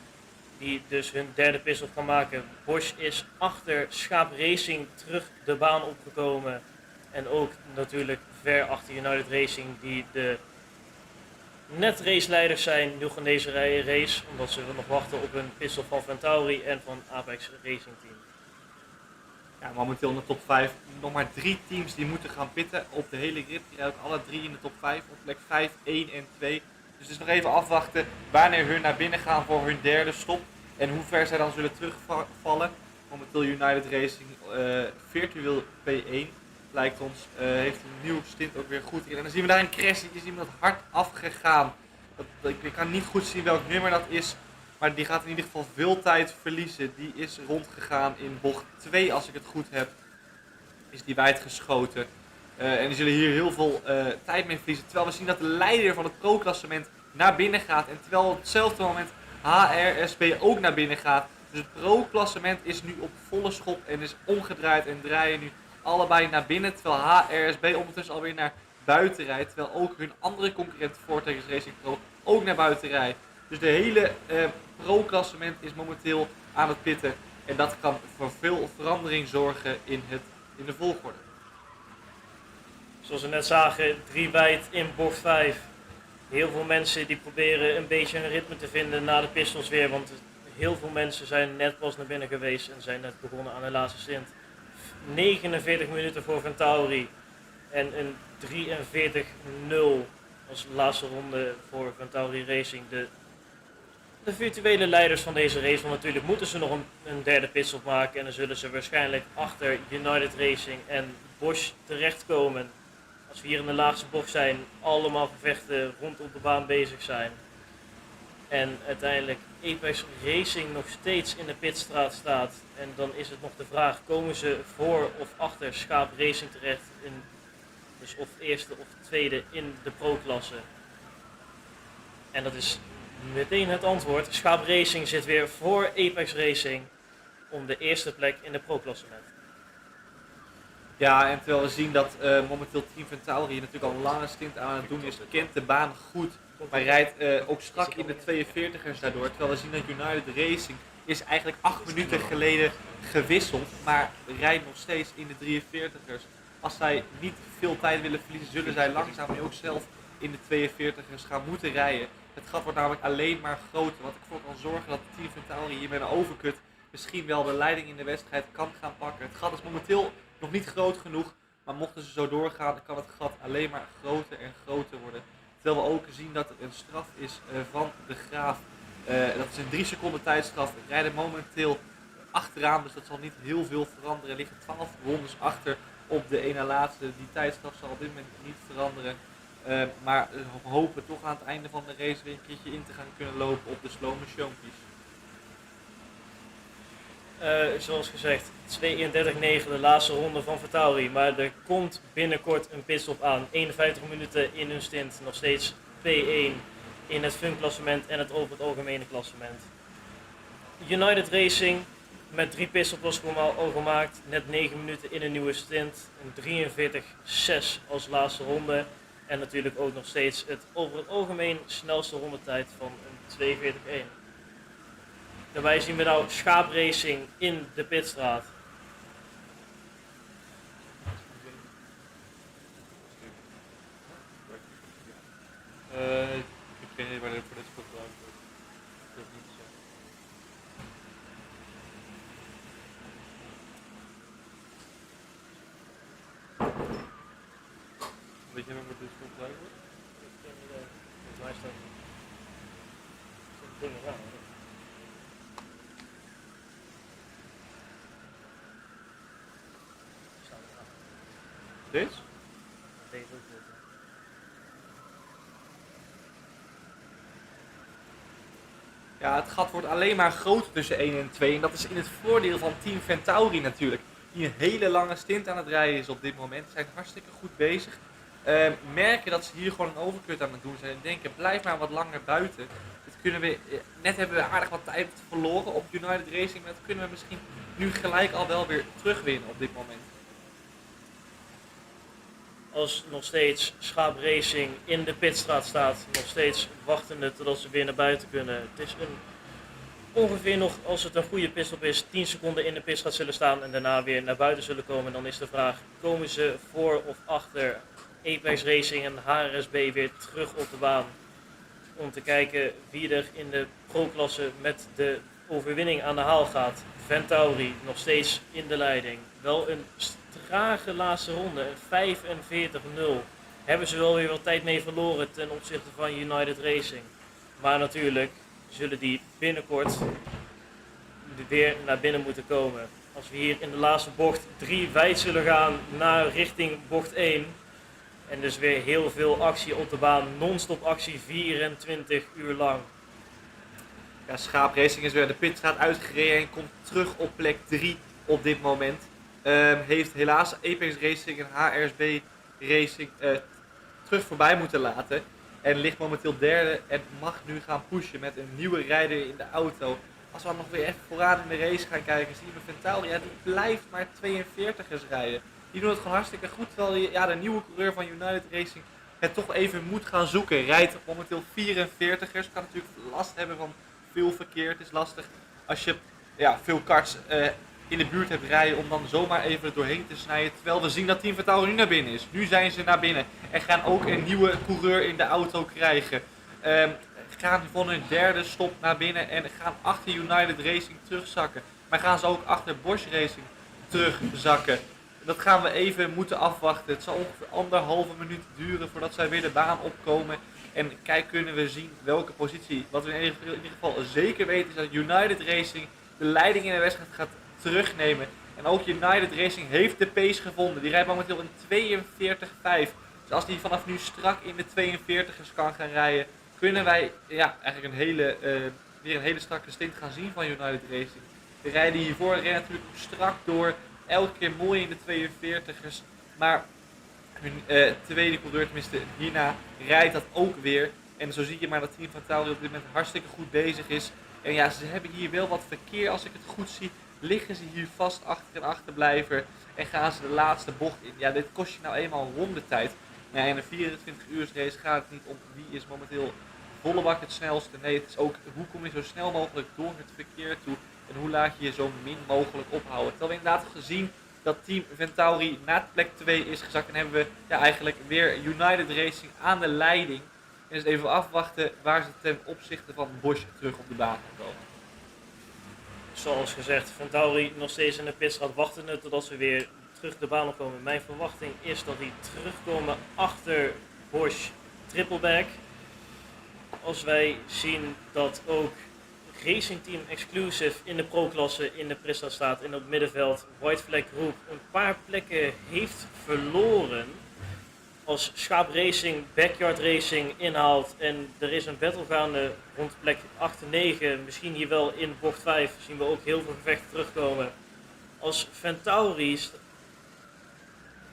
die dus hun derde pitstop gaan maken. Bosch is achter Schaap Racing terug de baan opgekomen. En ook natuurlijk ver achter United Racing, die de net raceleiders zijn nog in deze race, omdat ze nog wachten op een pitstop van Ventauri en van Apex Racing Team. Ja, momenteel in de top 5 nog maar 3 teams die moeten gaan pitten op de hele grid. Die rijden ook alle 3 in de top 5 op plek 5, 1 en 2. Dus het is nog even afwachten wanneer hun naar binnen gaan voor hun derde stop. En hoe ver zij dan zullen terugvallen. Momenteel United Racing virtueel P1 lijkt ons. Heeft een nieuw stint ook weer goed in. En dan zien we daar een crash. Die is iemand hard afgegaan. Ik kan niet goed zien welk nummer dat is. Maar die gaat in ieder geval veel tijd verliezen. Die is rondgegaan in bocht 2 als ik het goed heb. Is die wijd geschoten. En die zullen hier heel veel tijd mee verliezen. Terwijl we zien dat de leider van het pro-klassement naar binnen gaat. En terwijl op hetzelfde moment HRSB ook naar binnen gaat. Dus het pro-klassement is nu op volle schop en is omgedraaid en draaien nu allebei naar binnen. Terwijl HRSB ondertussen alweer naar buiten rijdt. Terwijl ook hun andere concurrent Vortex Racing Pro ook naar buiten rijdt. Dus de hele pro-klassement is momenteel aan het pitten. En dat kan voor veel verandering zorgen in de volgorde. Zoals we net zagen, 3 wijd in bocht 5. Heel veel mensen die proberen een beetje een ritme te vinden na de pistols weer. Want heel veel mensen zijn net pas naar binnen geweest en zijn net begonnen aan de laatste stint. 49 minuten voor Ventauri en een 43-0 als laatste ronde voor Ventauri Racing. De virtuele leiders van deze race, want natuurlijk moeten ze nog een derde pitstop maken en dan zullen ze waarschijnlijk achter United Racing en Bosch terechtkomen. Als we hier in de laagste bocht zijn, allemaal gevechten rondom de baan bezig zijn. En uiteindelijk Apex Racing nog steeds in de pitstraat staat. En dan is het nog de vraag, komen ze voor of achter Schaap Racing terecht? Dus of eerste of tweede in de pro-klasse. En dat is meteen het antwoord. Schaap Racing zit weer voor Apex Racing om de eerste plek in de pro-klassement. Ja, en terwijl we zien dat momenteel Team Ventauri hier natuurlijk al een lange stint aan het doen is, kent de baan goed, maar rijdt ook strak in de 42ers daardoor. Terwijl we zien dat United Racing is eigenlijk 8 minuten geleden gewisseld, maar rijdt nog steeds in de 43ers. Als zij niet veel tijd willen verliezen, zullen zij langzaam ook zelf in de 42ers gaan moeten rijden. Het gat wordt namelijk alleen maar groter, wat ervoor kan zorgen dat Team Ventauri hier met een overcut misschien wel de leiding in de wedstrijd kan gaan pakken. Het gat is momenteel nog niet groot genoeg, maar mochten ze zo doorgaan, dan kan het gat alleen maar groter en groter worden. Terwijl we ook zien dat er een straf is van de Graaf. Dat is een 3 seconden tijdstraf. We rijden momenteel achteraan, dus dat zal niet heel veel veranderen. Er liggen 12 rondes achter op de ene laatste. Die tijdstraf zal op dit moment niet veranderen. Maar we hopen toch aan het einde van de race weer een keertje in te gaan kunnen lopen op de slow motionpies. Zoals gezegd, 32-9 de laatste ronde van Ventauri, maar er komt binnenkort een pitstop aan. 51 minuten in hun stint, nog steeds P1 in het fun-klassement en het over het algemene klassement. United Racing met 3 pitstops al gemaakt, net 9 minuten in een nieuwe stint, een 43-6 als laatste ronde. En natuurlijk ook nog steeds het over het algemeen snelste rondetijd van een 42-1. Daarbij zien we nou Schaap Racing in de pitstraat. Ik weet niet waar dit voor dit spot gebruikt wordt. Dat is niet zo. Weet je waar dit spot gebruikt wordt? Geen idee. Volgens mij staat dingen aan. Steeds? Deze ook goed, hè. Ja, het gat wordt alleen maar groter tussen 1 en 2. En dat is in het voordeel van Team Ventauri natuurlijk. Die een hele lange stint aan het rijden is op dit moment. Ze zijn hartstikke goed bezig. Merken dat ze hier gewoon een overcut aan het doen zijn. En denken, blijf maar wat langer buiten. Dit kunnen we, net hebben we aardig wat tijd verloren op United Racing. Maar dat kunnen we misschien nu gelijk al wel weer terugwinnen op dit moment. Als nog steeds Schaap Racing in de pitstraat staat, nog steeds wachtende totdat ze weer naar buiten kunnen. Het is ongeveer nog, als het een goede pitstop is, 10 seconden in de pitstraat zullen staan en daarna weer naar buiten zullen komen. Dan is de vraag, komen ze voor of achter Apex Racing en HRSB weer terug op de baan? Om te kijken wie er in de pro-klasse met de overwinning aan de haal gaat. Ventauri nog steeds in de leiding. Wel een trage laatste ronde, een 45-0. Hebben ze wel weer wat tijd mee verloren ten opzichte van United Racing. Maar natuurlijk zullen die binnenkort weer naar binnen moeten komen. Als we hier in de laatste bocht 3 wijd zullen gaan naar richting bocht 1. En dus weer heel veel actie op de baan, non-stop actie 24 uur lang. Ja, Schaap Racing is weer de pitstraat uitgereden en komt terug op plek 3 op dit moment. Heeft helaas Apex Racing en HRSB Racing terug voorbij moeten laten. En ligt momenteel derde en mag nu gaan pushen met een nieuwe rijder in de auto. Als we dan nog weer even vooraan in de race gaan kijken, zien we Ventauri, die blijft maar 42ers rijden. Die doen het gewoon hartstikke goed, terwijl de nieuwe coureur van United Racing het toch even moet gaan zoeken. Rijdt momenteel 44ers, kan natuurlijk last hebben van veel verkeer. Het is lastig als je veel karts in de buurt hebt rijden om dan zomaar even er doorheen te snijden. Terwijl we zien dat Team Ventauri nu naar binnen is. Nu zijn ze naar binnen en gaan ook een nieuwe coureur in de auto krijgen. Gaan van hun derde stop naar binnen en gaan achter United Racing terugzakken. Maar gaan ze ook achter Bosch Racing terugzakken. Dat gaan we even moeten afwachten. Het zal ongeveer 1,5 minuut duren voordat zij weer de baan opkomen. En kijk, kunnen we zien welke positie. Wat we in ieder geval zeker weten is dat United Racing de leiding in de wedstrijd gaat terugnemen. En ook United Racing heeft de pace gevonden. Die rijdt momenteel een 42,5. Dus als die vanaf nu strak in de 42ers kan gaan rijden, kunnen wij eigenlijk weer een hele strakke stint gaan zien van United Racing. De rijden hiervoor rennen natuurlijk ook strak door. Elke keer mooi in de 42ers. Maar hun tweede coureur, tenminste hierna, rijdt dat ook weer. En zo zie je maar dat Team Ventauri op dit moment hartstikke goed bezig is. En ja, ze hebben hier wel wat verkeer. Als ik het goed zie, liggen ze hier vast achter een achterblijver. En gaan ze de laatste bocht in. Ja, dit kost je nou eenmaal rondetijd. Ja, in een 24 uur race gaat het niet om wie is momenteel volle bak het snelste. Nee, het is ook hoe kom je zo snel mogelijk door het verkeer toe. En hoe laat je je zo min mogelijk ophouden. Terwijl we inderdaad gezien dat Team Ventauri naar plek 2 is gezakt. En hebben we eigenlijk weer United Racing aan de leiding. En dus even afwachten waar ze ten opzichte van Bosch terug op de baan gaan komen. Zoals gezegd, Ventauri nog steeds in de pitstraat wachtende totdat ze weer terug de baan opkomen. Mijn verwachting is dat die terugkomen achter Bosch Trippleback. Als wij zien dat ook Racing Team Exclusive in de pro-klasse in de pitstraat staat en op het middenveld White Flag Group een paar plekken heeft verloren. Als Schaap Racing Backyard Racing inhaalt en er is een battle gaande rond plek 8 en 9, misschien hier wel in bocht 5, zien we ook heel veel gevechten terugkomen. Als Ventauri's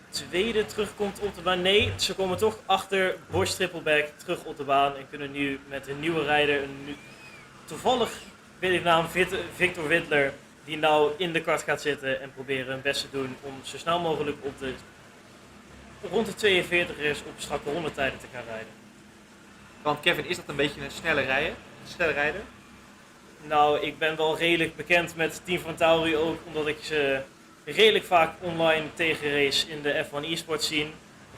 tweede terugkomt op de baan, nee, ze komen toch achter Bosch Trippleback terug op de baan en kunnen nu met een nieuwe rijder, toevallig weet ik de naam Victor Wittler, die nou in de kart gaat zitten en proberen hun best te doen om zo snel mogelijk rond de 42 is op strakke rondetijden te gaan rijden. Want Kevin, is dat een beetje een snelle rijder? Nou, ik ben wel redelijk bekend met Team Ventauri ook, omdat ik ze redelijk vaak online tegenrace in de F1 eSport scene.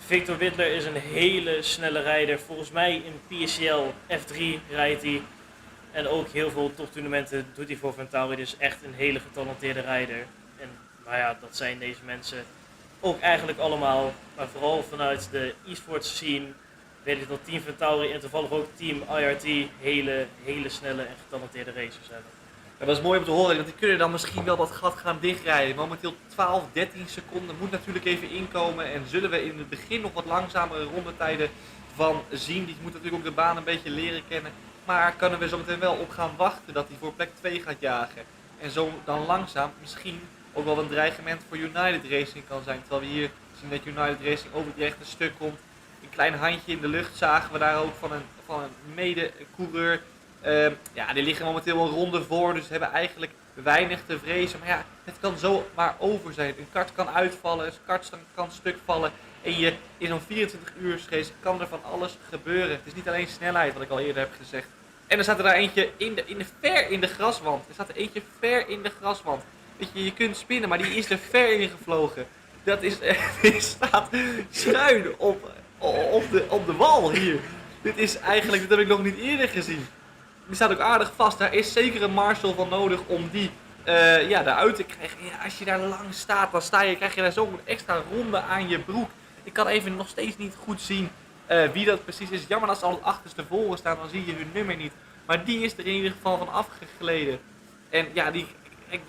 Victor Wittler is een hele snelle rijder. Volgens mij in PCL F3 rijdt hij. En ook heel veel toptoernooimenten doet hij voor Ventauri. Dus echt een hele getalenteerde rijder. En nou ja, dat zijn deze mensen ook eigenlijk allemaal. Maar vooral vanuit de eSports scene weet ik dat Team Ventauri en toevallig ook Team IRT hele snelle en getalenteerde racers hebben. Ja, dat is mooi om te horen, want die kunnen dan misschien wel dat gat gaan dichtrijden. Momenteel 12, 13 seconden, moet natuurlijk even inkomen en zullen we in het begin nog wat langzamere rondetijden van zien. Die moet natuurlijk ook de baan een beetje leren kennen. Maar kunnen we zo meteen wel op gaan wachten dat hij voor plek 2 gaat jagen. En zo dan langzaam misschien ook wel een dreigement voor United Racing kan zijn. Terwijl we hier zien dat United Racing over het rechte stuk komt. Een klein handje in de lucht zagen we daar ook van een mede-coureur. Ja, die liggen momenteel een ronde voor, dus hebben eigenlijk weinig te vrezen. Maar ja, het kan zo maar over zijn. Een kart kan uitvallen, een kart kan stuk vallen. En in zo'n 24 uur race kan er van alles gebeuren. Het is niet alleen snelheid, wat ik al eerder heb gezegd. En er staat er daar eentje ver in de graswand. Er staat er eentje ver in de graswand. Weet je, je kunt spinnen, maar die is er ver in gevlogen. Die staat schuin op de wal hier. Dit heb ik nog niet eerder gezien. Die staat ook aardig vast. Daar is zeker een marshal van nodig om die daaruit te krijgen. En ja, als je daar lang staat, dan krijg je daar zo'n extra ronde aan je broek. Ik kan even nog steeds niet goed zien wie dat precies is. Jammer dat ze al het achterstevoren staan, dan zie je hun nummer niet. Maar die is er in ieder geval van afgegleden. En ja,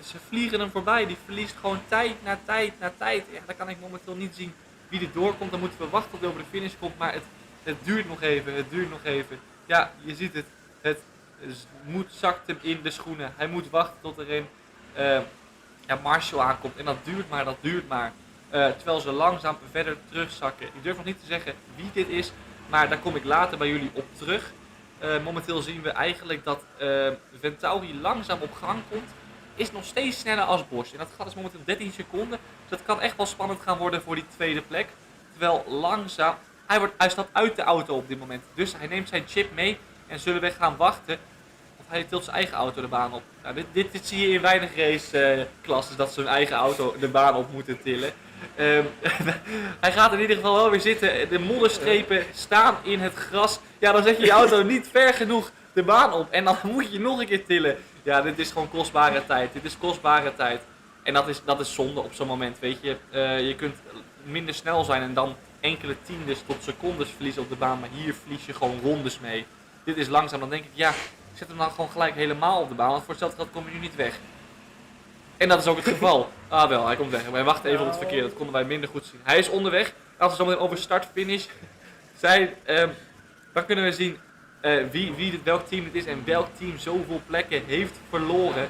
ze vliegen hem voorbij. Die verliest gewoon tijd na tijd na tijd. Ja, dan kan ik momenteel niet zien wie er doorkomt. Dan moeten we wachten tot hij over de finish komt. Maar het duurt nog even. Ja, je ziet het. Het zakt hem in de schoenen. Hij moet wachten tot er een Marshall aankomt. En dat duurt maar. Terwijl ze langzaam verder terugzakken. Ik durf nog niet te zeggen wie dit is. Maar daar kom ik later bij jullie op terug. Momenteel zien we eigenlijk dat Ventauri langzaam op gang komt. Is nog steeds sneller als Bosch. En dat gat is momenteel 13 seconden. Dus dat kan echt wel spannend gaan worden voor die tweede plek. Terwijl langzaam... Hij stapt uit de auto op dit moment. Dus hij neemt zijn chip mee. En zullen we gaan wachten. Of hij tilt zijn eigen auto de baan op. Nou, dit zie je in weinig raceklassen. Dat ze hun eigen auto de baan op moeten tillen. Hij gaat in ieder geval wel weer zitten. De modderstrepen staan in het gras. Ja, dan zet je je auto niet ver genoeg de baan op. En dan moet je nog een keer tillen. Ja, dit is gewoon kostbare tijd. En dat is zonde op zo'n moment, weet je. Je kunt minder snel zijn en dan enkele tiendes tot secondes verliezen op de baan. Maar hier verlies je gewoon rondes mee. Dit is langzaam. Dan denk ik, ja, zet hem dan gewoon gelijk helemaal op de baan. Want voor hetzelfde geld kom je nu niet weg. En dat is ook het geval. Ah wel, hij komt weg. Wij wachten even op het verkeer. Dat konden wij minder goed zien. Hij is onderweg. Als we zo meteen over start-finish zijn, dan kunnen we zien welk team het is en welk team zoveel plekken heeft verloren.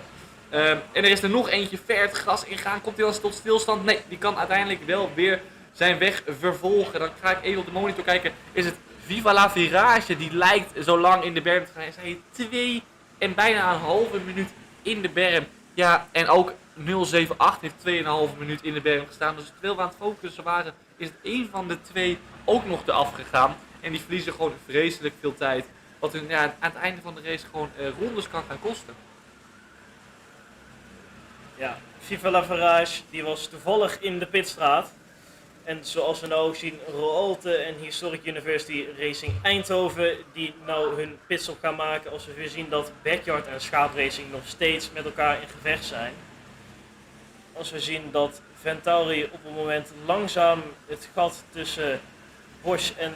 En er is er nog eentje ver het gras ingaan. Komt hij dan tot stilstand? Nee, die kan uiteindelijk wel weer zijn weg vervolgen. Dan ga ik even op de monitor kijken. Is het Viva la Virage? Die lijkt zo lang in de berm te gaan. Is hij 2 en bijna een halve minuut in de berm. Ja, en ook 078 heeft 2,5 minuut in de berm gestaan. Dus terwijl we aan het focussen waren, is het één van de twee ook nog eraf gegaan. En die verliezen gewoon vreselijk veel tijd. Wat hun aan het einde van de race gewoon rondes kan gaan kosten. Ja, Viva la Virage, die was toevallig in de pitstraat. En zoals we nou ook zien, Roalte en Historic University Racing Eindhoven, die nou hun pitstop gaan maken. Als we weer zien dat Backyard en Schaapracing nog steeds met elkaar in gevecht zijn. Als we zien dat Ventauri op het moment langzaam het gat tussen Bosch en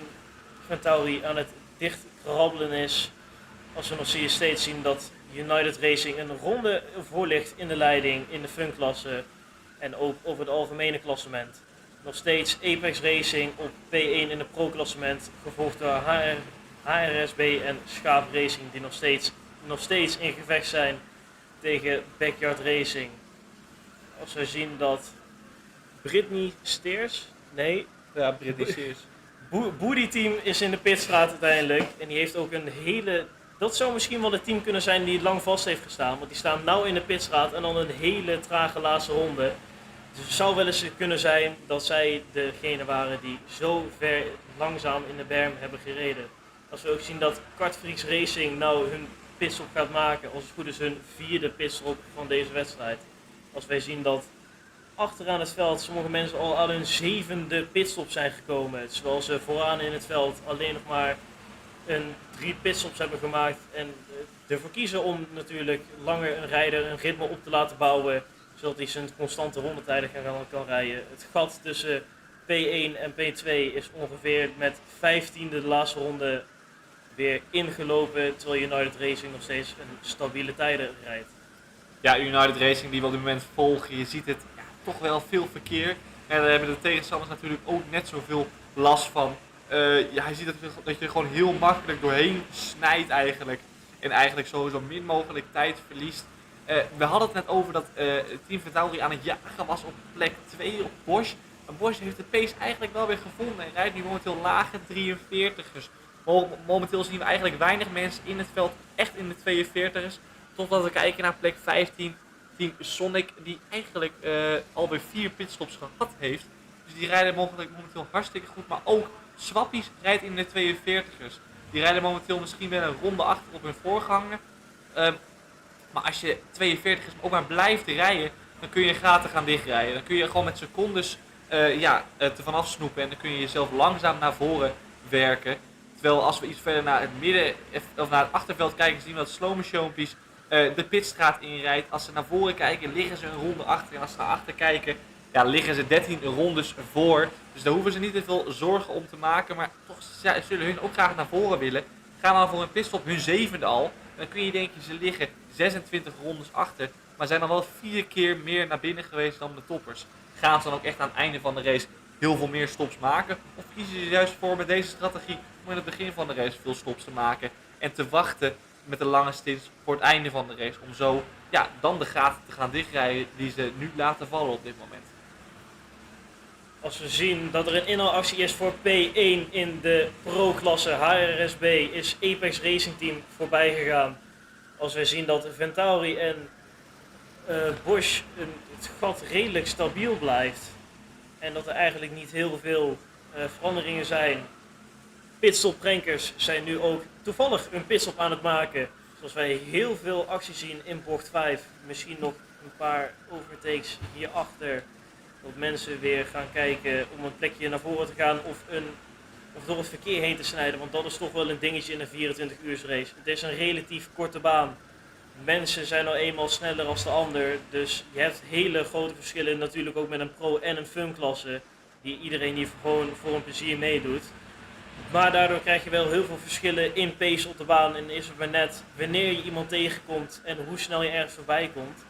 Ventauri aan het dichtkrabbelen is. Als we nog steeds zien dat United Racing een ronde voor ligt in de leiding, in de fun-klasse en ook over het algemene klassement. Nog steeds Apex Racing op P1 in het pro-klassement, gevolgd door HRSB en Schaap Racing die nog steeds in gevecht zijn tegen Backyard Racing. Als we zien dat Britney Steers, Booty Team is in de pitstraat uiteindelijk en die heeft ook een hele... Dat zou misschien wel het team kunnen zijn die het lang vast heeft gestaan, want die staan nou in de pitstraat en dan een hele trage laatste ronde. Dus het zou wel eens kunnen zijn dat zij degene waren die zo ver langzaam in de berm hebben gereden. Als we ook zien dat Kartfreaks Racing nou hun pitstop gaat maken, als het goed is hun 4e pitstop van deze wedstrijd. Als wij zien dat achteraan het veld sommige mensen al aan hun 7e pitstop zijn gekomen, terwijl ze vooraan in het veld alleen nog maar 3 pitstops hebben gemaakt en ervoor kiezen om natuurlijk langer een rijder een ritme op te laten bouwen, zodat hij zijn constante rondetijden kan rijden. Het gat tussen P1 en P2 is ongeveer met 15e de laatste ronde weer ingelopen, terwijl United Racing nog steeds een stabiele tijden rijdt. ja, United Racing die we op dit moment volgen, je ziet het toch wel veel verkeer. En daar hebben de tegenstanders natuurlijk ook net zoveel last van. Je ziet dat je er gewoon heel makkelijk doorheen snijdt eigenlijk. En eigenlijk sowieso min mogelijk tijd verliest. We hadden het net over dat Team Ventauri aan het jagen was op plek 2 op Bosch. Maar Bosch heeft de pace eigenlijk wel weer gevonden en rijdt nu momenteel lage 43ers. Momenteel zien we eigenlijk weinig mensen in het veld echt in de 42ers. Totdat we kijken naar plek 15, Team Sonic, die eigenlijk alweer 4 pitstops gehad heeft. Dus die rijden momenteel hartstikke goed, maar ook Swappies rijdt in de 42ers. Die rijden momenteel misschien wel een ronde achter op hun voorganger. Maar als je 42ers ook maar blijft rijden, dan kun je gaten gaan dichtrijden. Dan kun je gewoon met secondes te vanaf snoepen en dan kun je jezelf langzaam naar voren werken. Terwijl als we iets verder naar het midden of naar het achterveld kijken, zien we dat slow motionpies de pitstraat inrijdt. Als ze naar voren kijken, liggen ze een ronde achter. En als ze naar achter kijken, liggen ze 13 rondes voor. Dus daar hoeven ze niet te veel zorgen om te maken. Maar toch zullen hun ook graag naar voren willen. Gaan dan voor een pitstop hun 7e al. Dan kun je denken, ze liggen 26 rondes achter. Maar zijn dan wel 4 keer meer naar binnen geweest dan de toppers. Gaan ze dan ook echt aan het einde van de race heel veel meer stops maken? Of kiezen ze juist voor met deze strategie om in het begin van de race veel stops te maken. En te wachten met de lange stints voor het einde van de race. Om zo dan de gaten te gaan dichtrijden die ze nu laten vallen op dit moment. Als we zien dat er een inhaalactie is voor P1 in de pro-klasse HRSB, is Apex Racing Team voorbij gegaan. Als wij zien dat Ventauri en Bosch het gat redelijk stabiel blijft. En dat er eigenlijk niet heel veel veranderingen zijn. Pitstop-prankers zijn nu ook toevallig een pitstop aan het maken. Zoals wij heel veel acties zien in bocht 5. Misschien nog een paar overtakes hierachter. Dat mensen weer gaan kijken om een plekje naar voren te gaan of door het verkeer heen te snijden. Want dat is toch wel een dingetje in een 24 uur race. Het is een relatief korte baan. Mensen zijn nou eenmaal sneller als de ander. Dus je hebt hele grote verschillen natuurlijk ook met een pro en een fun klasse. Die iedereen hier gewoon voor een plezier meedoet. Maar daardoor krijg je wel heel veel verschillen in pace op de baan. En is het maar net wanneer je iemand tegenkomt en hoe snel je ergens voorbij komt.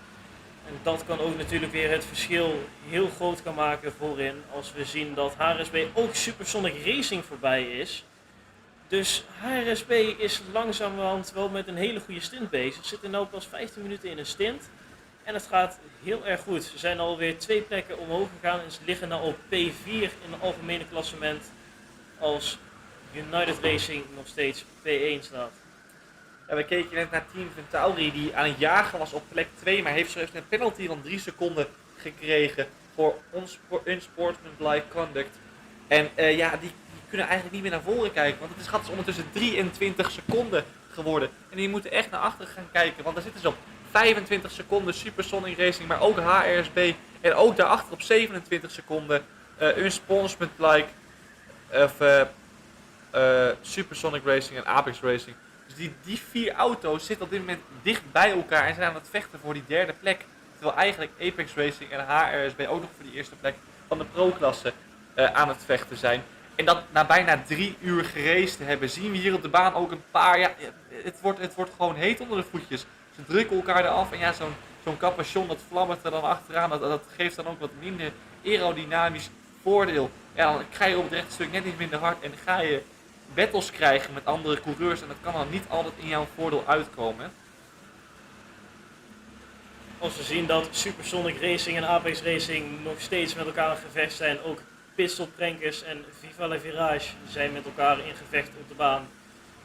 En dat kan ook natuurlijk weer het verschil heel groot gaan maken voorin. Als we zien dat HRSB ook Supersonic Racing voorbij is. Dus HRSB is langzamerhand wel met een hele goede stint bezig. Ze zitten nu pas 15 minuten in een stint. En het gaat heel erg goed. Ze zijn alweer 2 plekken omhoog gegaan. En ze liggen nu op P4 in het algemene klassement. Als United Racing nog steeds P1 staat. Ja, we keken net naar Team Ventauri die aan het jagen was op plek 2, maar heeft zojuist een penalty van 3 seconden gekregen voor unsportsmanlike conduct. En die kunnen eigenlijk niet meer naar voren kijken, want het gat is ondertussen 23 seconden geworden. En die moeten echt naar achter gaan kijken, want daar zitten ze op 25 seconden Supersonic Racing, maar ook HRSB en ook daarachter op 27 seconden unsportsmanlike Supersonic Racing en Apex Racing. Dus die 4 auto's zitten op dit moment dicht bij elkaar en zijn aan het vechten voor die 3e plek. Terwijl eigenlijk Apex Racing en HRSB ook nog voor die 1e plek van de pro-klasse aan het vechten zijn. En dat na bijna 3 uur geraced te hebben, zien we hier op de baan ook een paar. Het wordt gewoon heet onder de voetjes. Ze drukken elkaar eraf en zo'n capuchon dat vlammert er dan achteraan. Dat geeft dan ook wat minder aerodynamisch voordeel. Ja, dan ga je op het rechte stuk net iets minder hard en ga je battles krijgen met andere coureurs en dat kan dan niet altijd in jouw voordeel uitkomen. Als we zien dat Supersonic Racing en Apex Racing nog steeds met elkaar in gevecht zijn, ook Pitstop Prankers en Viva la Virage zijn met elkaar in gevecht op de baan.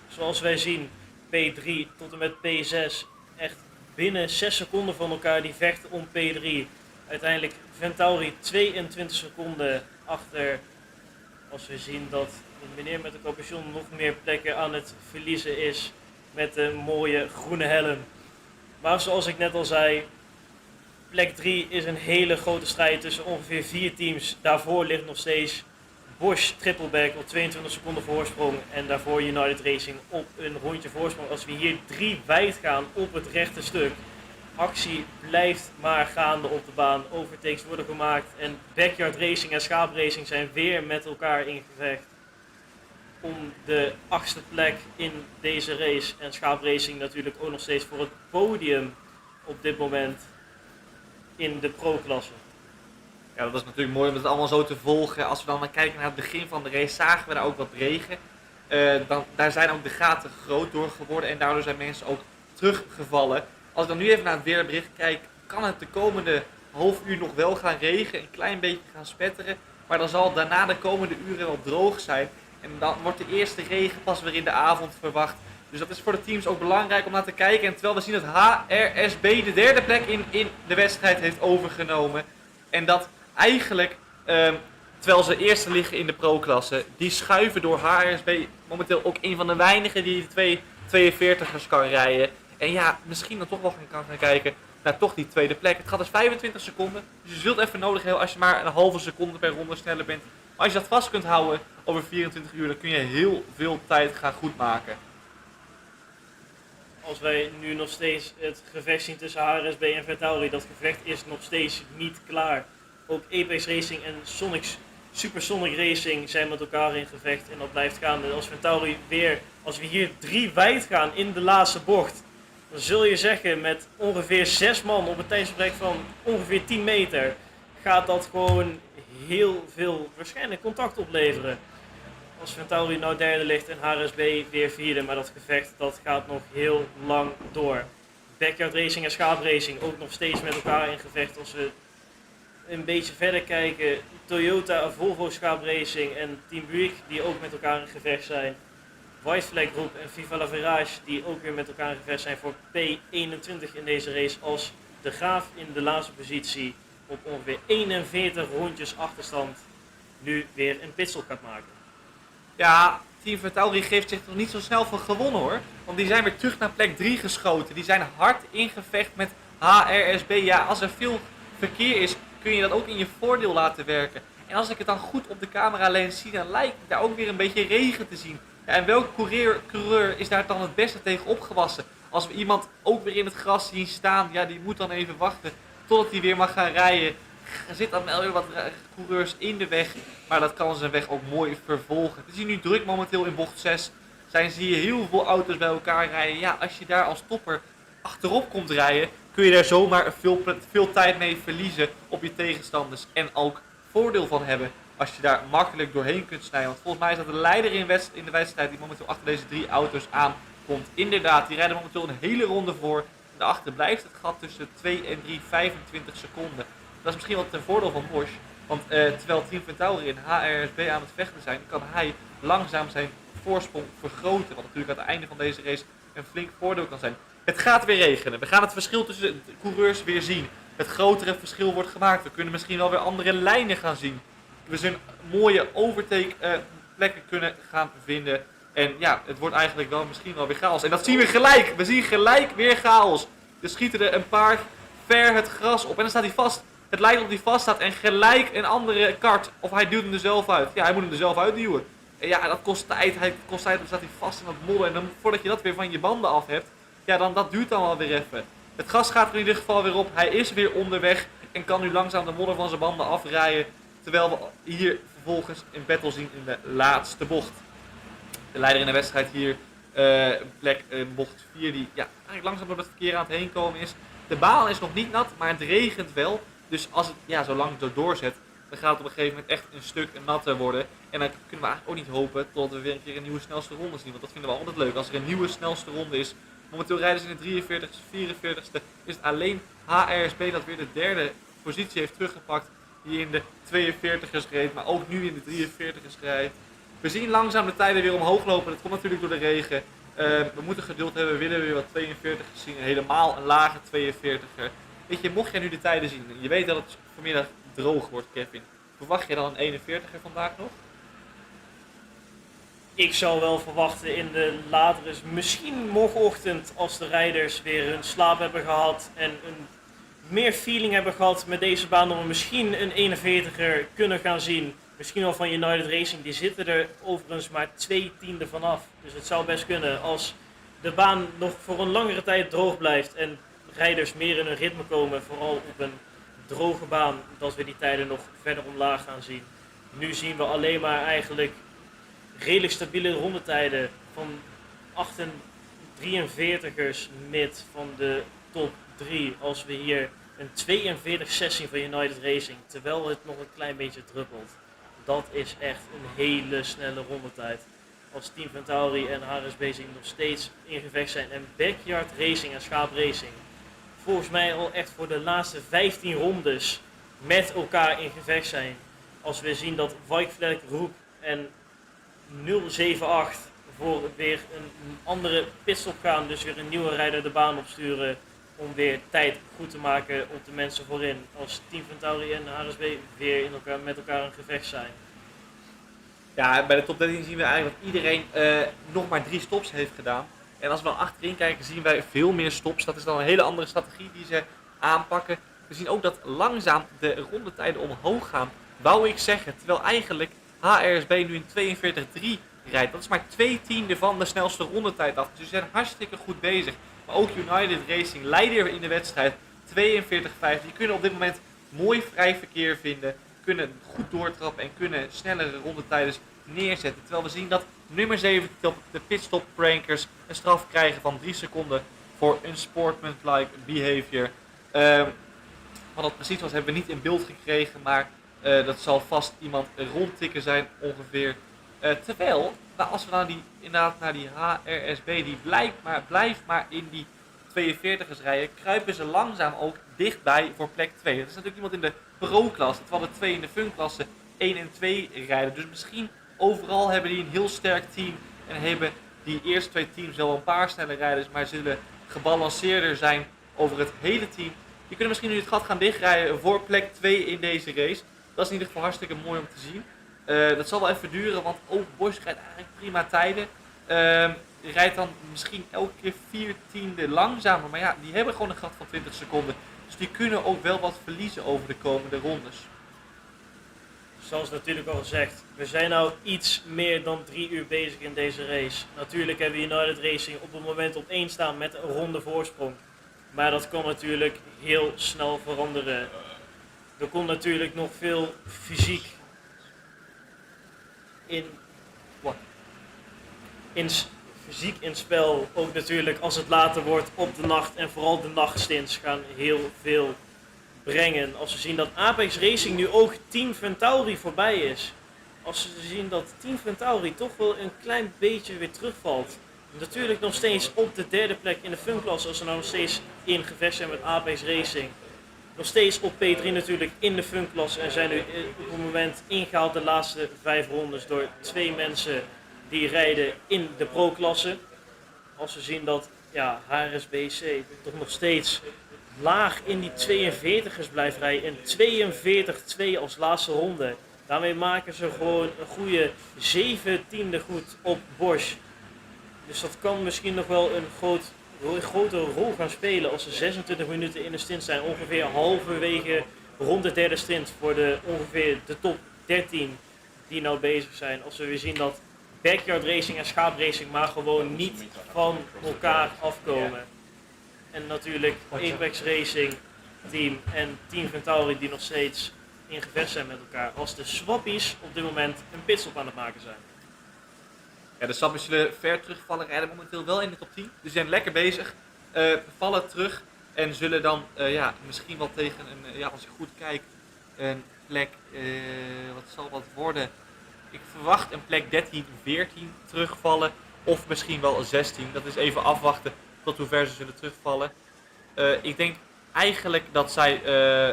Zoals wij zien, P3 tot en met P6 echt binnen 6 seconden van elkaar die vechten om P3. Uiteindelijk Ventauri 22 seconden achter. Als we zien dat de meneer met de capuchon nog meer plekken aan het verliezen is met de mooie groene helm. Maar zoals ik net al zei, plek 3 is een hele grote strijd tussen ongeveer 4 teams. Daarvoor ligt nog steeds Bosch Trippleback op 22 seconden voorsprong en daarvoor United Racing op een rondje voorsprong. Als we hier 3 wijd gaan op het rechte stuk, actie blijft maar gaande op de baan. Overtakes worden gemaakt en Backyard Racing en Schaapracing zijn weer met elkaar in gevecht om de 8e plek in deze race. En Schaapracing natuurlijk ook nog steeds voor het podium op dit moment in de pro-klasse. Ja, dat is natuurlijk mooi om het allemaal zo te volgen. Als we dan maar kijken naar het begin van de race, zagen we daar ook wat regen. Daar zijn ook de gaten groot door geworden en daardoor zijn mensen ook teruggevallen. Als ik dan nu even naar het weerbericht kijk, kan het de komende half uur nog wel gaan regenen, een klein beetje gaan spetteren. Maar dan zal het daarna de komende uren wel droog zijn. En dan wordt de eerste regen pas weer in de avond verwacht. Dus dat is voor de teams ook belangrijk om naar te kijken. En terwijl we zien dat HRSB de derde plek in de wedstrijd heeft overgenomen. En dat eigenlijk, terwijl ze eerste liggen in de pro-klasse, die schuiven door HRSB momenteel ook een van de weinigen die de 42ers kan rijden. En ja, misschien dan toch wel kan gaan kijken naar toch die tweede plek. Het gaat dus 25 seconden, dus je zult even nodig hebben als je maar een halve seconde per ronde sneller bent. Maar als je dat vast kunt houden over 24 uur, dan kun je heel veel tijd gaan goedmaken. Als wij nu nog steeds het gevecht zien tussen HRSB en Ventauri, dat gevecht is nog steeds niet klaar. Ook Apex Racing en Supersonic Racing zijn met elkaar in gevecht en dat blijft gaande. Als Ventauri als we hier 3 wijd gaan in de laatste bocht, dan zul je zeggen met ongeveer 6 man op een tijdsvertrek van ongeveer 10 meter, gaat dat gewoon heel veel waarschijnlijk contact opleveren. Als Ventauri nou derde ligt en HRSB weer vierde, maar dat gevecht dat gaat nog heel lang door. Backyard Racing en Schaapracing ook nog steeds met elkaar in gevecht. Als we een beetje verder kijken, Toyota, Volvo Schaapracing en Team Buick die ook met elkaar in gevecht zijn. White Flag Group en Viva la Virage die ook weer met elkaar in gevecht zijn voor P21 in deze race. Als de Graaf in de laatste positie op ongeveer 41 rondjes achterstand nu weer een pitstop gaat maken. Ja, Team Ventauri geeft zich nog niet zo snel van gewonnen hoor. Want die zijn weer terug naar plek 3 geschoten. Die zijn hard in gevecht met HRSB. Ja, als er veel verkeer is, kun je dat ook in je voordeel laten werken. En als ik het dan goed op de cameralens zie, dan lijkt daar ook weer een beetje regen te zien. Ja, en welke coureur is daar dan het beste tegen opgewassen? Als we iemand ook weer in het gras zien staan, ja, die moet dan even wachten totdat hij weer mag gaan rijden. Er zit dan wel weer wat coureurs in de weg, maar dat kan zijn weg ook mooi vervolgen. Het is hier nu druk momenteel in bocht 6. Zie je heel veel auto's bij elkaar rijden. Ja, als je daar als topper achterop komt rijden, kun je daar zomaar veel tijd mee verliezen op je tegenstanders. En ook voordeel van hebben als je daar makkelijk doorheen kunt snijden. Want volgens mij is dat de leider in de wedstrijd die momenteel achter deze 3 auto's aankomt. Inderdaad, die rijden momenteel een hele ronde voor. Daarachter blijft het gat tussen 2 en 3, 25 seconden. Dat is misschien wel ten voordeel van Bosch. Want terwijl Team Ventauri en HRSB aan het vechten zijn, kan hij langzaam zijn voorsprong vergroten. Wat natuurlijk aan het einde van deze race een flink voordeel kan zijn. Het gaat weer regenen. We gaan het verschil tussen de coureurs weer zien. Het grotere verschil wordt gemaakt. We kunnen misschien wel weer andere lijnen gaan zien. We zullen mooie overtake plekken kunnen gaan vinden. En ja, het wordt eigenlijk wel misschien wel weer chaos. En dat zien we gelijk. We zien gelijk weer chaos. Er schieten er een paar ver het gras op. En dan staat hij vast. Het lijkt op hij vast staat en gelijk een andere kart. Of hij duwt hem er zelf uit. Ja, hij moet hem er zelf uitduwen. En ja, dat kost tijd. Dan staat hij vast in dat modder. En dan, voordat je dat weer van je banden af hebt, ja, dan dat duurt dan wel weer even. Het gas gaat er in ieder geval weer op. Hij is weer onderweg en kan nu langzaam de modder van zijn banden afrijden. Terwijl we hier vervolgens een battle zien in de laatste bocht. De leider in de wedstrijd hier, plek bocht 4, die ja, eigenlijk langzaam door het verkeer aan het heen komen is. De baan is nog niet nat, maar het regent wel. Dus als het ja, zo lang zo doorzet, dan gaat het op een gegeven moment echt een stuk natter worden. En dan kunnen we eigenlijk ook niet hopen totdat we weer een keer een nieuwe snelste ronde zien. Want dat vinden we altijd leuk. Als er een nieuwe snelste ronde is. Momenteel rijden ze in de 43ste, 44ste. Is het alleen HRSB dat weer de derde positie heeft teruggepakt. Die in de 42ers reed, maar ook nu in de 43ers rijdt. We zien langzaam de tijden weer omhoog lopen. Dat komt natuurlijk door de regen. We moeten geduld hebben. We willen weer wat 42ers zien. Helemaal een lage 42er. Weet je, mocht jij nu de tijden zien. Je weet dat het vanmiddag droog wordt, Kevin. Verwacht je dan een 41er vandaag nog? Ik zou wel verwachten in de latere, misschien morgenochtend, als de rijders weer hun slaap hebben gehad en een meer feeling hebben gehad met deze baan, dat we misschien een 41er kunnen gaan zien. Misschien wel van United Racing, die zitten er overigens maar 2/10 vanaf. Dus het zou best kunnen als de baan nog voor een langere tijd droog blijft en rijders meer in hun ritme komen, vooral op een droge baan, dat we die tijden nog verder omlaag gaan zien. Nu zien we alleen maar eigenlijk redelijk stabiele rondetijden van 43ers mid van de top 3 als we hier een 42-16 van United Racing, terwijl het nog een klein beetje druppelt. Dat is echt een hele snelle rondetijd. Als Team Ventauri en HRS Racing nog steeds in gevecht zijn en Backyard Racing en Schaap Racing volgens mij al echt voor de laatste 15 rondes met elkaar in gevecht zijn. Als we zien dat Vikeflag, Roep en 078 voor weer een andere pitstop gaan, dus weer een nieuwe rijder de baan opsturen om weer tijd goed te maken op de mensen voorin. Als Team Ventauri en HRSB weer met elkaar in gevecht zijn. Ja, bij de top 13 zien we eigenlijk dat iedereen nog maar 3 stops heeft gedaan. En als we dan achterin kijken, zien wij veel meer stops. Dat is dan een hele andere strategie die ze aanpakken. We zien ook dat langzaam de rondetijden omhoog gaan, wou ik zeggen. Terwijl eigenlijk HRSB nu in 42.3 rijdt. Dat is maar 2/10 van de snelste rondetijd af. Dus ze zijn hartstikke goed bezig. Maar ook United Racing, leider in de wedstrijd, 42.5. Die kunnen op dit moment mooi vrij verkeer vinden. Kunnen goed doortrappen en kunnen snellere rondetijden neerzetten. Terwijl we zien dat nummer 17 op de pitstop prankers een straf krijgen van 3 seconden voor unsportsmanlike behavior. Wat dat precies was hebben we niet in beeld gekregen, maar dat zal vast iemand rondtikken zijn ongeveer. Terwijl, als we dan naar die HRSB, die blijft maar in die 42ers rijden, kruipen ze langzaam ook dichtbij voor plek 2. Dat is natuurlijk iemand in de pro-klasse, terwijl de 2 in de fun-klasse 1 en 2 rijden. Dus misschien overal hebben die een heel sterk team en hebben die eerste 2 teams wel een paar snelle rijders, maar zullen gebalanceerder zijn over het hele team. Die kunnen misschien nu het gat gaan dichtrijden voor plek 2 in deze race. Dat is in ieder geval hartstikke mooi om te zien. Dat zal wel even duren, want ook Bosch rijdt eigenlijk prima tijden. Die rijdt dan misschien elke keer 4/10 langzamer. Maar ja, die hebben gewoon een gat van 20 seconden. Dus die kunnen ook wel wat verliezen over de komende rondes. Zoals natuurlijk al gezegd, we zijn nou iets meer dan 3 uur bezig in deze race. Natuurlijk hebben we United Racing op het moment op 1 staan met een ronde voorsprong. Maar dat kan natuurlijk heel snel veranderen. Er komt natuurlijk nog veel fysiek fysiek in spel. Ook natuurlijk als het later wordt op de nacht en vooral de nachtstints gaan heel veel brengen. Als we zien dat Apex Racing nu ook Team Ventauri voorbij is. Als we zien dat Team Ventauri toch wel een klein beetje weer terugvalt. Natuurlijk nog steeds op de 3e plek in de funklasse als ze nou nog steeds in gevecht zijn met Apex Racing. Nog steeds op P3 natuurlijk in de funklasse en zijn nu op het moment ingehaald de laatste 5 rondes door 2 mensen die rijden in de pro-klasse. Als we zien dat HRSBC toch nog steeds laag in die 42ers blijft rijden en 42-2 als laatste ronde. Daarmee maken ze gewoon een goede 7/10 goed op Bosch. Dus dat kan misschien nog wel een grotere rol gaan spelen als ze 26 minuten in de stint zijn. Ongeveer halverwege rond de 3e stint voor ongeveer de top 13 die nou bezig zijn. Als we weer zien dat Backyard Racing en Schaap Racing maar gewoon niet van elkaar afkomen. En natuurlijk Apex Racing Team en Team Ventauri die nog steeds in gevecht zijn met elkaar. Als de swappies op dit moment een pitstop aan het maken zijn. Ja, de swappies zullen ver terugvallen, rijden momenteel wel in de top 10. Dus ze zijn lekker bezig, vallen terug en zullen dan misschien wel tegen als je goed kijkt, een plek, wat zal dat worden? Ik verwacht een plek 13, 14 terugvallen of misschien wel 16. Dat is even afwachten tot hoe ver ze zullen terugvallen. Ik denk eigenlijk dat zij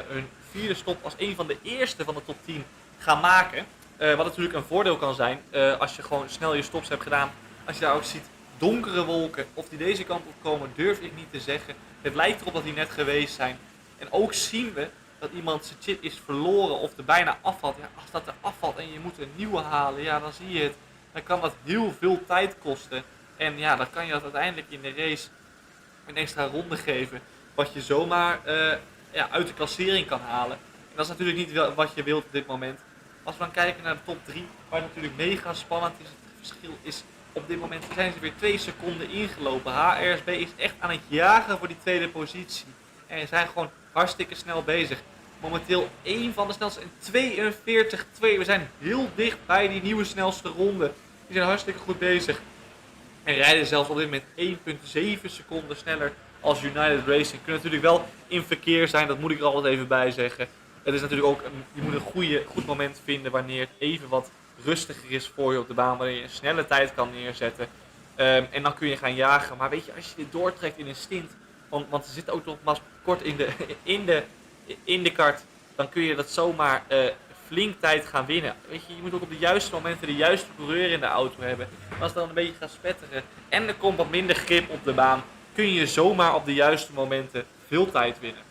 hun 4e stop als een van de eerste van de top 10 gaan maken. Wat natuurlijk een voordeel kan zijn als je gewoon snel je stops hebt gedaan. Als je daar ook ziet donkere wolken, of die deze kant op komen, durf ik niet te zeggen. Het lijkt erop dat die net geweest zijn. En ook zien we dat iemand zijn chip is verloren of er bijna afvalt. Ja, als dat er afvalt en je moet een nieuwe halen, ja, dan zie je het. Dan kan dat heel veel tijd kosten. En ja, dan kan je dat uiteindelijk in de race een extra ronde geven. Wat je zomaar uit de klassering kan halen. En dat is natuurlijk niet wat je wilt op dit moment. Als we dan kijken naar de top 3, waar het natuurlijk mega spannend is, het verschil is op dit moment zijn ze weer 2 seconden ingelopen. HRSB is echt aan het jagen voor die 2e positie. En ze zijn gewoon hartstikke snel bezig. Momenteel 1 van de snelste en 42-2. We zijn heel dicht bij die nieuwe snelste ronde. Die zijn hartstikke goed bezig. En rijden zelfs op dit moment 1,7 seconden sneller als United Racing kunnen natuurlijk wel in verkeer zijn, dat moet ik er altijd even bij zeggen. Het is natuurlijk ook, je moet een goed moment vinden wanneer het even wat rustiger is voor je op de baan, wanneer je een snelle tijd kan neerzetten. En dan kun je gaan jagen. Maar weet je, als je dit doortrekt in een stint, want er zit ook nog maar kort in de kart, dan kun je dat zomaar flink tijd gaan winnen. Weet je moet ook op de juiste momenten de juiste coureur in de auto hebben. En als het dan een beetje gaat spetteren en er komt wat minder grip op de baan, kun je zomaar op de juiste momenten veel tijd winnen.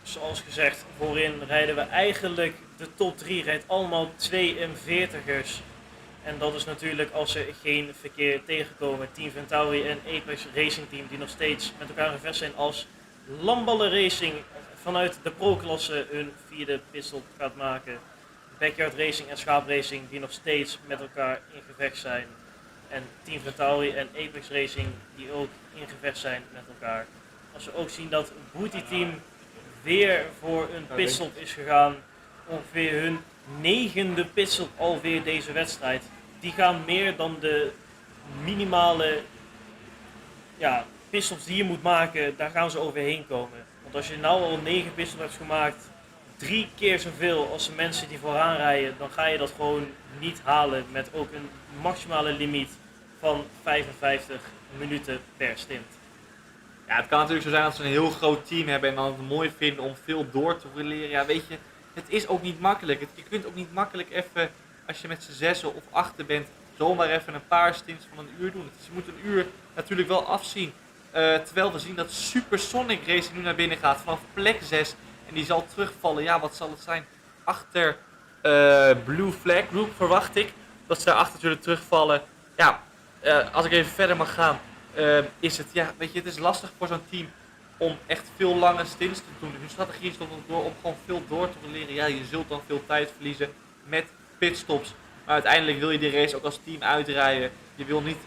Zoals gezegd, voorin rijden we eigenlijk de top 3 rijdt allemaal 42ers. En dat is natuurlijk als er geen verkeer tegenkomen. Team Ventauri en Apex Racing Team die nog steeds met elkaar gevest zijn als Lamballe Racing vanuit de pro-klasse hun 4e pitstop gaat maken. Backyard Racing en Schaap Racing die nog steeds met elkaar in gevecht zijn. En Team Ventauri en Apex Racing die ook in gevecht zijn met elkaar. Als we ook zien dat Booty Team weer voor een pitstop is gegaan. Ongeveer hun 9e pitstop alweer deze wedstrijd. Die gaan meer dan de minimale pitstops die je moet maken, daar gaan ze overheen komen. Want als je nou al 9 pitstops hebt gemaakt, 3 keer zoveel als de mensen die vooraan rijden, dan ga je dat gewoon niet halen met ook een maximale limiet van 55 minuten per stint. Ja, het kan natuurlijk zo zijn dat ze een heel groot team hebben en dan het mooi vinden om veel door te leren. Ja, weet je, het is ook niet makkelijk. Je kunt ook niet makkelijk even, als je met z'n 6 of 8 bent, zomaar even een paar stints van een uur doen. Dus je moet een uur natuurlijk wel afzien. Terwijl we zien dat Supersonic Racing nu naar binnen gaat vanaf plek 6. En die zal terugvallen, ja wat zal het zijn, achter Blue Flag Group verwacht ik. Dat ze daarachter zullen terugvallen. Ja, als ik even verder mag gaan, is het, ja weet je, het is lastig voor zo'n team om echt veel lange stints te doen. Hun strategie is toch door om gewoon veel door te leren. Ja, je zult dan veel tijd verliezen met pitstops. Maar uiteindelijk wil je die race ook als team uitrijden. Je wil niet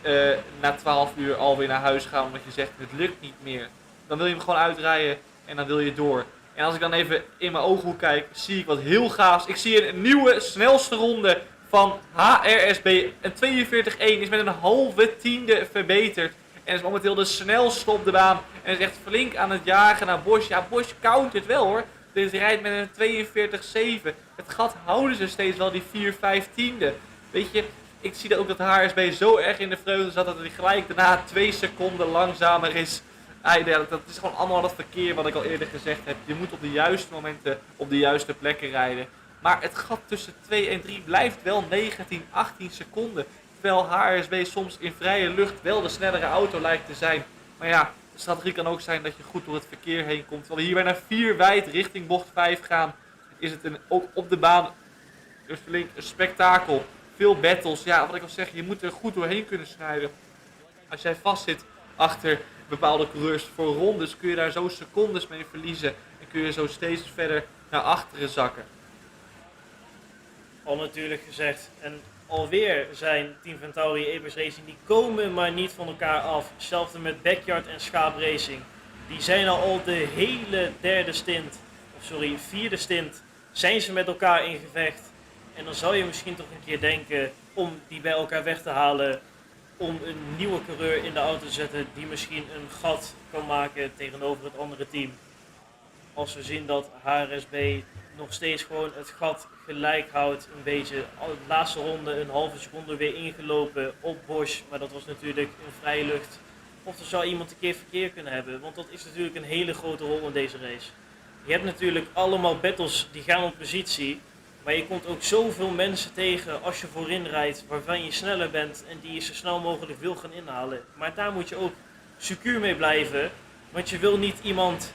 na 12 uur alweer naar huis gaan omdat je zegt het lukt niet meer. Dan wil je hem gewoon uitrijden en dan wil je door. En als ik dan even in mijn ooghoek kijk, zie ik wat heel gaafs. Ik zie een nieuwe snelste ronde van HRSB. Een 42-1 is met een halve tiende verbeterd. En is momenteel de snelste op de baan. En is echt flink aan het jagen naar Bosch. Ja, Bosch countert wel hoor. Dus hij rijdt met een 42-7. Het gat houden ze steeds wel, die 4-5 tiende. Weet je, ik zie dat ook dat HRSB zo erg in de vreugde zat dat hij gelijk daarna 2 seconden langzamer is. Dat is gewoon allemaal dat verkeer wat ik al eerder gezegd heb. Je moet op de juiste momenten op de juiste plekken rijden. Maar het gat tussen 2 en 3 blijft wel 19, 18 seconden. Terwijl HRSB soms in vrije lucht wel de snellere auto lijkt te zijn. Maar ja, de strategie kan ook zijn dat je goed door het verkeer heen komt. Terwijl we hier bijna 4 wijd richting bocht 5 gaan, is het ook op de baan een spektakel. Veel battles. Ja, wat ik al zeg, je moet er goed doorheen kunnen snijden. Als jij vastzit achter bepaalde coureurs voor rondes, kun je daar zo secondes mee verliezen. En kun je zo steeds verder naar achteren zakken. Al natuurlijk gezegd. En alweer zijn Team Ventauri Apex Racing, die komen maar niet van elkaar af. Hetzelfde met Backyard en Schaap Racing. Die zijn al de hele vierde stint, zijn ze met elkaar in gevecht. En dan zou je misschien toch een keer denken om die bij elkaar weg te halen. Om een nieuwe coureur in de auto te zetten die misschien een gat kan maken tegenover het andere team. Als we zien dat HRSB nog steeds gewoon het gat gelijk houdt, een beetje de laatste ronde een halve seconde weer ingelopen op Bosch, maar dat was natuurlijk in vrije lucht. Of er zou iemand een keer verkeer kunnen hebben, want dat is natuurlijk een hele grote rol in deze race. Je hebt natuurlijk allemaal battles die gaan op positie, maar je komt ook zoveel mensen tegen als je voorin rijdt waarvan je sneller bent en die je zo snel mogelijk wil gaan inhalen. Maar daar moet je ook secuur mee blijven, want je wil niet iemand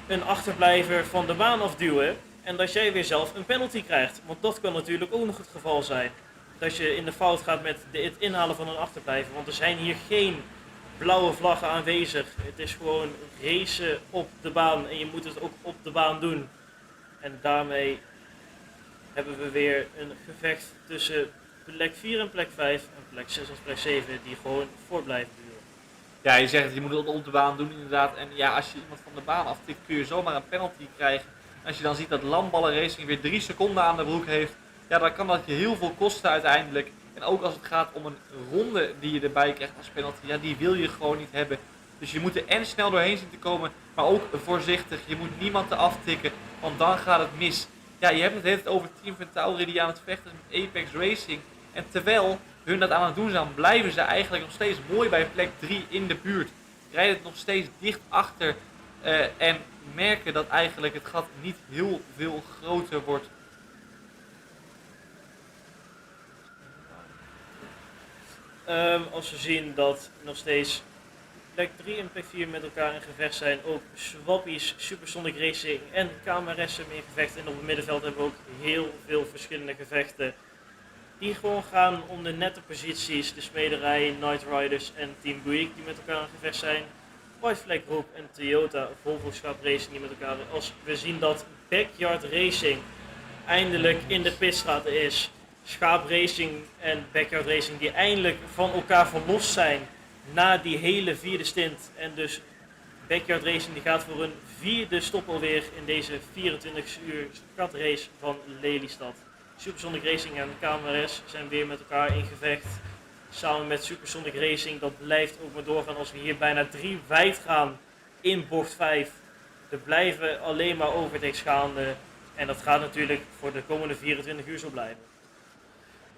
een achterblijver van de baan afduwen en dat jij weer zelf een penalty krijgt. Want dat kan natuurlijk ook nog het geval zijn. Dat je in de fout gaat met het inhalen van een achterblijver, want er zijn hier geen blauwe vlaggen aanwezig. Het is gewoon racen op de baan en je moet het ook op de baan doen. En daarmee hebben we weer een gevecht tussen plek 4 en plek 5 en plek 6 en plek 7 die gewoon voor blijven duren. Ja, je zegt het, je moet het op de baan doen inderdaad. En ja, als je iemand van de baan aftikt kun je zomaar een penalty krijgen. En als je dan ziet dat Lamballe Racing weer 3 seconden aan de broek heeft, ja, dan kan dat je heel veel kosten uiteindelijk. En ook als het gaat om een ronde die je erbij krijgt als penalty, ja, die wil je gewoon niet hebben. Dus je moet er en snel doorheen zien te komen, maar ook voorzichtig. Je moet niemand te aftikken, want dan gaat het mis. Ja, je hebt het hele tijd over Team Ventauri die aan het vechten is met Apex Racing. En terwijl hun dat aan het doen zijn, blijven ze eigenlijk nog steeds mooi bij plek 3 in de buurt. Rijden het nog steeds dicht achter en merken dat eigenlijk het gat niet heel veel groter wordt. Als we zien dat nog steeds plek 3 en plek 4 met elkaar in gevecht zijn, ook Swappies, Supersonic Racing en KMRS hebben in gevecht. En op het middenveld hebben we ook heel veel verschillende gevechten die gewoon gaan om de nette posities. De Smederij, Night Riders en Team Buick die met elkaar in gevecht zijn. White Flag Group en Toyota, Volvo Schaap Racing die met elkaar. Als we zien dat Backyard Racing eindelijk in de pitstraat is. Schaap Racing en Backyard Racing die eindelijk van elkaar verlost zijn na die hele 4e stint. En dus Backyard Racing die gaat voor een 4e stop alweer in deze 24 uur katrace van Lelystad. Supersonic Racing en KMRS zijn weer met elkaar in gevecht. Samen met Supersonic Racing, dat blijft ook maar doorgaan als we hier bijna 3 wijd gaan in bocht 5. Er blijven alleen maar overtakes gaande. En dat gaat natuurlijk voor de komende 24 uur zo blijven.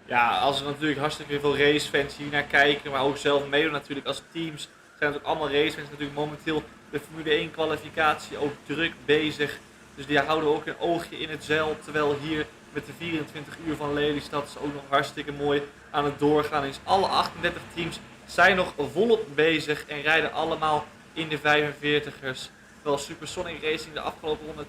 Ja, als er natuurlijk hartstikke veel racefans hier naar kijken, maar ook zelf meedoen natuurlijk als teams, zijn natuurlijk allemaal racefans natuurlijk momenteel de Formule 1 kwalificatie ook druk bezig. Dus die houden ook een oogje in het zeil, terwijl hier met de 24 uur van Lelystad is ook nog hartstikke mooi aan het doorgaan is. Alle 38 teams zijn nog volop bezig en rijden allemaal in de 45ers. Terwijl Supersonic Racing de afgelopen ronde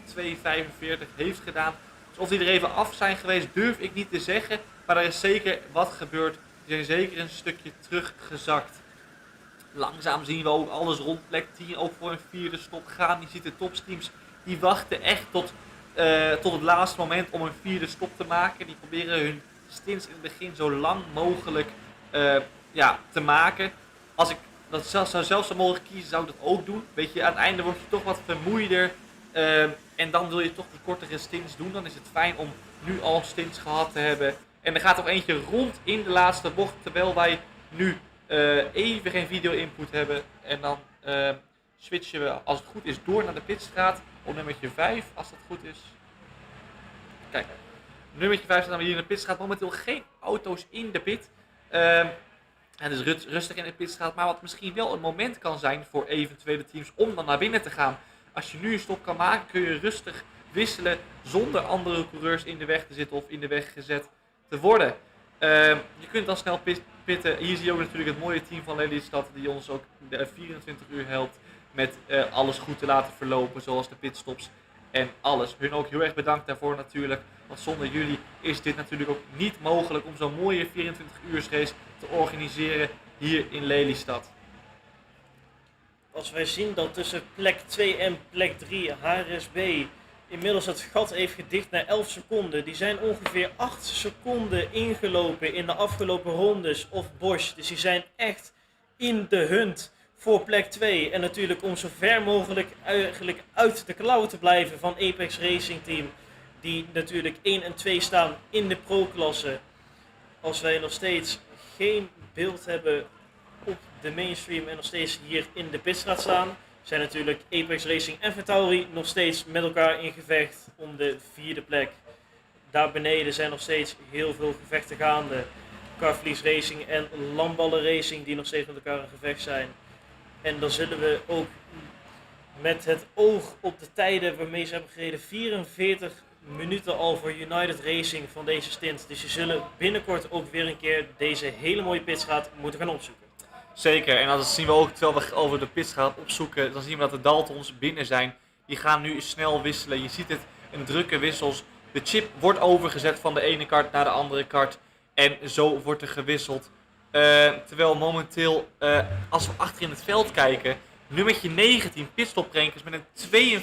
2.45 heeft gedaan. Dus of die er even af zijn geweest durf ik niet te zeggen. Maar er is zeker wat gebeurd. Die zijn zeker een stukje teruggezakt. Langzaam zien we ook alles rond plek 10 ook voor een 4e stop gaan. Je ziet de topsteams die wachten echt tot het laatste moment om een 4e stop te maken. Die proberen hun stints in het begin zo lang mogelijk te maken. Als ik dat zou zelfs zo mogelijk kiezen, zou ik dat ook doen. Weet je, aan het einde word je toch wat vermoeider. En dan wil je toch die kortere stints doen. Dan is het fijn om nu al stints gehad te hebben. En er gaat nog eentje rond in de laatste bocht. Terwijl wij nu even geen video input hebben. En dan switchen we, als het goed is, door naar de pitstraat. Op nummertje 5, als dat goed is. Kijk, nummertje 5 staan we hier in de pitstraat. Momenteel geen auto's in de pit. Het is rustig in de pitstraat. Maar wat misschien wel een moment kan zijn voor eventuele teams om dan naar binnen te gaan. Als je nu een stop kan maken, kun je rustig wisselen zonder andere coureurs in de weg te zitten of in de weg gezet te worden. Je kunt dan snel pitten. Hier zie je ook natuurlijk het mooie team van Lelystad die ons ook de 24 uur helpt met alles goed te laten verlopen, zoals de pitstops en alles. Hun ook heel erg bedankt daarvoor natuurlijk, want zonder jullie is dit natuurlijk ook niet mogelijk om zo'n mooie 24 uur race te organiseren hier in Lelystad. Als wij zien dat tussen plek 2 en plek 3 HRSB inmiddels het gat heeft gedicht naar 11 seconden. Die zijn ongeveer 8 seconden ingelopen in de afgelopen rondes of Bosch. Dus die zijn echt in de hunt voor plek 2. En natuurlijk om zo ver mogelijk eigenlijk uit de klauwen te blijven van Apex Racing Team. Die natuurlijk 1 en 2 staan in de pro-klasse. Als wij nog steeds geen beeld hebben op de mainstream en nog steeds hier in de pitstraat staan, zijn natuurlijk Apex Racing en Ventauri nog steeds met elkaar in gevecht om de 4e plek. Daar beneden zijn nog steeds heel veel gevechten gaande. Carvlies Racing en Lamballen Racing die nog steeds met elkaar in gevecht zijn. En dan zullen we ook met het oog op de tijden waarmee ze hebben gereden, 44 minuten al voor United Racing van deze stint. Dus je zullen binnenkort ook weer een keer deze hele mooie pitstraat moeten gaan opzoeken. Zeker, en dat zien we ook terwijl we over de pitstraat opzoeken, dan zien we dat de Daltons binnen zijn. Die gaan nu snel wisselen. Je ziet het in drukke wissels. De chip wordt overgezet van de ene kart naar de andere kart. En zo wordt er gewisseld. Terwijl momenteel, als we achter in het veld kijken, nummertje 19, pitstoprankers met een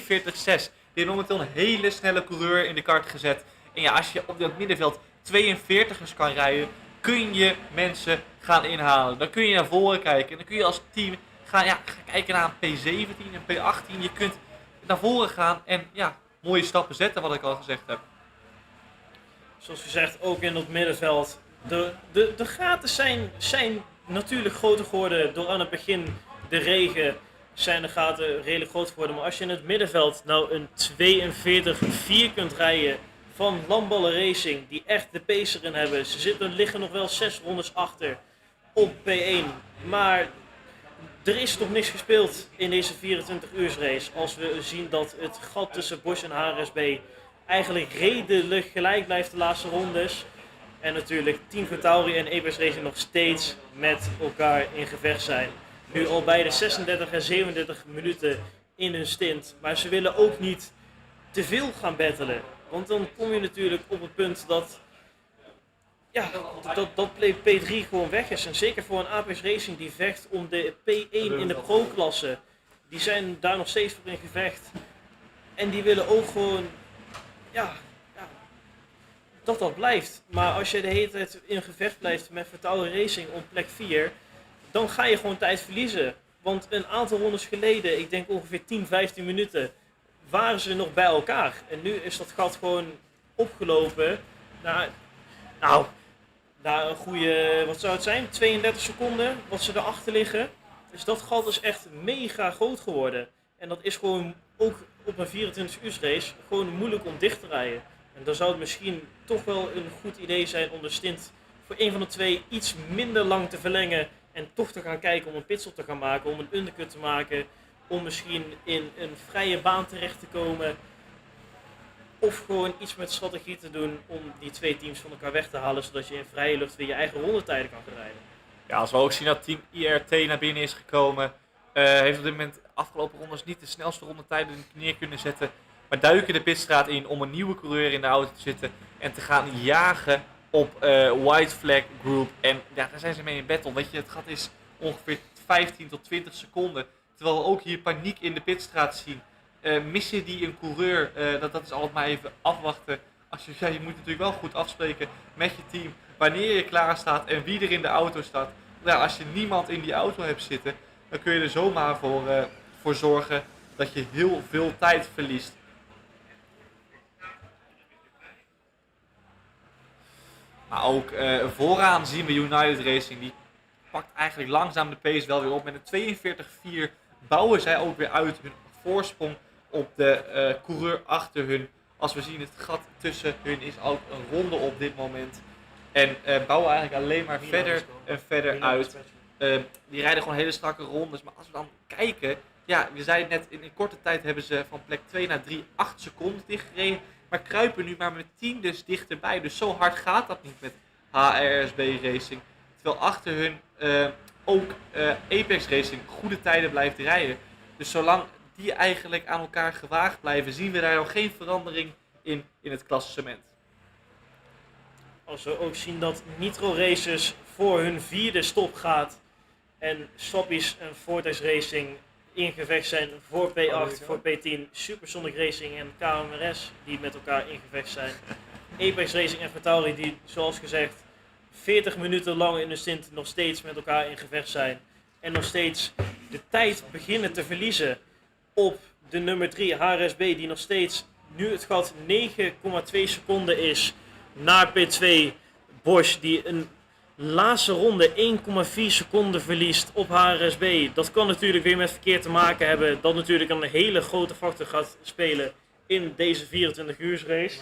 42-6. Die heeft momenteel een hele snelle coureur in de kart gezet. En ja, als je op dat middenveld 42ers kan rijden, kun je mensen gaan inhalen. Dan kun je naar voren kijken. En dan kun je als team gaan kijken naar een P17, een P18. Je kunt naar voren gaan en ja, mooie stappen zetten, wat ik al gezegd heb. Zoals gezegd, ook in het middenveld. De gaten zijn natuurlijk groter geworden door aan het begin de regen zijn de gaten redelijk groot geworden. Maar als je in het middenveld nou een 42-4 kunt rijden van Lamballen Racing, die echt de pace erin hebben. Ze liggen nog wel 6 rondes achter op P1. Maar er is toch niks gespeeld in deze 24 race. Als we zien dat het gat tussen Bosch en HRSB eigenlijk redelijk gelijk blijft de laatste rondes. En natuurlijk Team Vitauri en Apex Racing nog steeds met elkaar in gevecht zijn. Nu al bij de 36 en 37 minuten in hun stint. Maar ze willen ook niet te veel gaan battelen. Want dan kom je natuurlijk op het punt dat P3 gewoon weg is. En zeker voor een Apex Racing die vecht om de P1 in de pro-klasse. Die zijn daar nog steeds voor in gevecht. En die willen ook gewoon dat blijft. Maar als je de hele tijd in gevecht blijft met Vitauri Racing op plek 4, dan ga je gewoon tijd verliezen. Want een aantal rondes geleden, ik denk ongeveer 10-15 minuten, waren ze nog bij elkaar. En nu is dat gat gewoon opgelopen naar een goede, wat zou het zijn, 32 seconden wat ze erachter liggen. Dus dat gat is echt mega groot geworden. En dat is gewoon ook op een 24 uur race gewoon moeilijk om dicht te rijden. En dan zou het misschien toch wel een goed idee zijn om de stint voor een van de twee iets minder lang te verlengen. En toch te gaan kijken om een pitstop te gaan maken, om een undercut te maken. Om misschien in een vrije baan terecht te komen. Of gewoon iets met strategie te doen om die twee teams van elkaar weg te halen. Zodat je in vrije lucht weer je eigen rondetijden kan gaan rijden. Ja, als we ook zien dat team IRT naar binnen is gekomen. Heeft op dit moment afgelopen rondes niet de snelste rondetijden neer kunnen zetten. Maar duiken de pitstraat in om een nieuwe coureur in de auto te zitten. En te gaan jagen op White Flag Group. En ja, daar zijn ze mee in battle. Weet je, het gat is ongeveer 15 tot 20 seconden. Terwijl we ook hier paniek in de pitstraat zien. Missen die een coureur, dat is altijd maar even afwachten. Je moet natuurlijk wel goed afspreken met je team wanneer je klaar staat en wie er in de auto staat. Nou, als je niemand in die auto hebt zitten, dan kun je er zomaar voor zorgen dat je heel veel tijd verliest. Maar ook vooraan zien we United Racing, die pakt eigenlijk langzaam de pace wel weer op. Met een 42-4 bouwen zij ook weer uit hun voorsprong op de coureur achter hun. Als we zien, het gat tussen hun is ook een ronde op dit moment. En bouwen eigenlijk alleen maar verder en verder uit. Die rijden gewoon hele strakke rondes. Maar als we dan kijken, ja, we zeiden net, in een korte tijd hebben ze van plek 2 naar 3 8 seconden dichtgereden. Maar kruipen nu maar met 10 dus dichterbij. Dus zo hard gaat dat niet met HRSB Racing. Terwijl achter hun ook Apex Racing goede tijden blijft rijden. Dus zolang die eigenlijk aan elkaar gewaagd blijven, zien we daar nog geen verandering in het klassement. Als we ook zien dat Nitro Racers voor hun 4e stop gaat en Swappies en Vortex Racing in gevecht zijn voor P8, voor P10, Supersonic Racing en KMRS die met elkaar in gevecht zijn. Apex Racing en Vitauri die, zoals gezegd, 40 minuten lang in de stint nog steeds met elkaar in gevecht zijn. En nog steeds de tijd beginnen te verliezen op de nummer 3, HRSB, die nog steeds nu het gat 9,2 seconden is naar P2. Bosch die een laatste ronde 1,4 seconden verliest op HRSB. Dat kan natuurlijk weer met verkeer te maken hebben. Dat natuurlijk een hele grote factor gaat spelen in deze 24 uur race.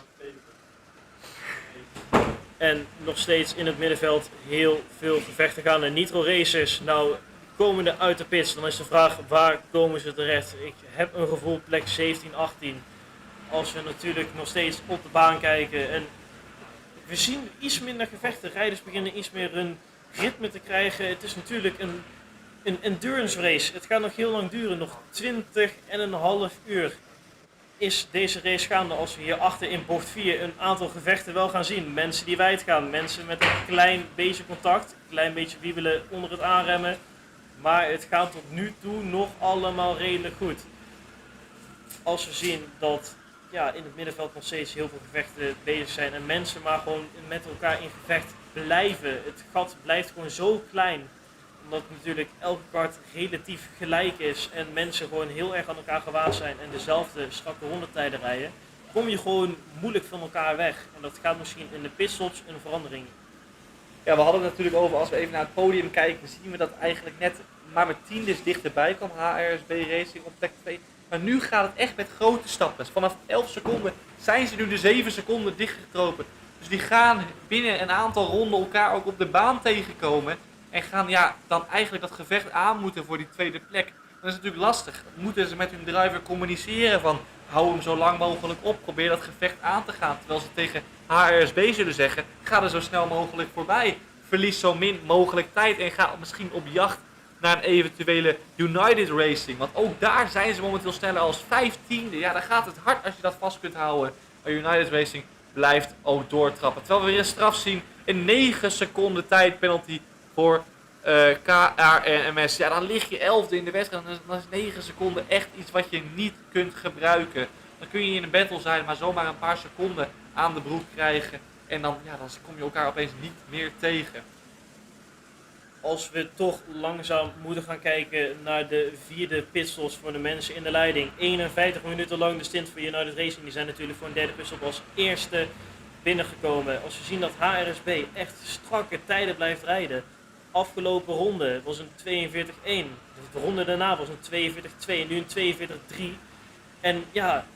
En nog steeds in het middenveld heel veel gevechten gaan. En Nitro Racers, nou komende uit de pits, dan is de vraag waar komen ze terecht. Ik heb een gevoel plek 17, 18. Als we natuurlijk nog steeds op de baan kijken. En we zien iets minder gevechten. Rijders beginnen iets meer een ritme te krijgen. Het is natuurlijk een endurance race. Het gaat nog heel lang duren. Nog 20,5 uur is deze race gaande. Als we hier achter in bocht 4 een aantal gevechten wel gaan zien. Mensen die wijd gaan. Mensen met een klein beetje contact. Een klein beetje wiebelen onder het aanremmen. Maar het gaat tot nu toe nog allemaal redelijk goed. Als we zien dat in het middenveld nog steeds heel veel gevechten bezig zijn. En mensen maar gewoon met elkaar in gevecht blijven. Het gat blijft gewoon zo klein. Omdat natuurlijk elke kart relatief gelijk is. En mensen gewoon heel erg aan elkaar gewaagd zijn. En dezelfde strakke rondetijden rijden. Kom je gewoon moeilijk van elkaar weg. En dat gaat misschien in de pitstops een verandering. Ja, we hadden het natuurlijk over, als we even naar het podium kijken, zien we dat eigenlijk net maar met 10 dichterbij kwam HRSB Racing op plek 2. Maar nu gaat het echt met grote stappen. Dus vanaf 11 seconden zijn ze nu de 7 seconden dichtgetropen. Dus die gaan binnen een aantal ronden elkaar ook op de baan tegenkomen. En gaan dan eigenlijk dat gevecht aan moeten voor die tweede plek. Dat is natuurlijk lastig. Moeten ze met hun driver communiceren van hou hem zo lang mogelijk op, probeer dat gevecht aan te gaan. Terwijl ze tegen HRSB zullen zeggen, ga er zo snel mogelijk voorbij. Verlies zo min mogelijk tijd en ga misschien op jacht naar een eventuele United Racing. Want ook daar zijn ze momenteel sneller als 15e. Ja, dan gaat het hard als je dat vast kunt houden. Maar United Racing blijft ook doortrappen. Terwijl we weer een straf zien. Een 9 seconden tijd penalty voor KRMS. Ja, dan lig je 11e in de wedstrijd. Dan is 9 seconden echt iets wat je niet kunt gebruiken. Dan kun je in een battle zijn, maar zomaar een paar seconden aan de broek krijgen. En dan kom je elkaar opeens niet meer tegen. Als we toch langzaam moeten gaan kijken naar de 4e pitstops voor de mensen in de leiding. 51 minuten lang de stint voor United Racing. Die zijn natuurlijk voor een 3e pitstop als eerste binnengekomen. Als we zien dat HRSB echt strakke tijden blijft rijden. Afgelopen ronde was een 42-1. De ronde daarna was een 42-2 en nu een 42-3. En ja,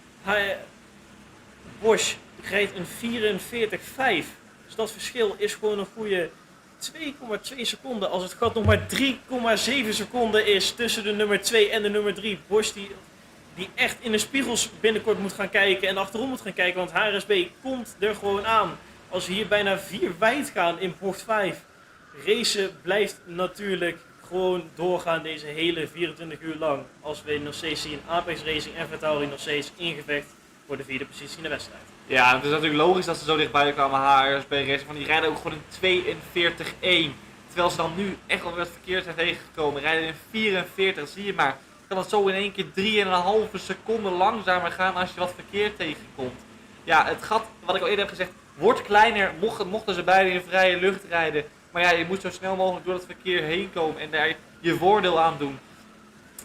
Bosch rijdt een 44-5. Dus dat verschil is gewoon een goede 2,2 seconden. Als het gat nog maar 3,7 seconden is tussen de nummer 2 en de nummer 3. Bosch die echt in de spiegels binnenkort moet gaan kijken en achterom moet gaan kijken. Want HRSB komt er gewoon aan. Als we hier bijna 4 wijd gaan in bocht 5. Racen blijft natuurlijk gewoon doorgaan deze hele 24 uur lang. Als we nog steeds zien Apex Racing en Vitauri nog steeds ingevecht voor de 4e positie in de wedstrijd. Ja, het is natuurlijk logisch dat ze zo dichtbij kwamen, HRSB Racing. Want die rijden ook gewoon een 42-1. Terwijl ze dan nu echt wel wat verkeerd zijn tegengekomen. Rijden in 44, zie je maar. Kan het zo in één keer 3,5 seconden langzamer gaan als je wat verkeerd tegenkomt. Ja, het gat, wat ik al eerder heb gezegd, wordt kleiner mochten ze beide in vrije lucht rijden. Maar ja, je moet zo snel mogelijk door dat verkeer heen komen en daar je voordeel aan doen.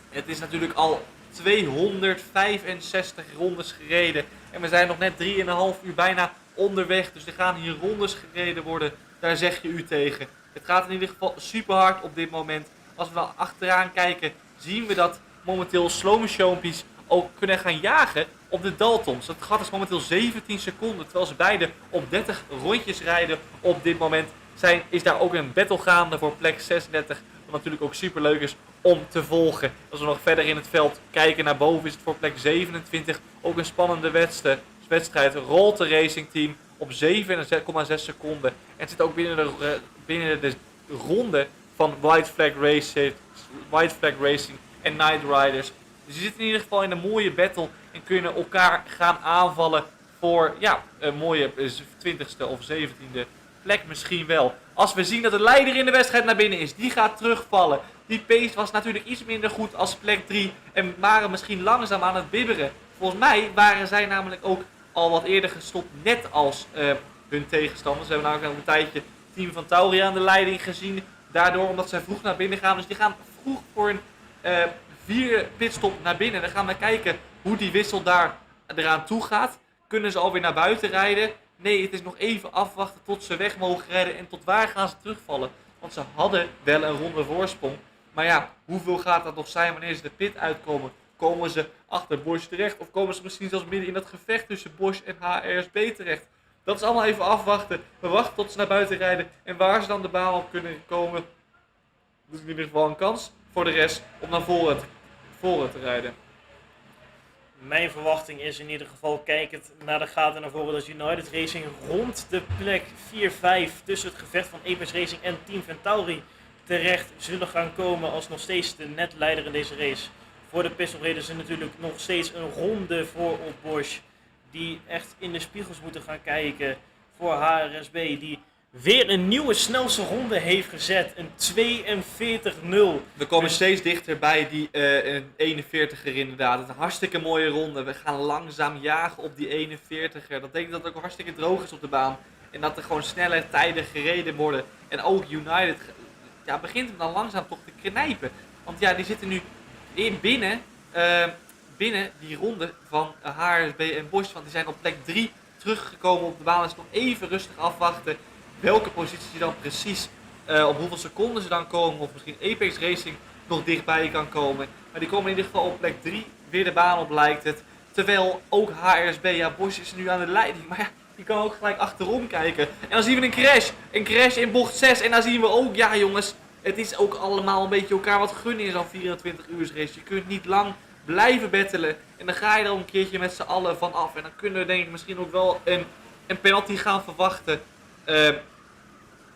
Het is natuurlijk al 265 rondes gereden. En we zijn nog net 3,5 uur bijna onderweg. Dus er gaan hier rondes gereden worden. Daar zeg je u tegen. Het gaat in ieder geval super hard op dit moment. Als we dan achteraan kijken, zien we dat momenteel slow-motionpies ook kunnen gaan jagen op de Daltons. Het gat is momenteel 17 seconden. Terwijl ze beide op 30 rondjes rijden op dit moment. Is daar ook een battle gaande voor plek 36. Wat natuurlijk ook super leuk is om te volgen. Als we nog verder in het veld kijken naar boven is het voor plek 27 ook een spannende wedstrijd. Rolte Racing Team op 7,6 seconden. En het zit ook binnen de ronde van White Flag Racing en Night Riders. Dus je zit in ieder geval in een mooie battle en kunnen elkaar gaan aanvallen voor een mooie 20ste of 17e plek misschien wel. Als we zien dat de leider in de wedstrijd naar binnen is, die gaat terugvallen. Die pace was natuurlijk iets minder goed als plek 3 en waren misschien langzaam aan het bibberen. Volgens mij waren zij namelijk ook al wat eerder gestopt, net als hun tegenstanders. We hebben namelijk nog een tijdje het team van Tauri aan de leiding gezien. Daardoor omdat zij vroeg naar binnen gaan. Dus die gaan vroeg voor een 4e pitstop naar binnen. Dan gaan we kijken hoe die wissel daar eraan toe gaat. Kunnen ze alweer naar buiten rijden? Nee, het is nog even afwachten tot ze weg mogen rijden en tot waar gaan ze terugvallen. Want ze hadden wel een ronde voorsprong. Maar ja, hoeveel gaat dat nog zijn wanneer ze de pit uitkomen? Komen ze achter Bosch terecht? Of komen ze misschien zelfs midden in dat gevecht tussen Bosch en HRSB terecht? Dat is allemaal even afwachten. We wachten tot ze naar buiten rijden. En waar ze dan de baan op kunnen komen, dat is in ieder geval een kans voor de rest om naar voren te rijden. Mijn verwachting is in ieder geval, kijkend naar de gaten naar voren, dat United Racing rond de plek 4-5 tussen het gevecht van Apex Racing en Team Ventauri terecht zullen gaan komen als nog steeds de netleider in deze race. Voor de pistol reden ze natuurlijk nog steeds een ronde voor op Bosch, die echt in de spiegels moeten gaan kijken voor HRSB, die weer een nieuwe snelste ronde heeft gezet. Een 42-0. We komen steeds dichter bij die 41er inderdaad. Het is een hartstikke mooie ronde. We gaan langzaam jagen op die 41er. Dat betekent dat het ook hartstikke droog is op de baan. En dat er gewoon snelle tijden gereden worden. En ook United begint hem dan langzaam toch te knijpen. Want ja, die zitten nu binnen die ronde van HRSB en Bosch. Want die zijn op plek 3 teruggekomen op de baan. Dus nog even rustig afwachten welke positie dan precies op hoeveel seconden ze dan komen. Of misschien Apex Racing nog dichtbij kan komen. Maar die komen in ieder geval op plek 3 weer de baan op, lijkt het. Terwijl ook HRSB, ja, Bosch is nu aan de leiding. Maar ja, die kan ook gelijk achterom kijken. En dan zien we een crash. Een crash in bocht 6. En dan zien we ook, ja jongens, het is ook allemaal een beetje elkaar wat gunnen in zo'n 24 uur race. Je kunt niet lang blijven battelen. En dan ga je er ook een keertje met z'n allen van af. En dan kunnen we denk ik misschien ook wel een penalty gaan verwachten.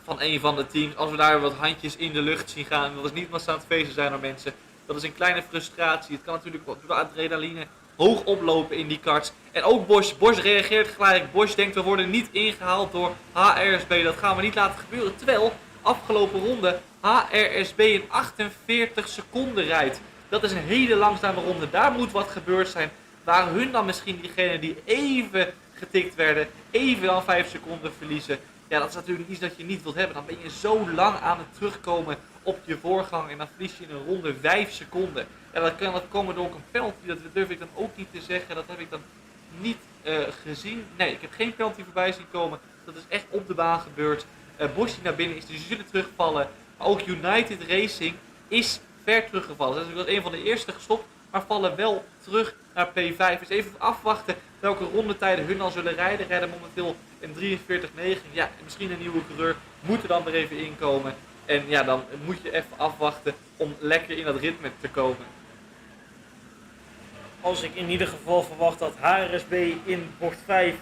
Van een van de teams. Als we daar wat handjes in de lucht zien gaan. En dat is niet wat ze aan het feesten zijn door mensen. Dat is een kleine frustratie. Het kan natuurlijk door de adrenaline hoog oplopen in die karts. En ook Bosch. Bosch reageert gelijk. Bosch denkt, we worden niet ingehaald door HRSB. Dat gaan we niet laten gebeuren. Terwijl, afgelopen ronde, HRSB in 48 seconden rijdt. Dat is een hele langzame ronde. Daar moet wat gebeurd zijn. Waren hun dan misschien diegenen die even getikt werden. Even dan 5 seconden verliezen. Ja, dat is natuurlijk iets dat je niet wilt hebben. Dan ben je zo lang aan het terugkomen op je voorgang. En dan verlies je in een ronde 5 seconden. Ja, dat kan komen door ook een penalty. Dat durf ik dan ook niet te zeggen. Dat heb ik dan niet gezien. Nee, ik heb geen penalty voorbij zien komen. Dat is echt op de baan gebeurd. Bosch die naar binnen is, dus die zullen terugvallen. Maar ook United Racing is ver teruggevallen. Dat is natuurlijk een van de eerste gestopt. Maar vallen wel terug naar P5. Dus even afwachten welke rondetijden hun dan zullen rijden. Rijden momenteel een 43-9. Ja, misschien een nieuwe coureur moet er dan er even inkomen. En ja, dan moet je even afwachten om lekker in dat ritme te komen. Als ik in ieder geval verwacht dat HRSB in bocht 5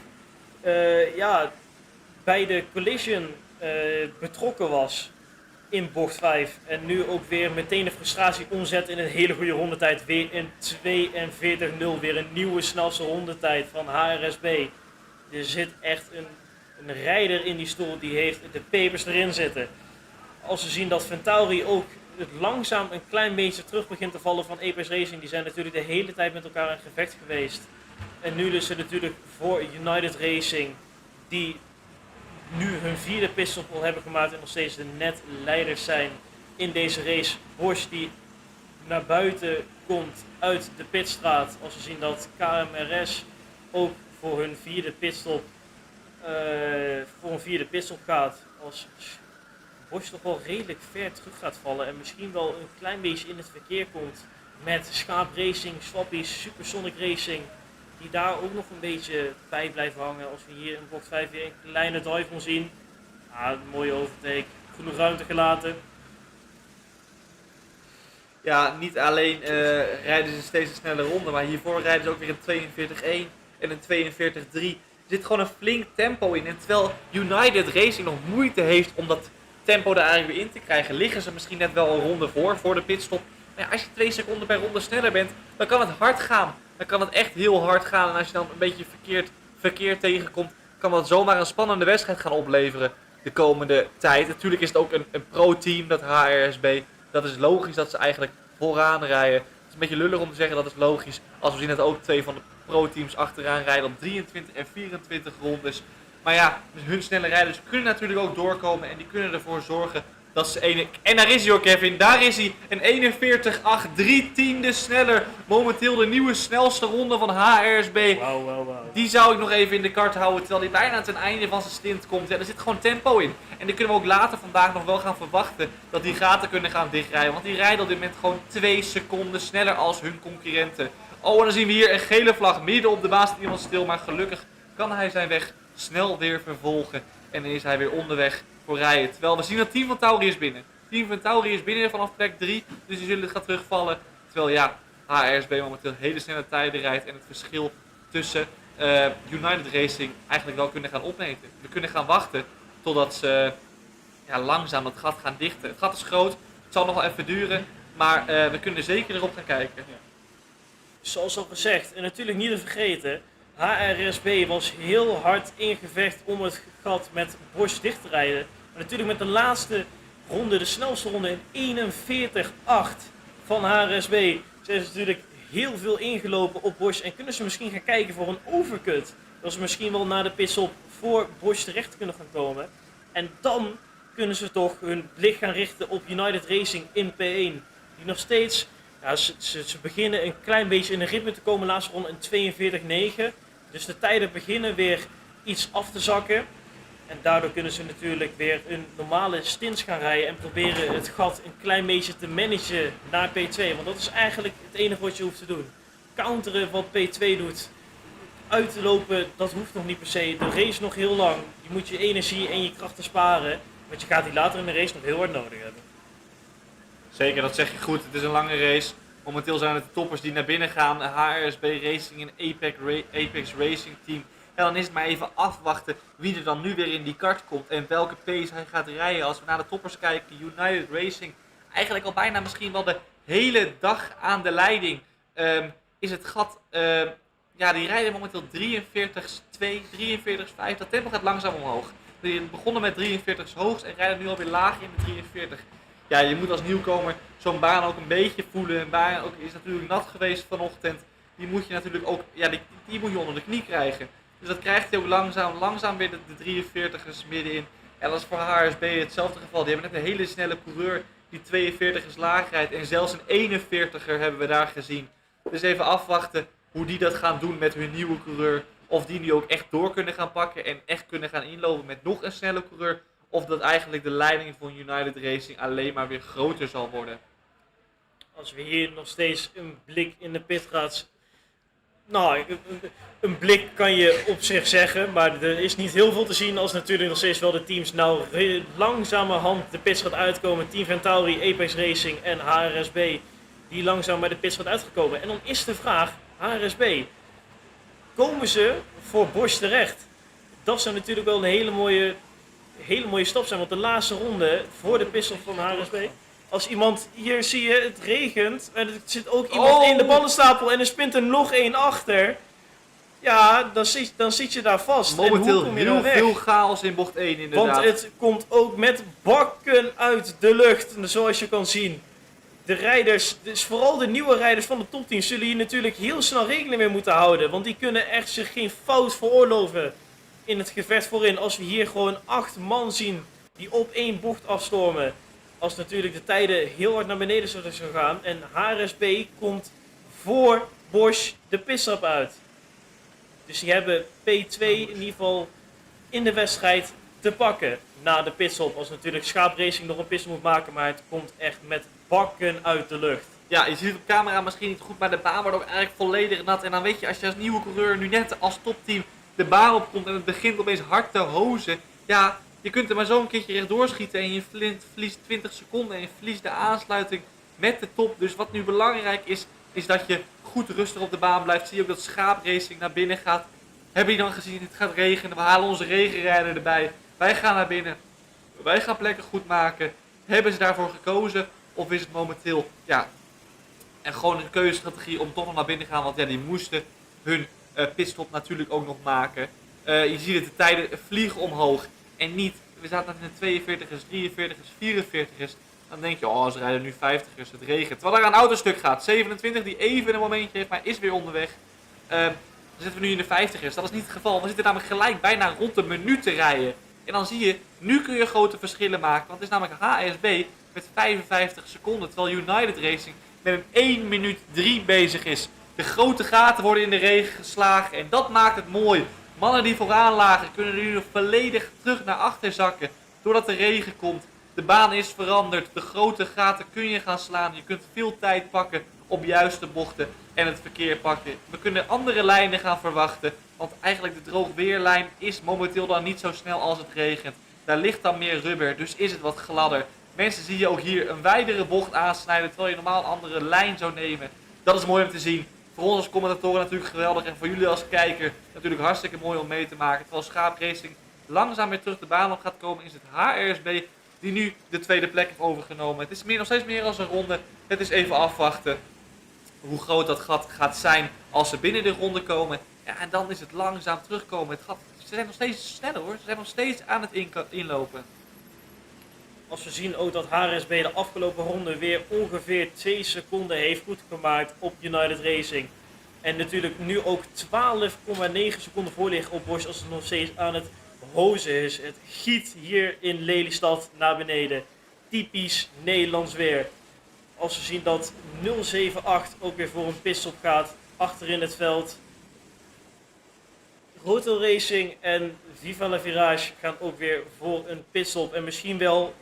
bij de collision betrokken was in bocht 5. En nu ook weer meteen de frustratie omzet in een hele goede rondetijd. Weer in 42-0. Weer een nieuwe snelste rondetijd van HRSB. Er zit echt een rijder in die stoel die heeft de pepers erin zitten. Als we zien dat Ventauri ook het langzaam een klein beetje terug begint te vallen van Apex Racing. Die zijn natuurlijk de hele tijd met elkaar in gevecht geweest. En nu dus natuurlijk voor United Racing, die nu hun 4e pitstop hebben gemaakt en nog steeds de net leiders zijn in deze race. Bosch die naar buiten komt uit de pitstraat. Als we zien dat KMRS ook voor hun 4e pitstop gaat. Als Bosch toch wel redelijk ver terug gaat vallen en misschien wel een klein beetje in het verkeer komt met Schaap Racing, Swappies, Supersonic Racing, die daar ook nog een beetje bij blijven hangen. Als we hier in bocht 5 weer een kleine dive zien. Een mooie overtake, genoeg ruimte gelaten. Ja, niet alleen rijden ze steeds een snelle ronde, maar hiervoor rijden ze ook weer een 42-1 en een 42-3. Er zit gewoon een flink tempo in. En terwijl United Racing nog moeite heeft om dat tempo er eigenlijk weer in te krijgen, liggen ze misschien net wel een ronde voor de pitstop. Maar ja, als je 2 seconden per ronde sneller bent, dan kan het hard gaan. Dan kan het echt heel hard gaan. En als je dan een beetje verkeerd tegenkomt, kan dat zomaar een spannende wedstrijd gaan opleveren de komende tijd. Natuurlijk is het ook een pro-team, dat HRSB. Dat is logisch dat ze eigenlijk vooraan rijden. Het is een beetje lullig om te zeggen dat is logisch. Als we zien dat ook 2 van de pro-teams achteraan rijden op 23 en 24 rondes. Maar ja, dus hun snelle rijders kunnen natuurlijk ook doorkomen en die kunnen ervoor zorgen dat ze En daar is hij hoor, Kevin. Daar is hij. Een 41-8, 3 tienden sneller. Momenteel de nieuwe snelste ronde van HRSB. Wow. Die zou ik nog even in de kart houden, terwijl hij bijna ten einde van zijn stint komt. Ja, er zit gewoon tempo in. En die kunnen we ook later vandaag nog wel gaan verwachten dat die gaten kunnen gaan dichtrijden. Want die rijden op dit moment gewoon 2 seconden sneller als hun concurrenten. Oh, en dan zien we hier een gele vlag. Midden op de baan staat iemand stil, maar gelukkig kan hij zijn weg snel weer vervolgen. En dan is hij weer onderweg voor rijden. Terwijl we zien dat Team Ventauri is binnen. Team Ventauri is binnen vanaf plek 3. Dus die zullen gaan terugvallen. Terwijl ja, HRSB momenteel hele snelle tijden rijdt. En het verschil tussen United Racing eigenlijk wel kunnen gaan opmeten. We kunnen gaan wachten totdat ze langzaam dat gat gaan dichten. Het gat is groot. Het zal nog wel even duren. Maar we kunnen zeker erop gaan kijken. Ja. Zoals al gezegd, en natuurlijk niet te vergeten, HRSB was heel hard in gevecht om het gat met Bosch dicht te rijden. Maar natuurlijk met de laatste ronde, de snelste ronde in 41-8 van HRSB, zijn ze natuurlijk heel veel ingelopen op Bosch en kunnen ze misschien gaan kijken voor een overcut. Dat ze misschien wel naar de pitstop voor Bosch terecht kunnen gaan komen. En dan kunnen ze toch hun blik gaan richten op United Racing in P1. Die nog steeds, ze beginnen een klein beetje in een ritme te komen. Laatste ronde een 42-9. Dus de tijden beginnen weer iets af te zakken. En daardoor kunnen ze natuurlijk weer een normale stints gaan rijden en proberen het gat een klein beetje te managen naar P2. Want dat is eigenlijk het enige wat je hoeft te doen. Counteren wat P2 doet. Uit te lopen, dat hoeft nog niet per se. De race is nog heel lang. Je moet je energie en je krachten sparen. Want je gaat die later in de race nog heel hard nodig hebben. Zeker, dat zeg je goed. Het is een lange race. Momenteel zijn het de toppers die naar binnen gaan. HRSB Racing en Apex Racing Team. En dan is het maar even afwachten wie er dan nu weer in die kart komt. En welke pace hij gaat rijden. Als we naar de toppers kijken, United Racing. Eigenlijk al bijna misschien wel de hele dag aan de leiding. Is het gat... ja, die rijden momenteel 43.2, 43.5. Dat tempo gaat langzaam omhoog. Die begonnen met 43 hoogst en rijden nu alweer laag in de 43. Ja, je moet als nieuwkomer zo'n baan ook een beetje voelen. Een baan ook, is natuurlijk nat geweest vanochtend. Die moet je natuurlijk ook, ja, die moet je onder de knie krijgen. Dus dat krijgt hij ook langzaam weer de 43ers middenin. En dat is voor HRSB hetzelfde geval. Die hebben net een hele snelle coureur die 42ers laag rijdt. En zelfs een 41er hebben we daar gezien. Dus even afwachten hoe die dat gaan doen met hun nieuwe coureur. Of die nu ook echt door kunnen gaan pakken en echt kunnen gaan inlopen met nog een snelle coureur. Of dat eigenlijk de leiding van United Racing alleen maar weer groter zal worden. Als we hier nog steeds een blik in de pitstraat. Nou, een blik kan je op zich zeggen, maar er is niet heel veel te zien als natuurlijk nog steeds wel de teams nou langzamerhand de pitstraat uitkomen. Team Ventauri, Apex Racing en HRSB die langzaam bij de pitstraat uitgekomen. En dan is de vraag, HRSB, komen ze voor Bosch terecht? Dat zou natuurlijk wel een hele mooie stap zijn, want de laatste ronde voor de pitstop van HRSB. Als iemand, hier zie je, het regent en er zit ook iemand in de ballenstapel en er spint er nog één achter. Ja, dan zit je daar vast. Momenteel en hoe kom je heel daar weg? veel chaos in bocht 1 inderdaad. Want het komt ook met bakken uit de lucht, zoals je kan zien. De rijders, dus vooral de nieuwe rijders van de topteam, zullen hier natuurlijk heel snel rekening mee moeten houden. Want die kunnen echt zich geen fout veroorloven in het gevecht voorin. Als we hier gewoon 8 man zien die op één bocht afstormen. Als natuurlijk de tijden heel hard naar beneden zouden gaan. En HRSB komt voor Bosch de pitstop uit. Dus die hebben P2 in ieder geval in de wedstrijd te pakken na de pitstop. Als natuurlijk Schaapracing nog een pitstop moet maken, maar het komt echt met bakken uit de lucht. Ja, je ziet het op camera misschien niet goed, maar de baan wordt ook eigenlijk volledig nat. En dan weet je, als je als nieuwe coureur nu net als topteam de baan opkomt en het begint opeens hard te hozen. Ja, je kunt er maar zo een keertje rechtdoor schieten en je verliest 20 seconden en je verliest de aansluiting met de top. Dus wat nu belangrijk is dat je goed rustig op de baan blijft. Zie je ook dat Schaapracing naar binnen gaat. Hebben je dan gezien, het gaat regenen, we halen onze regenrijder erbij. Wij gaan naar binnen, wij gaan plekken goed maken. Hebben ze daarvoor gekozen of is het momenteel, ja, en gewoon een keuzestrategie om toch nog naar binnen te gaan. Want ja, die moesten hun pitstop natuurlijk ook nog maken. Je ziet dat de tijden vliegen omhoog. En niet, we zaten net in de 42ers, 43ers, 44ers. Dan denk je, oh, ze rijden nu 50ers, het regent. Terwijl er een autostuk gaat. 27 die even een momentje heeft, maar is weer onderweg. Dan zitten we nu in de 50ers. Dat is niet het geval. We zitten namelijk gelijk bijna rond de minuut te rijden. En dan zie je, nu kun je grote verschillen maken. Want het is namelijk HSB met 55 seconden. Terwijl United Racing met een 1 minuut 3 bezig is. De grote gaten worden in de regen geslagen. En dat maakt het mooi. Mannen die vooraan lagen kunnen nu nog volledig terug naar achter zakken. Doordat de regen komt. De baan is veranderd. De grote gaten kun je gaan slaan. Je kunt veel tijd pakken op juiste bochten. En het verkeer pakken. We kunnen andere lijnen gaan verwachten. Want eigenlijk de droogweerlijn is momenteel dan niet zo snel als het regent. Daar ligt dan meer rubber. Dus is het wat gladder. Mensen zie je ook hier een wijdere bocht aansnijden. Terwijl je normaal een andere lijn zou nemen. Dat is mooi om te zien. Voor ons als commentatoren natuurlijk geweldig. En voor jullie als kijker natuurlijk hartstikke mooi om mee te maken. Terwijl Schaapracing langzaam weer terug de baan op gaat komen. Is het HRSB die nu de tweede plek heeft overgenomen. Het is nog steeds meer als een ronde. Het is even afwachten hoe groot dat gat gaat zijn als ze binnen de ronde komen. Ja, en dan is het langzaam terugkomen. Het gat, ze zijn nog steeds sneller hoor. Ze zijn nog steeds aan het inlopen. Als we zien ook dat HRSB de afgelopen ronde weer ongeveer 2 seconden heeft goedgemaakt op United Racing. En natuurlijk nu ook 12,9 seconden voor liggen op Bosch als het nog steeds aan het hozen is. Het giet hier in Lelystad naar beneden. Typisch Nederlands weer. Als we zien dat 078 ook weer voor een pitstop gaat achter in het veld. Roto Racing en Viva la Virage gaan ook weer voor een pitstop. En misschien wel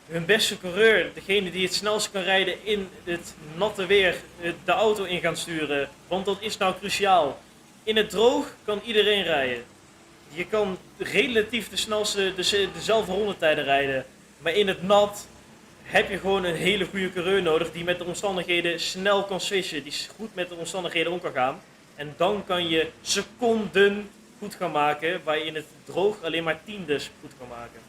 hun beste coureur, degene die het snelst kan rijden in het natte weer, de auto in gaan sturen. Want dat is nou cruciaal. In het droog kan iedereen rijden. Je kan relatief dezelfde rondetijden rijden. Maar in het nat heb je gewoon een hele goede coureur nodig die met de omstandigheden snel kan switchen. Die goed met de omstandigheden om kan gaan. En dan kan je seconden goed gaan maken, waar je in het droog alleen maar tiendes goed kan maken.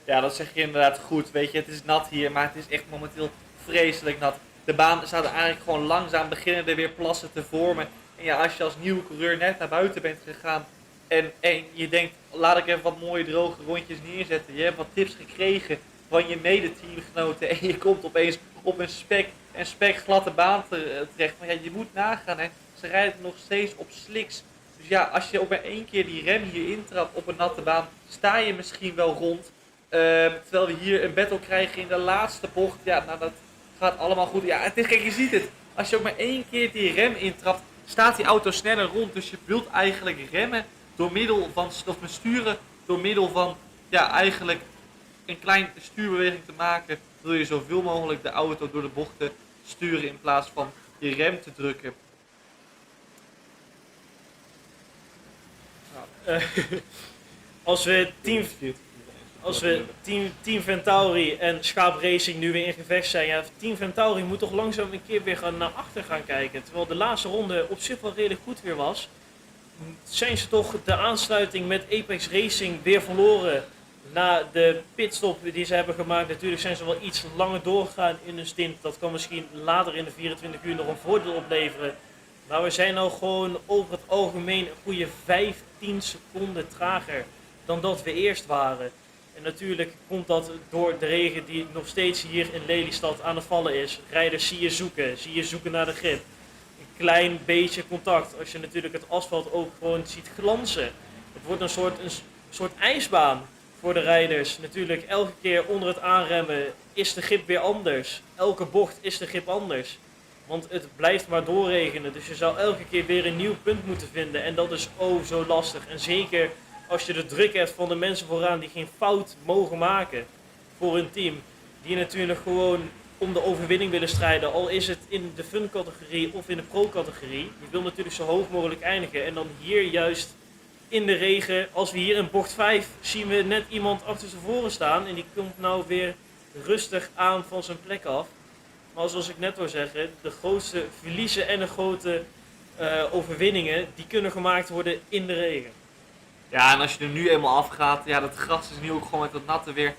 Ja, dat zeg je inderdaad goed. Weet je, het is nat hier, maar het is echt momenteel vreselijk nat. De baan staat er eigenlijk gewoon langzaam beginnen er weer plassen te vormen. En ja, als je als nieuwe coureur net naar buiten bent gegaan en je denkt, laat ik even wat mooie droge rondjes neerzetten. Je hebt wat tips gekregen van je mede-teamgenoten en je komt opeens op een spekgladde baan terecht. Maar ja, je moet nagaan, hè. Ze rijden nog steeds op slicks. Dus ja, als je ook maar 1 keer die rem hier intrapt op een natte baan, sta je misschien wel rond. Terwijl we hier een battle krijgen in de laatste bocht. Ja, nou dat gaat allemaal goed. Ja, het is, kijk, je ziet het. Als je ook maar 1 keer die rem intrapt, staat die auto sneller rond. Dus je wilt eigenlijk remmen door middel van, of besturen door middel van, ja, eigenlijk een klein stuurbeweging te maken. Wil je zoveel mogelijk de auto door de bochten sturen in plaats van je rem te drukken. Als we Team Ventauri en Schaap Racing nu weer in gevecht zijn, ja, Team Ventauri moet toch langzaam een keer weer naar achter gaan kijken. Terwijl de laatste ronde op zich wel redelijk goed weer was, zijn ze toch de aansluiting met Apex Racing weer verloren. Na de pitstop die ze hebben gemaakt, natuurlijk zijn ze wel iets langer doorgegaan in hun stint. Dat kan misschien later in de 24 uur nog een voordeel opleveren. Maar we zijn nou gewoon over het algemeen een goede 15 seconden trager dan dat we eerst waren. En natuurlijk komt dat door de regen die nog steeds hier in Lelystad aan het vallen is. Rijders zie je zoeken naar de grip. Een klein beetje contact, als je natuurlijk het asfalt ook gewoon ziet glanzen. Het wordt een soort ijsbaan voor de rijders. Natuurlijk elke keer onder het aanremmen is de grip weer anders. Elke bocht is de grip anders. Want het blijft maar doorregenen, dus je zou elke keer weer een nieuw punt moeten vinden. En dat is zo lastig. En zeker als je de druk hebt van de mensen vooraan die geen fout mogen maken voor hun team. Die natuurlijk gewoon om de overwinning willen strijden. Al is het in de fun categorie of in de pro categorie. Je wil natuurlijk zo hoog mogelijk eindigen. En dan hier juist in de regen, als we hier in bocht 5 zien we net iemand achter z'n voren staan. En die komt nou weer rustig aan van zijn plek af. Maar zoals ik net wil zeggen, de grootste verliezen en de grote overwinningen, die kunnen gemaakt worden in de regen. Ja, en als je er nu eenmaal afgaat, ja, dat gras is nu ook gewoon met dat natte weer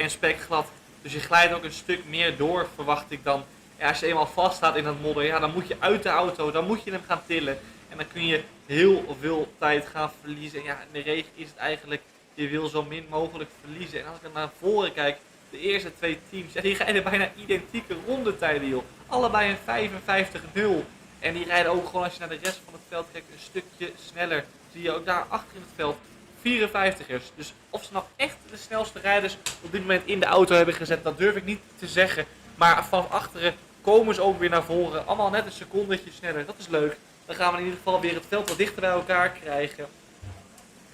spekglad. Dus je glijdt ook een stuk meer door, verwacht ik dan. Ja, als je eenmaal vaststaat in dat modder, ja, dan moet je uit de auto, dan moet je hem gaan tillen. En dan kun je heel veel tijd gaan verliezen. En ja, in de regen is het eigenlijk, je wil zo min mogelijk verliezen. En als ik dan naar voren kijk, de eerste 2 teams, ja, die rijden bijna identieke rondetijden, joh. Allebei een 55-0. En die rijden ook gewoon, als je naar de rest van het veld kijkt, een stukje sneller. Zie je ook daar achter in het veld 54ers. Dus of ze nou echt de snelste rijders op dit moment in de auto hebben gezet, dat durf ik niet te zeggen. Maar van achteren komen ze ook weer naar voren. Allemaal net een secondetje sneller. Dat is leuk. Dan gaan we in ieder geval weer het veld wat dichter bij elkaar krijgen.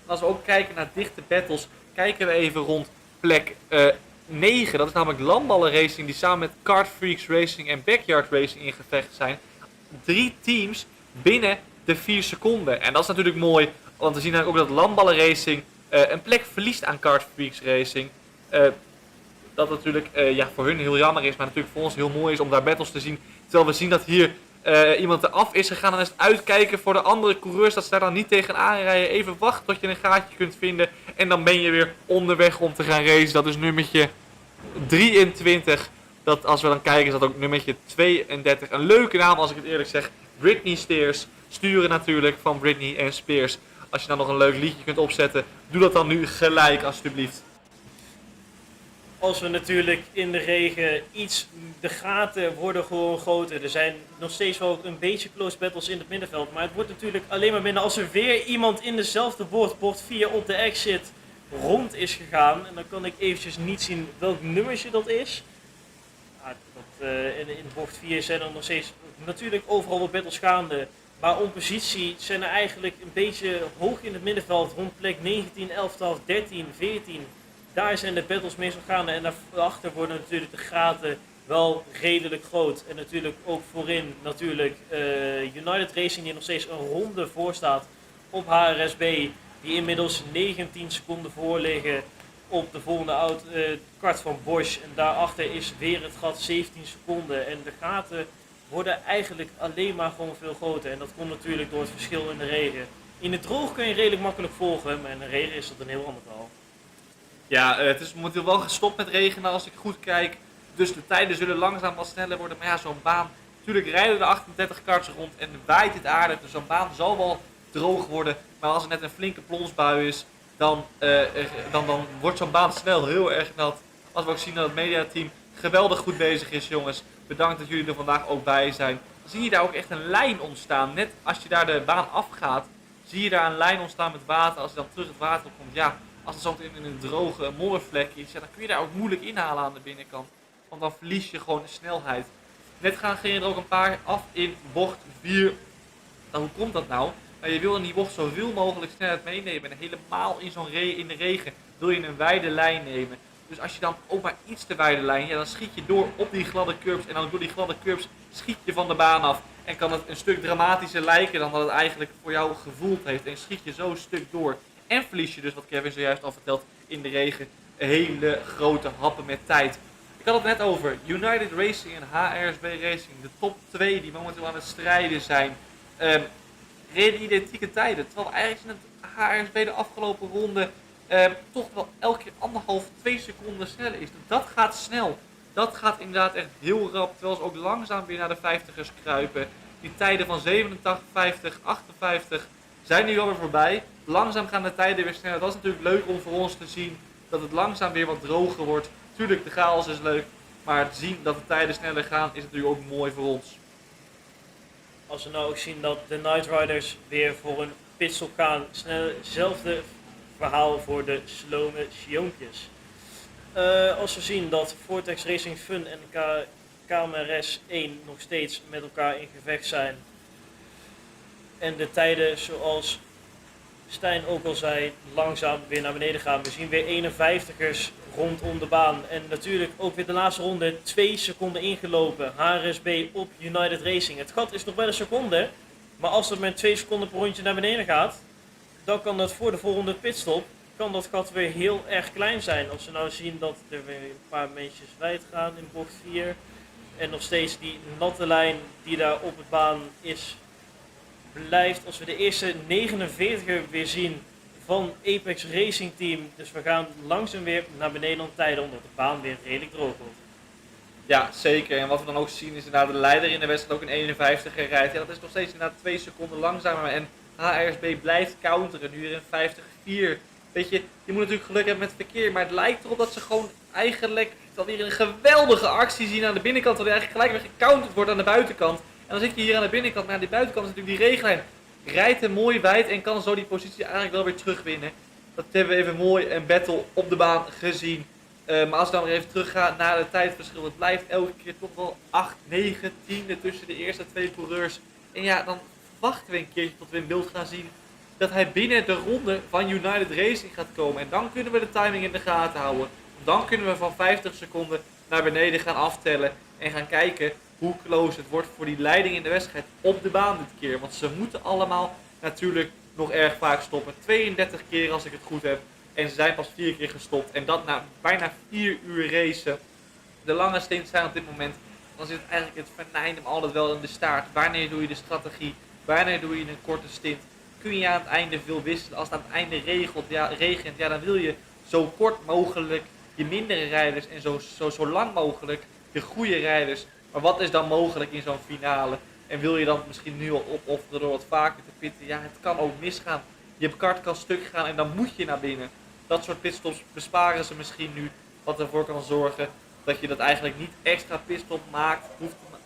En als we ook kijken naar dichte battles, kijken we even rond plek 9. Dat is namelijk Landballen Racing die samen met Kart Freaks Racing en Backyard Racing in gevecht zijn. 3 teams binnen de 4 seconden. En dat is natuurlijk mooi, want we zien eigenlijk ook dat Landballen Racing een plek verliest aan Kart Freaks Racing. Dat natuurlijk voor hun heel jammer is, maar natuurlijk voor ons heel mooi is om daar battles te zien. Terwijl we zien dat hier iemand eraf is gegaan, dan is het uitkijken voor de andere coureurs dat ze daar dan niet tegenaan rijden. Even wachten tot je een gaatje kunt vinden en dan ben je weer onderweg om te gaan racen. Dat is nummertje 23. Dat, als we dan kijken, is dat ook nummertje 32. Een leuke naam als ik het eerlijk zeg. Britney Spears. Sturen natuurlijk van Britney en Spears. Als je dan nog een leuk liedje kunt opzetten, doe dat dan nu gelijk alsjeblieft. Als we natuurlijk in de regen de gaten worden gewoon groter. Er zijn nog steeds wel een beetje close battles in het middenveld. Maar het wordt natuurlijk alleen maar minder als er weer iemand in dezelfde bocht 4 op de exit rond is gegaan. En dan kan ik eventjes niet zien welk nummertje dat is. In bocht 4 zijn er nog steeds natuurlijk overal wat battles gaande. Maar op positie zijn er eigenlijk een beetje hoog in het middenveld, rond plek 19, 11, 12, 13, 14. Daar zijn de battles meestal gaande en daarachter worden natuurlijk de gaten wel redelijk groot. En natuurlijk ook voorin natuurlijk United Racing die nog steeds een ronde voor staat op HRSB. Die inmiddels 19 seconden voor liggen op de volgende kart van Bosch. En daarachter is weer het gat 17 seconden. En de gaten worden eigenlijk alleen maar gewoon veel groter. En dat komt natuurlijk door het verschil in de regen. In het droog kun je redelijk makkelijk volgen, maar in de regen is dat een heel ander verhaal. Ja, het is momenteel wel gestopt met regenen als ik goed kijk. Dus de tijden zullen langzaam wat sneller worden. Maar ja, zo'n baan, natuurlijk rijden er 38 karts rond en waait het aardig. Dus zo'n baan zal wel droog worden. Maar als er net een flinke plonsbui is, dan wordt zo'n baan snel heel erg nat. Als we ook zien dat het mediateam geweldig goed bezig is, jongens. Bedankt dat jullie er vandaag ook bij zijn. Dan zie je daar ook echt een lijn ontstaan. Net als je daar de baan afgaat, zie je daar een lijn ontstaan met water. Als je dan terug het water opkomt, ja, als het zo in een droge moddervlek is, ja, dan kun je daar ook moeilijk inhalen aan de binnenkant. Want dan verlies je gewoon de snelheid. Net gingen er ook een paar af in bocht 4. Nou, hoe komt dat nou? Nou, je wil in die bocht zoveel mogelijk snelheid meenemen. En helemaal in de regen wil je een wijde lijn nemen. Dus als je dan ook maar iets te wijde lijn, ja, dan schiet je door op die gladde curbs. En dan door die gladde curbs schiet je van de baan af. En kan het een stuk dramatischer lijken dan dat het eigenlijk voor jou gevoeld heeft. En schiet je zo een stuk door. En verlies je dus, wat Kevin zojuist al vertelt, in de regen hele grote happen met tijd. Ik had het net over United Racing en HRSB Racing. De top 2 die momenteel aan het strijden zijn. Reden identieke tijden. Terwijl eigenlijk in het HRSB de afgelopen ronde toch wel elke keer 1,5-2 seconden sneller is. Dat gaat snel. Dat gaat inderdaad echt heel rap. Terwijl ze ook langzaam weer naar de 50ers kruipen. Die tijden van 87, 50, 58 zijn nu alweer voorbij. Langzaam gaan de tijden weer sneller. Dat is natuurlijk leuk om voor ons te zien dat het langzaam weer wat droger wordt. Tuurlijk, de chaos is leuk. Maar het zien dat de tijden sneller gaan is natuurlijk ook mooi voor ons. Als we nou ook zien dat de Night Riders weer voor een pitstop gaan. Hetzelfde verhaal voor de slome Sjoompjes. Als we zien dat Vortex Racing Fun en KMRS 1 nog steeds met elkaar in gevecht zijn. En de tijden, zoals Stijn ook al zei, langzaam weer naar beneden gaan. We zien weer 51ers rondom de baan. En natuurlijk ook weer de laatste ronde 2 seconden ingelopen. HRSB op United Racing. Het gat is nog wel een seconde. Maar als het met 2 seconden per rondje naar beneden gaat, dan kan dat voor de volgende pitstop, kan dat gat weer heel erg klein zijn. Als we nou zien dat er weer een paar meetjes wijd gaan in bocht 4. En nog steeds die natte lijn die daar op de baan is, blijft. Als we de eerste 49er weer zien van Apex Racing Team. Dus we gaan langzaam weer naar beneden om tijden, omdat de baan weer redelijk droog wordt. Ja, zeker. En wat we dan ook zien is inderdaad de leider in de wedstrijd ook een 51er rijdt. Ja, dat is nog steeds inderdaad 2 seconden langzamer. En HRSB blijft counteren, nu weer een 50-4. Weet je moet natuurlijk geluk hebben met het verkeer, maar het lijkt erop dat ze gewoon eigenlijk weer een geweldige actie zien aan de binnenkant. Dat er eigenlijk gelijk weer gecounterd wordt aan de buitenkant. En dan zit je hier aan de binnenkant, maar aan die buitenkant is natuurlijk die regenlijn. Rijdt hem mooi wijd en kan zo die positie eigenlijk wel weer terugwinnen. Dat hebben we even mooi een battle op de baan gezien. Maar als ik dan weer even terug ga naar het tijdverschil, het blijft elke keer toch wel 8, 9, 10 tussen de eerste 2 coureurs. En ja, dan wachten we een keertje tot we in beeld gaan zien dat hij binnen de ronde van United Racing gaat komen. En dan kunnen we de timing in de gaten houden. Dan kunnen we van 50 seconden naar beneden gaan aftellen en gaan kijken hoe close het wordt voor die leiding in de wedstrijd op de baan dit keer. Want ze moeten allemaal natuurlijk nog erg vaak stoppen. 32 keer als ik het goed heb. En ze zijn pas 4 keer gestopt. En dat na bijna 4 uur racen. De lange stints zijn op dit moment. Dan zit eigenlijk het venijn hem altijd wel in de staart. Wanneer doe je de strategie? Wanneer doe je een korte stint? Kun je aan het einde veel wisselen? Als het aan het einde regent, ja, dan wil je zo kort mogelijk je mindere rijders en zo lang mogelijk de goede rijders. Maar wat is dan mogelijk in zo'n finale? En wil je dan misschien nu al opofferen door wat vaker te pitten? Ja, het kan ook misgaan. Je kart kan stuk gaan en dan moet je naar binnen. Dat soort pitstops besparen ze misschien nu. Wat ervoor kan zorgen dat je dat eigenlijk niet extra pitstop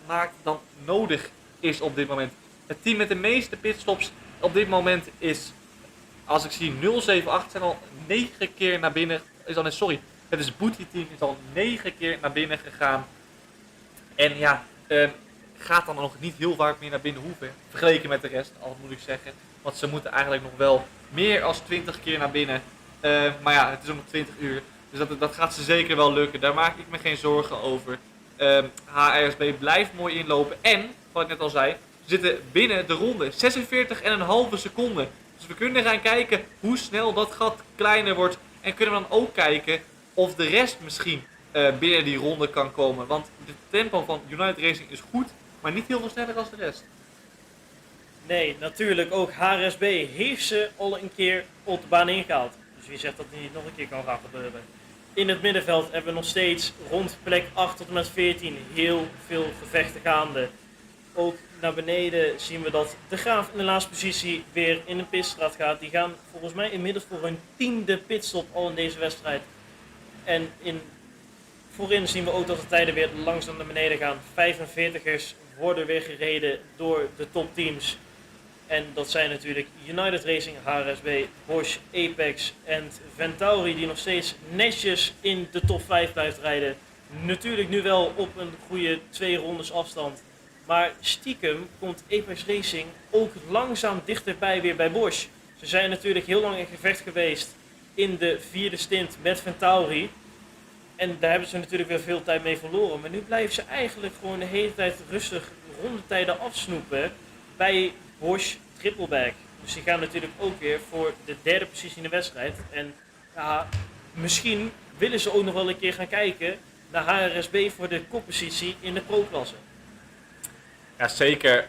maakt dan nodig is op dit moment. Het team met de meeste pitstops op dit moment is, als ik zie, 078 zijn al 9 keer naar binnen. Het is Booty Team is al 9 keer naar binnen gegaan. En ja, gaat dan nog niet heel vaak meer naar binnen hoeven. Vergeleken met de rest, al moet ik zeggen. Want ze moeten eigenlijk nog wel meer dan 20 keer naar binnen. Maar ja, het is ook nog 20 uur. Dus dat gaat ze zeker wel lukken. Daar maak ik me geen zorgen over. HRSB blijft mooi inlopen. En, wat ik net al zei, we zitten binnen de ronde 46,5 seconden. Dus we kunnen gaan kijken hoe snel dat gat kleiner wordt. En kunnen we dan ook kijken of de rest misschien binnen die ronde kan komen. Want het tempo van United Racing is goed, maar niet heel veel sneller als de rest. Nee, natuurlijk ook HRSB heeft ze al een keer op de baan ingehaald. Dus wie zegt dat het niet nog een keer kan gaan gebeuren. In het middenveld hebben we nog steeds rond plek 8 tot en met 14 heel veel gevechten gaande. Ook naar beneden zien we dat de Graaf in de laatste positie weer in de pitstraat gaat. Die gaan volgens mij inmiddels voor hun 10e pitstop al in deze wedstrijd. En voorin zien we ook dat de tijden weer langzaam naar beneden gaan. 45ers worden weer gereden door de topteams. En dat zijn natuurlijk United Racing, HRSB, Bosch, Apex en Ventauri die nog steeds netjes in de top 5 blijft rijden. Natuurlijk nu wel op een goede 2 rondes afstand. Maar stiekem komt Apex Racing ook langzaam dichterbij weer bij Bosch. Ze zijn natuurlijk heel lang in gevecht geweest in de 4e stint met Ventauri. En daar hebben ze natuurlijk weer veel tijd mee verloren. Maar nu blijven ze eigenlijk gewoon de hele tijd rustig rondetijden afsnoepen bij Bosch Trippleback. Dus die gaan natuurlijk ook weer voor de 3e positie in de wedstrijd. En ja, misschien willen ze ook nog wel een keer gaan kijken naar HRSB voor de koppositie in de pro-klasse. Ja, zeker.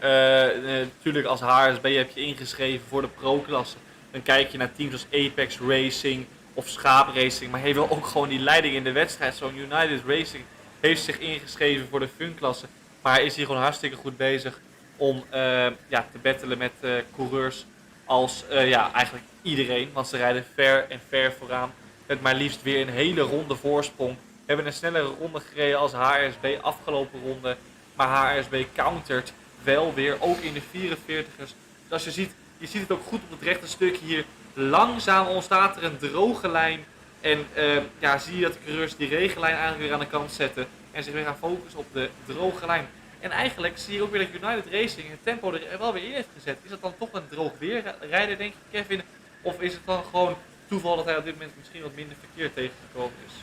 Natuurlijk als HRSB heb je ingeschreven voor de pro-klasse. Dan kijk je naar teams als Apex Racing of Schaap Racing. Maar hij wil ook gewoon die leiding in de wedstrijd. Zo'n United Racing heeft zich ingeschreven voor de fun-klasse. Maar hij is hier gewoon hartstikke goed bezig om te battelen met coureurs als eigenlijk iedereen. Want ze rijden ver en ver vooraan. Met maar liefst weer een hele ronde voorsprong. We hebben een snellere ronde gereden als HRSB afgelopen ronde. Maar HRSB countert wel weer, ook in de 44ers. Dus als je ziet het ook goed op het rechte stukje hier. Langzaam ontstaat er een droge lijn. En zie je dat de coureurs die regenlijn eigenlijk weer aan de kant zetten. En zich weer gaan focussen op de droge lijn. En eigenlijk zie je ook weer dat United Racing het tempo er wel weer in heeft gezet. Is dat dan toch een droog weerrijder, denk je, Kevin? Of is het dan gewoon toeval dat hij op dit moment misschien wat minder verkeer tegengekomen is?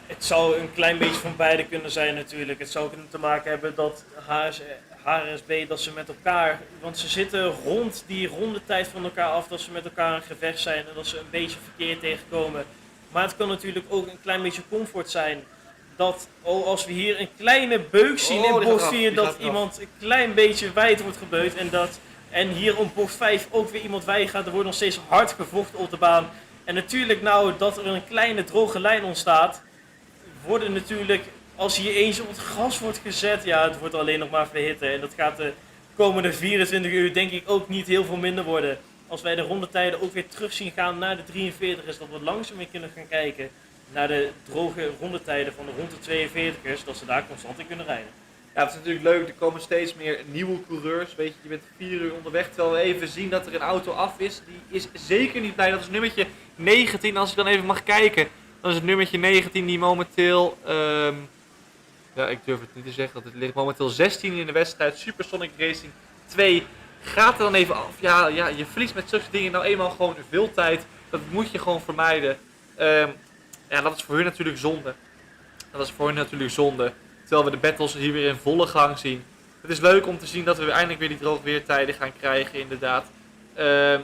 Het zou een klein beetje van beide kunnen zijn natuurlijk. Het zou kunnen te maken hebben dat HRSB, dat ze met elkaar, want ze zitten rond die rondetijd van elkaar af, dat ze met elkaar in gevecht zijn en dat ze een beetje verkeer tegenkomen. Maar het kan natuurlijk ook een klein beetje comfort zijn dat als we hier een kleine beuk zien in bocht 4, dat iemand een klein beetje wijd wordt gebeut en hier op bocht 5 ook weer iemand wijd gaat. Er wordt nog steeds hard gevochten op de baan. En natuurlijk nou dat er een kleine droge lijn ontstaat, worden natuurlijk, als hier eentje op het gas wordt gezet, ja, het wordt alleen nog maar verhitten. En dat gaat de komende 24 uur denk ik ook niet heel veel minder worden. Als wij de rondetijden ook weer terug zien gaan naar de 43 is, dat we langzaam weer kunnen gaan kijken naar de droge rondetijden van de rond de 42ers, dat ze daar constant in kunnen rijden. Ja, het is natuurlijk leuk, er komen steeds meer nieuwe coureurs. Weet je bent 4 uur onderweg, terwijl we even zien dat er een auto af is. Die is zeker niet blij, dat is nummertje 19, als ik dan even mag kijken. Dan is het nummertje 19 die momenteel, ik durf het niet te zeggen, dat het ligt momenteel 16 in de wedstrijd. Supersonic Racing 2 gaat er dan even af. Ja, je verliest met zulke dingen nou eenmaal gewoon veel tijd. Dat moet je gewoon vermijden. Dat is voor hun natuurlijk zonde. Terwijl we de battles hier weer in volle gang zien. Het is leuk om te zien dat we eindelijk weer die droogweertijden gaan krijgen, inderdaad.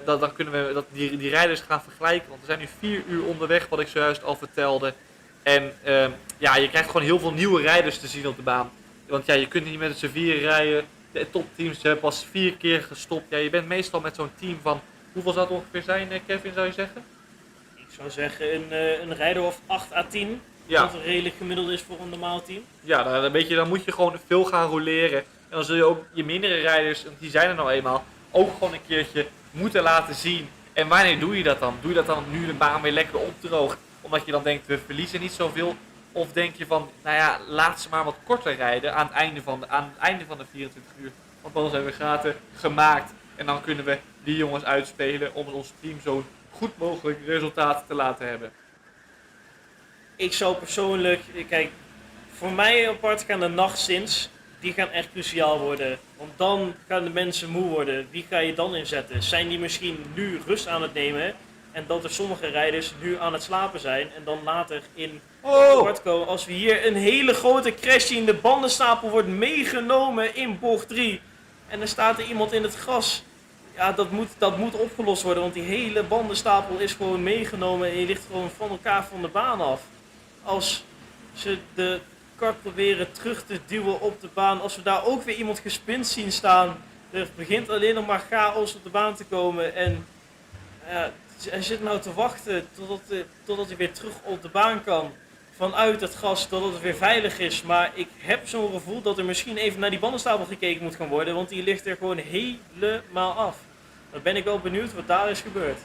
Dan kunnen we die rijders gaan vergelijken. Want we zijn nu 4 uur onderweg, wat ik zojuist al vertelde. En je krijgt gewoon heel veel nieuwe rijders te zien op de baan. Want je kunt niet met z'n 4 rijden. De topteams hebben pas 4 keer gestopt. Ja, je bent meestal met zo'n team van, hoeveel zou het ongeveer zijn, Kevin, zou je zeggen? Ik zou zeggen een rijder of 8 à 10. Ja. Wat redelijk gemiddeld is voor een normaal team. Ja, dan moet je gewoon veel gaan roleren. En dan zul je ook je mindere rijders, die zijn er nou eenmaal, ook gewoon een keertje moeten laten zien. En wanneer doe je dat dan? Doe je dat dan nu de baan weer lekker opdroogt? Omdat je dan denkt, we verliezen niet zoveel. Of denk je van, laat ze maar wat korter rijden aan het einde van de 24 uur. Want dan zijn we gaten gemaakt. En dan kunnen we die jongens uitspelen om ons team zo goed mogelijk resultaat te laten hebben. Ik zou persoonlijk, kijk, voor mij apart gaan de nachtstints. die gaan echt cruciaal worden. Want dan gaan de mensen moe worden. Wie ga je dan inzetten? Zijn die misschien nu rust aan het nemen en dat er sommige rijders nu aan het slapen zijn en dan later in kort komen. Als we hier een hele grote crash zien, de bandenstapel wordt meegenomen in bocht 3 en er staat er iemand in het gras. Ja, dat moet opgelost worden, want die hele bandenstapel is gewoon meegenomen en die ligt gewoon van elkaar van de baan af. Als ze de kart proberen terug te duwen op de baan, als we daar ook weer iemand gespind zien staan, er begint alleen nog maar chaos op de baan te komen en hij zit nou te wachten totdat hij weer terug op de baan kan vanuit het gas, totdat het weer veilig is. Maar ik heb zo'n gevoel dat er misschien even naar die bandenstapel gekeken moet gaan worden, want die ligt er gewoon helemaal af. Dan ben ik wel benieuwd wat daar is gebeurd.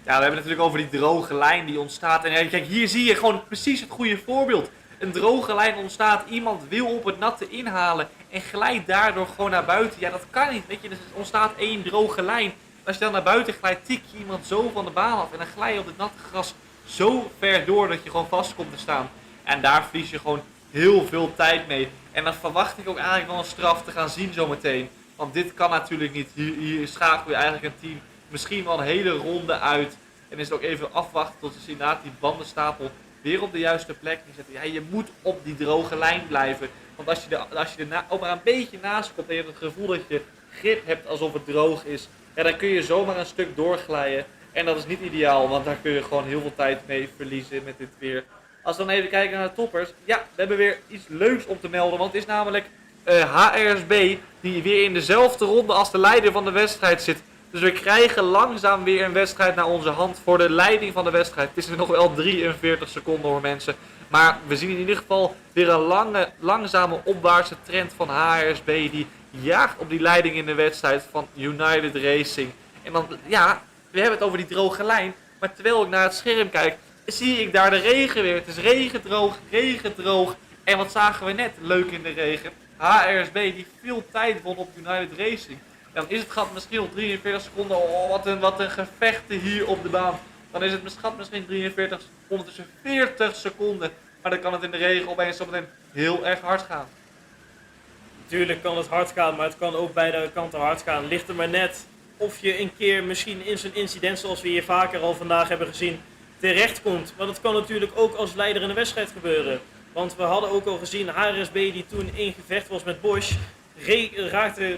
Ja, we hebben het natuurlijk over die droge lijn die ontstaat. En kijk, hier zie je gewoon precies het goede voorbeeld. Een droge lijn ontstaat, iemand wil op het natte inhalen en glijdt daardoor gewoon naar buiten. Ja, dat kan niet, weet je, er ontstaat één droge lijn. Als je dan naar buiten glijdt, tik je iemand zo van de baan af en dan glij je op het natte gras zo ver door dat je gewoon vast komt te staan. En daar verlies je gewoon heel veel tijd mee. En dan verwacht ik ook eigenlijk wel een straf te gaan zien zometeen. Want dit kan natuurlijk niet. Hier schakel je eigenlijk een team misschien wel een hele ronde uit. En is het ook even afwachten tot ze inderdaad die bandenstapel weer op de juiste plek neerzetten. Ja, je moet op die droge lijn blijven. Want als je er ook maar een beetje naast komt en je hebt het gevoel dat je grip hebt alsof het droog is, ja, dan kun je zomaar een stuk doorglijden. En dat is niet ideaal, want daar kun je gewoon heel veel tijd mee verliezen met dit weer. Als we dan even kijken naar de toppers. Ja, we hebben weer iets leuks om te melden. Want het is namelijk HRSB die weer in dezelfde ronde als de leider van de wedstrijd zit. Dus we krijgen langzaam weer een wedstrijd naar onze hand voor de leiding van de wedstrijd. Het is nog wel 43 seconden hoor mensen. Maar we zien in ieder geval weer een langzame opwaartse trend van HRSB. Die jaagt op die leiding in de wedstrijd van United Racing. En dan, ja, we hebben het over die droge lijn. Maar terwijl ik naar het scherm kijk, zie ik daar de regen weer. Het is regendroog. En wat zagen we net leuk in de regen? HRSB die veel tijd won op United Racing. Dan is het gat misschien op 43 seconden. Oh, wat een gevechten hier op de baan. Dan is het misschien 43, ondertussen 40 seconden. Maar dan kan het in de regen opeens zometeen heel erg hard gaan. Natuurlijk kan het hard gaan, maar het kan ook beide kanten hard gaan. Ligt er maar net of je een keer misschien in zo'n incident zoals we hier vaker al vandaag hebben gezien terechtkomt. Maar dat kan natuurlijk ook als leider in de wedstrijd gebeuren. Want we hadden ook al gezien, HRSB die toen in gevecht was met Bosch, raakte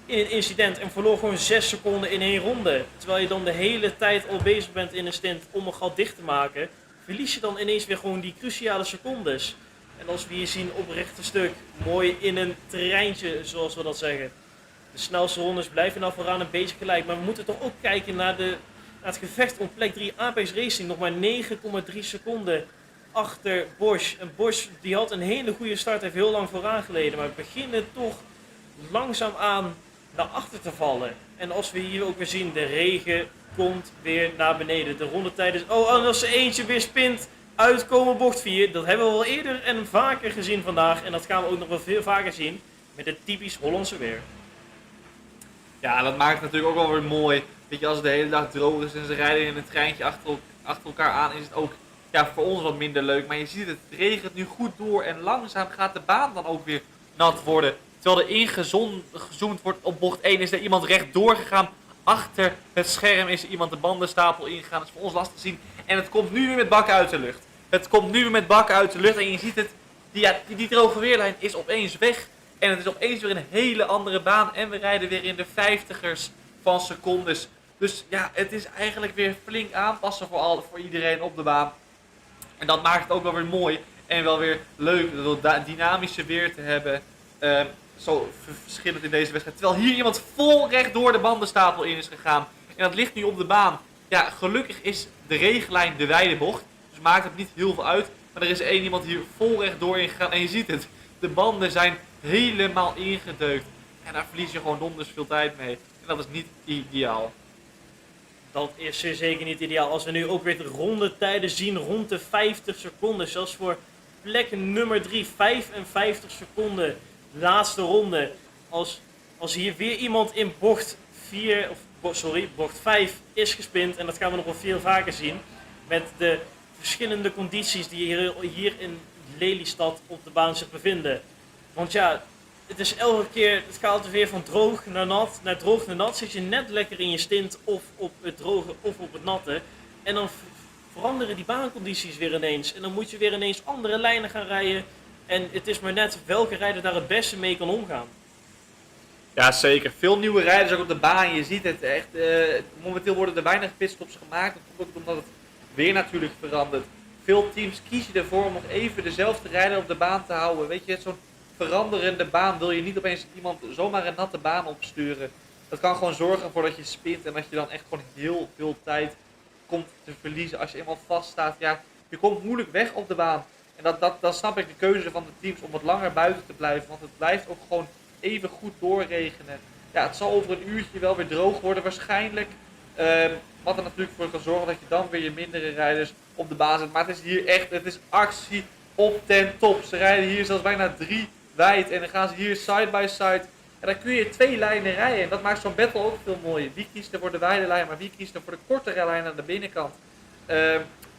in een incident en verloor gewoon 6 seconden in 1 ronde. Terwijl je dan de hele tijd al bezig bent in een stint om een gat dicht te maken, verlies je dan ineens weer gewoon die cruciale secondes. En als we hier zien op rechte stuk, mooi in een treintje zoals we dat zeggen. De snelste rondes blijven nou vooraan een beetje gelijk, maar we moeten toch ook kijken naar het gevecht om plek 3. Apex Racing nog maar 9,3 seconden achter Bosch. En Bosch die had een hele goede start, heeft heel lang vooraan geleden, maar beginnen toch langzaamaan naar achter te vallen. En als we hier ook weer zien, de regen komt weer naar beneden. De rondetijd is... Oh, en als er eentje weer spint, uitkomen bocht 4. Dat hebben we wel eerder en vaker gezien vandaag. En dat gaan we ook nog wel veel vaker zien met het typisch Hollandse weer. Ja, dat maakt het natuurlijk ook wel weer mooi. Weet je, als het de hele dag droog is en ze rijden in een treintje achter elkaar aan, is het ook voor ons wat minder leuk. Maar je ziet het regent nu goed door en langzaam gaat de baan dan ook weer nat worden. Terwijl er ingezoomd wordt op bocht 1 is er iemand rechtdoor gegaan. Achter het scherm is er iemand de bandenstapel ingegaan. Dat is voor ons lastig te zien. En het komt nu weer met bakken uit de lucht. En je ziet het, die droge weerlijn is opeens weg. En het is opeens weer een hele andere baan. En we rijden weer in de 50ers van secondes. Dus ja, het is eigenlijk weer flink aanpassen voor iedereen op de baan. En dat maakt het ook wel weer mooi. En wel weer leuk, dat dynamische weer te hebben. Zo verschillend in deze wedstrijd. Terwijl hier iemand vol recht door de bandenstapel in is gegaan. En dat ligt nu op de baan. Ja, gelukkig is de regenlijn de weidebocht. Dus maakt het niet heel veel uit. Maar er is één iemand hier vol recht door in gegaan. En je ziet het. De banden zijn helemaal ingedeukt. En daar verlies je gewoon donders veel tijd mee. En dat is niet ideaal. Dat is zeker niet ideaal. Als we nu ook weer de rondetijden zien rond de 50 seconden. Zelfs voor plek nummer 3, 55 seconden. Laatste ronde. Als hier weer iemand in bocht 5 is gespind. En dat gaan we nog wel veel vaker zien. Met de verschillende condities die hier in Lelystad op de baan zich bevinden. Want ja, het is elke keer, het gaat er weer van droog naar nat, naar droog naar nat. Zit je net lekker in je stint of op het droge of op het natte. En dan veranderen die baancondities weer ineens. En dan moet je weer ineens andere lijnen gaan rijden. En het is maar net welke rijder daar het beste mee kan omgaan. Ja, zeker. Veel nieuwe rijders ook op de baan. Je ziet het echt. Momenteel worden er weinig pitstops gemaakt. Dat komt ook omdat het weer natuurlijk verandert. Veel teams kiezen ervoor om nog even dezelfde rijder op de baan te houden. Weet je, zo'n veranderende baan wil je niet opeens iemand zomaar een natte baan opsturen. Dat kan gewoon zorgen voor dat je spint en dat je dan echt gewoon heel veel tijd komt te verliezen. Als je eenmaal vaststaat, ja, je komt moeilijk weg op de baan. En dan snap ik de keuze van de teams om wat langer buiten te blijven. Want het blijft ook gewoon even goed doorregenen. Ja, het zal over een uurtje wel weer droog worden waarschijnlijk. Wat er natuurlijk voor kan zorgen dat je dan weer je mindere rijders op de baan zet. Maar het is hier echt, het is actie op ten top. Ze rijden hier zelfs bijna 3 wijd en dan gaan ze hier side by side. En dan kun je 2 lijnen rijden en dat maakt zo'n battle ook veel mooier. Wie kiest er voor de wijde lijn, maar wie kiest er voor de kortere lijn aan de binnenkant.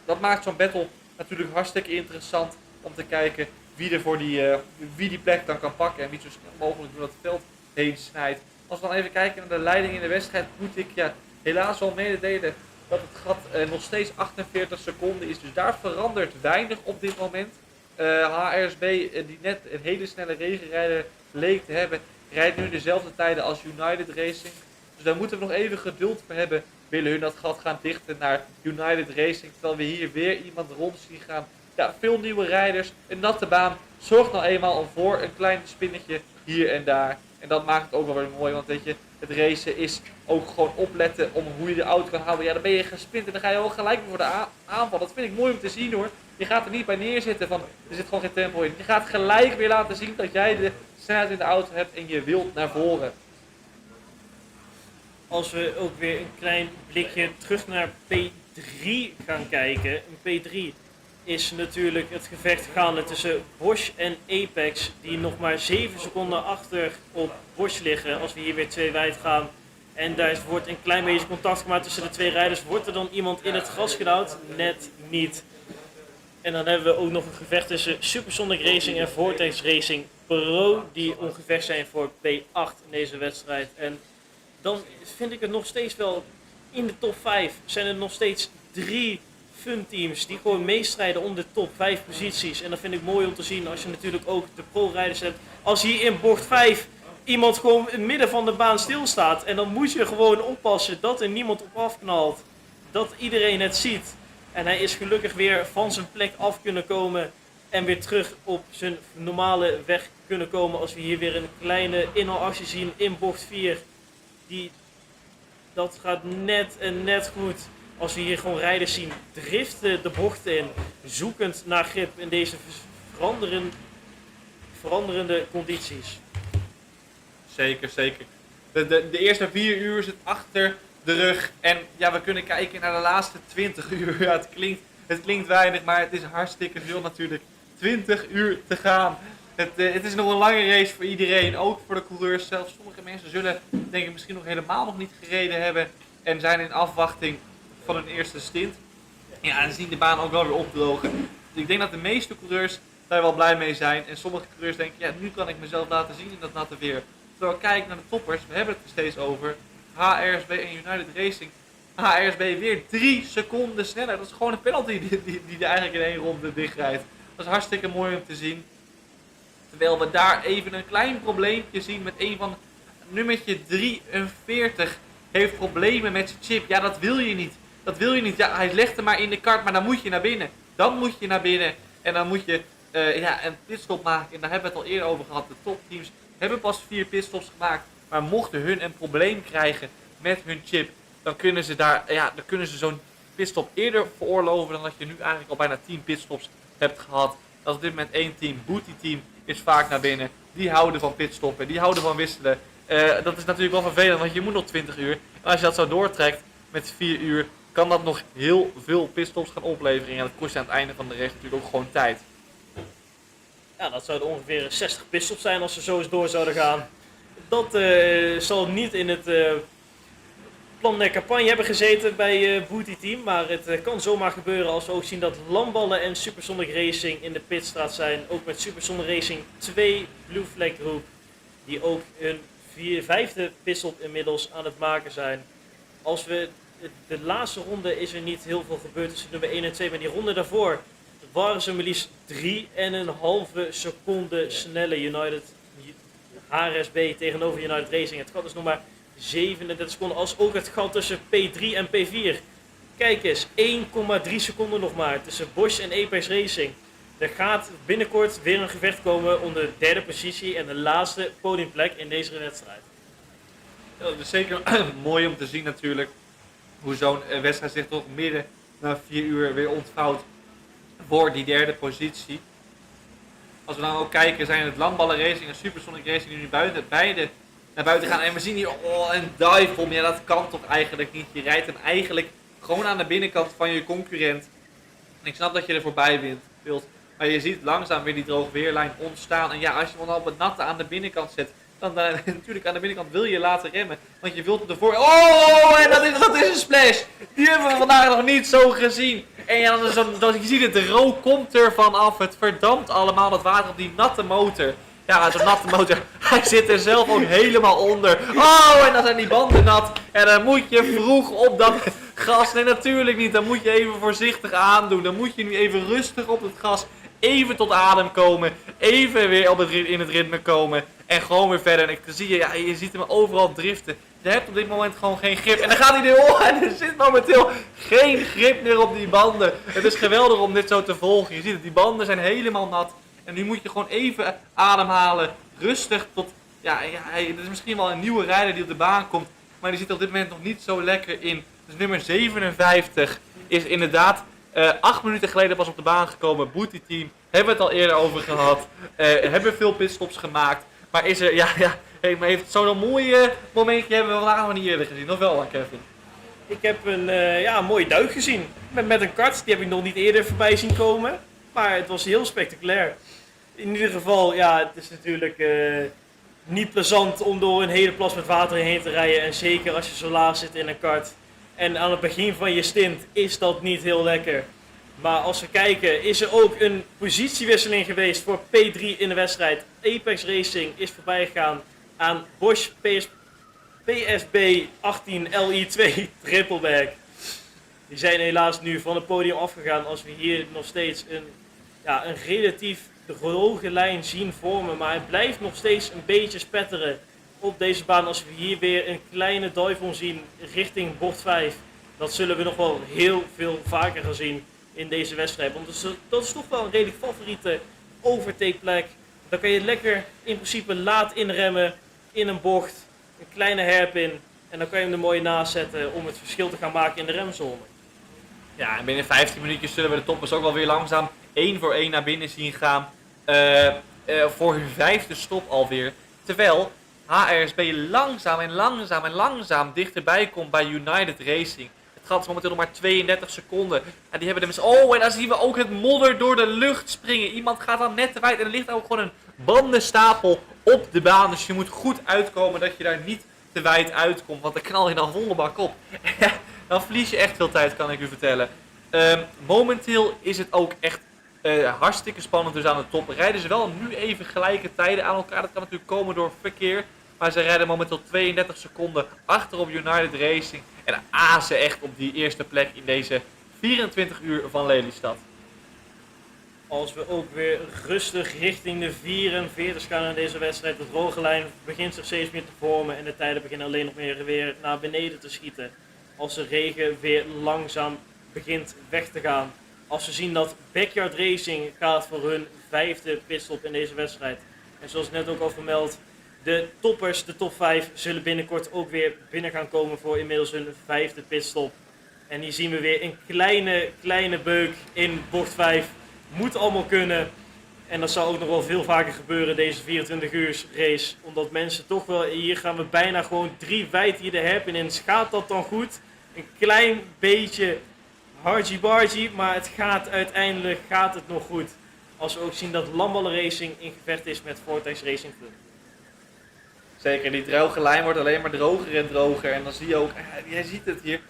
Dat maakt zo'n battle natuurlijk hartstikke interessant om te kijken wie die plek dan kan pakken en wie zo snel mogelijk door dat veld heen snijdt. Als we dan even kijken naar de leiding in de wedstrijd, moet ik helaas wel mededelen dat het gat nog steeds 48 seconden is. Dus daar verandert weinig op dit moment. HRSB, die net een hele snelle regenrijder leek te hebben, rijdt nu dezelfde tijden als United Racing. Dus daar moeten we nog even geduld voor hebben. Willen hun dat gat gaan dichten naar United Racing. Terwijl we hier weer iemand rond zien gaan. Ja, veel nieuwe rijders. Een natte baan zorgt nou eenmaal voor een klein spinnetje hier en daar. En dat maakt het ook wel weer mooi. Want weet je, het racen is ook gewoon opletten om hoe je de auto kan houden. Ja, dan ben je gespint en dan ga je ook gelijk voor de aanval. Dat vind ik mooi om te zien hoor. Je gaat er niet bij neerzitten van er zit gewoon geen tempo in. Je gaat gelijk weer laten zien dat jij de snelheid in de auto hebt en je wilt naar voren. Als we ook weer een klein blikje terug naar P3 gaan kijken. P3 is natuurlijk het gevecht gaande tussen Bosch en Apex, die nog maar 7 seconden achter op Bosch liggen als we hier weer 2 wijd gaan. En daar wordt een klein beetje contact gemaakt tussen de 2 rijders. Wordt er dan iemand in het gras gedouwd? Net niet. En dan hebben we ook nog een gevecht tussen Supersonic Racing en Vortex Racing Pro, die ongeveer zijn voor P8 in deze wedstrijd. En dan vind ik het nog steeds wel, in de top 5 zijn er nog steeds 3 funteams die gewoon meestrijden om de top 5 posities. En dat vind ik mooi om te zien als je natuurlijk ook de pro-rijders hebt. Als hier in bocht 5 iemand gewoon in het midden van de baan stilstaat, en dan moet je gewoon oppassen dat er niemand op afknalt. Dat iedereen het ziet. En hij is gelukkig weer van zijn plek af kunnen komen en weer terug op zijn normale weg kunnen komen. Als we hier weer een kleine inhaalactie zien in bocht 4. Dat gaat net en net goed. Als we hier gewoon rijders zien driften de bochten in, zoekend naar grip in deze veranderende condities. Zeker, zeker. De eerste 4 uur zit achter de rug. En ja, we kunnen kijken naar de laatste 20 uur. Ja, het klinkt weinig, maar het is hartstikke veel natuurlijk. 20 uur te gaan. Het is nog een lange race voor iedereen, ook voor de coureurs zelf. Sommige mensen zullen denk ik misschien nog helemaal nog niet gereden hebben en zijn in afwachting van hun eerste stint. Ja, en zien de baan ook wel weer opdrogen. Dus ik denk dat de meeste coureurs daar wel blij mee zijn. En sommige coureurs denken, ja, nu kan ik mezelf laten zien in dat natte weer. Terwijl kijk naar de toppers, we hebben het er steeds over. HRSB en United Racing. HRSB weer 3 seconden sneller. Dat is gewoon een penalty die eigenlijk in 1 ronde dichtrijdt. Dat is hartstikke mooi om te zien. Terwijl we daar even een klein probleempje zien met een van nummertje 43. Heeft problemen met zijn chip. Ja, dat wil je niet. Dat wil je niet. Ja, hij legt hem maar in de kart, maar dan moet je naar binnen. Dan moet je naar binnen en dan moet je een pitstop maken. En daar hebben we het al eerder over gehad. De topteams hebben pas 4 pitstops gemaakt. Maar mochten hun een probleem krijgen met hun chip, dan kunnen ze zo'n pitstop eerder veroorloven dan dat je nu eigenlijk al bijna 10 pitstops hebt gehad. Dat is op dit moment 1 team. Booty team is vaak naar binnen. Die houden van pitstoppen, die houden van wisselen. Dat is natuurlijk wel vervelend, want je moet nog 20 uur. En als je dat zo doortrekt met 4 uur, kan dat nog heel veel pitstops gaan opleveren. En dat kost je aan het einde van de race natuurlijk ook gewoon tijd. Ja, dat zouden ongeveer 60 pitstops zijn als ze zo eens door zouden gaan. Dat zal niet in het plan de campagne hebben gezeten bij Booty Team. Maar het kan zomaar gebeuren als we ook zien dat Lamballen en Supersonic Racing in de pitstraat zijn. Ook met Supersonic Racing 2 Blue Flag Group. Die ook hun vijfde pitstop inmiddels aan het maken zijn. Als we de laatste ronde is er niet heel veel gebeurd tussen nummer 1 en 2. Maar die ronde daarvoor waren ze maar liefst 3,5 seconden sneller United HRSB tegenover United Racing. Het gat is nog maar 37 seconden. Als ook het gat tussen P3 en P4. Kijk eens, 1,3 seconden nog maar tussen Bosch en Apex Racing. Er gaat binnenkort weer een gevecht komen om de derde positie en de laatste podiumplek in deze wedstrijd. Ja, dat is zeker mooi om te zien natuurlijk hoe zo'n wedstrijd zich toch midden na 4 uur weer ontvouwt voor die derde positie. Als we dan ook kijken, zijn het Lamballen Racing en Supersonic Racing die nu beide naar buiten gaan. En we zien hier een dive bomb. Ja, dat kan toch eigenlijk niet. Je rijdt hem eigenlijk gewoon aan de binnenkant van je concurrent. En ik snap dat je er voorbij wilt. Maar je ziet langzaam weer die droogweerlijn ontstaan. En ja, als je hem dan op het natte aan de binnenkant zet, dan natuurlijk aan de binnenkant wil je laten remmen. Want je wilt hem ervoor... Oh, en dat is een splash. Die hebben we vandaag nog niet zo gezien. En ja, je ziet het, de rook komt er vanaf. Het verdampt allemaal, dat water op die natte motor. Ja, zo'n natte motor, hij zit er zelf ook helemaal onder. Oh, en dan zijn die banden nat. En dan moet je vroeg op dat gas. Nee, natuurlijk niet. Dan moet je even voorzichtig aandoen. Dan moet je nu even rustig op het gas. Even tot adem komen. Even weer in het ritme komen. En gewoon weer verder. En zie je ziet hem overal driften. Je hebt op dit moment gewoon geen grip. En dan gaat hij weer en er zit momenteel geen grip meer op die banden. Het is geweldig om dit zo te volgen. Je ziet het, die banden zijn helemaal nat. En nu moet je gewoon even ademhalen. Rustig tot... Ja, het is misschien wel een nieuwe rijder die op de baan komt. Maar die zit op dit moment nog niet zo lekker in. Dus nummer 57 is inderdaad 8 minuten geleden pas op de baan gekomen. Booty Team. Hebben we het al eerder over gehad. Hebben veel pitstops gemaakt. Maar is er... maar heeft zo'n mooi momentje hebben we vandaag nog niet eerder gezien. Of wel, Kevin? Ik heb een mooie duik gezien. Met een kart. Die heb ik nog niet eerder voorbij zien komen. Maar het was heel spectaculair. In ieder geval, ja, het is natuurlijk niet plezant om door een hele plas met water heen te rijden. En zeker als je zo laag zit in een kart. En aan het begin van je stint is dat niet heel lekker. Maar als we kijken, is er ook een positiewisseling geweest voor P3 in de wedstrijd. Apex Racing is voorbij gegaan aan Bosch PSB 18 LI2 Trippelback. Die zijn helaas nu van het podium afgegaan als we hier nog steeds een relatief droge lijn zien vormen. Maar het blijft nog steeds een beetje spetteren op deze baan. Als we hier weer een kleine dive zien richting bocht 5. Dat zullen we nog wel heel veel vaker gaan zien in deze wedstrijd. Want dat is toch wel een redelijk favoriete overtake plek. Dan kan je lekker in principe laat inremmen in een bocht. Een kleine hairpin. En dan kan je hem er mooi naast zetten om het verschil te gaan maken in de remzone. Ja, en binnen 15 minuutjes zullen we de toppers ook wel weer langzaam 1 voor 1 naar binnen zien gaan. Voor hun 5e stop alweer. Terwijl HRSB langzaam dichterbij komt bij United Racing. Het gaat momenteel nog maar 32 seconden. En die hebben en dan zien we ook het modder door de lucht springen. Iemand gaat dan net te wijd en er ligt ook gewoon een bandenstapel op de baan. Dus je moet goed uitkomen dat je daar niet te wijd uitkomt. Want dan knal je dan volle bak op. Dan verlies je echt veel tijd, kan ik u vertellen. Momenteel is het ook echt hartstikke spannend dus aan de top. Rijden ze wel nu even gelijke tijden aan elkaar. Dat kan natuurlijk komen door verkeer. Maar ze rijden momenteel 32 seconden achter op United Racing. En azen echt op die eerste plek in deze 24 uur van Lelystad. Als we ook weer rustig richting de 44 gaan in deze wedstrijd. De droge lijn begint zich steeds meer te vormen. En de tijden beginnen alleen nog meer weer naar beneden te schieten. Als de regen weer langzaam begint weg te gaan. Als we zien dat Backyard Racing gaat voor hun 5e pitstop in deze wedstrijd. En zoals net ook al vermeld, de toppers, de top 5, zullen binnenkort ook weer binnen gaan komen voor inmiddels hun 5e pitstop. En hier zien we weer een kleine beuk in bocht 5. Moet allemaal kunnen. En dat zal ook nog wel veel vaker gebeuren deze 24 uur race. Omdat mensen toch wel, hier gaan we bijna gewoon 3 wijd hier de hairpin in. Gaat dat dan goed? Een klein beetje hargy-bargy, maar het gaat uiteindelijk nog goed. Als we ook zien dat Lamballen Racing in gevecht is met Vortex Racing Club. Zeker, die droge lijn wordt alleen maar droger en droger. En dan zie je ook, jij ziet het hier,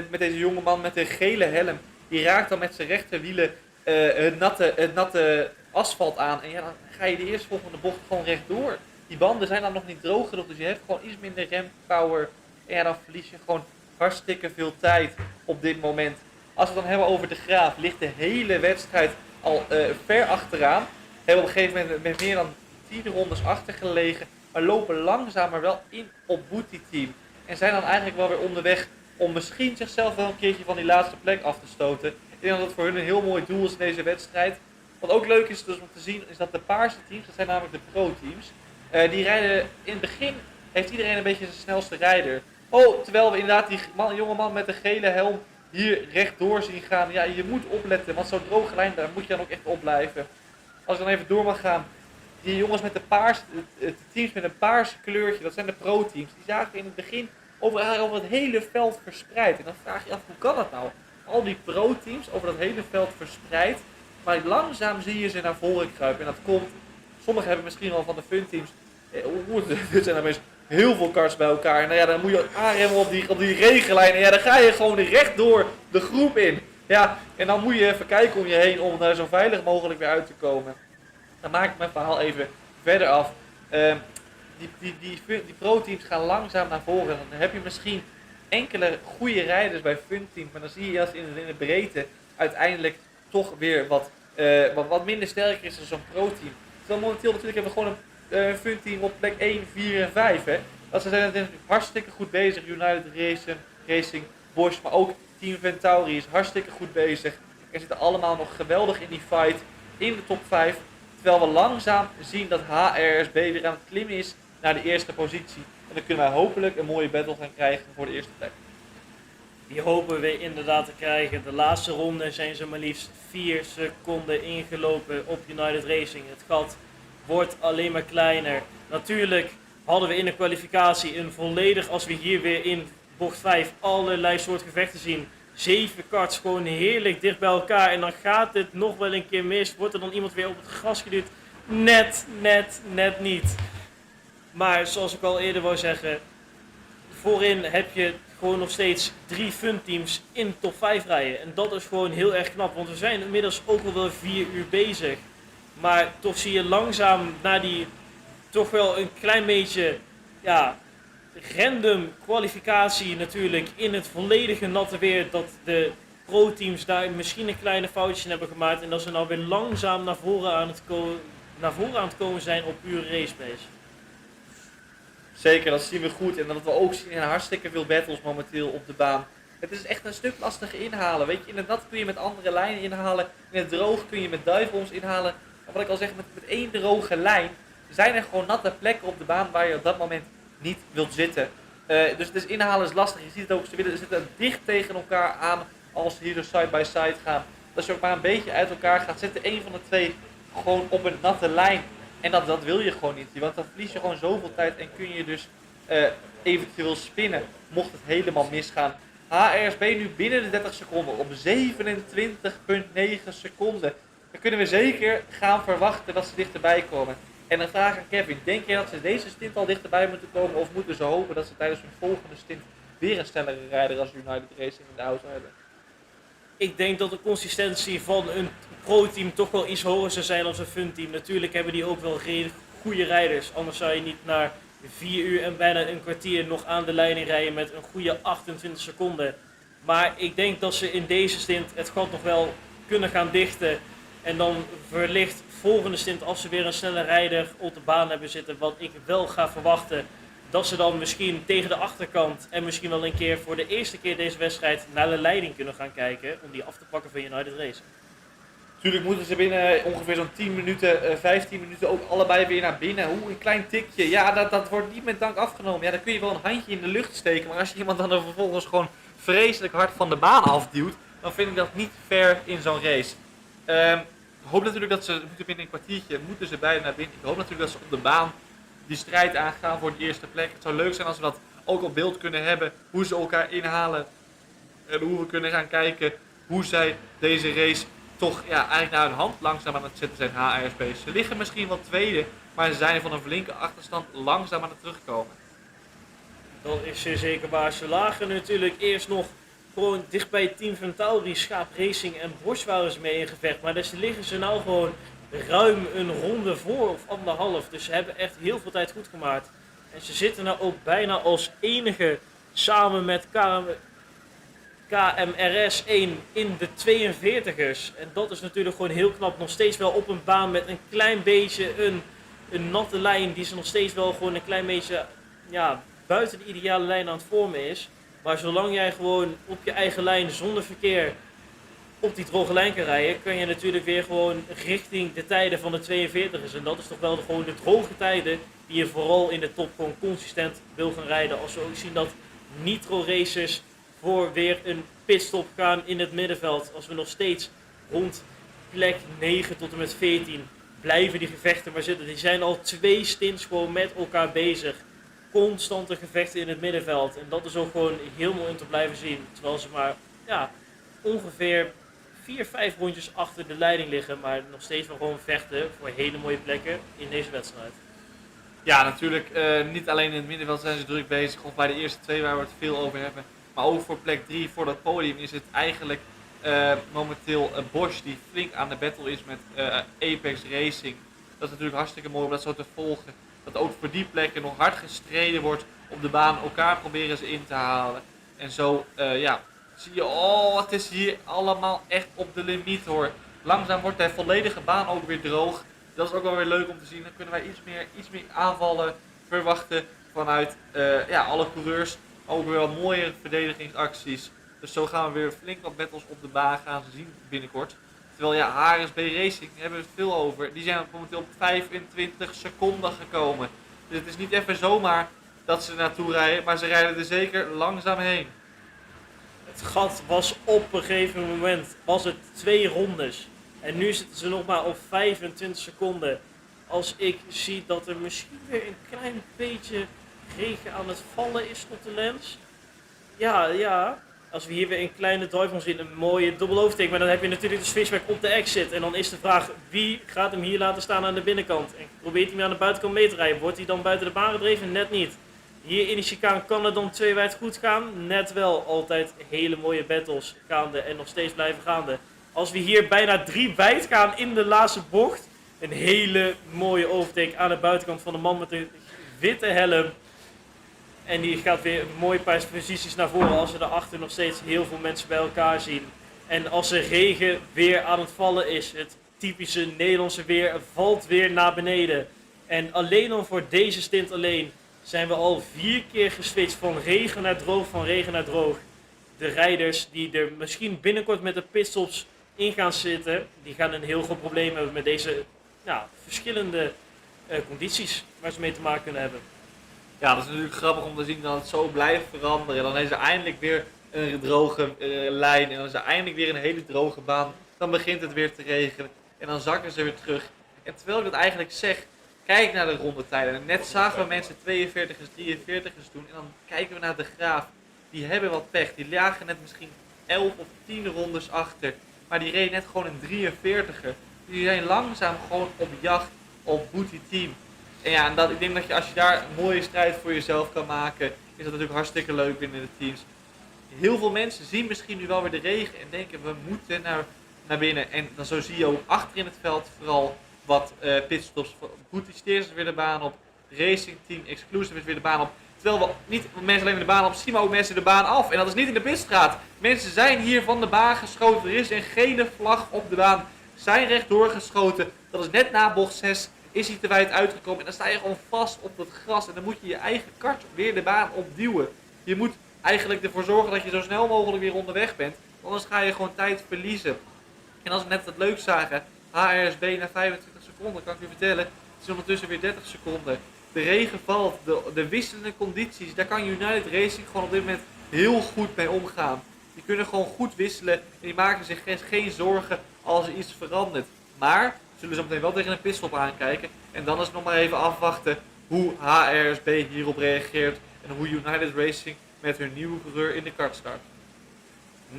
met deze jonge man met de gele helm. Die raakt dan met zijn rechterwielen het natte asfalt aan. En ja, dan ga je de eerstvolgende bocht gewoon rechtdoor. Die banden zijn dan nog niet droog genoeg, dus je hebt gewoon iets minder rempower. En ja, dan verlies je gewoon hartstikke veel tijd op dit moment. Als we het dan hebben over de Graaf, ligt de hele wedstrijd al ver achteraan. Hebben op een gegeven moment met meer dan 10 rondes achtergelegen. Maar lopen langzamer wel in op Booty Team. En zijn dan eigenlijk wel weer onderweg om misschien zichzelf wel een keertje van die laatste plek af te stoten. Ik denk dat het voor hun een heel mooi doel is in deze wedstrijd. Wat ook leuk is dus om te zien, is dat de paarse teams, dat zijn namelijk de pro-teams, die rijden in het begin, heeft iedereen een beetje zijn snelste rijder. Oh, terwijl we inderdaad die jonge man met de gele helm hier rechtdoor zien gaan. Ja, je moet opletten, want zo'n droge lijn, daar moet je dan ook echt op blijven. Als ik dan even door mag gaan. Die jongens met de teams met een paars kleurtje, dat zijn de pro-teams. Die zagen in het begin over het hele veld verspreid. En dan vraag je je af, hoe kan dat nou? Al die pro-teams over dat hele veld verspreid. Maar langzaam zie je ze naar voren kruipen. En dat komt, sommigen hebben misschien wel van de fun-teams. Dit zijn opeens heel veel karts bij elkaar. En nou ja, dan moet je aanremmen op die regenlijn. En ja, dan ga je gewoon rechtdoor de groep in. Ja, en dan moet je even kijken om je heen om daar zo veilig mogelijk weer uit te komen. Dan maak ik mijn verhaal even verder af. Die pro-teams gaan langzaam naar voren. Dan heb je misschien enkele goede rijders bij fun-teams. Maar dan zie je als in de breedte uiteindelijk toch weer wat minder sterker is dan zo'n pro-team. Terwijl momenteel natuurlijk hebben we gewoon een fun-team op plek 1, 4 en 5. Hè. Dat ze zijn natuurlijk hartstikke goed bezig. United Racing, Bosch, maar ook Team Ventauri is hartstikke goed bezig. Er zitten allemaal nog geweldig in die fight in de top 5. Terwijl we langzaam zien dat HRSB weer aan het klimmen is naar de eerste positie. En dan kunnen wij hopelijk een mooie battle gaan krijgen voor de eerste plek. Die hopen we inderdaad te krijgen. De laatste ronde zijn ze maar liefst 4 seconden ingelopen op United Racing. Het gat wordt alleen maar kleiner. Natuurlijk hadden we in de kwalificatie een volledig, als we hier weer in bocht 5 allerlei soort gevechten zien. 7 karts gewoon heerlijk dicht bij elkaar en dan gaat het nog wel een keer mis. Wordt er dan iemand weer op het gas geduwd? Net niet. Maar zoals ik al eerder wou zeggen, voorin heb je gewoon nog steeds 3 fun teams in de top 5 rijden. En dat is gewoon heel erg knap, want we zijn inmiddels ook al wel 4 uur bezig. Maar toch zie je langzaam na die toch wel een klein beetje random kwalificatie natuurlijk in het volledige natte weer, dat de pro-teams daar misschien een kleine foutjes in hebben gemaakt en dat ze nou weer langzaam naar voren aan het komen zijn op pure race pace. Zeker, dat zien we goed en dat we ook zien in hartstikke veel battles momenteel op de baan. Het is echt een stuk lastiger inhalen, weet je, in het nat kun je met andere lijnen inhalen, in het droog kun je met duivels inhalen. Maar wat ik al zeg, met één droge lijn zijn er gewoon natte plekken op de baan waar je op dat moment niet wilt zitten. Dus het is inhalen is lastig. Je ziet het ook, ze zitten dicht tegen elkaar aan als ze hier dus side by side gaan. Als je ook maar een beetje uit elkaar gaat zitten, één van de twee gewoon op een natte lijn. En dat wil je gewoon niet, want dan verlies je gewoon zoveel tijd en kun je dus eventueel spinnen, mocht het helemaal misgaan. HRSB nu binnen de 30 seconden op 27,9 seconden. Dan kunnen we zeker gaan verwachten dat ze dichterbij komen. En dan vraag ik aan Kevin, denk je dat ze deze stint al dichterbij moeten komen of moeten ze hopen dat ze tijdens hun volgende stint weer een snellere rijder als United Racing in de auto hebben? Ik denk dat de consistentie van een pro-team toch wel iets hoger zou zijn dan een fun-team. Natuurlijk hebben die ook wel redelijk goede rijders, anders zou je niet naar 4 uur en bijna een kwartier nog aan de leiding rijden met een goede 28 seconden. Maar ik denk dat ze in deze stint het gat nog wel kunnen gaan dichten. En dan wellicht volgende stint, als ze weer een snelle rijder op de baan hebben zitten, wat ik wel ga verwachten, dat ze dan misschien tegen de achterkant en misschien wel een keer voor de eerste keer deze wedstrijd naar de leiding kunnen gaan kijken om die af te pakken van United Racing. Natuurlijk moeten ze binnen ongeveer zo'n 10 minuten, 15 minuten ook allebei weer naar binnen. Een klein tikje. Ja, dat wordt niet met dank afgenomen. Ja, dan kun je wel een handje in de lucht steken. Maar als je iemand dan er vervolgens gewoon vreselijk hard van de baan afduwt, dan vind ik dat niet fair in zo'n race. Ik hoop natuurlijk dat ze binnen een kwartiertje moeten ze beide naar binnen. Ik hoop natuurlijk dat ze op de baan die strijd aangaan voor de eerste plek. Het zou leuk zijn als we dat ook op beeld kunnen hebben. Hoe ze elkaar inhalen. En hoe we kunnen gaan kijken hoe zij deze race toch eigenlijk naar hun hand langzaam aan het zetten zijn, HRSB. Ze liggen misschien wel tweede, maar ze zijn van een flinke achterstand langzaam aan het terugkomen. Dat is zeer zeker waar. Ze lagen natuurlijk eerst nog gewoon dicht bij het team van Tauri, Schaap Racing en Bosch waren ze mee in gevecht. Maar dus liggen ze nou gewoon ruim een ronde voor of anderhalf. Dus ze hebben echt heel veel tijd goed gemaakt. En ze zitten nou ook bijna als enige samen met KMRS 1 in de 42ers. En dat is natuurlijk gewoon heel knap. Nog steeds wel op een baan met een klein beetje een natte lijn die ze nog steeds wel gewoon een klein beetje buiten de ideale lijn aan het vormen is. Maar zolang jij gewoon op je eigen lijn zonder verkeer op die droge lijn kan rijden, kun je natuurlijk weer gewoon richting de tijden van de 42ers. En dat is toch wel gewoon de droge tijden die je vooral in de top gewoon consistent wil gaan rijden. Als we ook zien dat nitro racers voor weer een pitstop gaan in het middenveld. Als we nog steeds rond plek 9 tot en met 14 blijven die gevechten maar zitten. Die zijn al 2 stints gewoon met elkaar bezig. Constante gevechten in het middenveld. En dat is ook gewoon heel mooi om te blijven zien. Terwijl ze maar ongeveer 4-5 rondjes achter de leiding liggen. Maar nog steeds wel gewoon vechten voor hele mooie plekken in deze wedstrijd. Ja, natuurlijk. Niet alleen in het middenveld zijn ze druk bezig. Of bij de eerste 2 waar we het veel over hebben. Maar ook voor plek 3, voor dat podium, is het eigenlijk momenteel Bosch die flink aan de battle is met Apex Racing. Dat is natuurlijk hartstikke mooi om dat zo te volgen. Dat ook voor die plekken nog hard gestreden wordt op de baan. Elkaar proberen ze in te halen. En zo zie je, het is hier allemaal echt op de limiet hoor. Langzaam wordt de volledige baan ook weer droog. Dat is ook wel weer leuk om te zien. Dan kunnen wij iets meer aanvallen verwachten vanuit alle coureurs. Ook weer wat mooie verdedigingsacties. Dus zo gaan we weer flink wat battles op de baan gaan zien binnenkort. Terwijl HRSB Racing hebben we het veel over. Die zijn momenteel op 25 seconden gekomen. Dus het is niet even zomaar dat ze naartoe rijden. Maar ze rijden er zeker langzaam heen. Het gat was op een gegeven moment 2 rondes. En nu zitten ze nog maar op 25 seconden. Als ik zie dat er misschien weer een klein beetje regen aan het vallen is op de lens. Ja. Als we hier weer een kleine drive van zien, een mooie dubbel overtake. Maar dan heb je natuurlijk de switchback op de exit. En dan is de vraag, wie gaat hem hier laten staan aan de binnenkant? En probeert hij hem aan de buitenkant mee te rijden? Wordt hij dan buiten de baan gedreven? Net niet. Hier in de chicane kan het dan 2 wijd goed gaan. Net wel. Altijd hele mooie battles gaande en nog steeds blijven gaande. Als we hier bijna 3 wijd gaan in de laatste bocht. Een hele mooie overtake aan de buitenkant van de man met de witte helm. En die gaat weer een mooie paar posities naar voren als we daarachter nog steeds heel veel mensen bij elkaar zien. En als de regen weer aan het vallen is, het typische Nederlandse weer valt weer naar beneden. En alleen al voor deze stint alleen zijn we al 4 keer geswitcht van regen naar droog, van regen naar droog. De rijders die er misschien binnenkort met de pitstops in gaan zitten, die gaan een heel groot probleem hebben met deze verschillende condities waar ze mee te maken kunnen hebben. Ja, dat is natuurlijk grappig om te zien dat het zo blijft veranderen. Dan is er eindelijk weer een droge lijn en dan is er eindelijk weer een hele droge baan. Dan begint het weer te regenen en dan zakken ze weer terug. En terwijl ik dat eigenlijk zeg, kijk naar de rondetijden. En net zagen we mensen 42ers, 43ers doen en dan kijken we naar de graaf. Die hebben wat pech. Die lagen net misschien 11 of 10 rondes achter. Maar die reden net gewoon een 43er. Die zijn langzaam gewoon op jacht op booty team. En ik denk dat als je daar een mooie strijd voor jezelf kan maken, is dat natuurlijk hartstikke leuk binnen de teams. Heel veel mensen zien misschien nu wel weer de regen en denken we moeten naar binnen. En dan zo zie je ook achter in het veld vooral wat pitstops. Booty steers weer de baan op. Racing Team Exclusive is weer de baan op. Terwijl we niet mensen alleen de baan op zien, maar ook mensen de baan af. En dat is niet in de pitstraat. Mensen zijn hier van de baan geschoten. Er is een gele vlag op de baan. Zijn rechtdoor geschoten. Dat is net na bocht 6. Is hij te wijd uitgekomen. En dan sta je gewoon vast op dat gras. En dan moet je je eigen kart weer de baan opduwen. Je moet eigenlijk ervoor zorgen dat je zo snel mogelijk weer onderweg bent. Anders ga je gewoon tijd verliezen. En als we net het leuk zagen. HRSB na 25 seconden. Kan ik je vertellen. Het is ondertussen weer 30 seconden. De regen valt. De wisselende condities. Daar kan United Racing gewoon op dit moment heel goed mee omgaan. Die kunnen gewoon goed wisselen. En die maken zich geen zorgen als er iets verandert. Maar zullen ze meteen wel tegen een pitstop aankijken. En dan is het nog maar even afwachten hoe HRSB hierop reageert. En hoe United Racing met hun nieuwe coureur in de kart start.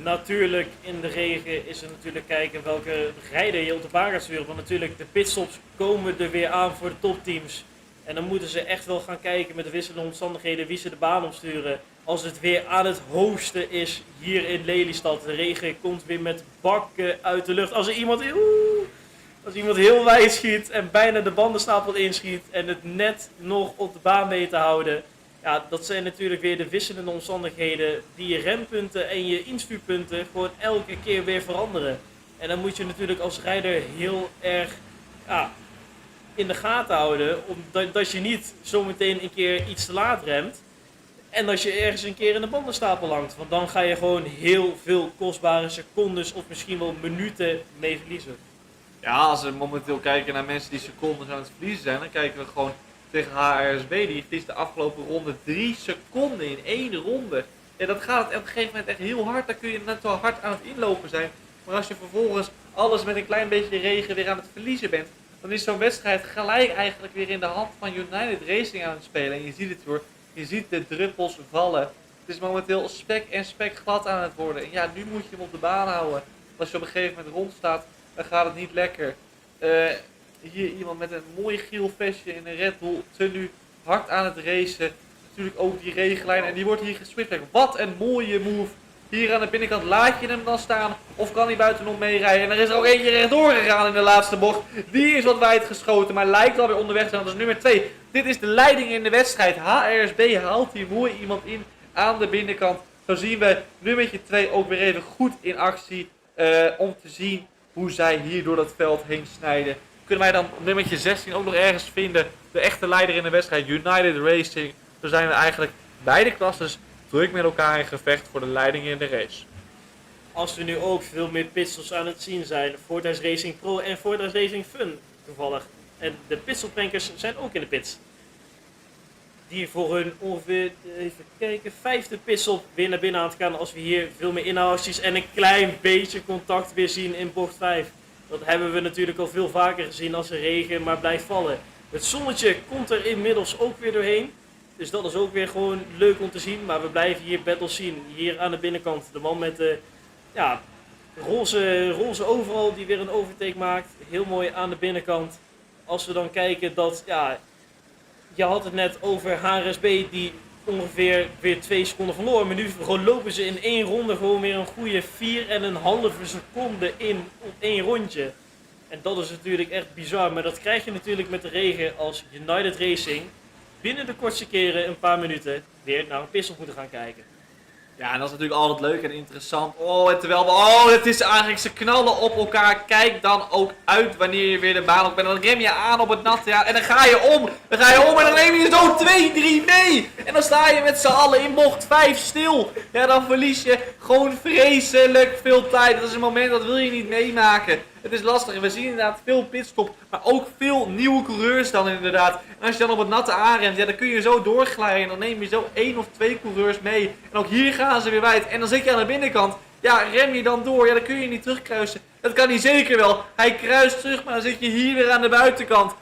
Natuurlijk, in de regen is het natuurlijk kijken welke rijder je op de baan gaat sturen. Want natuurlijk, de pitstops komen er weer aan voor de topteams. En dan moeten ze echt wel gaan kijken met de wisselende omstandigheden wie ze de baan opsturen. Als het weer aan het hoogste is hier in Lelystad. De regen komt weer met bakken uit de lucht. Als iemand heel wijd schiet en bijna de bandenstapel inschiet en het net nog op de baan weet te houden. Ja, dat zijn natuurlijk weer de wisselende omstandigheden die je rempunten en je instuurpunten gewoon elke keer weer veranderen. En dan moet je natuurlijk als rijder heel erg in de gaten houden, omdat je niet zometeen een keer iets te laat remt. En als je ergens een keer in de bandenstapel hangt, want dan ga je gewoon heel veel kostbare secondes of misschien wel minuten mee verliezen. Ja, als we momenteel kijken naar mensen die secondes aan het verliezen zijn, dan kijken we gewoon tegen HRSB. Die verliest de afgelopen ronde 3 seconden in 1 ronde. Ja, dat gaat op een gegeven moment echt heel hard. Dan kun je net wel hard aan het inlopen zijn. Maar als je vervolgens alles met een klein beetje regen weer aan het verliezen bent, dan is zo'n wedstrijd gelijk eigenlijk weer in de hand van United Racing aan het spelen. En je ziet het hoor, je ziet de druppels vallen. Het is momenteel spek en spek glad aan het worden. En ja, nu moet je hem op de baan houden. Als je op een gegeven moment rond staat, dan gaat het niet lekker. Hier iemand met een mooi geel vestje in een Red Bull tenue, hard aan het racen. Natuurlijk ook die regenlijn en die wordt hier geswift. Wat een mooie move. Hier aan de binnenkant laat je hem dan staan of kan hij buitenom meerijden. En er is er ook eentje rechtdoor gegaan in de laatste bocht. Die is wat wijd geschoten, maar lijkt alweer onderweg te zijn. Dat is nummer 2. Dit is de leiding in de wedstrijd. HRSB haalt hier mooi iemand in aan de binnenkant. Zo zien we nummertje 2 ook weer even goed in actie om te zien hoe zij hier door dat veld heen snijden. Kunnen wij dan nummertje 16 ook nog ergens vinden? De echte leider in de wedstrijd, United Racing. Zo zijn we eigenlijk beide klasses druk met elkaar in gevecht voor de leiding in de race. Als we nu ook veel meer pitstops aan het zien zijn, Fortnite Racing Pro en Fortnite Racing Fun toevallig. En de pitstoprankers zijn ook in de pits. Die voor hun ongeveer, even kijken, 5e pitstop weer naar binnen aan het gaan als we hier veel meer inhaalacties en een klein beetje contact weer zien in bocht 5. Dat hebben we natuurlijk al veel vaker gezien als de regen maar blijft vallen. Het zonnetje komt er inmiddels ook weer doorheen. Dus dat is ook weer gewoon leuk om te zien. Maar we blijven hier battles zien. Hier aan de binnenkant. De man met de roze overal die weer een overtake maakt. Heel mooi aan de binnenkant. Als we dan kijken dat, je had het net over HRSB die ongeveer weer 2 seconden verloor. Maar nu lopen ze in 1 ronde gewoon weer een goede 4,5 seconden in op 1 rondje. En dat is natuurlijk echt bizar. Maar dat krijg je natuurlijk met de regen als United Racing binnen de kortste keren een paar minuten weer naar een pitstop moeten gaan kijken. Ja, en dat is natuurlijk altijd leuk en interessant. Het is eigenlijk, ze knallen op elkaar. Kijk dan ook uit wanneer je weer de baan op bent. Dan rem je aan op het natte en dan ga je om. En dan neem je zo 2-3 mee. En dan sta je met z'n allen in bocht 5 stil. Ja, dan verlies je gewoon vreselijk veel tijd. Dat is een moment dat wil je niet meemaken. Het is lastig. We zien inderdaad veel pitstop, maar ook veel nieuwe coureurs dan inderdaad. En als je dan op het natte aanremt, dan kun je zo doorglijden. En dan neem je zo 1 of 2 coureurs mee. En ook hier gaan ze weer wijd. En dan zit je aan de binnenkant. Ja, rem je dan door. Ja, dan kun je niet terugkruisen. Dat kan hij zeker wel. Hij kruist terug, maar dan zit je hier weer aan de buitenkant.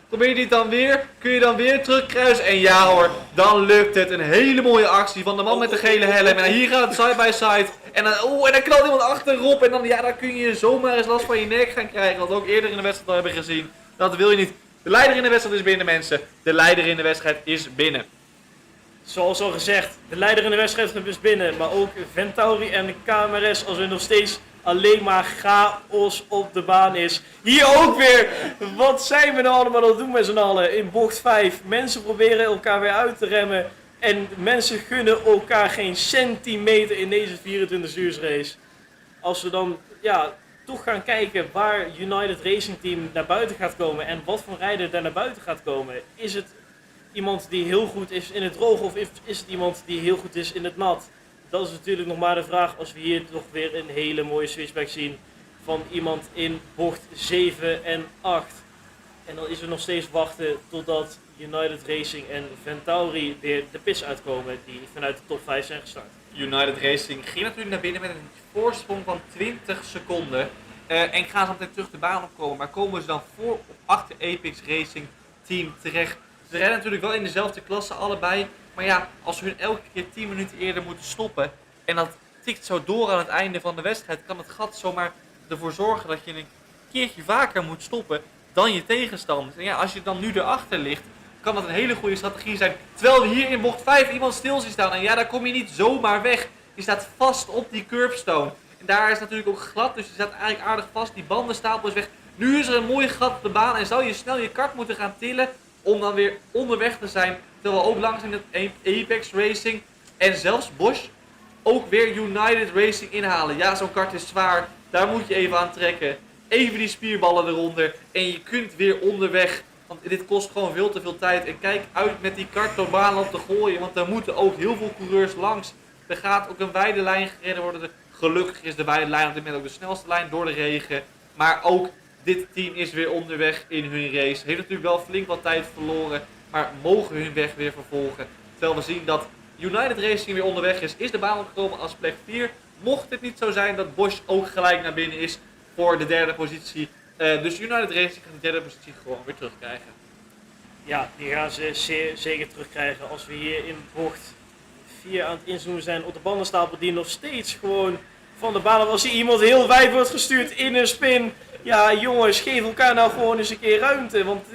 Probeer je dit dan weer. Kun je dan weer terugkruisen. En ja hoor, dan lukt het. Een hele mooie actie van de man met de gele helm. En hier gaat het side by side. En dan knalt iemand achterop. En dan kun je zomaar eens last van je nek gaan krijgen. Wat we ook eerder in de wedstrijd al hebben gezien. Dat wil je niet. De leider in de wedstrijd is binnen, mensen. De leider in de wedstrijd is binnen. Zoals al gezegd, de leider in de wedstrijd is binnen. Maar ook Ventauri en de KMRS als er nog steeds alleen maar chaos op de baan is. Hier ook weer. Wat zijn we nou allemaal aan het doen met z'n allen in bocht 5. Mensen proberen elkaar weer uit te remmen. En mensen gunnen elkaar geen centimeter in deze 24 uur race. Als we dan toch gaan kijken waar United Racing Team naar buiten gaat komen. En wat voor rijder daar naar buiten gaat komen. Is het iemand die heel goed is in het droog of is het iemand die heel goed is in het nat? Dat is natuurlijk nog maar de vraag als we hier toch weer een hele mooie switchback zien van iemand in bocht 7 en 8. En dan is er nog steeds wachten totdat United Racing en Ventauri weer de pits uitkomen die vanuit de top 5 zijn gestart. United Racing ging natuurlijk naar binnen met een voorsprong van 20 seconden. En gaan ze meteen terug de baan opkomen. Maar komen ze dan voor of achter Apex Racing Team terecht? Ze rijden natuurlijk wel in dezelfde klasse allebei. Maar ja, als we hun elke keer 10 minuten eerder moeten stoppen. En dat tikt zo door aan het einde van de wedstrijd, kan het gat zomaar ervoor zorgen dat je een keertje vaker moet stoppen dan je tegenstanders. En ja, als je dan nu erachter ligt, kan dat een hele goede strategie zijn. Terwijl we hier in bocht 5 iemand stil zien staan. En ja, daar kom je niet zomaar weg. Je staat vast op die curbstone. En daar is natuurlijk ook glad, dus je staat eigenlijk aardig vast. Die bandenstapel is weg. Nu is er een mooi gat op de baan en zou je snel je kart moeten gaan tillen om dan weer onderweg te zijn. Terwijl we ook langs in het Apex Racing en zelfs Bosch ook weer United Racing inhalen. Ja, zo'n kart is zwaar. Daar moet je even aan trekken. Even die spierballen eronder en je kunt weer onderweg. Want dit kost gewoon veel te veel tijd. En kijk uit met die kart door baan op te gooien, want daar moeten ook heel veel coureurs langs. Er gaat ook een wijde lijn gereden worden. Gelukkig is de wijde lijn op dit moment ook de snelste lijn door de regen. Maar ook dit team is weer onderweg in hun race. Heeft natuurlijk wel flink wat tijd verloren, maar mogen hun weg weer vervolgen. Terwijl we zien dat United Racing weer onderweg is de baan opgekomen als plek 4. Mocht het niet zo zijn dat Bosch ook gelijk naar binnen is voor de derde positie. Dus United Racing gaat de derde positie gewoon weer terugkrijgen. Ja, die gaan ze zeker terugkrijgen als we hier in bocht 4 aan het inzoomen zijn op de bandenstapel die nog steeds gewoon van de baan. Als hier iemand heel wijd wordt gestuurd in een spin. Ja jongens, geef elkaar nou gewoon eens een keer ruimte. Want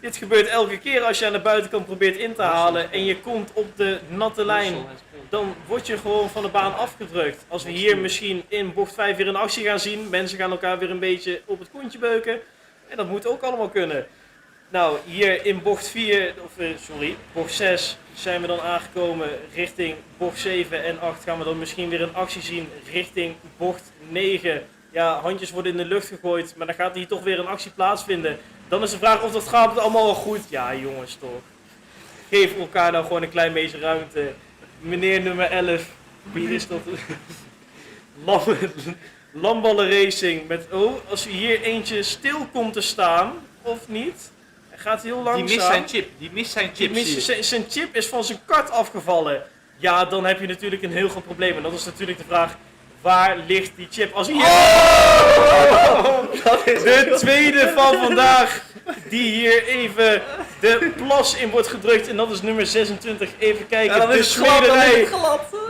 dit gebeurt elke keer als je aan de buitenkant probeert in te halen en je komt op de natte lijn. Dan word je gewoon van de baan afgedrukt. Als we hier misschien in bocht 5 weer een actie gaan zien. Mensen gaan elkaar weer een beetje op het kontje beuken. En dat moet ook allemaal kunnen. Nou, hier in bocht bocht 6 zijn we dan aangekomen richting bocht 7 en 8 gaan we dan misschien weer een actie zien richting bocht 9. Ja, handjes worden in de lucht gegooid, maar dan gaat hier toch weer een actie plaatsvinden. Dan is de vraag of dat gaat allemaal wel goed. Ja jongens toch. Geef elkaar nou gewoon een klein beetje ruimte. Meneer nummer 11, wie is dat? Lamballen Racing met, als hier eentje stil komt te staan, of niet? Hij gaat heel langzaam. Die mist zijn chip. Zijn chip is van zijn kart afgevallen. Ja, dan heb je natuurlijk een heel groot probleem. En dat is natuurlijk de vraag, waar ligt die chip? Als hier... De tweede van vandaag, die hier even de plas in wordt gedrukt. En dat is nummer 26. Even kijken, ja, de smederij.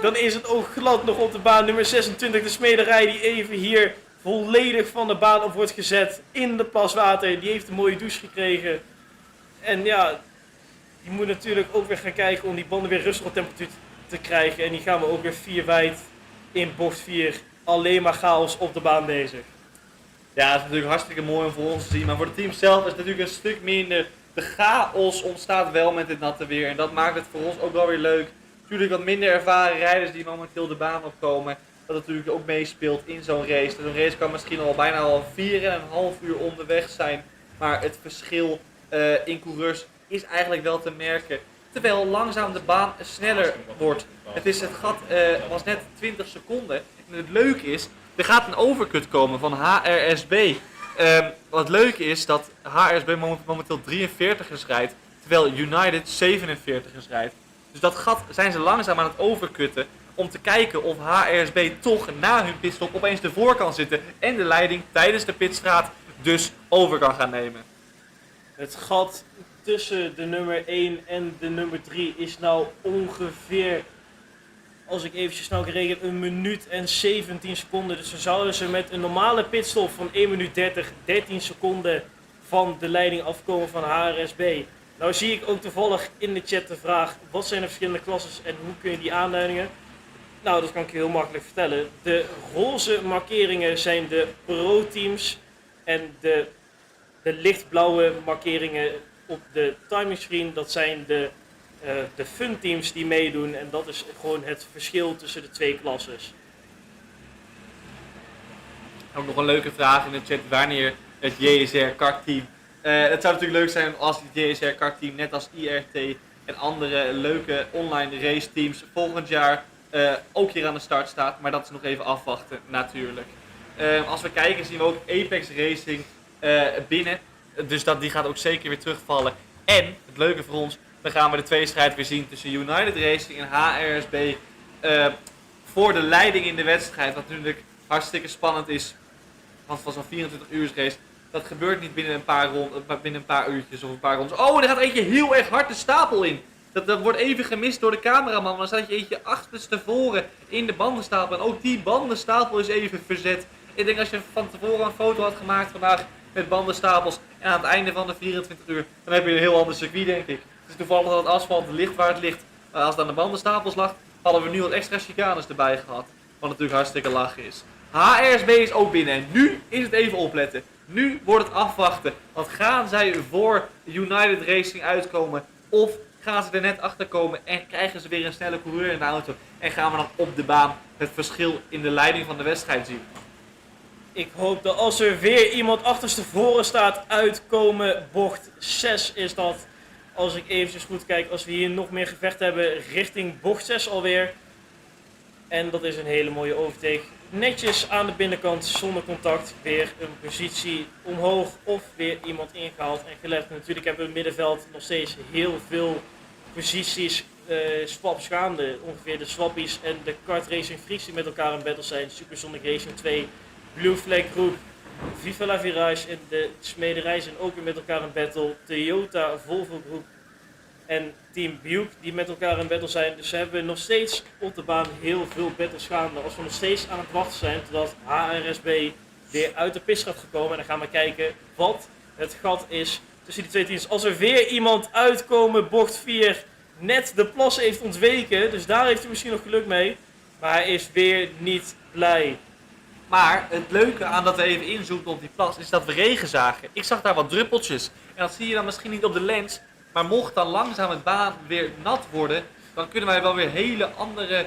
Dan is het ook glad nog op de baan. Nummer 26, de smederij die even hier volledig van de baan op wordt gezet. In de plaswater. Die heeft een mooie douche gekregen. En ja, die moet natuurlijk ook weer gaan kijken om die banden weer rustig op temperatuur te krijgen. En die gaan we ook weer 4 wijd in bocht 4. Alleen maar chaos op de baan bezig. Ja, dat is natuurlijk hartstikke mooi om voor ons te zien. Maar voor het team zelf is het natuurlijk een stuk minder. De chaos ontstaat wel met dit natte weer. En dat maakt het voor ons ook wel weer leuk. Natuurlijk wat minder ervaren rijders die momenteel de baan opkomen. Dat natuurlijk ook meespeelt in zo'n race. Zo'n race kan misschien al bijna al 4,5 uur onderweg zijn. Maar het verschil in coureurs is eigenlijk wel te merken. Terwijl langzaam de baan sneller wordt. Het gat was net 20 seconden. En het leuke is, er gaat een overcut komen van HRSB. Wat leuk is dat HRSB momenteel 43ers rijdt. Terwijl United 47ers rijdt. Dus dat gat zijn ze langzaam aan het overkutten. Om te kijken of HRSB toch na hun pitstop opeens ervoor kan zitten. En de leiding tijdens de pitstraat dus over kan gaan nemen. Het gat tussen de nummer 1 en de nummer 3 is nou ongeveer, als ik eventjes snel reken, 1 minuut en 17 seconden. Dus dan zouden ze met een normale pitstop van 1 minuut 30, 13 seconden van de leiding afkomen van HRSB. Nou zie ik ook toevallig in de chat de vraag, wat zijn de verschillende klasses en hoe kun je die aanduidingen? Nou, dat kan ik je heel makkelijk vertellen. De roze markeringen zijn de pro-teams en de lichtblauwe markeringen op de timing screen, dat zijn de fun teams die meedoen. En dat is gewoon het verschil tussen de twee klasses. Ook nog een leuke vraag in de chat, wanneer het JSR kartteam. Het zou natuurlijk leuk zijn als het JSR kartteam, net als IRT en andere leuke online race teams, volgend jaar ook hier aan de start staat. Maar dat is nog even afwachten natuurlijk. Als we kijken zien we ook Apex Racing binnen. Dus die gaat ook zeker weer terugvallen. En, het leuke voor ons, dan gaan we de tweestrijd weer zien tussen United Racing en HRSB. Voor de leiding in de wedstrijd, wat natuurlijk hartstikke spannend is. Want van zo'n 24 uur race, dat gebeurt niet binnen een paar uurtjes of een paar rondes. Oh, er gaat eentje heel erg hard de stapel in. Dat wordt even gemist door de cameraman, maar dan staat je eentje achterstevoren in de bandenstapel. En ook die bandenstapel is even verzet. Ik denk als je van tevoren een foto had gemaakt vandaag met bandenstapels en aan het einde van de 24 uur, dan heb je een heel ander circuit, denk ik. Het is toevallig dat het asfalt ligt waar het ligt. Maar als het aan de bandenstapels lag, hadden we nu wat extra chicanes erbij gehad. Wat natuurlijk hartstikke lachen is. HRSB is ook binnen en nu is het even opletten. Nu wordt het afwachten. Want gaan zij voor United Racing uitkomen of gaan ze er net achter komen en krijgen ze weer een snelle coureur in de auto. En gaan we dan op de baan het verschil in de leiding van de wedstrijd zien. Ik hoop dat als er weer iemand achterstevoren staat uitkomen, bocht 6 is dat. Als ik eventjes goed kijk, als we hier nog meer gevecht hebben richting bocht 6 alweer. En dat is een hele mooie overtake. Netjes aan de binnenkant, zonder contact, weer een positie omhoog of weer iemand ingehaald en gelegd. Natuurlijk hebben we in het middenveld nog steeds heel veel posities, swaps gaande. Ongeveer de swappies en de kart racing freaks die met elkaar in battle zijn. Supersonic Racing 2, Blue Flag groep, Viva la Virage en de smederij zijn ook weer met elkaar in battle. Toyota, Volvo groep en Team Buick die met elkaar in battle zijn. Dus we hebben nog steeds op de baan heel veel battles gaande. Als we nog steeds aan het wachten zijn totdat HRSB weer uit de pist gaat gekomen. En dan gaan we kijken wat het gat is tussen die twee teams. Als er weer iemand uitkomen, bocht 4, net de plas heeft ontweken. Dus daar heeft hij misschien nog geluk mee. Maar hij is weer niet blij. Maar het leuke aan dat we even inzoomen op die plas is dat we regen zagen. Ik zag daar wat druppeltjes. En dat zie je dan misschien niet op de lens. Maar mocht dan langzaam het baan weer nat worden, dan kunnen wij wel weer hele andere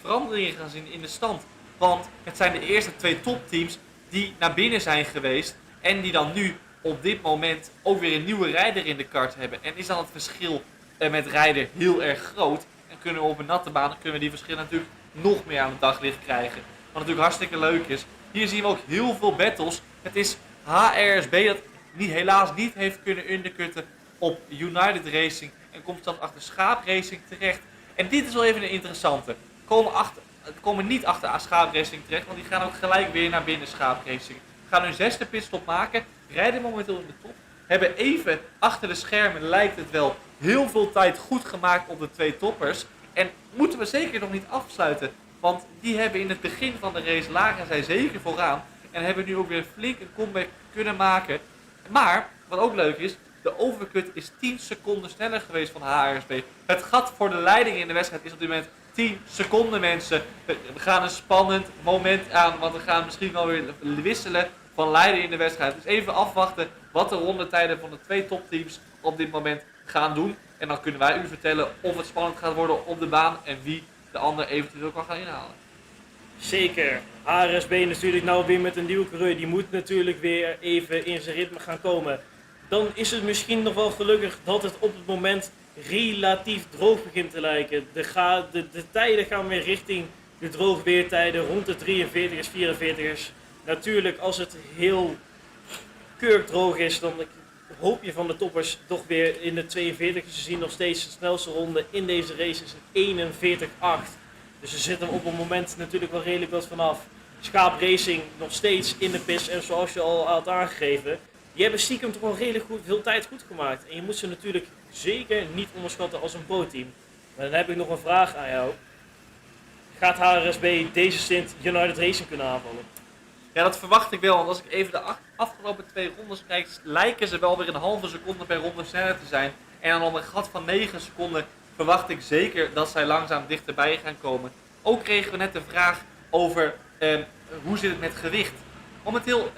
veranderingen gaan zien in de stand. Want het zijn de eerste 2 topteams die naar binnen zijn geweest. En die dan nu op dit moment ook weer een nieuwe rijder in de kart hebben. En is dan het verschil met rijder heel erg groot. En kunnen we op een natte baan kunnen we die verschillen natuurlijk nog meer aan het daglicht krijgen. Wat natuurlijk hartstikke leuk is. Hier zien we ook heel veel battles. Het is HRSB dat helaas niet heeft kunnen undercutten op United Racing. En komt dan achter Schaap Racing terecht. En dit is wel even een interessante. Komen niet achter Schaap Racing terecht. Want die gaan ook gelijk weer naar binnen Schaap Racing. Gaan hun 6e pitstop maken. Rijden momenteel in de top. Hebben even achter de schermen, lijkt het wel, heel veel tijd goed gemaakt op de 2 toppers. En moeten we zeker nog niet afsluiten. Want die hebben in het begin van de race lagen zij zeker vooraan. En hebben nu ook weer flink een comeback kunnen maken. Maar, wat ook leuk is, de overcut is 10 seconden sneller geweest van HRSB. Het gat voor de leiding in de wedstrijd is op dit moment 10 seconden, mensen. We gaan een spannend moment aan, want we gaan misschien wel weer wisselen van leider in de wedstrijd. Dus even afwachten wat de rondetijden van de 2 topteams op dit moment gaan doen. En dan kunnen wij u vertellen of het spannend gaat worden op de baan en wie de ander eventueel kan gaan inhalen. Zeker. HRSB natuurlijk nou weer met een nieuwe coureur. Die moet natuurlijk weer even in zijn ritme gaan komen. Dan is het misschien nog wel gelukkig dat het op het moment relatief droog begint te lijken. De tijden gaan weer richting de droogweertijden rond de 43ers, 44ers. Natuurlijk als het heel kurkdroog is, dan hoop je van de toppers toch weer in de 42ers. Ze zien nog steeds de snelste ronde in deze race is een 41.8. Dus ze zitten op het moment natuurlijk wel redelijk wat vanaf. Schaap Racing nog steeds in de pist en zoals je al had aangegeven. Die hebben stiekem toch wel redelijk veel tijd goed gemaakt. En je moet ze natuurlijk zeker niet onderschatten als een pro-team. Maar dan heb ik nog een vraag aan jou. Gaat HRSB deze stint United Racing kunnen aanvallen? Ja, dat verwacht ik wel. Want als ik even de afgelopen 2 rondes kijk, lijken ze wel weer een halve seconde per ronde sneller te zijn. En dan op een gat van 9 seconden verwacht ik zeker dat zij langzaam dichterbij gaan komen. Ook kregen we net de vraag over hoe zit het met gewicht. Momenteel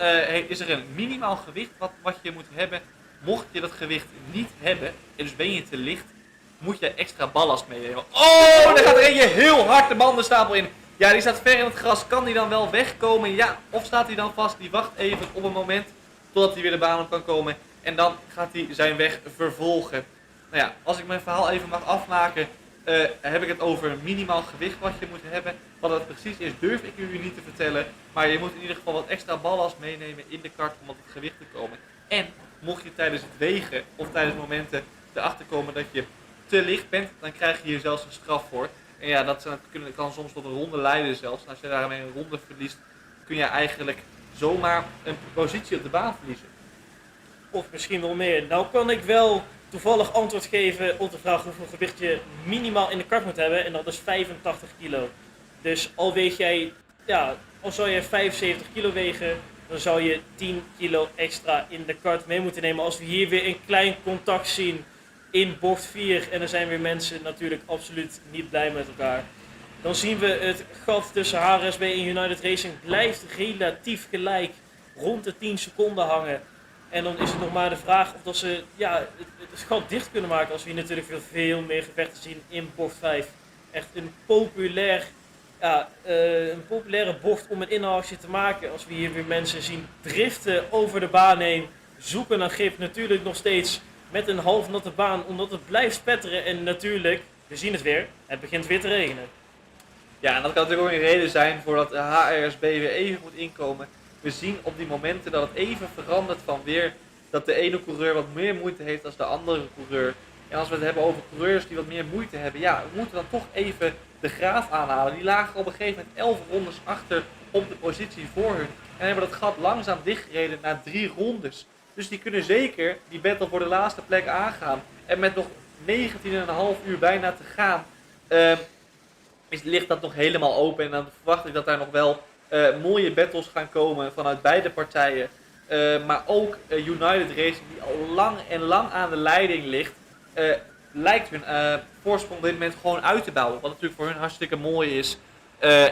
is er een minimaal gewicht wat je moet hebben. Mocht je dat gewicht niet hebben, en dus ben je te licht, moet je extra ballast meenemen. Oh, daar gaat er eentje heel hard de bandenstapel in. Ja, die staat ver in het gras. Kan die dan wel wegkomen? Ja, of staat hij dan vast? Die wacht even op een moment totdat hij weer de baan op kan komen. En dan gaat hij zijn weg vervolgen. Nou ja, als ik mijn verhaal even mag afmaken, heb ik het over minimaal gewicht wat je moet hebben. Wat dat precies is, durf ik u niet te vertellen. Maar je moet in ieder geval wat extra ballast meenemen in de kart om op het gewicht te komen. En mocht je tijdens het wegen of tijdens momenten erachter komen dat je te licht bent, dan krijg je hier zelfs een straf voor. En ja, dat kan soms tot een ronde leiden zelfs. En als je daarmee een ronde verliest, kun je eigenlijk zomaar een positie op de baan verliezen. Of misschien wel meer. Nou kan ik wel toevallig antwoord geven op de vraag hoeveel gewicht je minimaal in de kart moet hebben. En dat is 85 kilo. Dus al weeg jij, al zou je 75 kilo wegen, dan zou je 10 kilo extra in de kart mee moeten nemen. Als we hier weer een klein contact zien in bocht 4 en er zijn weer mensen natuurlijk absoluut niet blij met elkaar. Dan zien we het gat tussen HRSB en United Racing blijft relatief gelijk rond de 10 seconden hangen. En dan is het nog maar de vraag of dat ze het gat dicht kunnen maken als we hier natuurlijk veel meer gevechten zien in bocht 5. Echt een populaire bocht om een inhaalactie te maken. Als we hier weer mensen zien driften over de baan heen, zoeken naar grip, natuurlijk nog steeds met een halfnatte baan, omdat het blijft spetteren en natuurlijk, we zien het weer, het begint weer te regenen. Ja, en dat kan natuurlijk ook een reden zijn voordat de HRSB weer even moet inkomen. We zien op die momenten dat het even verandert van weer dat de ene coureur wat meer moeite heeft dan de andere coureur. En als we het hebben over coureurs die wat meer moeite hebben, we moeten dan toch even de Graaf aanhalen. Die lagen op een gegeven moment 11 rondes achter op de positie voor hun. En hebben dat gat langzaam dichtgereden na 3 rondes. Dus die kunnen zeker die battle voor de laatste plek aangaan. En met nog 19,5 uur bijna te gaan, ligt dat nog helemaal open. En dan verwacht ik dat daar nog wel mooie battles gaan komen vanuit beide partijen. Maar ook United Racing, die al lang aan de leiding ligt, lijkt hun voorsprong op dit moment gewoon uit te bouwen. Wat natuurlijk voor hun hartstikke mooi is.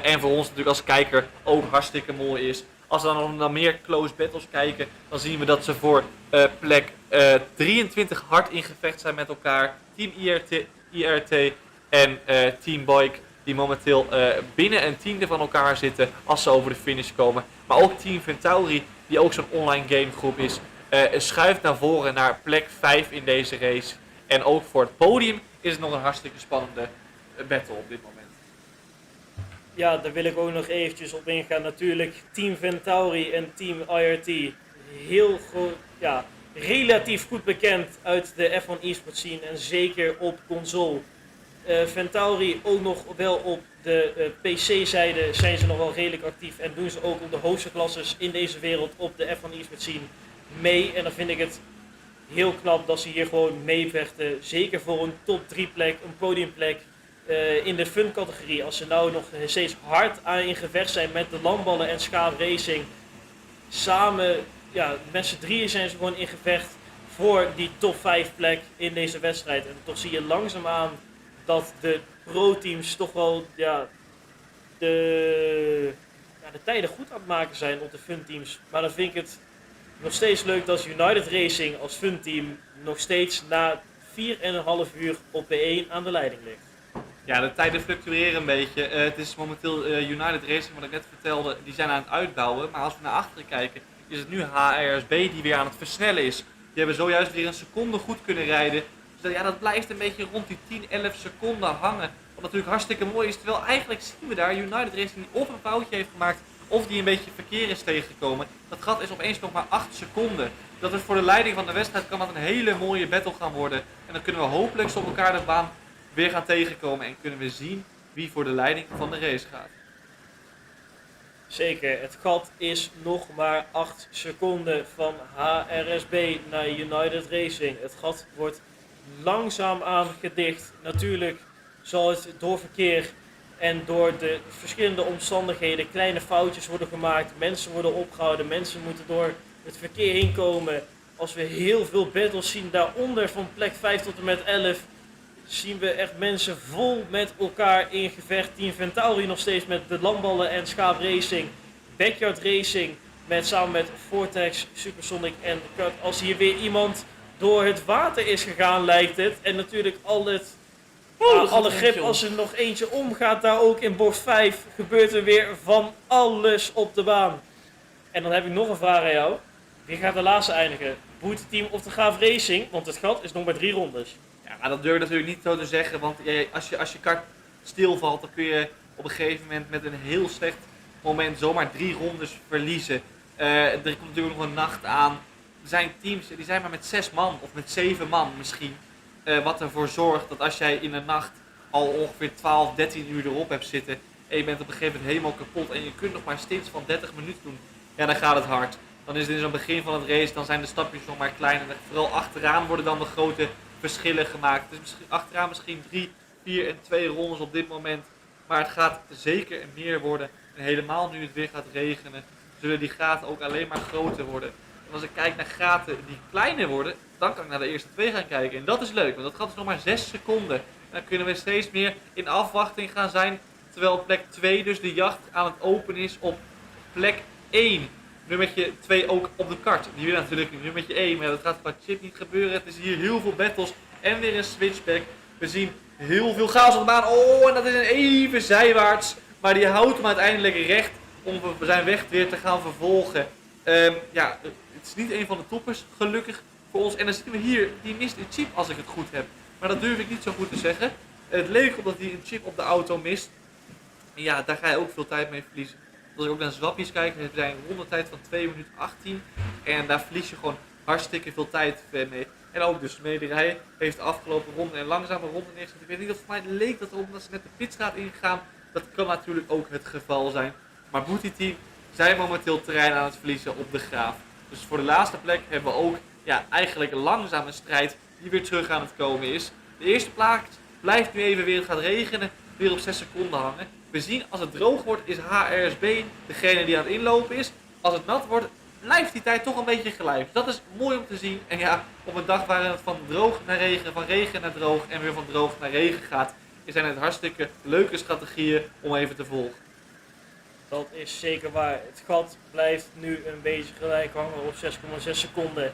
En voor ons natuurlijk als kijker ook hartstikke mooi is. Als we dan nog naar meer close battles kijken, dan zien we dat ze voor plek 23 hard in gevecht zijn met elkaar. Team IRT en Team Bike, die momenteel binnen een tiende van elkaar zitten als ze over de finish komen. Maar ook Team Ventauri, die ook zo'n online gamegroep is, schuift naar voren naar plek 5 in deze race. En ook voor het podium is het nog een hartstikke spannende battle op dit moment. Ja, daar wil ik ook nog eventjes op ingaan. Natuurlijk Team Ventauri en Team IRT. Heel goed, relatief goed bekend uit de F1 eSports scene en zeker op console. Ventauri ook nog wel op de PC-zijde zijn ze nog wel redelijk actief en doen ze ook op de hoogste klasses in deze wereld op de F1 eSports scene mee. En dan vind ik het heel knap dat ze hier gewoon meevechten. Zeker voor een top 3 plek, een podiumplek in de fun categorie. Als ze nou nog steeds hard aan in gevecht zijn met de landballen en Schaap Racing. Samen, met z'n drieën zijn ze gewoon in gevecht voor die top 5 plek in deze wedstrijd. En toch zie je langzaamaan dat de pro-teams toch wel de tijden goed aan het maken zijn op de fun teams. Maar dan vind ik het nog steeds leuk dat United Racing als fun team nog steeds na 4,5 uur op P1 aan de leiding ligt. Ja, de tijden fluctueren een beetje. Het is momenteel United Racing, wat ik net vertelde, die zijn aan het uitbouwen. Maar als we naar achteren kijken, is het nu HRSB die weer aan het versnellen is. Die hebben zojuist weer een seconde goed kunnen rijden. Dus dat blijft een beetje rond die 10, 11 seconden hangen. Wat natuurlijk hartstikke mooi is. Terwijl eigenlijk zien we daar United Racing die of een foutje heeft gemaakt, of die een beetje verkeer is tegengekomen. Dat gat is opeens nog maar 8 seconden. Dat is voor de leiding van de wedstrijd kan dat een hele mooie battle gaan worden. En dan kunnen we hopelijk zo op elkaar de baan weer gaan tegenkomen en kunnen we zien wie voor de leiding van de race gaat. Zeker, het gat is nog maar 8 seconden van HRSB naar United Racing. Het gat wordt langzaamaan gedicht. Natuurlijk zal het door verkeer en door de verschillende omstandigheden kleine foutjes worden gemaakt. Mensen worden opgehouden, mensen moeten door het verkeer heen komen. Als we heel veel battles zien daaronder van plek 5 tot en met 11... zien we echt mensen vol met elkaar in gevecht. Team Ventauri nog steeds met de landballen en Schaap Racing. Backyard Racing samen met Vortex, Supersonic en Cut. Als hier weer iemand door het water is gegaan lijkt het. En natuurlijk alle grip als er nog eentje omgaat daar ook in bocht 5. Gebeurt er weer van alles op de baan. En dan heb ik nog een vraag aan jou. Wie gaat de laatste eindigen? Boet Team of de Graaf Racing? Want het gat is nog maar 3 rondes. Ja, maar dat durf ik natuurlijk niet zo te zeggen, want als je kart stilvalt, dan kun je op een gegeven moment met een heel slecht moment zomaar 3 rondes verliezen. Er komt natuurlijk nog een nacht aan. Er zijn teams die zijn maar met 6 man of met 7 man misschien. Wat ervoor zorgt dat als jij in een nacht al ongeveer 12, 13 uur erop hebt zitten en je bent op een gegeven moment helemaal kapot en je kunt nog maar stints van 30 minuten doen, ja, dan gaat het hard. Dan is het in zo'n begin van het race, dan zijn de stapjes nog maar klein en vooral achteraan worden dan de grote verschillen gemaakt. Het is misschien achteraan misschien 3, 4 en 2 rondes op dit moment. Maar het gaat zeker meer worden. En helemaal nu het weer gaat regenen, zullen die gaten ook alleen maar groter worden. En als ik kijk naar gaten die kleiner worden, dan kan ik naar de eerste 2 gaan kijken. En dat is leuk, want dat gaat dus nog maar 6 seconden. En dan kunnen we steeds meer in afwachting gaan zijn. Terwijl plek 2 dus de jacht aan het openen is op plek 1. Nummertje 2 ook op de kart. Die wil natuurlijk nummertje 1, maar dat gaat qua chip niet gebeuren. Het is hier heel veel battles en weer een switchback. We zien heel veel chaos op de baan. Oh, en dat is een even zijwaarts. Maar die houdt hem uiteindelijk recht om zijn weg weer te gaan vervolgen. Ja, het is niet een van de toppers, gelukkig voor ons. En dan zien we hier, die mist een chip als ik het goed heb. Maar dat durf ik niet zo goed te zeggen. Het leek op dat hij een chip op de auto mist. En ja, daar ga je ook veel tijd mee verliezen. Als ik ook naar zwapjes kijk, heb je een rondetijd van 2 minuten 18. En daar verlies je gewoon hartstikke veel tijd mee. En ook de smederij heeft de afgelopen ronde en langzame ronde neergezet. Ik weet niet of het mij leek dat omdat ze met de pitstraat ingaan. Dat kan natuurlijk ook het geval zijn. Maar Booty Team zijn momenteel terrein aan het verliezen op de graaf. Dus voor de laatste plek hebben we ook eigenlijk een langzame strijd die weer terug aan het komen is. De eerste plaats blijft nu even weer, het gaat regenen, weer op 6 seconden hangen. We zien als het droog wordt is HRSB degene die aan het inlopen is. Als het nat wordt blijft die tijd toch een beetje gelijk. Dat is mooi om te zien. En ja, op een dag waarin het van droog naar regen, van regen naar droog en weer van droog naar regen gaat, zijn het hartstikke leuke strategieën om even te volgen. Dat is zeker waar. Het gat blijft nu een beetje gelijk hangen op 6,6 seconden.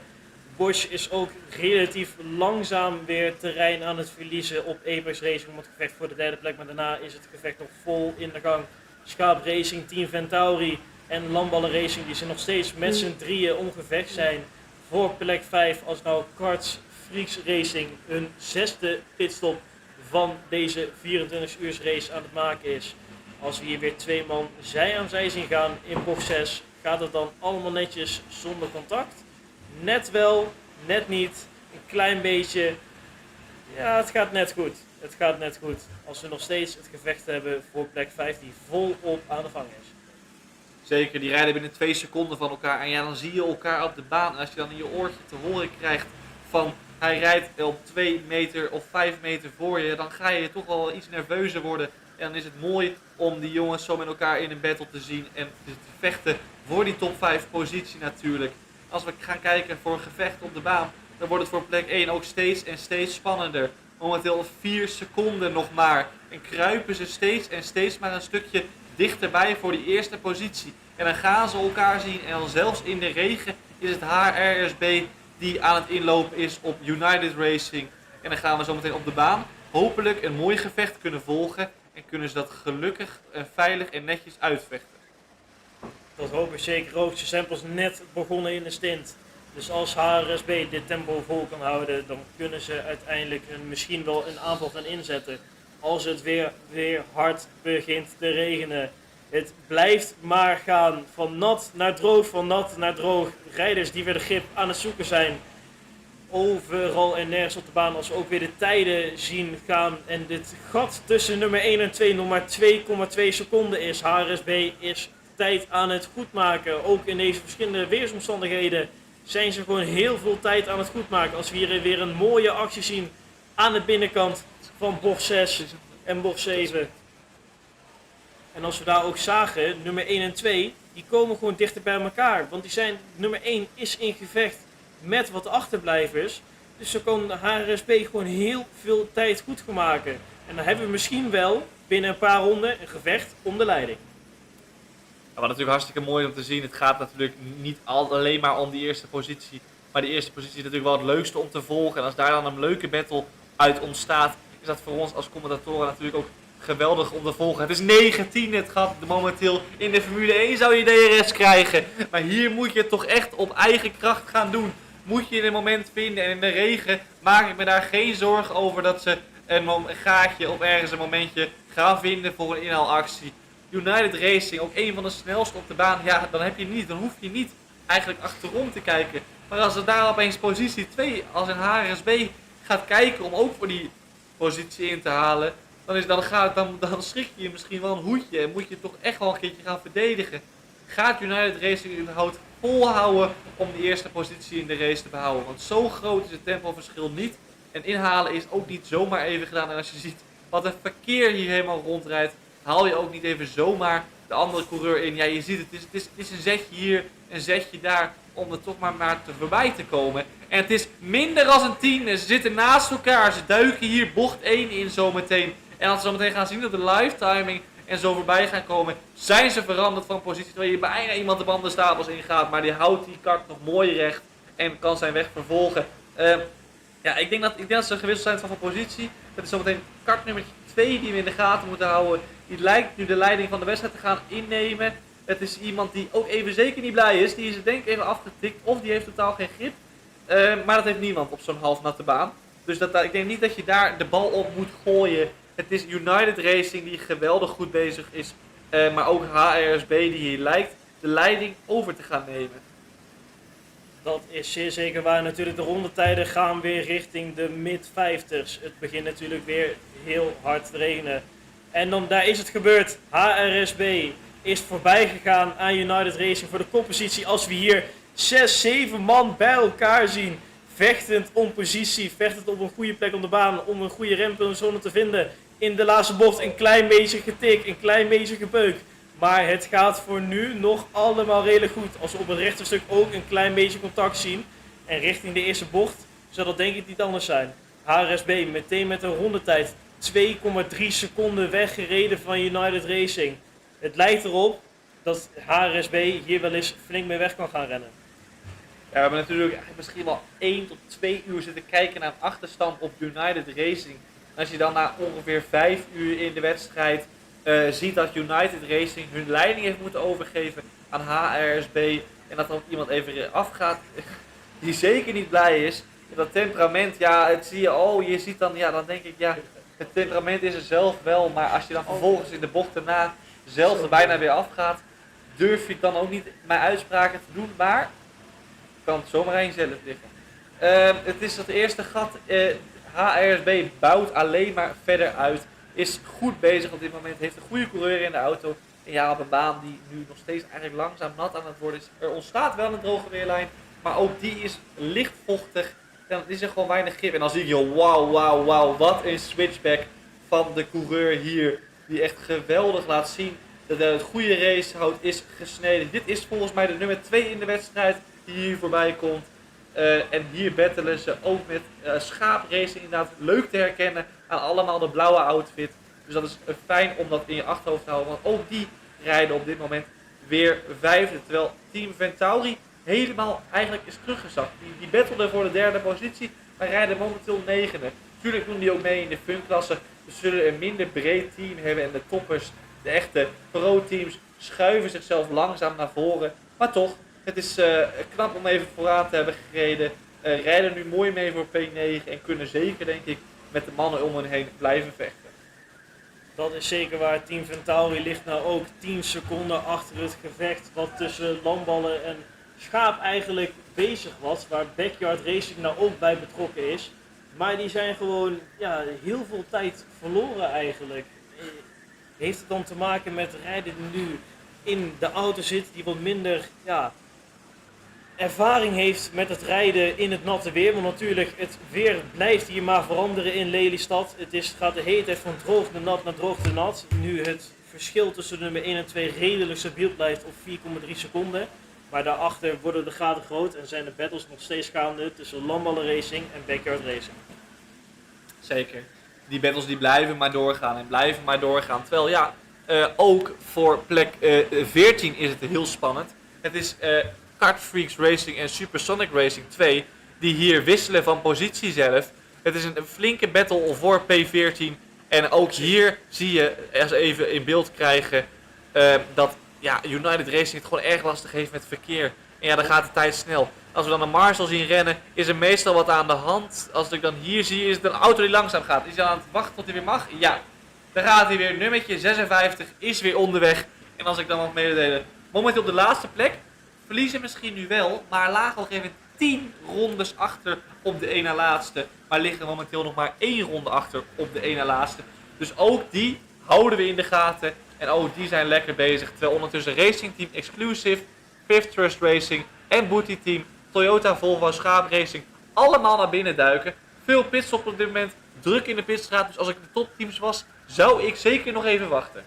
Bosch is ook relatief langzaam weer terrein aan het verliezen op Apex Racing om het gevecht voor de derde plek. Maar daarna is het gevecht nog vol in de gang. Schaap Racing, Team Ventauri en Lamballen Racing die zijn nog steeds met z'n drieën ongevecht zijn voor plek 5. Als nou Karts Freaks Racing hun 6e pitstop van deze 24 uur race aan het maken is. Als we hier weer 2 man zij aan zij zien gaan in bocht 6, gaat het dan allemaal netjes zonder contact. Net wel, net niet, een klein beetje. Ja, het gaat net goed. Het gaat net goed. Als we nog steeds het gevecht hebben voor plek 5 die volop aan de gang is. Zeker, die rijden binnen 2 seconden van elkaar. En ja, dan zie je elkaar op de baan. En als je dan in je oortje te horen krijgt van hij rijdt op 2 meter of 5 meter voor je, dan ga je toch wel iets nerveuzer worden. En dan is het mooi om die jongens zo met elkaar in een battle te zien en te vechten voor die top 5 positie natuurlijk. Als we gaan kijken voor een gevecht op de baan, dan wordt het voor plek 1 ook steeds en steeds spannender. Momenteel 4 seconden nog maar. En kruipen ze steeds en steeds maar een stukje dichterbij voor die eerste positie. En dan gaan ze elkaar zien en dan zelfs in de regen is het HRSB die aan het inlopen is op United Racing. En dan gaan we zo meteen op de baan hopelijk een mooi gevecht kunnen volgen. En kunnen ze dat gelukkig, veilig en netjes uitvechten. Dat hoop ik zeker ook. Ze zijn pas net begonnen in de stint. Dus als HRSB dit tempo vol kan houden, dan kunnen ze uiteindelijk misschien wel een aanval gaan inzetten. Als het weer hard begint te regenen. Het blijft maar gaan van nat naar droog, van nat naar droog. Rijders die weer de grip aan het zoeken zijn. Overal en nergens op de baan als we ook weer de tijden zien gaan. En dit gat tussen nummer 1 en 2 nog maar 2,2 seconden is. HRSB is tijd aan het goedmaken. Ook in deze verschillende weersomstandigheden zijn ze gewoon heel veel tijd aan het goedmaken. Als we hier weer een mooie actie zien aan de binnenkant van bocht 6 en bocht 7. En als we daar ook zagen, nummer 1 en 2, die komen gewoon dichter bij elkaar. Want nummer 1 is in gevecht met wat achterblijvers. Dus zo kan de HRSB gewoon heel veel tijd goed gaan maken. En dan hebben we misschien wel binnen een paar ronden een gevecht om de leiding. Ja, wat natuurlijk hartstikke mooi om te zien. Het gaat natuurlijk niet alleen maar om die eerste positie. Maar de eerste positie is natuurlijk wel het leukste om te volgen. En als daar dan een leuke battle uit ontstaat, is dat voor ons als commentatoren natuurlijk ook geweldig om te volgen. Het is 19 het gat momenteel. In de Formule 1 zou je DRS krijgen. Maar hier moet je het toch echt op eigen kracht gaan doen. Moet je een moment vinden. En in de regen maak ik me daar geen zorgen over dat ze een gaatje of ergens een momentje gaan vinden voor een inhaalactie. United Racing, ook een van de snelste op de baan. Ja, dan hoef je niet eigenlijk achterom te kijken. Maar als er daar opeens positie 2 als een HRSB gaat kijken om ook voor die positie in te halen, dan schrik je misschien wel een hoedje en moet je toch echt wel een keertje gaan verdedigen. Gaat United Racing überhaupt volhouden om de eerste positie in de race te behouden? Want zo groot is het tempoverschil niet En inhalen is ook niet zomaar even gedaan. En als je ziet wat een verkeer hier helemaal rondrijdt, haal je ook niet even zomaar de andere coureur in. Ja, je ziet het is een zetje hier, een zetje daar, om er toch maar te voorbij te komen. En het is minder dan een 10. Ze zitten naast elkaar, ze duiken hier bocht 1 in zometeen. En als ze zometeen gaan zien dat de live timing en zo voorbij gaan komen, zijn ze veranderd van positie. Terwijl je bijna iemand de bandenstapels ingaat, maar die houdt die kart nog mooi recht en kan zijn weg vervolgen. Ja, ik denk dat ze gewisseld zijn van positie. Dat is zometeen kart nummer 2 die we in de gaten moeten houden. Die lijkt nu de leiding van de wedstrijd te gaan innemen. Het is iemand die ook even zeker niet blij is. Die is denk ik even afgetikt of die heeft totaal geen grip. Maar dat heeft niemand op zo'n halfnatte baan. Dus ik denk niet dat je daar de bal op moet gooien. Het is United Racing die geweldig goed bezig is. Maar ook HRSB die hier lijkt de leiding over te gaan nemen. Dat is zeer zeker waar. Natuurlijk de rondetijden gaan weer richting de mid-50's. Het begint natuurlijk weer heel hard te regenen. En dan daar is het gebeurd. HRSB is voorbij gegaan aan United Racing voor de koppositie. Als we hier 6, 7 man bij elkaar zien. Vechtend om positie, vechtend op een goede plek op de baan. Om een goede rempuntzone te vinden. In de laatste bocht een klein beetje getik, een klein beetje gebeuk. Maar het gaat voor nu nog allemaal redelijk goed. Als we op het rechterstuk ook een klein beetje contact zien. En richting de eerste bocht zal dat denk ik niet anders zijn. HRSB meteen met een rondetijd 2,3 seconden weggereden van United Racing. Het lijkt erop dat HRSB hier wel eens flink mee weg kan gaan rennen. Ja, we hebben natuurlijk misschien wel 1 tot 2 uur zitten kijken naar een achterstand op United Racing. En als je dan na ongeveer 5 uur in de wedstrijd ziet dat United Racing hun leiding heeft moeten overgeven aan HRSB. En dat er ook iemand even afgaat die zeker niet blij is. En dat temperament, ja, het zie je ziet dan, ja, dan denk ik, ja, het temperament is er zelf wel. Maar als je dan vervolgens in de bocht erna zelf er bijna weer afgaat, durf je dan ook niet mijn uitspraken te doen, maar kan het zomaar aan jezelf liggen. Het is het eerste gat. HRSB bouwt alleen maar verder uit. Is goed bezig op dit moment. Heeft een goede coureur in de auto. En ja, op een baan die nu nog steeds eigenlijk langzaam nat aan het worden is. Er ontstaat wel een droge weerlijn. Maar ook die is licht vochtig. Dan is er gewoon weinig grip. En dan zie je, wauw. Wat een switchback van de coureur hier. Die echt geweldig laat zien dat hij het goede racehout is gesneden. Dit is volgens mij de nummer 2 in de wedstrijd die hier voorbij komt. En hier battelen ze ook met schaapracing, inderdaad leuk te herkennen aan allemaal de blauwe outfit. Dus dat is fijn om dat in je achterhoofd te houden, want ook die rijden op dit moment weer 5e. Terwijl Team Ventauri helemaal eigenlijk is teruggezakt. Die battelden voor de 3e positie, maar rijden momenteel 9e. Tuurlijk doen die ook mee in de funklasse. Dus zullen een minder breed team hebben en de toppers, de echte pro-teams, schuiven zichzelf langzaam naar voren. Maar toch, het is knap om even vooraan te hebben gereden. Rijden nu mooi mee voor P9 en kunnen zeker, denk ik, met de mannen om hen heen blijven vechten. Dat is zeker waar. Team Ventauri ligt nou ook 10 seconden achter het gevecht wat tussen Landballen en Schaap eigenlijk bezig was. Waar Backyard Racing nou ook bij betrokken is. Maar die zijn gewoon ja, heel veel tijd verloren eigenlijk. Heeft het dan te maken met rijden die nu in de auto zit die wat minder ervaring heeft met het rijden in het natte weer. Want natuurlijk, het weer blijft hier maar veranderen in Lelystad. Het gaat de hele tijd van droog naar nat naar droog naar nat. Nu het verschil tussen nummer 1 en 2 redelijk stabiel blijft op 4,3 seconden. Maar daarachter worden de gaten groot en zijn de battles nog steeds gaande tussen Landballen Racing en Backyard Racing. Zeker. Die battles die blijven maar doorgaan en blijven maar doorgaan. Terwijl ja, ook voor plek 14 is het heel spannend. Het is Kartfreaks Racing en Supersonic Racing 2 die hier wisselen van positie zelf. Het is een flinke battle voor P14. En ook hier zie je, als we even in beeld krijgen, dat ja, United Racing het gewoon erg lastig heeft met verkeer. En ja, dan gaat de tijd snel. Als we dan een Marshall zien rennen, is er meestal wat aan de hand. Als ik dan hier zie, is het een auto die langzaam gaat. Is hij aan het wachten tot hij weer mag? Ja. Dan gaat hij weer. Nummertje 56 is weer onderweg. En als ik dan mag mededelen, momenteel op de laatste plek. Verliezen misschien nu wel, maar lagen nog even 10 rondes achter op de 1 na laatste. Maar liggen momenteel nog maar 1 ronde achter op de 1 na laatste. Dus ook die houden we in de gaten. En ook die zijn lekker bezig. Terwijl ondertussen Racing Team Exclusive, Fifth Trust Racing en Booty Team, Toyota, Volvo, Schaap Racing allemaal naar binnen duiken. Veel pitstops op dit moment, druk in de pitstraat. Dus als ik de topteams was, zou ik zeker nog even wachten.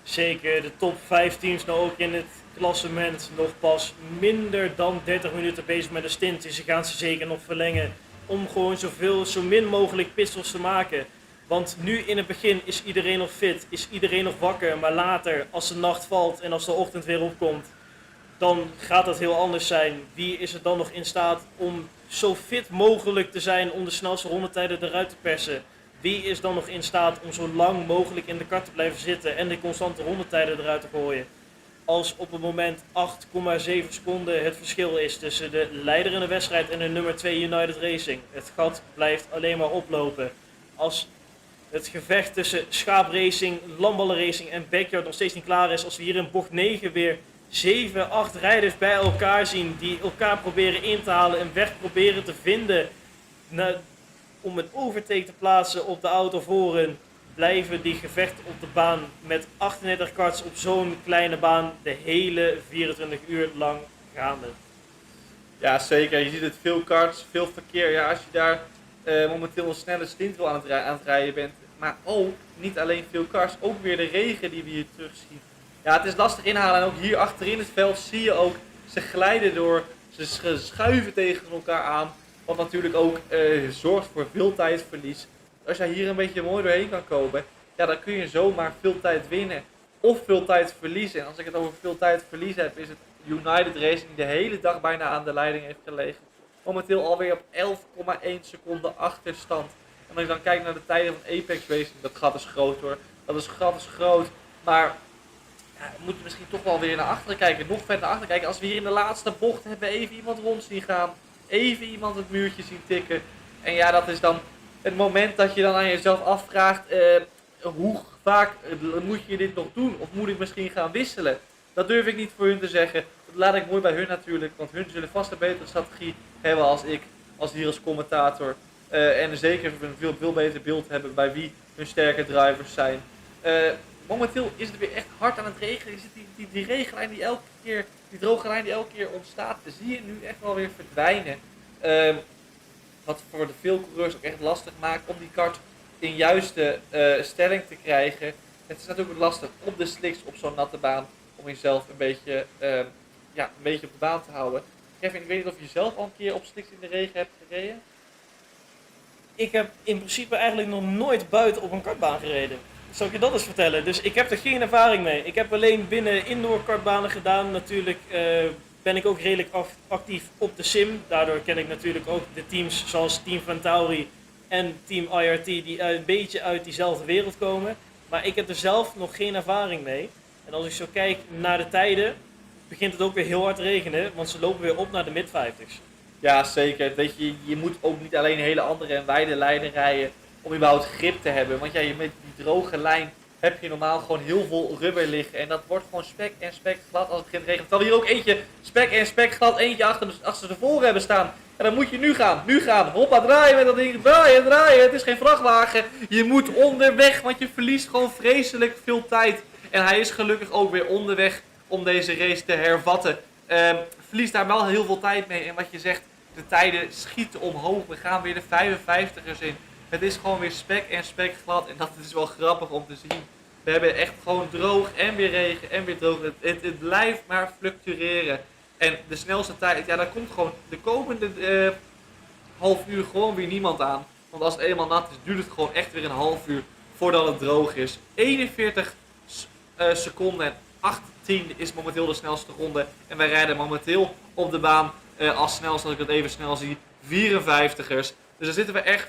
Zeker, de top 5 teams nou ook in het klassement nog pas minder dan 30 minuten bezig met een stint. Dus ze gaan ze zeker nog verlengen om gewoon zo min mogelijk pitstops te maken. Want nu in het begin is iedereen nog fit, is iedereen nog wakker. Maar later, als de nacht valt en als de ochtend weer opkomt, dan gaat dat heel anders zijn. Wie is er dan nog in staat om zo fit mogelijk te zijn om de snelste rondetijden eruit te persen? Wie is dan nog in staat om zo lang mogelijk in de kart te blijven zitten en de constante rondetijden eruit te gooien? Als op het moment 8,7 seconden het verschil is tussen de leider in de wedstrijd en de nummer 2 United Racing. Het gat blijft alleen maar oplopen. Als het gevecht tussen schaapracing, landballenracing en backyard nog steeds niet klaar is. Als we hier in bocht 9 weer 7, 8 rijders bij elkaar zien die elkaar proberen in te halen, een weg proberen te vinden om een overtake te plaatsen op de auto voor hun, blijven die gevechten op de baan met 38 karts op zo'n kleine baan de hele 24 uur lang gaande. Ja, zeker. Je ziet het, veel karts, veel verkeer. Ja, als je daar momenteel een snelle stint wil aan het rijden bent. Maar ook, niet alleen veel karts, ook weer de regen die we hier terugzien. Ja, het is lastig inhalen. En ook hier achterin het veld zie je ook, ze glijden door, ze schuiven tegen elkaar aan. Wat natuurlijk ook zorgt voor veel tijdverlies. Als jij hier een beetje mooi doorheen kan komen, ja, dan kun je zomaar veel tijd winnen. Of veel tijd verliezen. En als ik het over veel tijd verliezen heb, is het United Racing die de hele dag bijna aan de leiding heeft gelegen. Momenteel alweer op 11,1 seconden achterstand. En als ik dan kijk naar de tijden van Apex Racing, dat gat is groot hoor. Dat gat is groot, maar ja, we moeten misschien toch wel weer naar achteren kijken. Nog verder naar achteren kijken. Als we hier in de laatste bocht hebben even iemand rond zien gaan. Even iemand het muurtje zien tikken. En ja, dat is dan het moment dat je dan aan jezelf afvraagt, hoe vaak moet je dit nog doen? Of moet ik misschien gaan wisselen? Dat durf ik niet voor hun te zeggen. Dat laat ik mooi bij hun natuurlijk. Want hun zullen vast een betere strategie hebben als ik, als commentator. En zeker een veel beter beeld hebben bij wie hun sterke drivers zijn. Momenteel is het weer echt hard aan het regenen. Je ziet die regenlijn die elke keer, die droge lijn die elke keer ontstaat, zie je nu echt wel weer verdwijnen. Wat voor de veel coureurs ook echt lastig maakt om die kart in juiste stelling te krijgen. Het is natuurlijk ook lastig op de slicks op zo'n natte baan om jezelf een beetje op de baan te houden. Kevin, ik weet niet of je zelf al een keer op slicks in de regen hebt gereden? Ik heb in principe eigenlijk nog nooit buiten op een kartbaan gereden. Zal ik je dat eens vertellen? Dus ik heb er geen ervaring mee. Ik heb alleen binnen indoor kartbanen gedaan. Natuurlijk ben ik ook redelijk actief op de sim. Daardoor ken ik natuurlijk ook de teams zoals Team Ventauri en Team IRT die een beetje uit diezelfde wereld komen. Maar ik heb er zelf nog geen ervaring mee. En als ik zo kijk naar de tijden, begint het ook weer heel hard te regenen. Want ze lopen weer op naar de mid-50's. Ja, zeker. Weet je moet ook niet alleen hele andere en wijde lijnen rijden om überhaupt grip te hebben. Want ja, met die droge lijn heb je normaal gewoon heel veel rubber liggen. En dat wordt gewoon spek en spek glad als het begint te regenen. Terwijl we hier ook eentje spek en spek glad, eentje achter de voren hebben staan. En dan moet je nu gaan. Hoppa, draaien met dat ding. Draaien. Het is geen vrachtwagen. Je moet onderweg, want je verliest gewoon vreselijk veel tijd. En hij is gelukkig ook weer onderweg om deze race te hervatten. Verliest daar wel heel veel tijd mee. En wat je zegt, de tijden schieten omhoog. We gaan weer de 55ers in. Het is gewoon weer spek en spek glad. En dat is wel grappig om te zien. We hebben echt gewoon droog en weer regen en weer droog. Het blijft maar fluctueren. En de snelste tijd, ja, daar komt gewoon de komende half uur gewoon weer niemand aan. Want als het eenmaal nat is, duurt het gewoon echt weer een half uur voordat het droog is. 41 seconden en 18 is momenteel de snelste ronde. En wij rijden momenteel op de baan als snelst, als ik het even snel zie, 54ers. Dus daar zitten we echt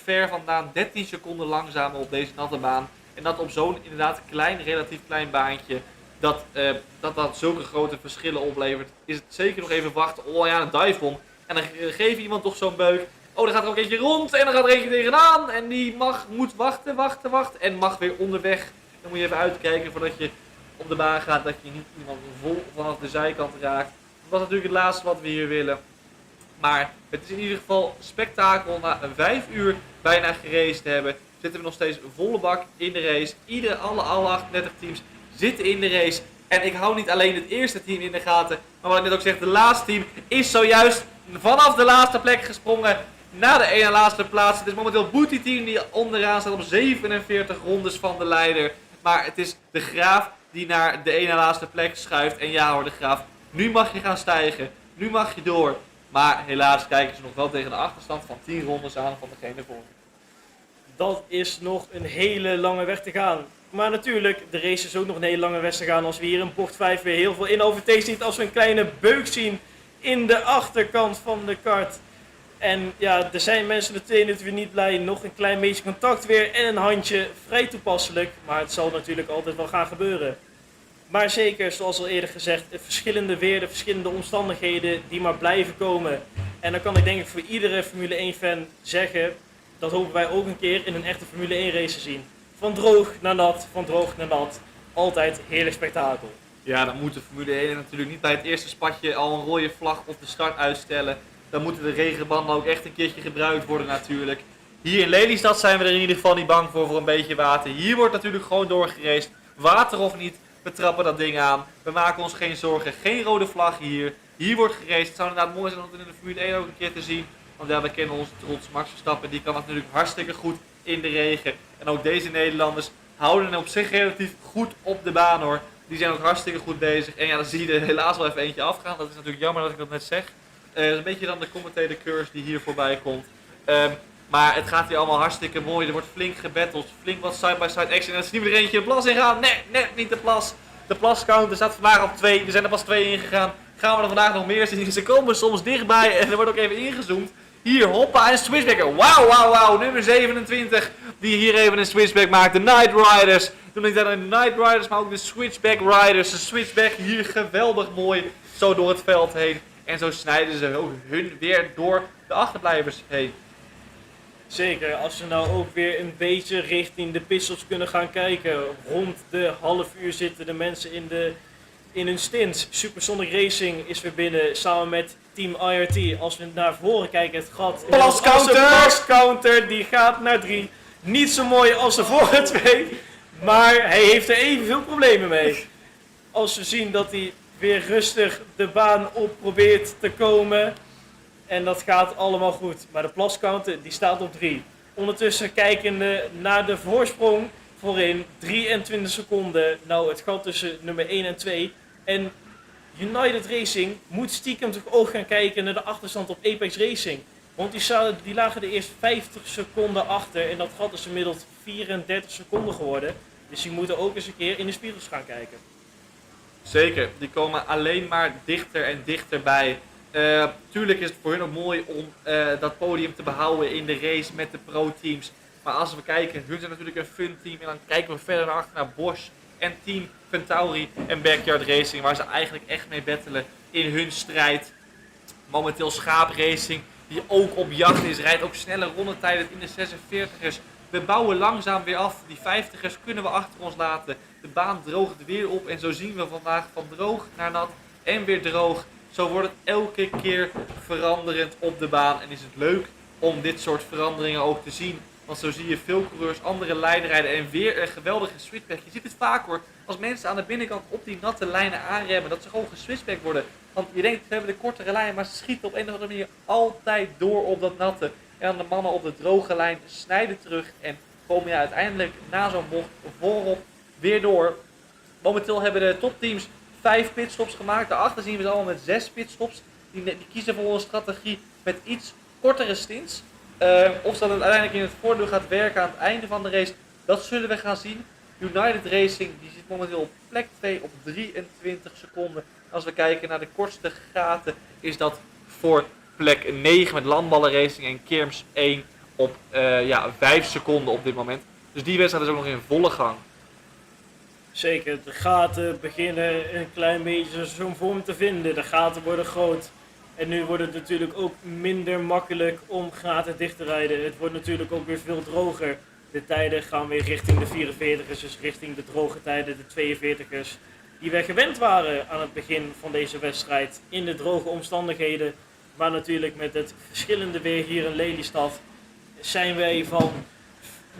ver vandaan. 13 seconden langzamer op deze natte baan. En dat op zo'n inderdaad relatief klein baantje. Dat zulke grote verschillen oplevert. Is het zeker nog even wachten. Oh ja, een dive-bomb. En dan geef je iemand toch zo'n beuk. Oh, dan gaat er ook eentje rond. En dan gaat er eentje tegenaan. En die moet wachten. En mag weer onderweg. Dan moet je even uitkijken voordat je op de baan gaat. Dat je niet iemand vol vanaf de zijkant raakt. Dat was natuurlijk het laatste wat we hier willen. Maar het is in ieder geval spektakel. Na 5 uur bijna geraced te hebben, zitten we nog steeds volle bak in de race. Alle 38 teams zitten in de race. En ik hou niet alleen het eerste team in de gaten. Maar wat ik net ook zeg, de laatste team is zojuist vanaf de laatste plek gesprongen. na de ene laatste plaats. Het is momenteel Booty Team die onderaan staat op 47 rondes van de leider. Maar het is de Graaf die naar de ene laatste plek schuift. En ja hoor, de Graaf, nu mag je gaan stijgen. Nu mag je door. Maar helaas kijken ze nog wel tegen de achterstand van 10 rondes aan van degene voor. Dat is nog een hele lange weg te gaan. Maar natuurlijk, de race is ook nog een hele lange weg te gaan als we hier in bocht 5 weer heel veel in-overtakes zien. Als we een kleine beuk zien in de achterkant van de kart. En ja, er zijn mensen natuurlijk weer niet blij. Nog een klein beetje contact weer en een handje. Vrij toepasselijk, maar het zal natuurlijk altijd wel gaan gebeuren. Maar zeker, zoals al eerder gezegd, het verschillende weer, de verschillende omstandigheden die maar blijven komen. En dan kan ik denk ik voor iedere Formule 1 fan zeggen, dat hopen wij ook een keer in een echte Formule 1 race te zien. Van droog naar nat, van droog naar nat. Altijd heerlijk spektakel. Ja, dan moet de Formule 1 natuurlijk niet bij het eerste spatje al een rode vlag op de start uitstellen. Dan moeten de regenbanden ook echt een keertje gebruikt worden natuurlijk. Hier in Lelystad zijn we er in ieder geval niet bang voor een beetje water. Hier wordt natuurlijk gewoon doorgeraced. Water of niet, we trappen dat ding aan. We maken ons geen zorgen, geen rode vlag hier. Hier wordt geraced. Het zou inderdaad mooi zijn om het in de Formule 1 ook een keer te zien. Want ja, we kennen onze trots Max Verstappen. Die kan natuurlijk hartstikke goed in de regen. En ook deze Nederlanders houden op zich relatief goed op de baan hoor. Die zijn ook hartstikke goed bezig. En ja, dan zie je er helaas wel even eentje afgaan. Dat is natuurlijk jammer dat ik dat net zeg. Dat is een beetje dan de commentator curse die hier voorbij komt. Maar het gaat hier allemaal hartstikke mooi. Er wordt flink gebatteld. Flink wat side-by-side action. En dan zien we er eentje de plas ingaan. Nee, net niet de plas. De plascounter staat vandaag op 2. Er zijn er pas 2 ingegaan. Gaan we er vandaag nog meer zien. Ze komen soms dichtbij. En er wordt ook even ingezoomd. Hier, hoppa, en switchback. Wauw, wauw, wauw. Nummer 27. Die hier even een switchback maakt. De Night Riders. Doen niet alleen de Night Riders, maar ook de Switchback Riders. De switchback hier geweldig mooi. Zo door het veld heen. En zo snijden ze ook hun weer door de achterblijvers heen. Zeker, als we nou ook weer een beetje richting de pitstops kunnen gaan kijken. Rond de half uur zitten de mensen in hun stint. Supersonic Racing is weer binnen samen met Team IRT. Als we naar voren kijken, het gat... Plascounter! Die gaat naar 3. Niet zo mooi als de vorige 2. Maar hij heeft er evenveel problemen mee. Als we zien dat hij weer rustig de baan op probeert te komen. En dat gaat allemaal goed. Maar de plascounter die staat op 3. Ondertussen kijkende naar de voorsprong voorin. 23 seconden. Nou, het gat tussen nummer 1 en 2. En United Racing moet stiekem toch ook gaan kijken naar de achterstand op Apex Racing. Want die lagen er eerst 50 seconden achter. En dat gat is inmiddels 34 seconden geworden. Dus die moeten ook eens een keer in de spiegels gaan kijken. Zeker, die komen alleen maar dichter en dichterbij. Tuurlijk is het voor hun ook mooi om dat podium te behouden in de race met de pro-teams. Maar als we kijken, hun zijn natuurlijk een fun team. En dan kijken we verder naar achter naar Bosch en Team Ventauri en Backyard Racing. Waar ze eigenlijk echt mee battelen in hun strijd. Momenteel Schaap Racing, die ook op jacht is, rijdt ook snelle rondetijden in de 46ers. We bouwen langzaam weer af. Die 50ers kunnen we achter ons laten. De baan droogt weer op en zo zien we vandaag van droog naar nat en weer droog. Zo wordt het elke keer veranderend op de baan en is het leuk om dit soort veranderingen ook te zien. Want zo zie je veel coureurs andere lijnen rijden en weer een geweldige switchback. Je ziet het vaak hoor, als mensen aan de binnenkant op die natte lijnen aanremmen, dat ze gewoon geswitchback worden. Want je denkt, ze hebben de kortere lijn, maar ze schieten op een of andere manier altijd door op dat natte. En dan de mannen op de droge lijn snijden terug en komen je uiteindelijk na zo'n bocht voorop weer door. Momenteel hebben de topteams 5 pitstops gemaakt. Daarachter zien we ze allemaal met 6 pitstops. Die kiezen voor een strategie met iets kortere stints. Of dat het uiteindelijk in het voordeel gaat werken aan het einde van de race, dat zullen we gaan zien. United Racing die zit momenteel op plek 2 op 23 seconden. Als we kijken naar de kortste gaten is dat voor plek 9 met Landballen Racing en Kirms 1 op 5 seconden op dit moment. Dus die wedstrijd is ook nog in volle gang. Zeker, de gaten beginnen een klein beetje zo'n vorm te vinden. De gaten worden groot. En nu wordt het natuurlijk ook minder makkelijk om gaten dicht te rijden. Het wordt natuurlijk ook weer veel droger. De tijden gaan weer richting de 44ers, dus richting de droge tijden, de 42ers. Die wij gewend waren aan het begin van deze wedstrijd in de droge omstandigheden. Maar natuurlijk met het verschillende weer hier in Lelystad zijn wij van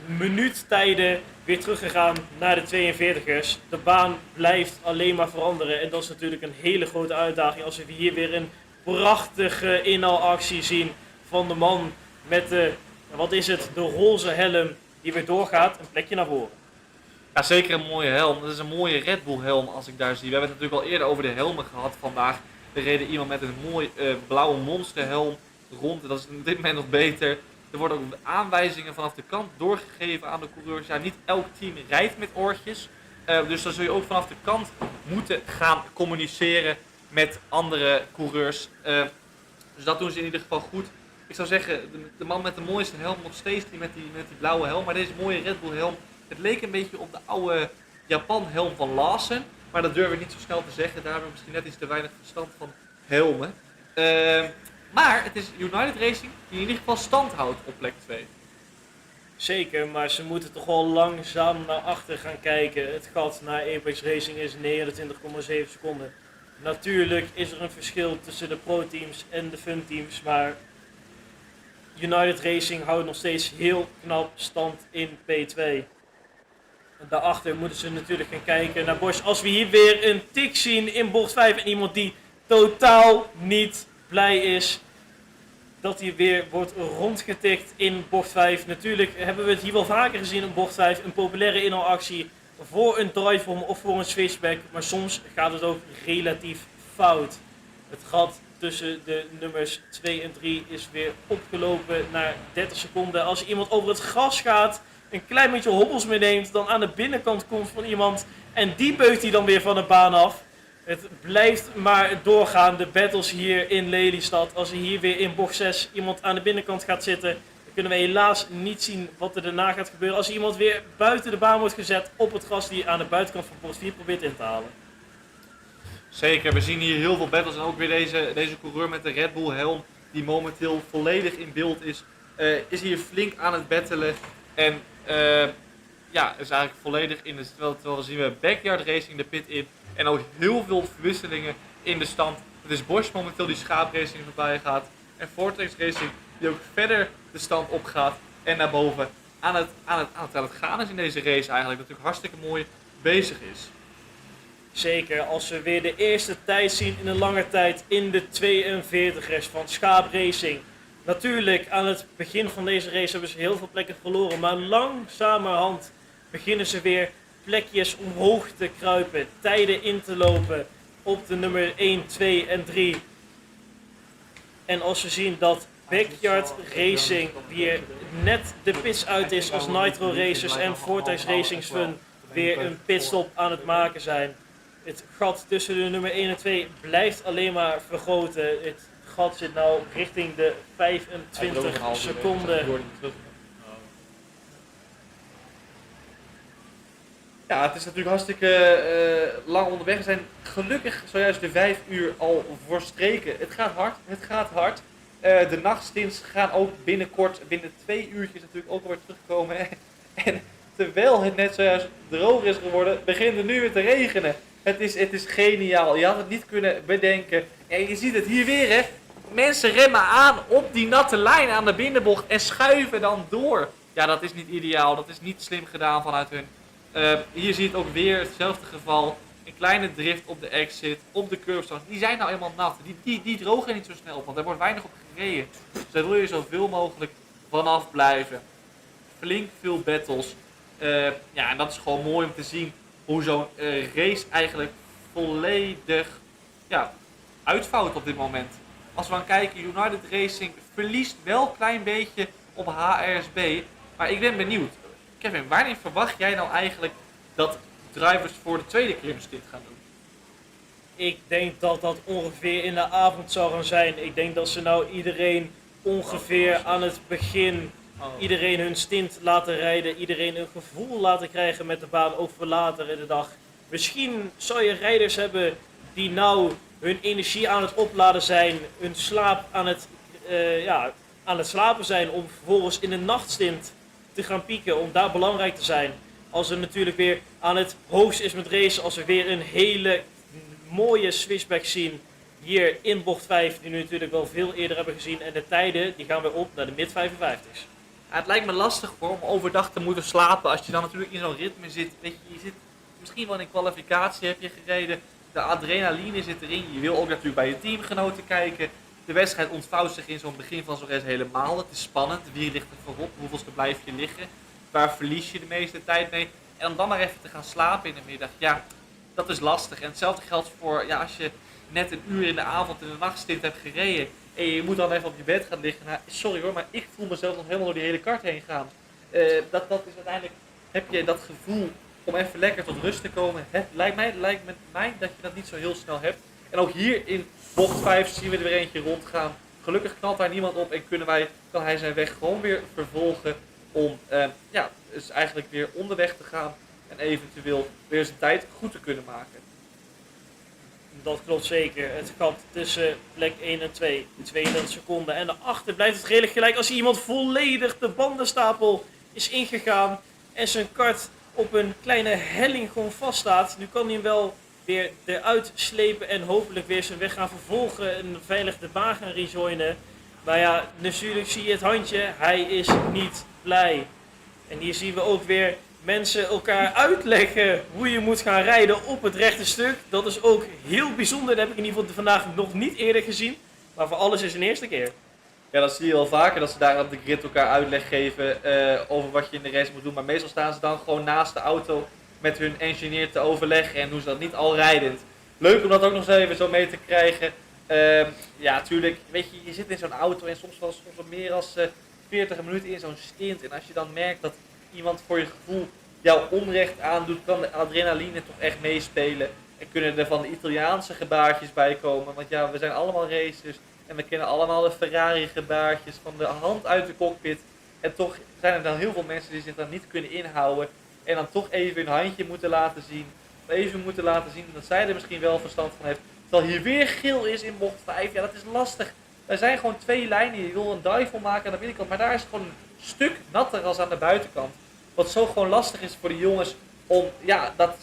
minuuttijden weer teruggegaan naar de 42ers. De baan blijft alleen maar veranderen en dat is natuurlijk een hele grote uitdaging als we hier weer een prachtige inhaalactie zien van de man met de, wat is het, de roze helm die weer doorgaat, een plekje naar voren. Ja, zeker een mooie helm. Dat is een mooie Red Bull helm als ik daar zie. We hebben het natuurlijk al eerder over de helmen gehad vandaag. Er reden iemand met een mooi blauwe monsterhelm rond. Dat is op dit moment nog beter. Er worden ook aanwijzingen vanaf de kant doorgegeven aan de coureurs. Ja, niet elk team rijdt met oortjes. Dus dan zul je ook vanaf de kant moeten gaan communiceren met andere coureurs. Dus dat doen ze in ieder geval goed. Ik zou zeggen, de man met de mooiste helm nog steeds die met die blauwe helm. Maar deze mooie Red Bull helm, het leek een beetje op de oude Japan helm van Lawson. Maar dat durf ik niet zo snel te zeggen. Daar hebben we misschien net iets te weinig verstand van helmen. Maar het is United Racing die in ieder geval stand houdt op plek 2. Zeker, maar ze moeten toch wel langzaam naar achter gaan kijken. Het gat naar Apex Racing is 29,7 seconden. Natuurlijk is er een verschil tussen de pro-teams en de fun-teams, maar United Racing houdt nog steeds heel knap stand in P2. Daarachter moeten ze natuurlijk gaan kijken naar Bosch. Als we hier weer een tik zien in bocht 5 en iemand die totaal niet blij is dat hij weer wordt rondgetikt in bocht 5. Natuurlijk hebben we het hier wel vaker gezien in bocht 5. Een populaire inhaalactie voor een drive-home of voor een switchback. Maar soms gaat het ook relatief fout. Het gat tussen de nummers 2 en 3 is weer opgelopen naar 30 seconden. Als iemand over het gras gaat, een klein beetje hobbels meeneemt, dan aan de binnenkant komt van iemand en die beugt hij dan weer van de baan af. Het blijft maar doorgaan, de battles hier in Lelystad. Als er hier weer in bocht 6 iemand aan de binnenkant gaat zitten, dan kunnen we helaas niet zien wat er daarna gaat gebeuren. Als iemand weer buiten de baan wordt gezet op het gras die aan de buitenkant van bocht 4 probeert in te halen. Zeker, we zien hier heel veel battles en ook weer deze coureur met de Red Bull helm die momenteel volledig in beeld is hier flink aan het battelen en ja, is eigenlijk volledig in de, terwijl we zien we backyard racing de pit in en ook heel veel verwisselingen in de stand. Het is Bosch momenteel die schaapracing voorbij gaat en Vortex Racing die ook verder de stand opgaat en naar boven aan het gaan is in deze race eigenlijk, dat natuurlijk hartstikke mooi bezig is. Zeker, als we weer de eerste tijd zien in een lange tijd in de 42ers van Schaap Racing. Natuurlijk, aan het begin van deze race hebben ze heel veel plekken verloren, maar langzamerhand beginnen ze weer plekjes omhoog te kruipen, tijden in te lopen op de nummer 1, 2 en 3. En als we zien dat Backyard Racing weer net de pits uit is als Nitro Racers en Vortex Racing's Fun weer een pitstop aan het maken zijn. Het gat tussen de nummer 1 en 2 blijft alleen maar vergroten. Het gat zit nou richting de 25 seconden. Ja, het is natuurlijk hartstikke lang onderweg. We zijn gelukkig zojuist de 5 uur al verstreken. Het gaat hard, het gaat hard. De nachtstints gaan ook binnenkort, binnen 2 uurtjes natuurlijk ook alweer terugkomen. En terwijl het net zojuist droog is geworden, begint het nu weer te regenen. Het is geniaal. Je had het niet kunnen bedenken. En je ziet het hier weer, hè. Mensen remmen aan op die natte lijn aan de binnenbocht en schuiven dan door. Ja, dat is niet ideaal. Dat is niet slim gedaan vanuit hun. Hier zie je het ook weer hetzelfde geval. Een kleine drift op de exit, op de curbstones. Die zijn nou eenmaal nat. Die drogen niet zo snel op, want er wordt weinig op gereden. Dus daar wil je zoveel mogelijk vanaf blijven. Flink veel battles. Ja, en dat is gewoon mooi om te zien hoe zo'n race eigenlijk volledig uitvouwt op dit moment. Als we gaan kijken, United Racing verliest wel een klein beetje op HRSB. Maar ik ben benieuwd. Kevin, wanneer verwacht jij nou eigenlijk dat drivers voor de tweede klimstint gaan doen? Ik denk dat dat ongeveer in de avond zou gaan zijn. Ik denk dat ze nou iedereen ongeveer aan het begin iedereen hun stint laten rijden. Iedereen een gevoel laten krijgen met de baan, ook voor later in de dag. Misschien zou je rijders hebben die nou hun energie aan het opladen zijn. Hun slaap aan het slapen zijn om vervolgens in de nachtstint te gaan pieken. Om daar belangrijk te zijn. Als er natuurlijk weer aan het hoogst is met racen. Als we weer een hele mooie switchback zien. Hier in bocht 5. Die we natuurlijk wel veel eerder hebben gezien. En de tijden die gaan weer op naar de mid-55's. Ja, het lijkt me lastig om overdag te moeten slapen als je dan natuurlijk in zo'n ritme zit. Weet je zit misschien wel in kwalificatie heb je gereden. De adrenaline zit erin. Je wil ook natuurlijk bij je teamgenoten kijken. De wedstrijd ontvouwt zich in zo'n begin van zo'n race helemaal. Het is spannend. Wie ligt er voorop? Hoeveelste blijf je liggen? Waar verlies je de meeste tijd mee? En om dan maar even te gaan slapen in de middag. Ja, dat is lastig. En hetzelfde geldt voor als je net een uur in de avond in de nachtstint hebt gereden. En je moet dan even op je bed gaan liggen. Nou, sorry hoor, maar ik voel mezelf nog helemaal door die hele kart heen gaan. Dat is uiteindelijk, heb je dat gevoel om even lekker tot rust te komen. Het lijkt met mij dat je dat niet zo heel snel hebt. En ook hier in bocht 5 zien we er weer eentje rondgaan. Gelukkig knalt daar niemand op en kan hij zijn weg gewoon weer vervolgen om dus eigenlijk weer onderweg te gaan en eventueel weer zijn tijd goed te kunnen maken. Dat klopt zeker. Het gat tussen plek 1 en 2, 32 seconden. En daarachter blijft het redelijk gelijk als iemand volledig de bandenstapel is ingegaan en zijn kart op een kleine helling gewoon vaststaat. Nu kan hij hem wel weer eruit slepen en hopelijk weer zijn weg gaan vervolgen en veilig de baan gaan rejoinen. Maar ja, natuurlijk zie je het handje, hij is niet blij. En hier zien we ook weer mensen elkaar uitleggen hoe je moet gaan rijden op het rechte stuk. Dat is ook heel bijzonder, dat heb ik in ieder geval vandaag nog niet eerder gezien. Maar voor alles is een eerste keer. Ja, dat zie je wel vaker, dat ze daar op de grid elkaar uitleg geven over wat je in de race moet doen. Maar meestal staan ze dan gewoon naast de auto met hun engineer te overleggen en doen ze dat niet al rijdend. Leuk om dat ook nog eens even zo mee te krijgen. Ja, natuurlijk, weet je, je zit in zo'n auto en soms wel meer dan 40 minuten in zo'n stint. En als je dan merkt dat iemand voor je gevoel jou onrecht aandoet, kan de adrenaline toch echt meespelen. En kunnen er van de Italiaanse gebaartjes bij komen. Want ja, we zijn allemaal racers en we kennen allemaal de Ferrari gebaartjes van de hand uit de cockpit. En toch zijn er dan heel veel mensen die zich dan niet kunnen inhouden. En dan toch even hun handje moeten laten zien. Of even moeten laten zien dat zij er misschien wel verstand van heeft. Terwijl hier weer geel is in bocht 5. Ja, dat is lastig. Er zijn gewoon 2 lijnen. Je wil een dive maken aan de binnenkant. Maar daar is het gewoon een stuk natter als aan de buitenkant. Wat zo gewoon lastig is voor de jongens om dat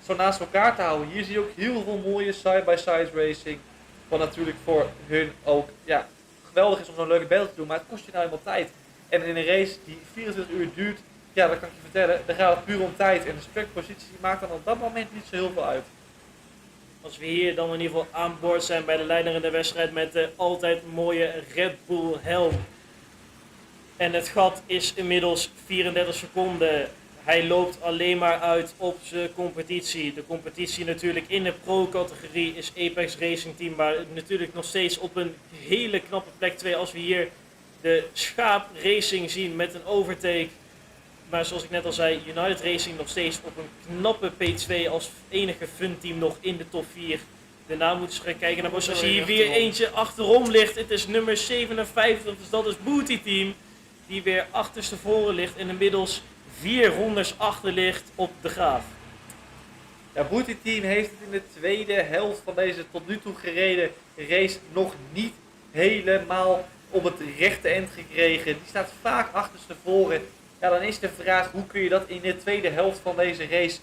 zo naast elkaar te houden. Hier zie je ook heel veel mooie side-by-side racing. Wat natuurlijk voor hun ook geweldig is om zo'n leuke battle te doen. Maar het kost je nou helemaal tijd. En in een race die 24 uur duurt, ja, dat kan ik je vertellen, dan gaat het puur om tijd. En de specpositie maakt dan op dat moment niet zo heel veel uit. Als we hier dan in ieder geval aan boord zijn bij de leider in de wedstrijd met de altijd mooie Red Bull helm. En het gat is inmiddels 34 seconden. Hij loopt alleen maar uit op zijn competitie. De competitie natuurlijk in de pro-categorie is Apex Racing Team. Maar natuurlijk nog steeds op een hele knappe plek 2 als we hier de Schaap Racing zien met een overtake. Maar zoals ik net al zei, United Racing nog steeds op een knappe P2 als enige fun team nog in de top 4. Daarna moeten ze gaan kijken naar Bosch. Als hier weer eentje achterom ligt. Het is nummer 57, dus dat is Booty Team. Die weer achterstevoren ligt en inmiddels 4 rondes achter ligt op de Graaf. Ja, Booty Team heeft het in de tweede helft van deze tot nu toe gereden race nog niet helemaal op het rechte eind gekregen. Die staat vaak achterstevoren. Ja, dan is de vraag, hoe kun je dat in de tweede helft van deze race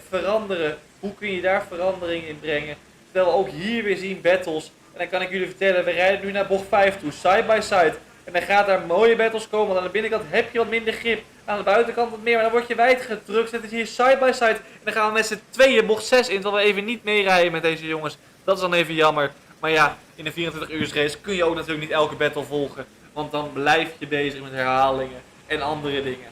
veranderen? Hoe kun je daar verandering in brengen? Terwijl we ook hier weer zien battles. En dan kan ik jullie vertellen, we rijden nu naar bocht 5 toe, side by side. En dan gaat daar mooie battles komen, want aan de binnenkant heb je wat minder grip. Aan de buitenkant wat meer, maar dan word je wijd gedrukt. Het is hier side by side. En dan gaan we met z'n tweeën bocht 6 in, terwijl we even niet meerijden met deze jongens. Dat is dan even jammer. Maar ja, in een 24 uur race kun je ook natuurlijk niet elke battle volgen. Want dan blijf je bezig met herhalingen en andere dingen.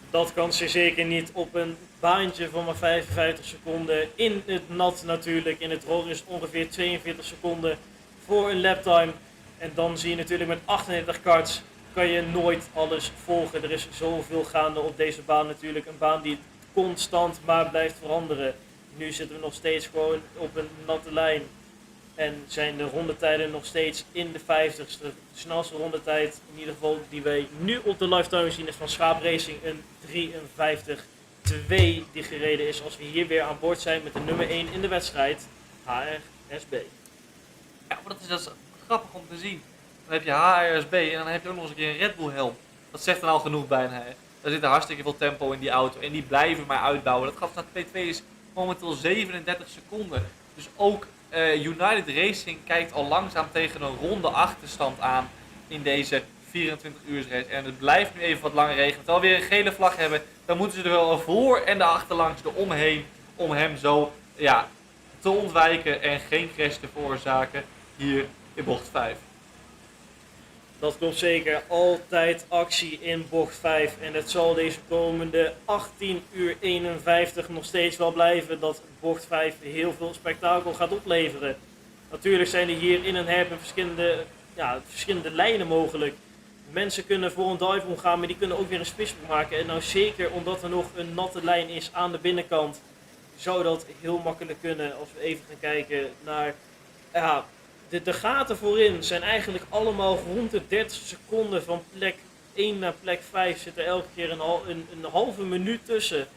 Dat kan ze zeker niet op een baantje van maar 55 seconden. In het nat natuurlijk. In het droog is het ongeveer 42 seconden voor een laptime. En dan zie je natuurlijk met 38 karts kan je nooit alles volgen. Er is zoveel gaande op deze baan natuurlijk. Een baan die constant maar blijft veranderen. Nu zitten we nog steeds gewoon op een natte lijn. En zijn de rondetijden nog steeds in de 50ste. De snelste rondetijd in ieder geval die wij nu op de lifetime zien is van Schaap Racing een 53-2 die gereden is. Als we hier weer aan boord zijn met de nummer 1 in de wedstrijd, HRSB. Ja, maar dat is grappig om te zien. Dan heb je HRSB en dan heb je ook nog eens een keer een Red Bull helm. Dat zegt dan al genoeg bijna. Hè. Er zit hartstikke veel tempo in die auto en die blijven maar uitbouwen. Dat gat naar P2 is momenteel 37 seconden. Dus ook United Racing kijkt al langzaam tegen een ronde achterstand aan in deze 24 uur race. En het blijft nu even wat langer regenen. Terwijl we weer een gele vlag hebben, dan moeten ze er wel voor en de achterlangs eromheen om hem zo te ontwijken en geen crash te veroorzaken. hier in bocht 5. Dat klopt zeker. Altijd actie in bocht 5. En het zal deze komende 18 uur 51 nog steeds wel blijven dat bocht 5 heel veel spektakel gaat opleveren. Natuurlijk zijn er hier in een hairpin verschillende lijnen mogelijk. Mensen kunnen voor een dive omgaan, maar die kunnen ook weer een spitsboek maken. En nou zeker omdat er nog een natte lijn is aan de binnenkant, zou dat heel makkelijk kunnen als we even gaan kijken naar... Ja, de gaten voorin zijn eigenlijk allemaal rond de 30 seconden van plek 1 naar plek 5 zit er elke keer een halve minuut tussen.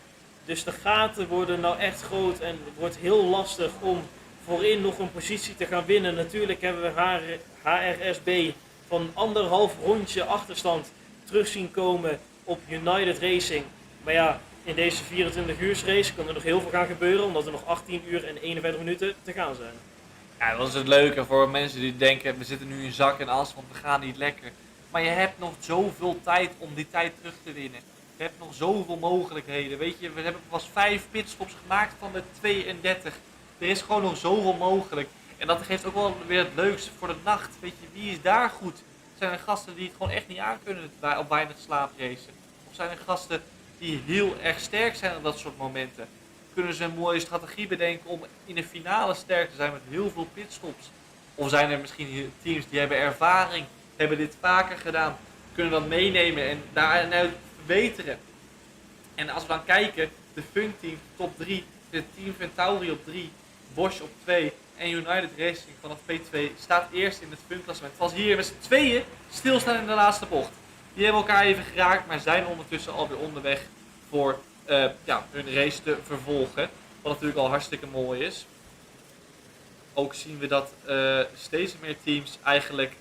Dus de gaten worden nou echt groot en het wordt heel lastig om voorin nog een positie te gaan winnen. Natuurlijk hebben we HRSB van 1,5 rondje achterstand terug zien komen op United Racing. Maar ja, in deze 24 uur race kan er nog heel veel gaan gebeuren omdat er nog 18 uur en 51 minuten te gaan zijn. Ja, dat is het leuke voor mensen die denken, we zitten nu in zak en as, want we gaan niet lekker. Maar je hebt nog zoveel tijd om die tijd terug te winnen. Je hebt nog zoveel mogelijkheden. Weet je, we hebben pas 5 pitstops gemaakt van de 32. Er is gewoon nog zoveel mogelijk. En dat geeft ook wel weer het leukste voor de nacht. Weet je, wie is daar goed? Zijn er gasten die het gewoon echt niet aankunnen op weinig slaap racen? Of zijn er gasten die heel erg sterk zijn op dat soort momenten? Kunnen ze een mooie strategie bedenken om in de finale sterk te zijn met heel veel pitstops? Of zijn er misschien teams die hebben ervaring, hebben dit vaker gedaan, kunnen dat meenemen en daaruit verbeteren? En als we dan kijken, de Funk Team top 3, de Team Ventauri op 3, Bosch op 2 en United Racing vanaf P2 staat eerst in het Funk klassement. Terwijl ze hier met z'n tweeën stilstaan in de laatste bocht. Die hebben elkaar even geraakt, maar zijn ondertussen alweer onderweg voor hun race te vervolgen. Wat natuurlijk al hartstikke mooi is. Ook zien we dat steeds meer teams eigenlijk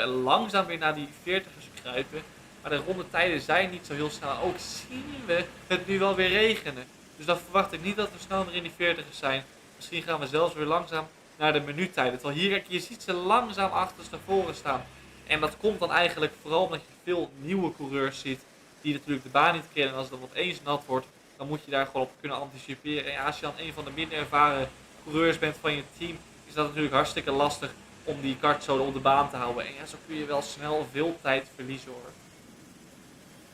langzaam weer naar die 40ers kruipen. Maar de rondetijden zijn niet zo heel snel. Ook zien we het nu wel weer regenen. Dus dan verwacht ik niet dat we snel meer in die 40ers zijn. Misschien gaan we zelfs weer langzaam naar de minuuttijden. Terwijl hier, kijk, je ziet ze langzaam achterstevoren staan. En dat komt dan eigenlijk vooral omdat je veel nieuwe coureurs ziet. Die natuurlijk de baan niet kennen. En als het dan wat eens nat wordt, dan moet je daar gewoon op kunnen anticiperen. En ja, als je dan een van de minder ervaren coureurs bent van je team, is dat natuurlijk hartstikke lastig om die kart zo op de baan te houden. En ja, zo kun je wel snel veel tijd verliezen hoor.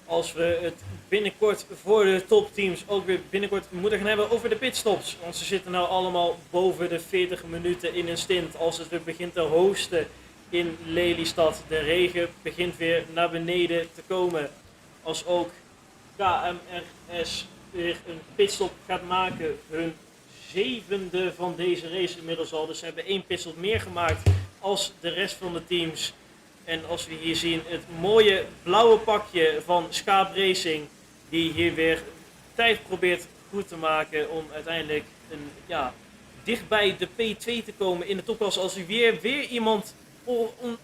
Als we het binnenkort voor de topteams ook weer binnenkort moeten gaan hebben over de pitstops. Want ze zitten nou allemaal boven de 40 minuten in een stint als het weer begint te hosten in Lelystad. De regen begint weer naar beneden te komen. Als ook KMRS weer een pitstop gaat maken. Hun 7e van deze race inmiddels al. Dus ze hebben 1 pitstop meer gemaakt als de rest van de teams. En als we hier zien het mooie blauwe pakje van Schaap Racing. Die hier weer tijd probeert goed te maken om uiteindelijk dichtbij de P2 te komen in de topklasse. Als er weer iemand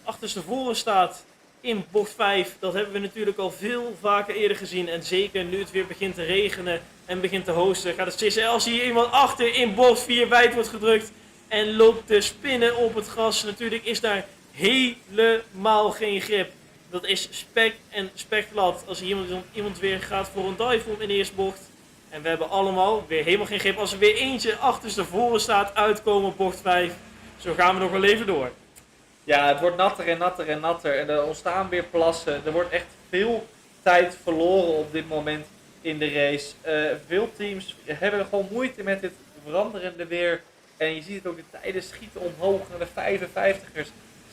achterstevoren staat in bocht 5. Dat hebben we natuurlijk al veel vaker eerder gezien. En zeker nu het weer begint te regenen en begint te hosten, gaat het steeds. Als hier iemand achter in bocht 4 wijd wordt gedrukt en loopt te spinnen op het gras. Natuurlijk is daar helemaal geen grip. Dat is spek en spekglad. Als iemand weer gaat voor een dive in de eerste bocht. En we hebben allemaal weer helemaal geen grip. Als er weer eentje achterstevoren staat uitkomen op bocht 5. Zo gaan we nog wel even door. Ja, het wordt natter en natter en natter. En er ontstaan weer plassen. Er wordt echt veel tijd verloren op dit moment in de race. Veel teams hebben er gewoon moeite met dit veranderende weer. En je ziet het ook, de tijden schieten omhoog naar de 55ers,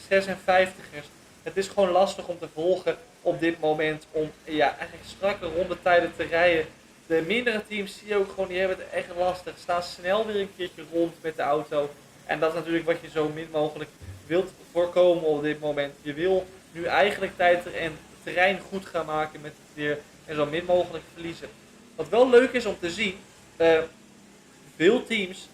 56ers. Het is gewoon lastig om te volgen op dit moment om eigenlijk strakke rondetijden te rijden. De mindere teams zie je ook gewoon, die hebben het echt lastig. Staan snel weer een keertje rond met de auto. En dat is natuurlijk wat je zo min mogelijk wilt voorkomen op dit moment. Je wil nu eigenlijk tijd en terrein goed gaan maken met het weer en zo min mogelijk verliezen. Wat wel leuk is om te zien, veel teams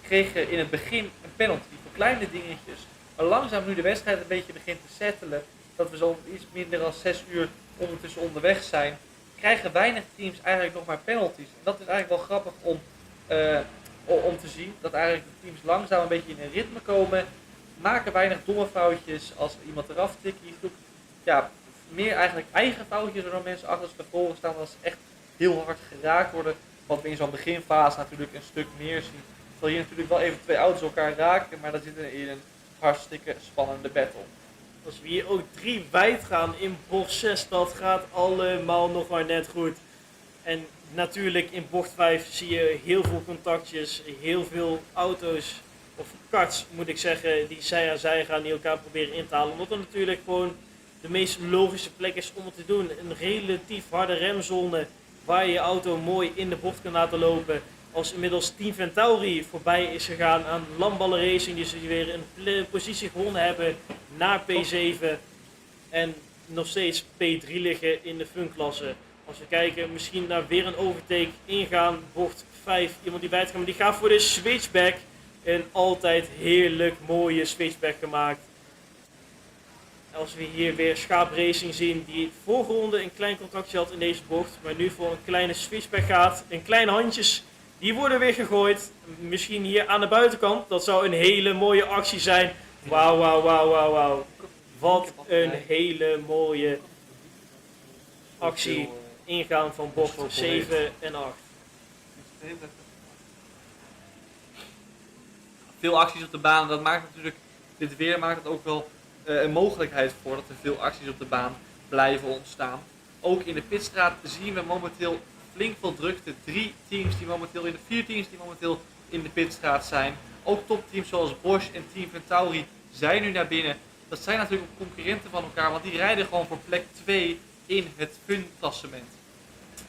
kregen in het begin een penalty voor kleine dingetjes. Maar langzaam nu de wedstrijd een beetje begint te settelen, dat we zo iets minder dan 6 uur ondertussen onderweg zijn, krijgen weinig teams eigenlijk nog maar penalties. En dat is eigenlijk wel grappig om te zien, dat eigenlijk de teams langzaam een beetje in een ritme komen, maken weinig domme foutjes als iemand eraf tikt. Je doet meer eigenlijk eigen foutjes, waardoor mensen achter ze tevoren staan als ze echt heel hard geraakt worden. Wat we in zo'n beginfase natuurlijk een stuk meer zien. Terwijl hier natuurlijk wel even 2 auto's elkaar raken, maar dat zit in een hartstikke spannende battle. Als we hier ook 3 wijd gaan in bocht 6, dat gaat allemaal nog maar net goed. En natuurlijk in bocht 5 zie je heel veel contactjes, heel veel auto's, of karts moet ik zeggen, die zij aan zij gaan, die elkaar proberen in te halen. Omdat het natuurlijk gewoon de meest logische plek is om het te doen. Een relatief harde remzone waar je je auto mooi in de bocht kan laten lopen. Als inmiddels Team Ventauri voorbij is gegaan aan Lamballen Racing, die ze weer een positie gewonnen hebben naar P7 en nog steeds P3 liggen in de funklasse. Als we kijken, misschien naar weer een overtake ingaan, bocht 5, iemand die bijt gaat, maar die gaat voor de switchback. Een altijd heerlijk mooie switchback gemaakt. Als we hier weer Schaap Racing zien, die vorige ronde een klein contactje had in deze bocht, maar nu voor een kleine switchback gaat. En kleine handjes, die worden weer gegooid. Misschien hier aan de buitenkant, dat zou een hele mooie actie zijn. Wauw, wauw, wauw, wauw, wauw. Wat een hele mooie actie. Ingaan van bocht 7 en 8. Veel acties op de baan, dat maakt natuurlijk, dit weer maakt het ook wel een mogelijkheid voor dat er veel acties op de baan blijven ontstaan. Ook in de pitstraat zien we momenteel flink veel drukte. 4 teams die momenteel in de pitstraat zijn. Ook topteams zoals Bosch en Team Ventauri zijn nu naar binnen. Dat zijn natuurlijk ook concurrenten van elkaar, want die rijden gewoon voor plek 2 in het fun-klassement.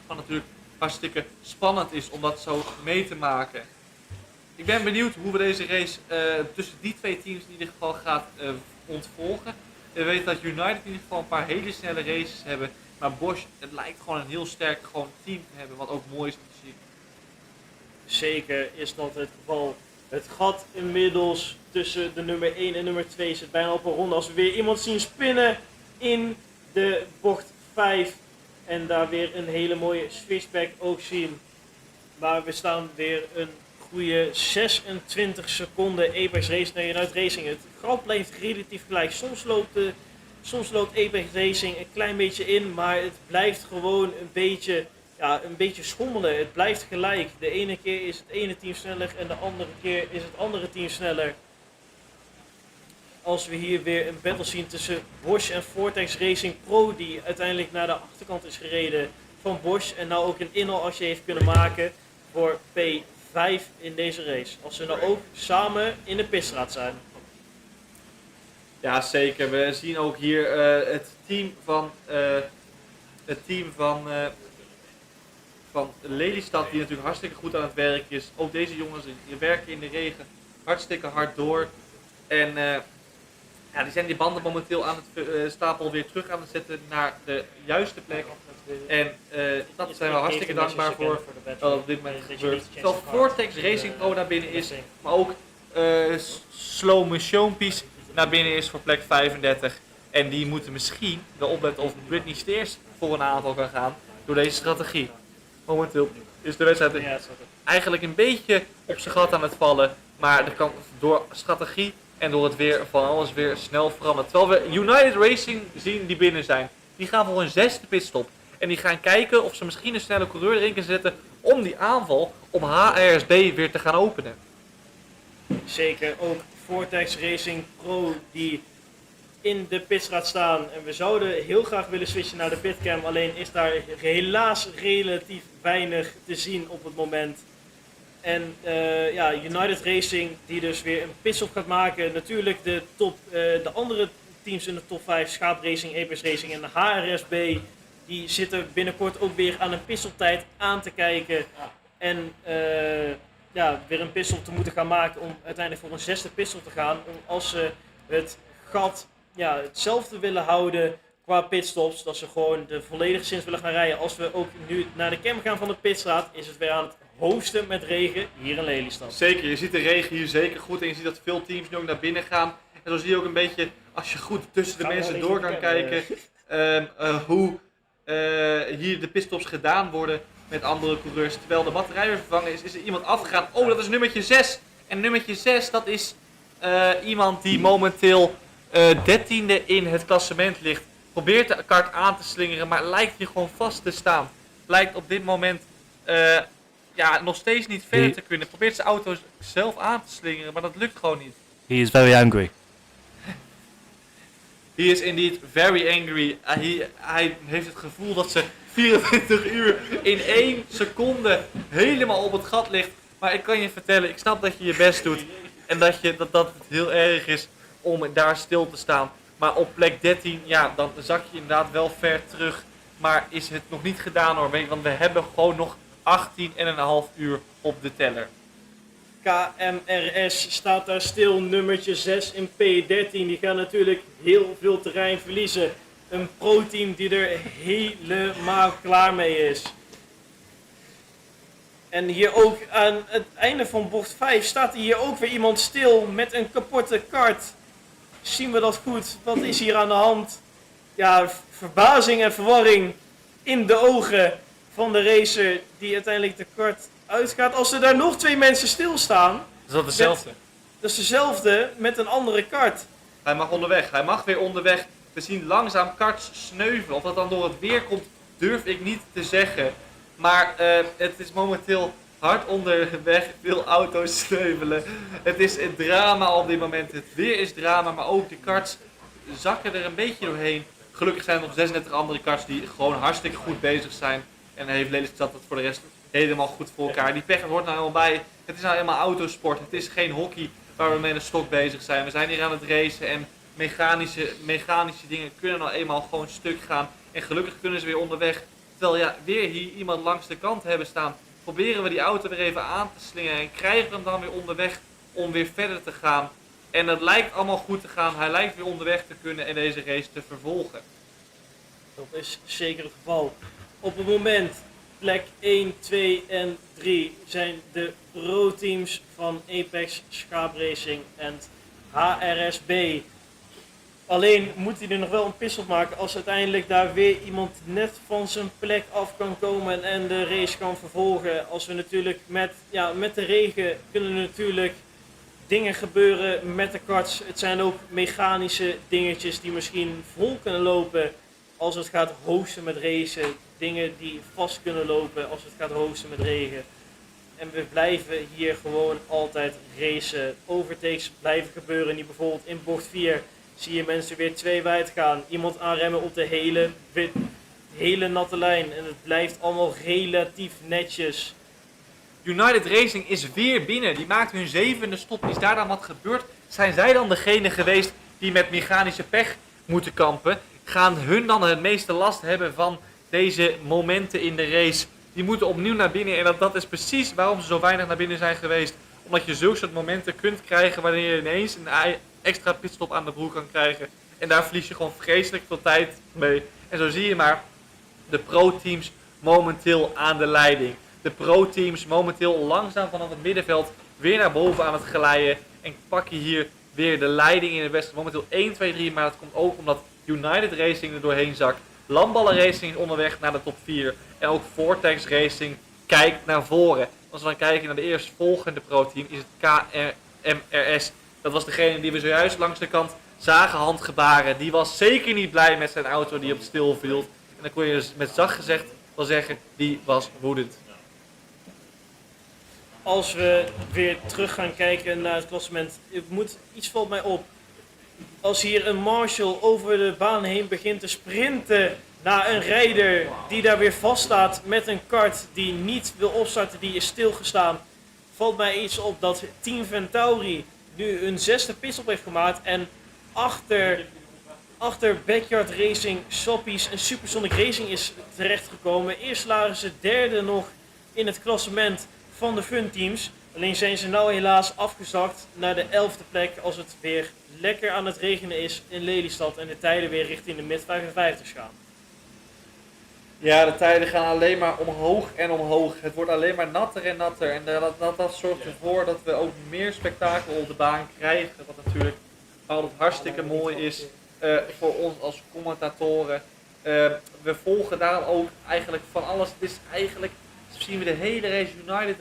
Wat natuurlijk hartstikke spannend is om dat zo mee te maken. Ik ben benieuwd hoe we deze race tussen die 2 teams in ieder geval gaat ontvolgen. We weten dat United in ieder geval een paar hele snelle races hebben. Maar Bosch, het lijkt gewoon een heel sterk team te hebben, wat ook mooi is om te zien. Zeker is dat het geval. Het gat inmiddels tussen de nummer 1 en nummer 2 zit bijna op een ronde. Als we weer iemand zien spinnen in de bocht 5 en daar weer een hele mooie switchback ook zien. Maar we staan weer een goede 26 seconden Apex Racing naar United Racing. Het gat blijft relatief gelijk. Soms loopt Apex Racing een klein beetje in, maar het blijft gewoon een beetje schommelen. Het blijft gelijk. De ene keer is het ene team sneller en de andere keer is het andere team sneller. Als we hier weer een battle zien tussen Bosch en Vortex Racing Pro, die uiteindelijk naar de achterkant is gereden van Bosch en nou ook een inhaalactie heeft kunnen maken voor P5 in deze race. Als ze nou ook samen in de pitstraat zijn. Ja, zeker. We zien ook hier het team van Lelystad, die natuurlijk hartstikke goed aan het werk is. Ook deze jongens die werken in de regen hartstikke hard door. En die zijn die banden momenteel aan het stapel weer terug aan het zetten naar de juiste plek. En dat zijn we hartstikke dankbaar voor dat op dit moment gebeurt. Terwijl Vortex Racing Pro naar binnen is, maar ook Slow Motion Piece naar binnen is voor plek 35. En die moeten misschien wel opletten of Britney Steers voor een aanval kan gaan door deze strategie. Momenteel is de wedstrijd eigenlijk een beetje op zijn gat aan het vallen. Maar er kan door strategie en door het weer van alles weer snel veranderen. Terwijl we United Racing zien die binnen zijn. Die gaan voor een 6e pitstop. En die gaan kijken of ze misschien een snelle coureur erin kunnen zetten om die aanval op HRSB weer te gaan openen. Zeker ook Vortex Racing Pro die in de pitstraat staan. En we zouden heel graag willen switchen naar de pitcam. Alleen is daar helaas relatief weinig te zien op het moment. En United Racing die dus weer een pitstop gaat maken. Natuurlijk de andere teams in de top 5, Schaap Racing, Apex Racing en de HRSB. Die zitten binnenkort ook weer aan een pitstoptijd aan te kijken. En weer een pitstop te moeten gaan maken om uiteindelijk voor een 6e pitstop te gaan. Als ze het gat hetzelfde willen houden qua pitstops, dat ze gewoon de volledige sins willen gaan rijden. Als we ook nu naar de cam gaan van de pitstraat, is het weer aan het hosten met regen hier in Lelystad. Zeker, je ziet de regen hier zeker goed en je ziet dat veel teams nu ook naar binnen gaan. En zo zie je ook een beetje, als je goed tussen de mensen door kan kijken, hoe hier de pitstops gedaan worden met andere coureurs. Terwijl de batterij weer vervangen is er iemand afgegaan. Oh, dat is nummertje 6. En nummertje 6, dat is iemand die momenteel 13e in het klassement ligt. Probeert de kart aan te slingeren, maar lijkt hier gewoon vast te staan. Lijkt op dit moment nog steeds niet verder te kunnen. Probeert zijn auto zelf aan te slingeren, maar dat lukt gewoon niet. He is very angry. He is indeed very angry. Hij heeft het gevoel dat ze 24 uur in 1 seconde helemaal op het gat ligt. Maar ik kan je vertellen, ik snap dat je je best doet. En dat het heel erg is om daar stil te staan. Maar op plek 13, ja, dan zak je inderdaad wel ver terug. Maar is het nog niet gedaan hoor, want we hebben gewoon nog 18,5 uur op de teller. KMRS staat daar stil, nummertje 6 in P13. Die gaan natuurlijk heel veel terrein verliezen. Een pro-team die er helemaal klaar mee is. En hier ook aan het einde van bocht 5 staat hier ook weer iemand stil met een kapotte kart. Zien we dat goed? Wat is hier aan de hand? Ja, verbazing en verwarring in de ogen van de racer die uiteindelijk de kart uitgaat. Als er daar nog 2 mensen stilstaan. Is dat dezelfde? Dat is dezelfde met een andere kart. Hij mag onderweg. Hij mag weer onderweg. We zien langzaam karts sneuvelen. Of dat dan door het weer komt, durf ik niet te zeggen. Maar het is momenteel hard onderweg. Veel auto's sneuvelen. Het is een drama op dit moment. Het weer is drama, maar ook de karts zakken er een beetje doorheen. Gelukkig zijn er nog 36 andere karts die gewoon hartstikke goed bezig zijn. En dan heeft Lelystad het voor de rest helemaal goed voor elkaar. Die pech hoort nou helemaal bij. Het is nou helemaal autosport. Het is geen hockey waar we met een stok bezig zijn. We zijn hier aan het racen en mechanische dingen kunnen nou eenmaal gewoon stuk gaan. En gelukkig kunnen ze weer onderweg. Terwijl ja, weer hier iemand langs de kant hebben staan. Proberen we die auto weer even aan te slingeren en krijgen we hem dan weer onderweg om weer verder te gaan. En het lijkt allemaal goed te gaan. Hij lijkt weer onderweg te kunnen en deze race te vervolgen. Dat is zeker het geval. Op het moment, plek 1, 2 en 3 zijn de pro-teams van Apex, Schaap Racing en HRSB. Alleen moet hij er nog wel een pis op maken als uiteindelijk daar weer iemand net van zijn plek af kan komen en de race kan vervolgen. Als we natuurlijk met de regen kunnen er natuurlijk dingen gebeuren met de karts. Het zijn ook mechanische dingetjes die misschien vol kunnen lopen als het gaat hosten met racen. Dingen die vast kunnen lopen als het gaat hosten met regen. En we blijven hier gewoon altijd racen. Overtakes blijven gebeuren. Nu bijvoorbeeld in bocht 4 zie je mensen weer 2 wijd gaan. Iemand aanremmen op de hele natte lijn. En het blijft allemaal relatief netjes. United Racing is weer binnen. Die maakt hun 7e stop. Is daar dan wat gebeurd? Zijn zij dan degene geweest die met mechanische pech moeten kampen? Gaan hun dan het meeste last hebben van deze momenten in de race? Die moeten opnieuw naar binnen. En dat is precies waarom ze zo weinig naar binnen zijn geweest. Omdat je zulke soort momenten kunt krijgen wanneer je ineens een extra pitstop aan de broek kan krijgen. En daar verlies je gewoon vreselijk veel tijd mee. En zo zie je maar de pro-teams momenteel aan de leiding. De pro-teams momenteel langzaam vanaf het middenveld weer naar boven aan het glijden. En pakken hier weer de leiding in de wedstrijd. Momenteel 1, 2, 3, maar dat komt ook omdat United Racing er doorheen zakt. Landballen Racing is onderweg naar de top 4. En ook Vortex Racing kijkt naar voren. Als we dan kijken naar de eerstvolgende pro-team is het KMRS. Dat was degene die we zojuist langs de kant zagen handgebaren. Die was zeker niet blij met zijn auto die op stil viel. En dan kon je dus met zacht gezegd wel zeggen, die was woedend. Als we weer terug gaan kijken naar het klassement, iets valt mij op. Als hier een marshal over de baan heen begint te sprinten naar een rijder die daar weer vaststaat met een kart die niet wil opstarten, die is stilgestaan, valt mij iets op dat Team Ventauri nu een 6e pitstop heeft gemaakt en achter Backyard Racing, Soppies en Supersonic Racing is terechtgekomen. Eerst lagen ze 3e nog in het klassement van de fun teams. Alleen zijn ze nou helaas afgezakt naar de 11e plek als het weer lekker aan het regenen is in Lelystad en de tijden weer richting de mid-55's gaan. Ja, de tijden gaan alleen maar omhoog en omhoog. Het wordt alleen maar natter en natter. En dat zorgt ervoor dat we ook meer spektakel op de baan krijgen. Wat natuurlijk altijd hartstikke mooi is voor ons als commentatoren. We volgen daarom ook eigenlijk van alles. Het is eigenlijk, zien we de hele race, United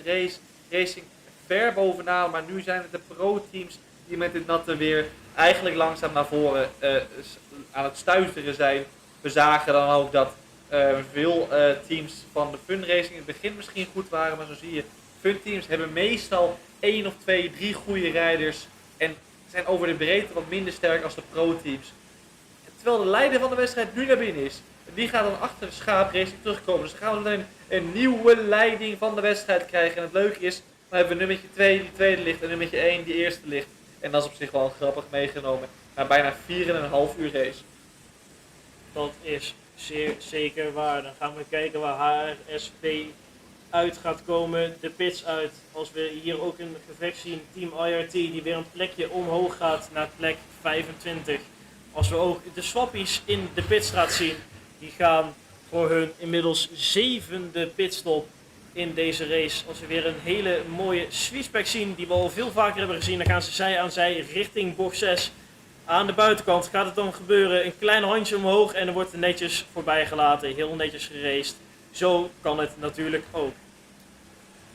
Racing ver bovenaan. Maar nu zijn het de pro-teams die met dit natte weer eigenlijk langzaam naar voren aan het stuiteren zijn. We zagen dan ook dat veel teams van de fun racing in het begin misschien goed waren, maar zo zie je, fun teams hebben meestal 1 of 2, 3 goede rijders en zijn over de breedte wat minder sterk als de pro teams. Terwijl de leider van de wedstrijd nu naar binnen is. En die gaat dan achter de schaapracing terugkomen. Dus dan gaan we meteen een nieuwe leiding van de wedstrijd krijgen. En het leuke is, dan hebben we nummertje 2 die tweede ligt en nummertje 1 die eerste ligt. En dat is op zich wel grappig meegenomen. Na bijna 4,5 uur race. Dat is zeer zeker waar. Dan gaan we kijken waar HRSP uit gaat komen. De pits uit. Als we hier ook een gevecht zien. Team IRT die weer een plekje omhoog gaat naar plek 25. Als we ook de swappies in de pitstraat zien. Die gaan voor hun inmiddels 7e pitstop in deze race. Als we weer een hele mooie switchback zien die we al veel vaker hebben gezien. Dan gaan ze zij aan zij richting bocht 6. Aan de buitenkant gaat het dan gebeuren. Een klein handje omhoog en er wordt er netjes voorbij gelaten. Heel netjes geraced. Zo kan het natuurlijk ook.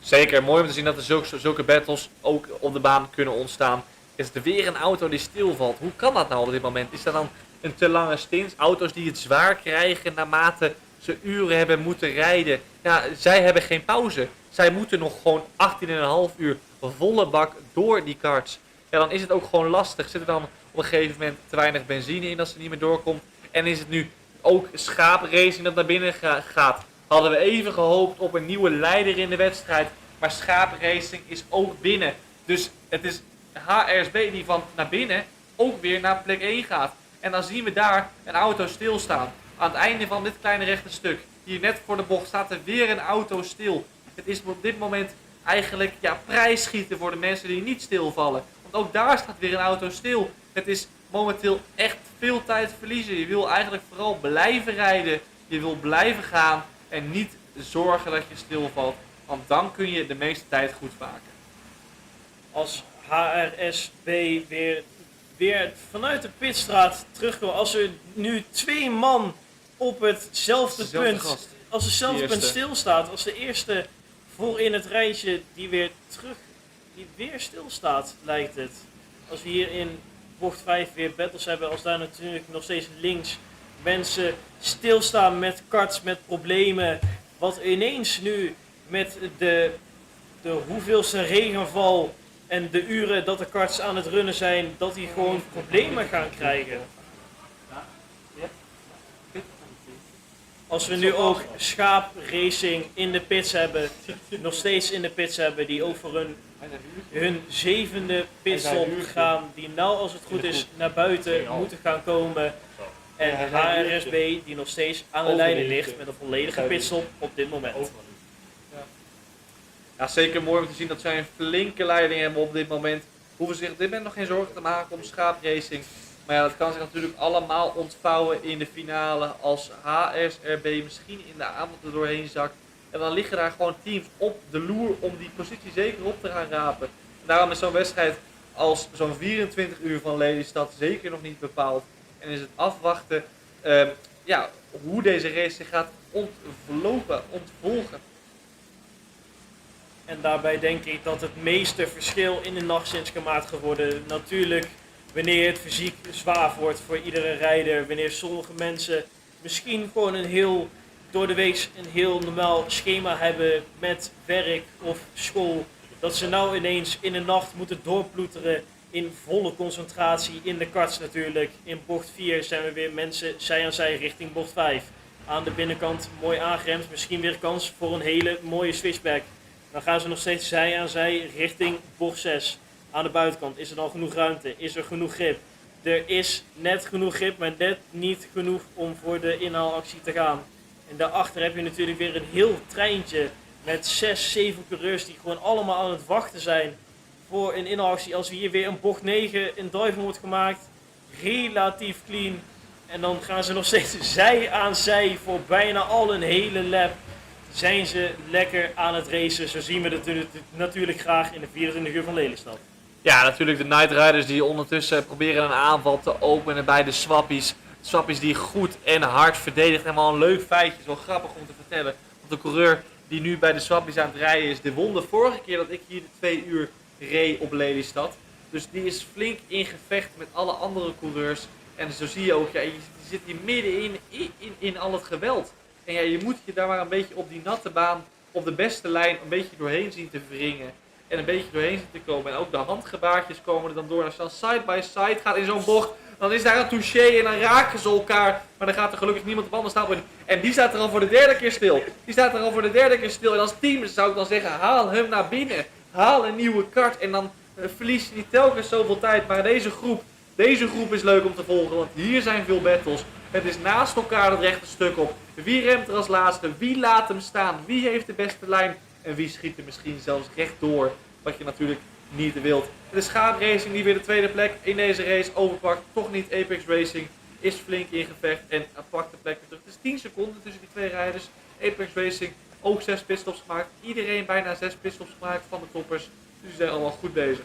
Zeker, mooi om te zien dat er zulke battles ook op de baan kunnen ontstaan. Is er weer een auto die stilvalt? Hoe kan dat nou op dit moment? Is dat dan een te lange stint? Auto's die het zwaar krijgen naarmate ze uren hebben moeten rijden. Ja, zij hebben geen pauze. Zij moeten nog gewoon 18,5 uur volle bak door die karts. Ja, dan is het ook gewoon lastig. Zit er dan op een gegeven moment te weinig benzine in als ze niet meer doorkomt? En is het nu ook schaapracing dat naar binnen gaat? Hadden we even gehoopt op een nieuwe leider in de wedstrijd. Maar schaapracing is ook binnen. Dus het is HRSB die van naar binnen ook weer naar plek 1 gaat. En dan zien we daar een auto stilstaan. Aan het einde van dit kleine rechte stuk, hier net voor de bocht, staat er weer een auto stil. Het is op dit moment eigenlijk prijsschieten voor de mensen die niet stilvallen. Want ook daar staat weer een auto stil. Het is momenteel echt veel tijd verliezen. Je wil eigenlijk vooral blijven rijden. Je wil blijven gaan en niet zorgen dat je stilvalt. Want dan kun je de meeste tijd goed maken. Als HRSB weer vanuit de pitstraat terugkomen. Als er nu 2 man op hetzelfde punt, als hetzelfde punt stilstaat, als de eerste voor in het rijtje die weer stilstaat, lijkt het. Als we hier in bocht 5 weer battles hebben, als daar natuurlijk nog steeds links mensen stilstaan met karts, met problemen, wat ineens nu met de hoeveelste regenval en de uren dat de karts aan het runnen zijn, dat die gewoon problemen gaan krijgen. Als we nu ook schaapracing in de pits hebben, nog steeds in de pits hebben, die ook voor hun 7e pitstop gaan, die nou als het goed is naar buiten moeten gaan komen. En HRSB die nog steeds aan de lijnen ligt met een volledige pitstop op dit moment. Ja, zeker mooi om te zien dat zij een flinke leiding hebben op dit moment. Hoeven zich op dit moment nog geen zorgen te maken om schaapracing. Maar ja, dat kan zich natuurlijk allemaal ontvouwen in de finale als HSRB misschien in de avond er doorheen zakt. En dan liggen daar gewoon teams op de loer om die positie zeker op te gaan rapen. En daarom is zo'n wedstrijd als zo'n 24 uur van Lelystad zeker nog niet bepaald. En is het afwachten hoe deze race zich gaat ontvolgen. En daarbij denk ik dat het meeste verschil in de nachtsinds gemaakt gaat worden. Natuurlijk wanneer het fysiek zwaar wordt voor iedere rijder. Wanneer sommige mensen misschien gewoon door de week een heel normaal schema hebben met werk of school. Dat ze nou ineens in de nacht moeten doorploeteren in volle concentratie in de karts natuurlijk. In bocht 4 zijn we weer mensen zij aan zij richting bocht 5. Aan de binnenkant mooi aangeremd. Misschien weer kans voor een hele mooie switchback. Dan gaan ze nog steeds zij aan zij richting bocht 6. Aan de buitenkant is er dan genoeg ruimte, is er genoeg grip. Er is net genoeg grip, maar net niet genoeg om voor de inhaalactie te gaan. En daarachter heb je natuurlijk weer een heel treintje met 6, 7 coureurs die gewoon allemaal aan het wachten zijn voor een inhaalactie. Als we hier weer een bocht 9 in drive wordt gemaakt, relatief clean. En dan gaan ze nog steeds zij aan zij voor bijna al een hele lap. Zijn ze lekker aan het racen. Zo zien we het natuurlijk graag in de 24 uur van Lelystad. Ja, natuurlijk de Night Riders die ondertussen proberen een aanval te openen bij de swappies. Swappies die goed en hard verdedigt. En wel een leuk feitje, is wel grappig om te vertellen. Want de coureur die nu bij de swappies aan het rijden is, die won de vorige keer dat ik hier de 2 uur reed op Lelystad. Dus die is flink in gevecht met alle andere coureurs. En zo zie je ook, je zit hier midden in al het geweld. En ja, je moet je daar maar een beetje op die natte baan, op de beste lijn, een beetje doorheen zien te wringen. En een beetje doorheen zien te komen. En ook de handgebaartjes komen er dan door. Als je dan side by side gaat in zo'n bocht, Dan is daar een touché en dan raken ze elkaar. Maar dan gaat er gelukkig niemand op andere stapel in. En die staat er al voor de derde keer stil. En als team zou ik dan zeggen, haal hem naar binnen. Haal een nieuwe kart. En dan verlies je niet telkens zoveel tijd. Maar deze groep is leuk om te volgen. Want hier zijn veel battles. Het is naast elkaar het rechte stuk op. Wie remt er als laatste? Wie laat hem staan? Wie heeft de beste lijn? En wie schiet er misschien zelfs rechtdoor? Wat je natuurlijk niet wilt. De schaapracing die weer de tweede plek in deze race overpakt. Toch niet Apex Racing. Is flink in gevecht en pakt de plek weer terug. Het is 10 seconden tussen die twee rijders. Apex Racing ook 6 pitstops gemaakt. Iedereen bijna 6 pitstops gemaakt van de toppers. Dus die zijn allemaal goed bezig.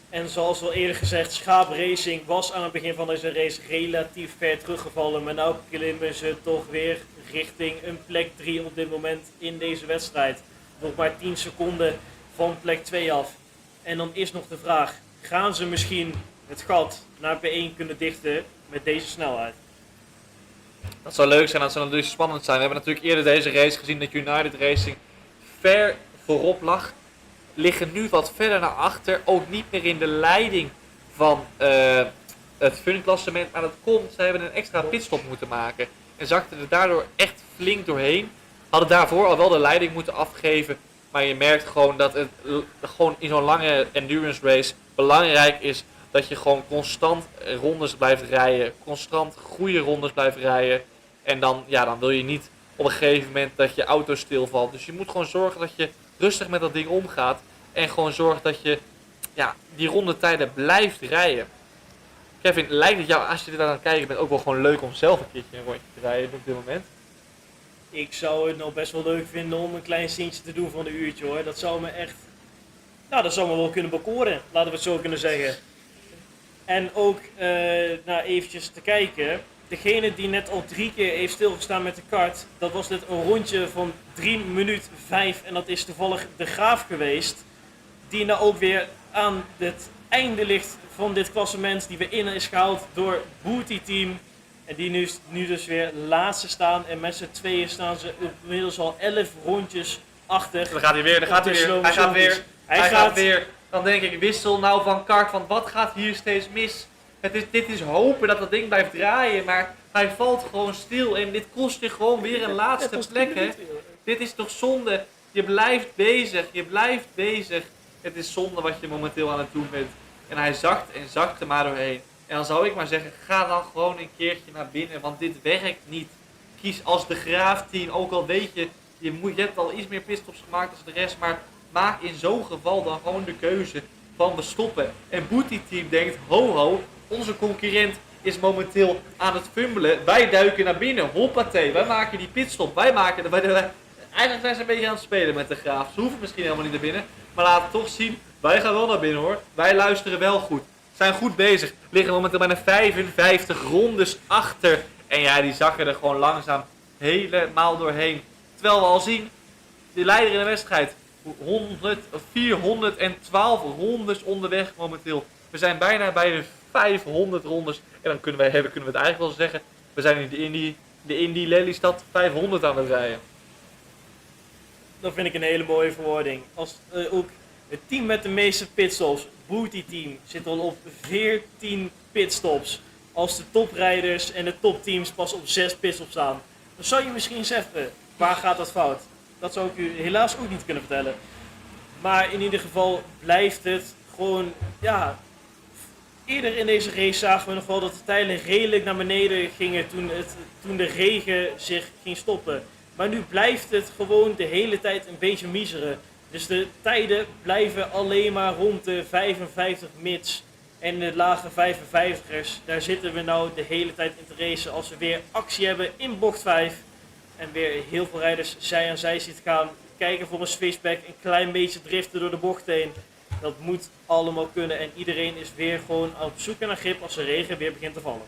En zoals al eerder gezegd, schaapracing was aan het begin van deze race relatief ver teruggevallen. Maar nu klimmen ze toch weer richting een plek 3 op dit moment in deze wedstrijd. Nog maar 10 seconden van plek 2 af. En dan is nog de vraag, gaan ze misschien het gat naar P1 kunnen dichten met deze snelheid? Dat zou leuk zijn, dat zou natuurlijk spannend zijn. We hebben natuurlijk eerder deze race gezien dat United Racing ver voorop lag. Liggen nu wat verder naar achter, ook niet meer in de leiding van het fun-klassement. Maar dat komt, ze hebben een extra pitstop moeten maken. En zakten er daardoor echt flink doorheen. Hadden daarvoor al wel de leiding moeten afgeven. Maar je merkt gewoon dat het gewoon in zo'n lange endurance race belangrijk is dat je gewoon constant rondes blijft rijden. Constant goede rondes blijft rijden. En dan wil je niet op een gegeven moment dat je auto stilvalt. Dus je moet gewoon zorgen dat je rustig met dat ding omgaat. En gewoon zorgt dat je die rondetijden blijft rijden. Kevin, lijkt het jou, als je dit aan het kijken bent, ook wel gewoon leuk om zelf een keertje een rondje te rijden op dit moment? Ik zou het nou best wel leuk vinden om een klein stintje te doen van een uurtje hoor. Dat zou me echt, dat zou me wel kunnen bekoren, laten we het zo kunnen zeggen. En ook eventjes te kijken, degene die net al 3 keer heeft stilgestaan met de kart, dat was dit een rondje van 3 minuten 5 en dat is toevallig de Graaf geweest. Die nou ook weer aan het einde ligt van dit klassement, die weer in is gehaald door Booty Team. En die nu dus weer laatste staan en met z'n tweeën staan ze inmiddels al 11 rondjes achter. Dan gaat hij weer, Hij gaat weer. Dan denk ik, wissel nou van kart, want wat gaat hier steeds mis? Dit is hopen dat dat ding blijft draaien, maar hij valt gewoon stil en dit kost je gewoon weer een laatste plek, hè. Dit is toch zonde? Je blijft bezig. Het is zonde wat je momenteel aan het doen bent. En hij zakt er maar doorheen. En dan zou ik maar zeggen, ga dan gewoon een keertje naar binnen, want dit werkt niet. Kies als de Graaf team, ook al weet je, je hebt al iets meer pitstops gemaakt als de rest, maar maak in zo'n geval dan gewoon de keuze van we stoppen. En Booty Team denkt, ho, onze concurrent is momenteel aan het fumbelen. Wij duiken naar binnen, hoppatee, wij maken die pitstop. Eigenlijk zijn ze een beetje aan het spelen met de Graaf. Ze hoeven misschien helemaal niet naar binnen, maar laten toch zien, wij gaan wel naar binnen hoor. Wij luisteren wel goed. Zijn goed bezig. Liggen momenteel bijna 55 rondes achter. En die zakken er gewoon langzaam helemaal doorheen. Terwijl we al zien, de leider in de wedstrijd. 412 rondes onderweg momenteel. We zijn bijna bij de 500 rondes. En dan kunnen we het eigenlijk wel zeggen. We zijn in de Indy Lelystad 500 aan het rijden. Dat vind ik een hele mooie verwoording. Als ook het team met de meeste pitstops, Booty Team, zit al op 14 pitstops. Als de toprijders en de topteams pas op 6 pitstops staan. Dan zou je misschien zeggen, waar gaat dat fout? Dat zou ik u helaas ook niet kunnen vertellen. Maar in ieder geval blijft het gewoon, eerder in deze race zagen we nog wel dat de tijden redelijk naar beneden gingen toen de regen zich ging stoppen. Maar nu blijft het gewoon de hele tijd een beetje miseren. Dus de tijden blijven alleen maar rond de 55 mids. En de lage 55ers, daar zitten we nou de hele tijd in te racen als we weer actie hebben in bocht 5. En weer heel veel rijders zij aan zij ziet gaan. Kijken voor een switchback, een klein beetje driften door de bocht heen. Dat moet allemaal kunnen en iedereen is weer gewoon op zoek naar grip als de regen weer begint te vallen.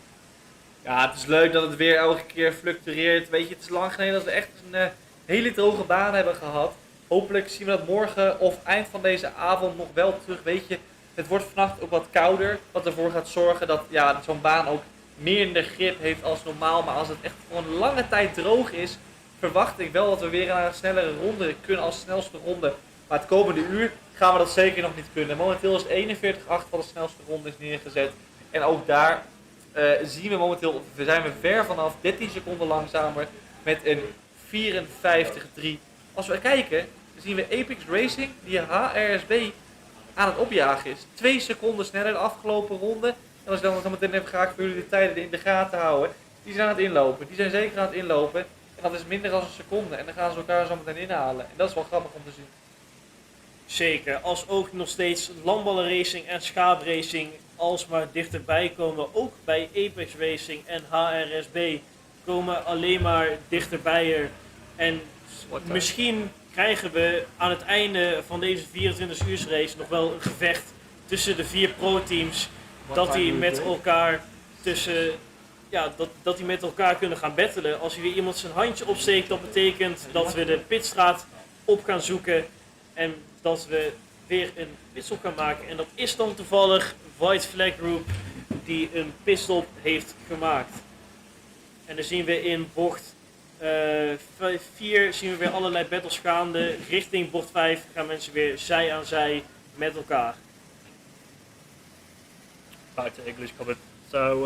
Ja, het is leuk dat het weer elke keer fluctueert. Weet je, het is lang geleden dat we echt een hele droge baan hebben gehad. Hopelijk zien we dat morgen of eind van deze avond nog wel terug. Weet je, het wordt vannacht ook wat kouder. Wat ervoor gaat zorgen dat zo'n baan ook minder grip heeft als normaal. Maar als het echt voor een lange tijd droog is, verwacht ik wel dat we weer naar een snellere ronde kunnen als snelste ronde. Maar het komende uur gaan we dat zeker nog niet kunnen. Momenteel is het 41,8 van de snelste ronde is neergezet. En ook daar zien we momenteel, zijn we ver vanaf, 13 seconden langzamer met een 54-3. Als we kijken, zien we Apex Racing, die HRSB aan het opjagen is. 2 seconden sneller de afgelopen ronde. En als ik dan zo meteen even graag voor jullie de tijden in de gaten houden. Die zijn aan het inlopen, die zijn zeker aan het inlopen. En dat is minder dan een seconde. En dan gaan ze elkaar zo meteen inhalen. En dat is wel grappig om te zien. Zeker, als ook nog steeds landballenracing en schaapracing alsmaar dichterbij komen. Ook bij Apex Racing en HRSB komen alleen maar dichterbij er. En misschien krijgen we aan het einde van deze 24 uur race nog wel een gevecht tussen de 4 pro-teams. Dat die met elkaar dat die met elkaar kunnen gaan battelen. Als hier weer iemand zijn handje opsteekt, dat betekent dat we de pitstraat op gaan zoeken. En dat we weer een pitstop gaan maken. En dat is dan toevallig White Flag Group die een pitstop heeft gemaakt. En dan zien we in bocht 4 zien we weer allerlei battles gaande. Richting bocht 5 gaan mensen weer zij aan zij met elkaar. Back to English comment. So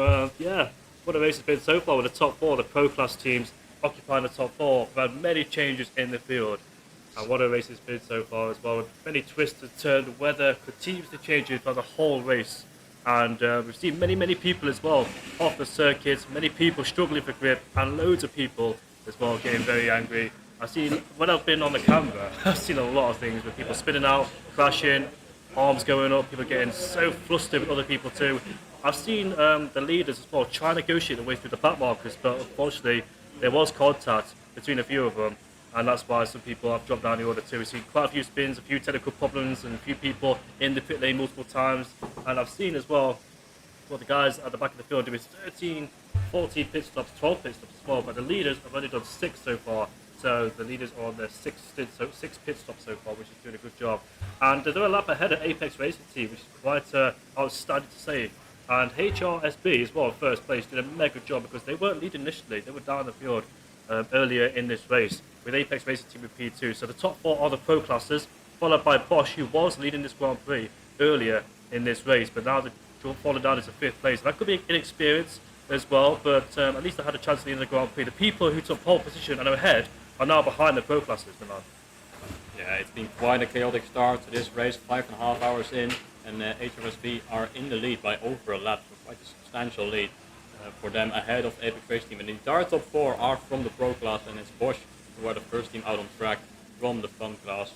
what a race has been so far with the top 4, the pro class teams occupying the top 4. We've had many changes in the field. And what a race it's been so far as well. With many twists and turns, the weather continues to change throughout the whole race. And we've seen many people as well off the circuits, many people struggling for grip, and loads of people as well getting very angry. I've seen, when I've been on the camera, I've seen a lot of things with people spinning out, crashing, arms going up, people getting so flustered with other people too. I've seen the leaders as well try to negotiate their way through the back markers, but unfortunately there was contact between a few of them. And that's why some people have dropped down the order too. We've seen quite a few spins, a few technical problems, and a few people in the pit lane multiple times. And I've seen as well, the guys at the back of the field doing 13, 14 pit stops, 12 pit stops as well. But the leaders have only done 6 so far. So the leaders are on their 6 pit stops so far, which is doing a good job. And they're a lap ahead of Apex Racing Team, which is quite outstanding to say. And HRSB as well, first place, did a mega job because they weren't leading initially. They were down the field earlier in this race, with Apex Racing Team with P2. So the top 4 are the pro classes, followed by Bosch, who was leading this Grand Prix earlier in this race, but now they've fallen down into 5th place. That could be inexperience as well, but at least they had a chance to lead in the Grand Prix. The people who took pole position and are ahead are now behind the pro classes, Milan. Yeah, it's been quite a chaotic start to this race, 5.5 hours in, and HRSB are in the lead by over a lap, so quite a substantial lead for them ahead of Apex Race Team. And the entire top 4 are from the pro class, and it's Bosch who are the first team out on track from the fun class.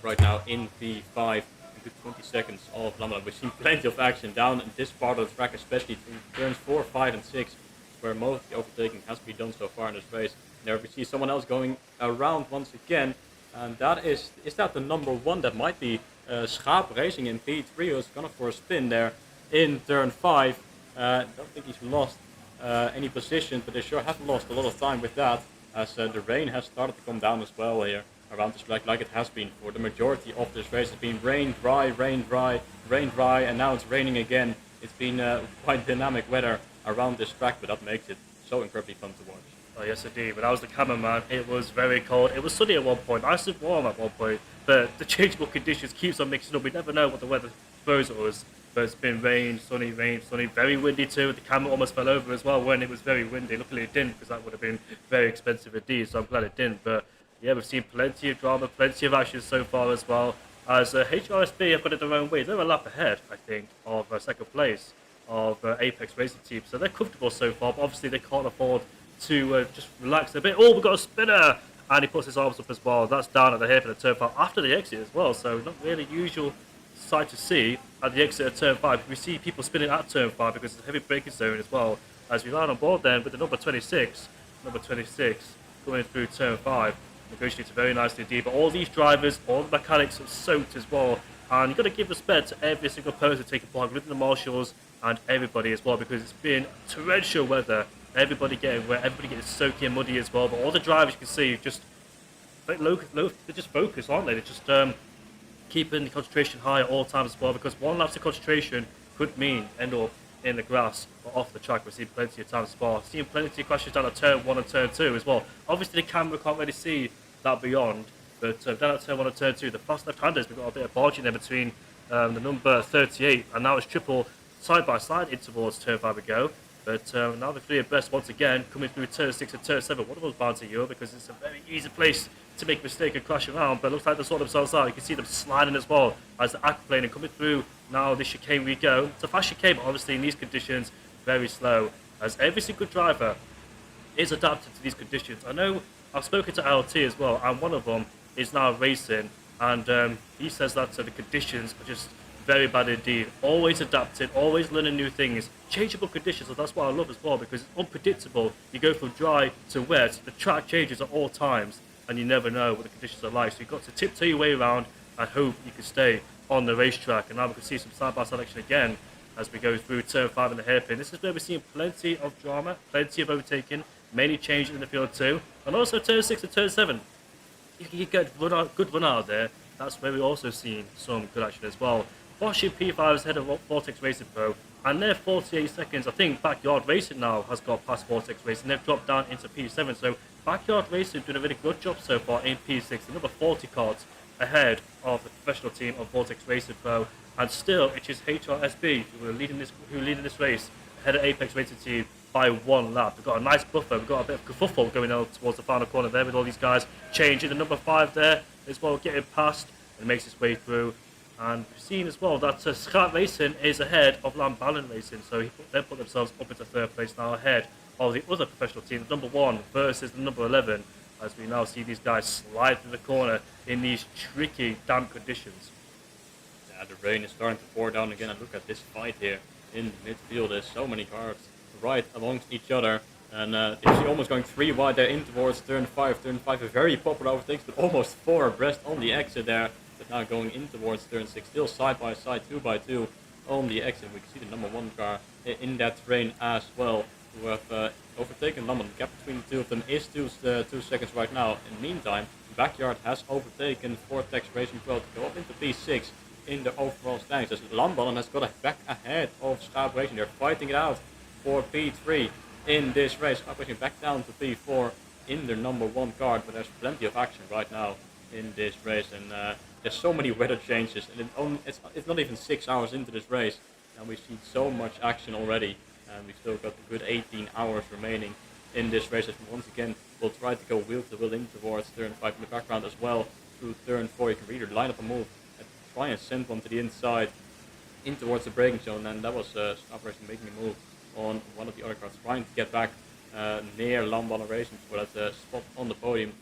Right now in P5, a good 20 seconds of Lamela. We've seen plenty of action down in this part of the track, especially through turns 4, 5 and 6, where most of the overtaking has been done so far in this race. There we see someone else going around once again, and that is that the number 1? That might be Schaap Racing in P3, who's gone for a spin there in turn 5. Don't think he's lost any position, but they sure have lost a lot of time with that, as the rain has started to come down as well here around this track, like it has been for the majority of this race. It's been rain, dry, rain, dry, rain, dry, and now it's raining again. It's been quite dynamic weather around this track, but that makes it so incredibly fun to watch. Oh yes indeed, when I was the cameraman it was very cold. It was sunny at one point, nice and warm at one point, but the changeable conditions keeps on mixing up. We never know what the weather throws at us. But it's been rain, sunny, very windy too. The camera almost fell over as well when it was very windy. Luckily it didn't, because that would have been very expensive indeed, so I'm glad it didn't. But yeah, we've seen plenty of drama, plenty of action so far as well. As HRSB have got it their own way. They're a lap ahead, I think, of second place of Apex Racing Team. So they're comfortable so far, but obviously they can't afford to just relax a bit. Oh, we've got a spinner! And he puts his arms up as well. That's down at the hairpin of turn 5 after the exit as well. So not really usual sight to see at the exit of turn 5. We see people spinning at turn 5 because it's a heavy braking zone as well. As we land on board then with the number 26 coming through turn 5. Negotiates very nicely indeed. But all these drivers, all the mechanics are soaked as well. And you've got to give respect to every single person taking part, including the marshals and everybody as well, because it's been torrential weather. Everybody getting wet, everybody getting soaking muddy as well. But all the drivers you can see just they're just focused, aren't they? They're just keeping the concentration high at all times as well, because one lapse of concentration could mean end up in the grass or off the track. We've seen plenty of times spar. Seen plenty of crashes down at turn 1 and turn 2 as well. Obviously the camera can't really see that beyond, but down at turn 1 and turn 2, the fast left-handers, we've got a bit of barging there between the number 38 and now it's triple side by side in towards turn 5 we go. But now the three abreast once again, coming through turn 6 and turn 7. One of those bound to Euro because it's a very easy place to make a mistake and crash around, but it looks like they sort themselves out. You can see them sliding as well as the aquaplane and coming through. Now this chicane we go. It's a fast chicane, but obviously in these conditions, very slow, as every single driver is adapted to these conditions. I know I've spoken to LT as well, and one of them is now racing, and he says that the conditions are just very bad indeed. Always adapting, always learning new things, changeable conditions, and that's what I love as well, because it's unpredictable. You go from dry to wet, the track changes at all times, and you never know what the conditions are like. So you've got to tiptoe your way around and hope you can stay on the racetrack. And now we can see some side-by-side action again as we go through turn 5 in the hairpin. This is where we're seeing plenty of drama, plenty of overtaking, many changes in the field too, and also turn 6 and turn 7. You get good run out there. That's where we're also seeing some good action as well. Bosch in P5 is ahead of Vortex Racing Pro, and they're 48 seconds. I think Backyard Racing now has got past Vortex Racing. They've dropped down into P7, so Backyard Racing doing a really good job so far in P6. Another 40 cards ahead of the professional team of Vortex Racing Pro, and still it is HRSB who are leading this race ahead of Apex Racing Team by 1 lap. We've got a nice buffer. We've got a bit of kerfuffle going on towards the final corner there with all these guys changing. The number 5 there as well getting past and makes its way through. And we've seen as well that Scrat Racing is ahead of Lambalin Racing, so they put themselves up into 3rd place now ahead of the other professional team, the number 1 versus the number 11, as we now see these guys slide through the corner in these tricky, damp conditions. Yeah, the rain is starting to pour down again, and look at this fight here in the midfield. There's so many cars right amongst each other, and you see almost going 3 wide there in towards turn 5. Turn 5 a very popular overtakes, but almost 4 abreast on the exit there. But now going in towards turn 6, still side by side, 2 by 2 on the exit. We can see the number 1 car in that train as well, who have overtaken London. The gap between the two of them is 2 seconds right now. In the meantime, Backyard has overtaken Vortex Racing Pro to go up into P6 in the overall standings. As Lamballen has got a back ahead of Schaap Racing. They're fighting it out for P3 in this race. Schaap Racing back down to P4 in their number 1 car, but there's plenty of action right now in this race, and there's so many weather changes, and it's not even 6 hours into this race, and we've seen so much action already, and we've still got a good 18 hours remaining in this race. As we once again will try to go wheel to wheel in towards turn 5 in the background as well through turn 4. You can either line up a move and try and send one to the inside in towards the braking zone, and that was Schaap Racing making a move on one of the other cars, trying to get back near Lamballen Racing for that spot on the podium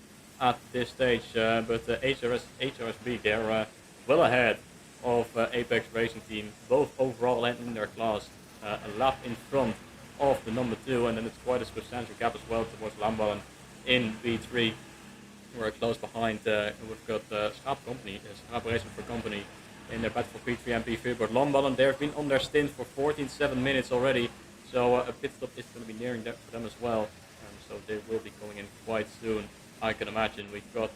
at this stage, but HRSB, they're well ahead of Apex Racing Team, both overall and in their class, a lap in front of the number 2, and then it's quite a substantial gap as well towards Lamballen in P3. We're close behind. We've got Schaap Racing for Company in their battle for P3 and P3, but Lamballen, they've been on their stint for 14.7 minutes already, so a pit stop is going to be nearing that for them as well, so they will be coming in quite soon. I can imagine. We've got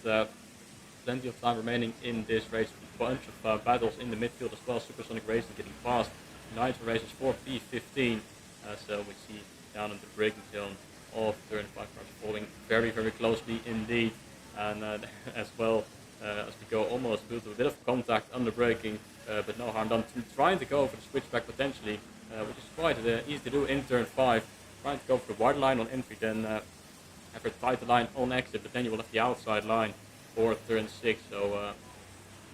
plenty of time remaining in this race. A bunch of battles in the midfield as well. Supersonic Racing getting past Nitro Races for P15. So we see down in the braking zone of turn 5 cars falling very, very closely indeed. And as well, as we go almost build a bit of contact under braking, but no harm done. Trying to go for the switchback potentially, which is quite easy to do in turn 5. Trying to go for the wide line on entry, then have a tighter line on exit, but then you will have the outside line for turn 6. So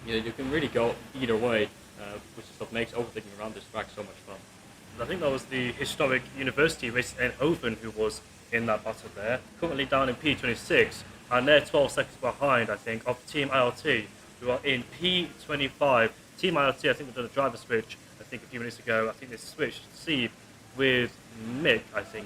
yeah, you can really go either way, which is what makes overtaking around this track so much fun. I think that was the historic University race in Eindhoven who was in that battle there. Currently down in P26, and they're 12 seconds behind, I think, of Team ILT, who are in P25. Team ILT, I think they've done a driver switch, I think a few minutes ago. I think they switched Steve with Mick,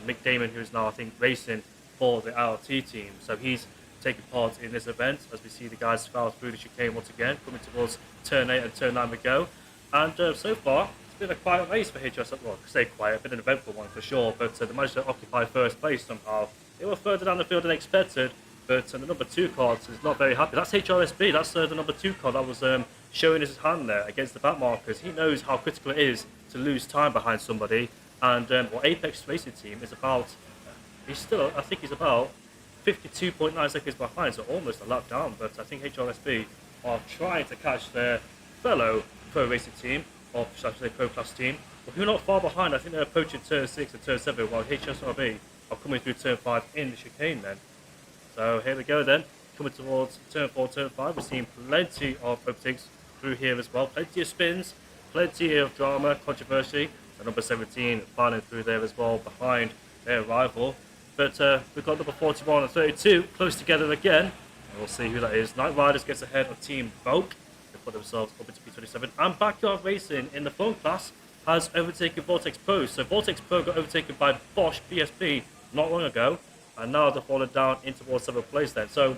Mick Damon, who's now, I think, racing for the ILT team. So he's taking part in this event as we see the guys foul through the chicane once again, coming towards turn 8 and turn 9 we go. And so far, it's been a quiet race for HS. Well, I say quiet, been an eventful one for sure, but they managed to occupy 1st place somehow. They were further down the field than expected, but the number 2 card is not very happy. That's HRSB, that's the number 2 card that was showing his hand there against the back markers. He knows how critical it is to lose time behind somebody, and what Apex Racing Team is about, I think he's about 52.9 seconds behind, so almost a lap down, but I think HRSB are trying to catch their fellow pro racing team, or should I say pro class team, who are not far behind. I think they're approaching turn 6 and turn 7, while HSRB are coming through turn 5 in the chicane then. So here we go then, coming towards turn 4, turn 5. We're seeing plenty of overtakes through here as well. Plenty of spins, plenty of drama, controversy. And number 17 filing through there as well behind their rival. But we've got number 41 and 32 close together again. And we'll see who that is. Night Riders gets ahead of Team Volk. They put themselves up into P27. And Backyard Racing in the phone class has overtaken Vortex Pro. So Vortex Pro got overtaken by Bosch BSB not long ago. And now they're falling down into towards 7th place then. So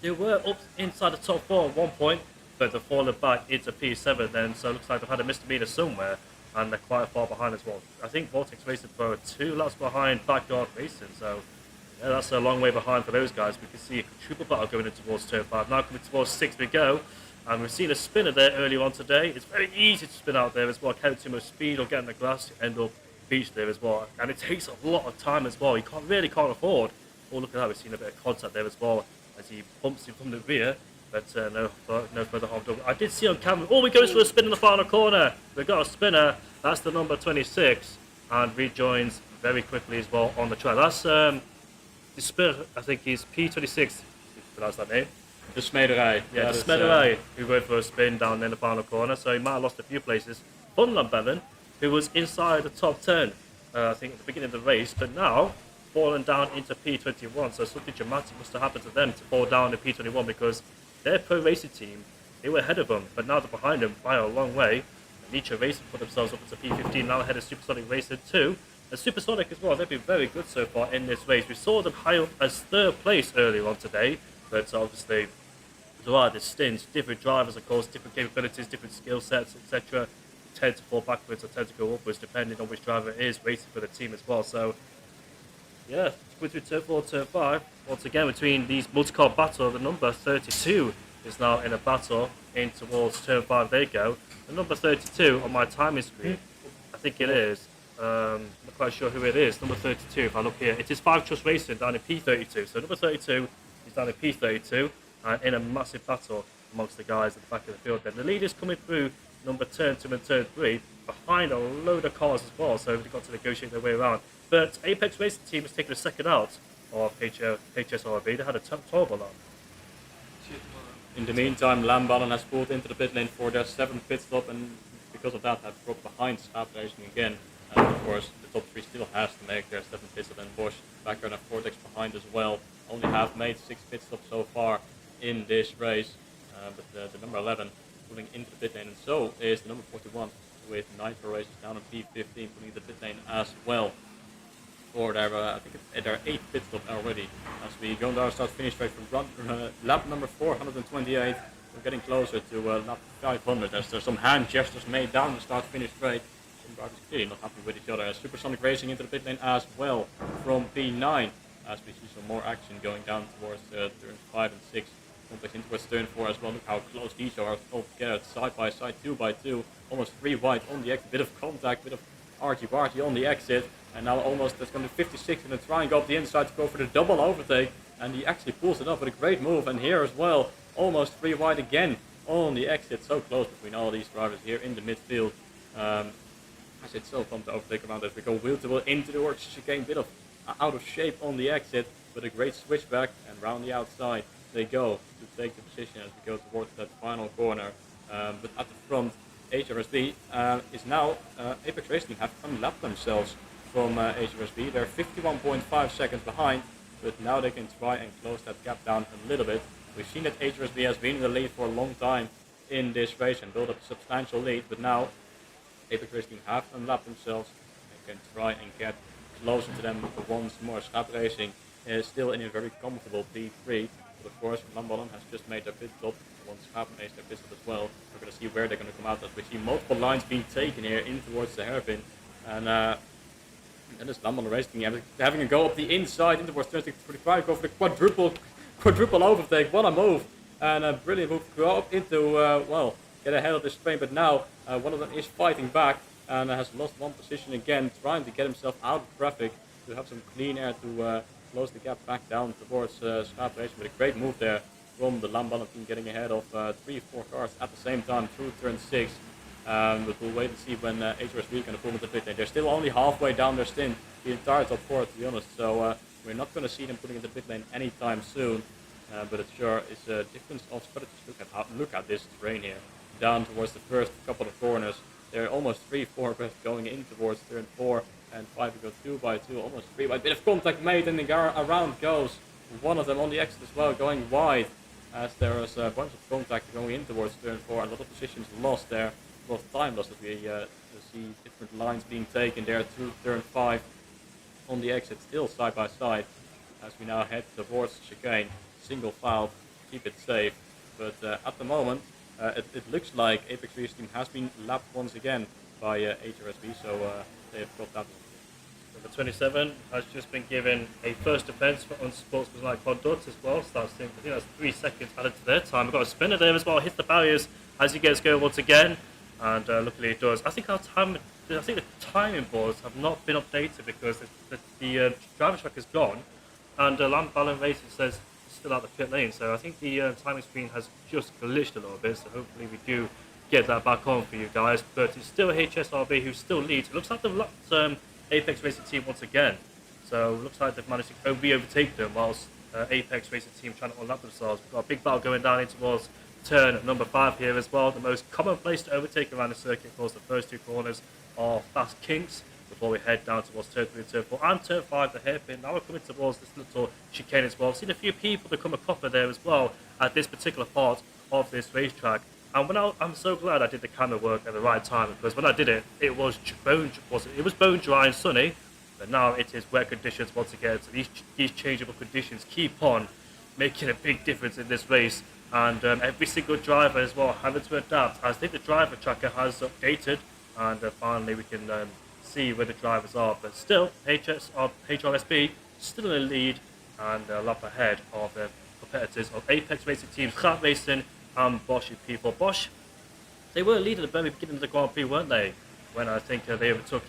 they were up inside the top 4 at one point, but they're falling back into P7 then. So it looks like they've had a misdemeanor somewhere. And they're quite far behind as well. I think Vortex Racing Pro are 2 laps behind Backyard Racing, so yeah, that's a long way behind for those guys. We can see a triple battle going in towards turn 5. Now coming towards 6 we go, and we've seen a spinner there earlier on today. It's very easy to spin out there as well, carry too much speed or get in the grass, you end up beached there as well. And it takes a lot of time as well. You really can't afford. Oh, look at that, we've seen a bit of contact there as well as he bumps him from the rear. But no further harm done. I did see on camera, oh, he goes for a spin in the final corner. We've got a spinner, that's the number 26, and rejoins very quickly as well on the track. That's the spinner, I think he's P26, if you pronounce that name. De Smederij. Yeah, the Smederij, who went for a spin down in the final corner, so he might have lost a few places. Funland Bellin, who was inside the top 10, I think at the beginning of the race, but now fallen down into P21, so something dramatic must have happened to them to fall down to P21 because their pro racing team, they were ahead of them, but now they're behind them by a long way. Nietzsche Racing put themselves up into P15, now ahead of Supersonic Racing 2. And Supersonic as well, they've been very good so far in this race. We saw them high up as 3rd place earlier on today, but obviously throughout this stint, different drivers of course, different capabilities, different skill sets, etc. tend to fall backwards or tend to go upwards depending on which driver it is racing for the team as well. So yeah, going through turn 4, turn 5. Once again, between these multi-car battle, the number 32 is now in a battle in towards turn 5 they go. The number 32 on my timing screen, I think it is, I'm not quite sure who it is, number 32 if I look here. It is 5 Trust Racing down in P32, so number 32 is down in P32 and in a massive battle amongst the guys at the back of the field then. The leaders coming through number turn 2 and turn 3 behind a load of cars as well, so they've got to negotiate their way around. But Apex Racing team has taken a second out of HSRB. They had a terrible lap. In the meantime, Lamballen has pulled into the pit lane for their 7th pit stop, and because of that have dropped behind Schaap Racing again. And of course, the top 3 still has to make their 7th pit stop, and Bosch, Backer and Vortex behind as well. Only have made 6 pit stops so far in this race, but the number 11 pulling into the pit lane, and so is the number 41 with Nitro Races down on P15 pulling into the pit lane as well. For their, I think it's their 8th pit stop already. As we go down start-finish straight from lap number 428, we're getting closer to lap 500 as there's some hand gestures made down the start-finish straight. Some drivers clearly not happy with each other. Supersonic Racing into the pit lane as well from P9 as we see some more action going down towards turns 5 and 6. Complex in towards turn 4 as well. Look how close these are all together, side by side, 2 by 2, almost 3 wide on the exit, bit of contact, bit of argy-bargy on the exit. And now almost that's going to 56 and try and go up the inside to go for the double overtake. And he actually pulls it up with a great move. And here as well, almost 3 wide again on the exit. So close between all these drivers here in the midfield. As it's so fun to overtake around as we go wheel to wheel into the works chicane. Bit of out of shape on the exit, but a great switchback. And round the outside they go to take the position as we go towards that final corner. But at the front, HRSB is now, Apex Racing have unlapped themselves from HRSB. They're 51.5 seconds behind, but now they can try and close that gap down a little bit. We've seen that HRSB has been in the lead for a long time in this race and built up a substantial lead, but now Apex Racing have unlapped themselves and can try and get closer to them once more. Schaap Racing is still in a very comfortable P3, but of course Lamballen has just made their pit stop. Once Schaap makes their pit stop as well, we're going to see where they're going to come out as we see multiple lines being taken here in towards the hairpin. And this Lamballen Racing having a go up the inside into towards turn 45, go for the quadruple overtake. What a move! And a brilliant move to go up into, well, get ahead of this train. But now one of them is fighting back and has lost one position again, trying to get himself out of traffic to have some clean air to close the gap back down towards Schaap Racing. With a great move there from the Lamballen team, getting ahead of 3-4 cars at the same time through turn 6. But we'll wait and see when HRSB can pull into the pit lane. They're still only halfway down their stint, the entire top 4 to be honest, so we're not going to see them putting into the pit lane anytime soon. But it sure is a difference of strategies. Look at this terrain here. Down towards the first couple of corners. They're almost 3-4 breath going in towards turn 4 and 5 we go 2 by 2, almost 3 by bit of contact made and around goes one of them on the exit as well, going wide as there is a bunch of contact going in towards turn 4. A lot of positions lost there, a lot of time lost as we see different lines being taken there through turn 5 on the exit, still side by side as we now head towards chicane. Single file, keep it safe, but at the moment it looks like Apex Race Team has been lapped once again by HRSB, so they have got that one. Number 27 has just been given a first offence for unsportsmanlike conduct as well. So I think that's 3 seconds added to their time. We've got a spinner there as well, hits the barriers as he gets going once again, and luckily it does. I think the timing boards have not been updated because the driver track is gone, and Lamb Ballon Racing says it's still out the pit lane. So I think the timing screen has just glitched a little bit. So hopefully we do get that back on for you guys. But it's still HSRB who still leads. It looks like they've locked Apex Racing Team once again. So it looks like they've managed to overtake them whilst Apex Racing Team trying to unlap themselves. We've got a big battle going down in towards turn number 5 here as well. The most common place to overtake around the circuit, of course, the first 2 corners are fast kinks before we head down towards turn 3 and turn 4 and turn 5, the hairpin. Now we're coming towards this little chicane as well. I've seen a few people become a copper there as well at this particular part of this racetrack. And I'm so glad I did the camera work at the right time, because when I did it, it was bone dry and sunny, but now it is wet conditions once again. So these changeable conditions keep on making a big difference in this race, and every single driver as well having to adapt. I think the driver tracker has updated, and finally we can see where the drivers are. But still, HRSB still in the lead and a lap ahead of the competitors of Apex Racing Teams, Kart Racing and Bosch people. Bosch, they were leading at the very beginning of the Grand Prix, weren't they? When I think they overtook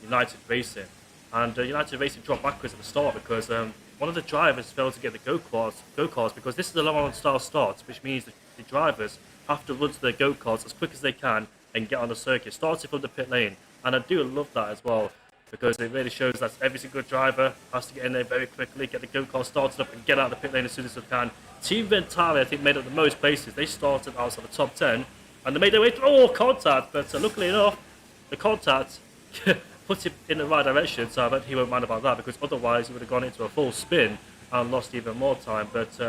United Racing. And United Racing dropped backwards at the start because one of the drivers failed to get the go-karts because this is a long style start, which means that the drivers have to run to their go-karts as quick as they can and get on the circuit, starting from the pit lane. And I do love that as well, because it really shows that every single driver has to get in there very quickly, get the go-kart started up and get out of the pit lane as soon as they can. Team Ventari, I think, made up the most places. They started outside the top 10 and they made their way through contact, but luckily enough, the contact put him in the right direction, so I bet he won't mind about that, because otherwise he would have gone into a full spin and lost even more time. But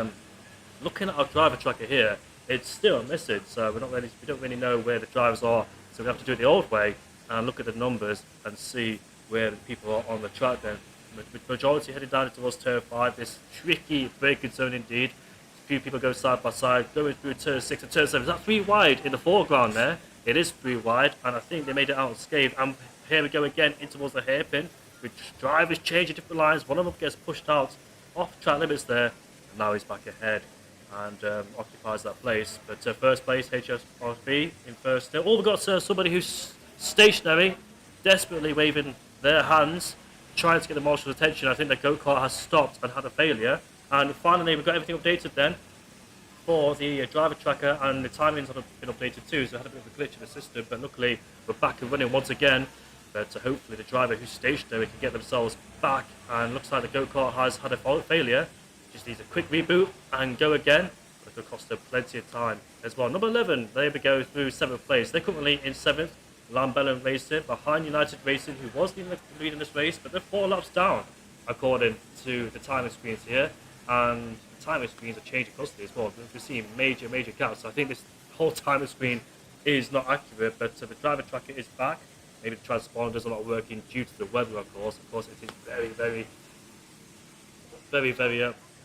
looking at our driver tracker here, it's still missing, so we don't really know where the drivers are, so we have to do it the old way and look at the numbers and see where the people are on the track then. With majority heading down towards turn 5, this tricky braking zone indeed. A few people go side by side, going through turn 6 and turn 7. Is that 3 wide in the foreground there? It is 3 wide, and I think they made it out unscathed. And here we go again in towards the hairpin, with drivers changing different lines. One of them gets pushed out off track limits there, and now he's back ahead and occupies that place. But first place, HSRB in first still. Oh, we've got somebody who's stationary, desperately waving their hands, trying to get the marshal's attention. I think the go-kart has stopped and had a failure. And finally, we've got everything updated then for the driver tracker, and the timings have been updated too, so I had a bit of a glitch in the system, but luckily we're back and running once again. But hopefully the driver who's stationary can get themselves back, and looks like the go-kart has had a failure. Just needs a quick reboot and go again, but it'll cost them plenty of time as well. Number 11, there we go, through 7th place. They're currently in 7th, Lambellin Racing, behind United Racing, who was leading this race, but they're 4 laps down, according to the timing screens here. And the timing screens are changing constantly as well. We're seeing major gaps. So I think this whole timing screen is not accurate, but the driver tracker is back. Maybe the transponders are not working due to the weather, of course. Of course, it is very,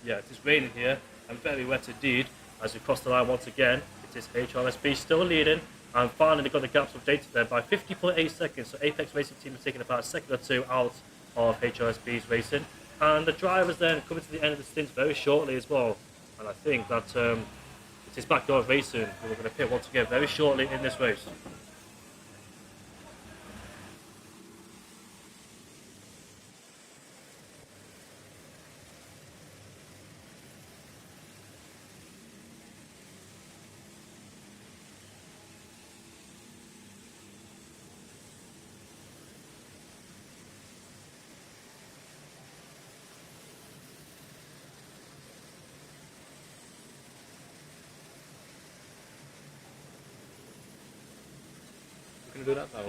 yeah, it is raining here and very wet indeed. As we cross the line once again, it is HRSB still leading. And finally, they've got the gaps updated there by 50.8 seconds. So Apex Racing Team is taking about a second or 2 out of HRSB's racing. And the drivers then coming to the end of the stint very shortly as well. And I think that it is Backyard Racing who are going to pit once again very shortly in this race. to do that? I'll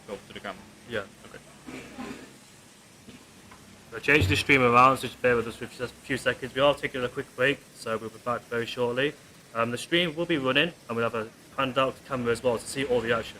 go to the camera. Yeah. Okay. We're changing the stream around, so just bear with us for just a few seconds. We are taking a quick break, so we'll be back very shortly. The stream will be running, and we'll have a panned out camera as well to see all the action.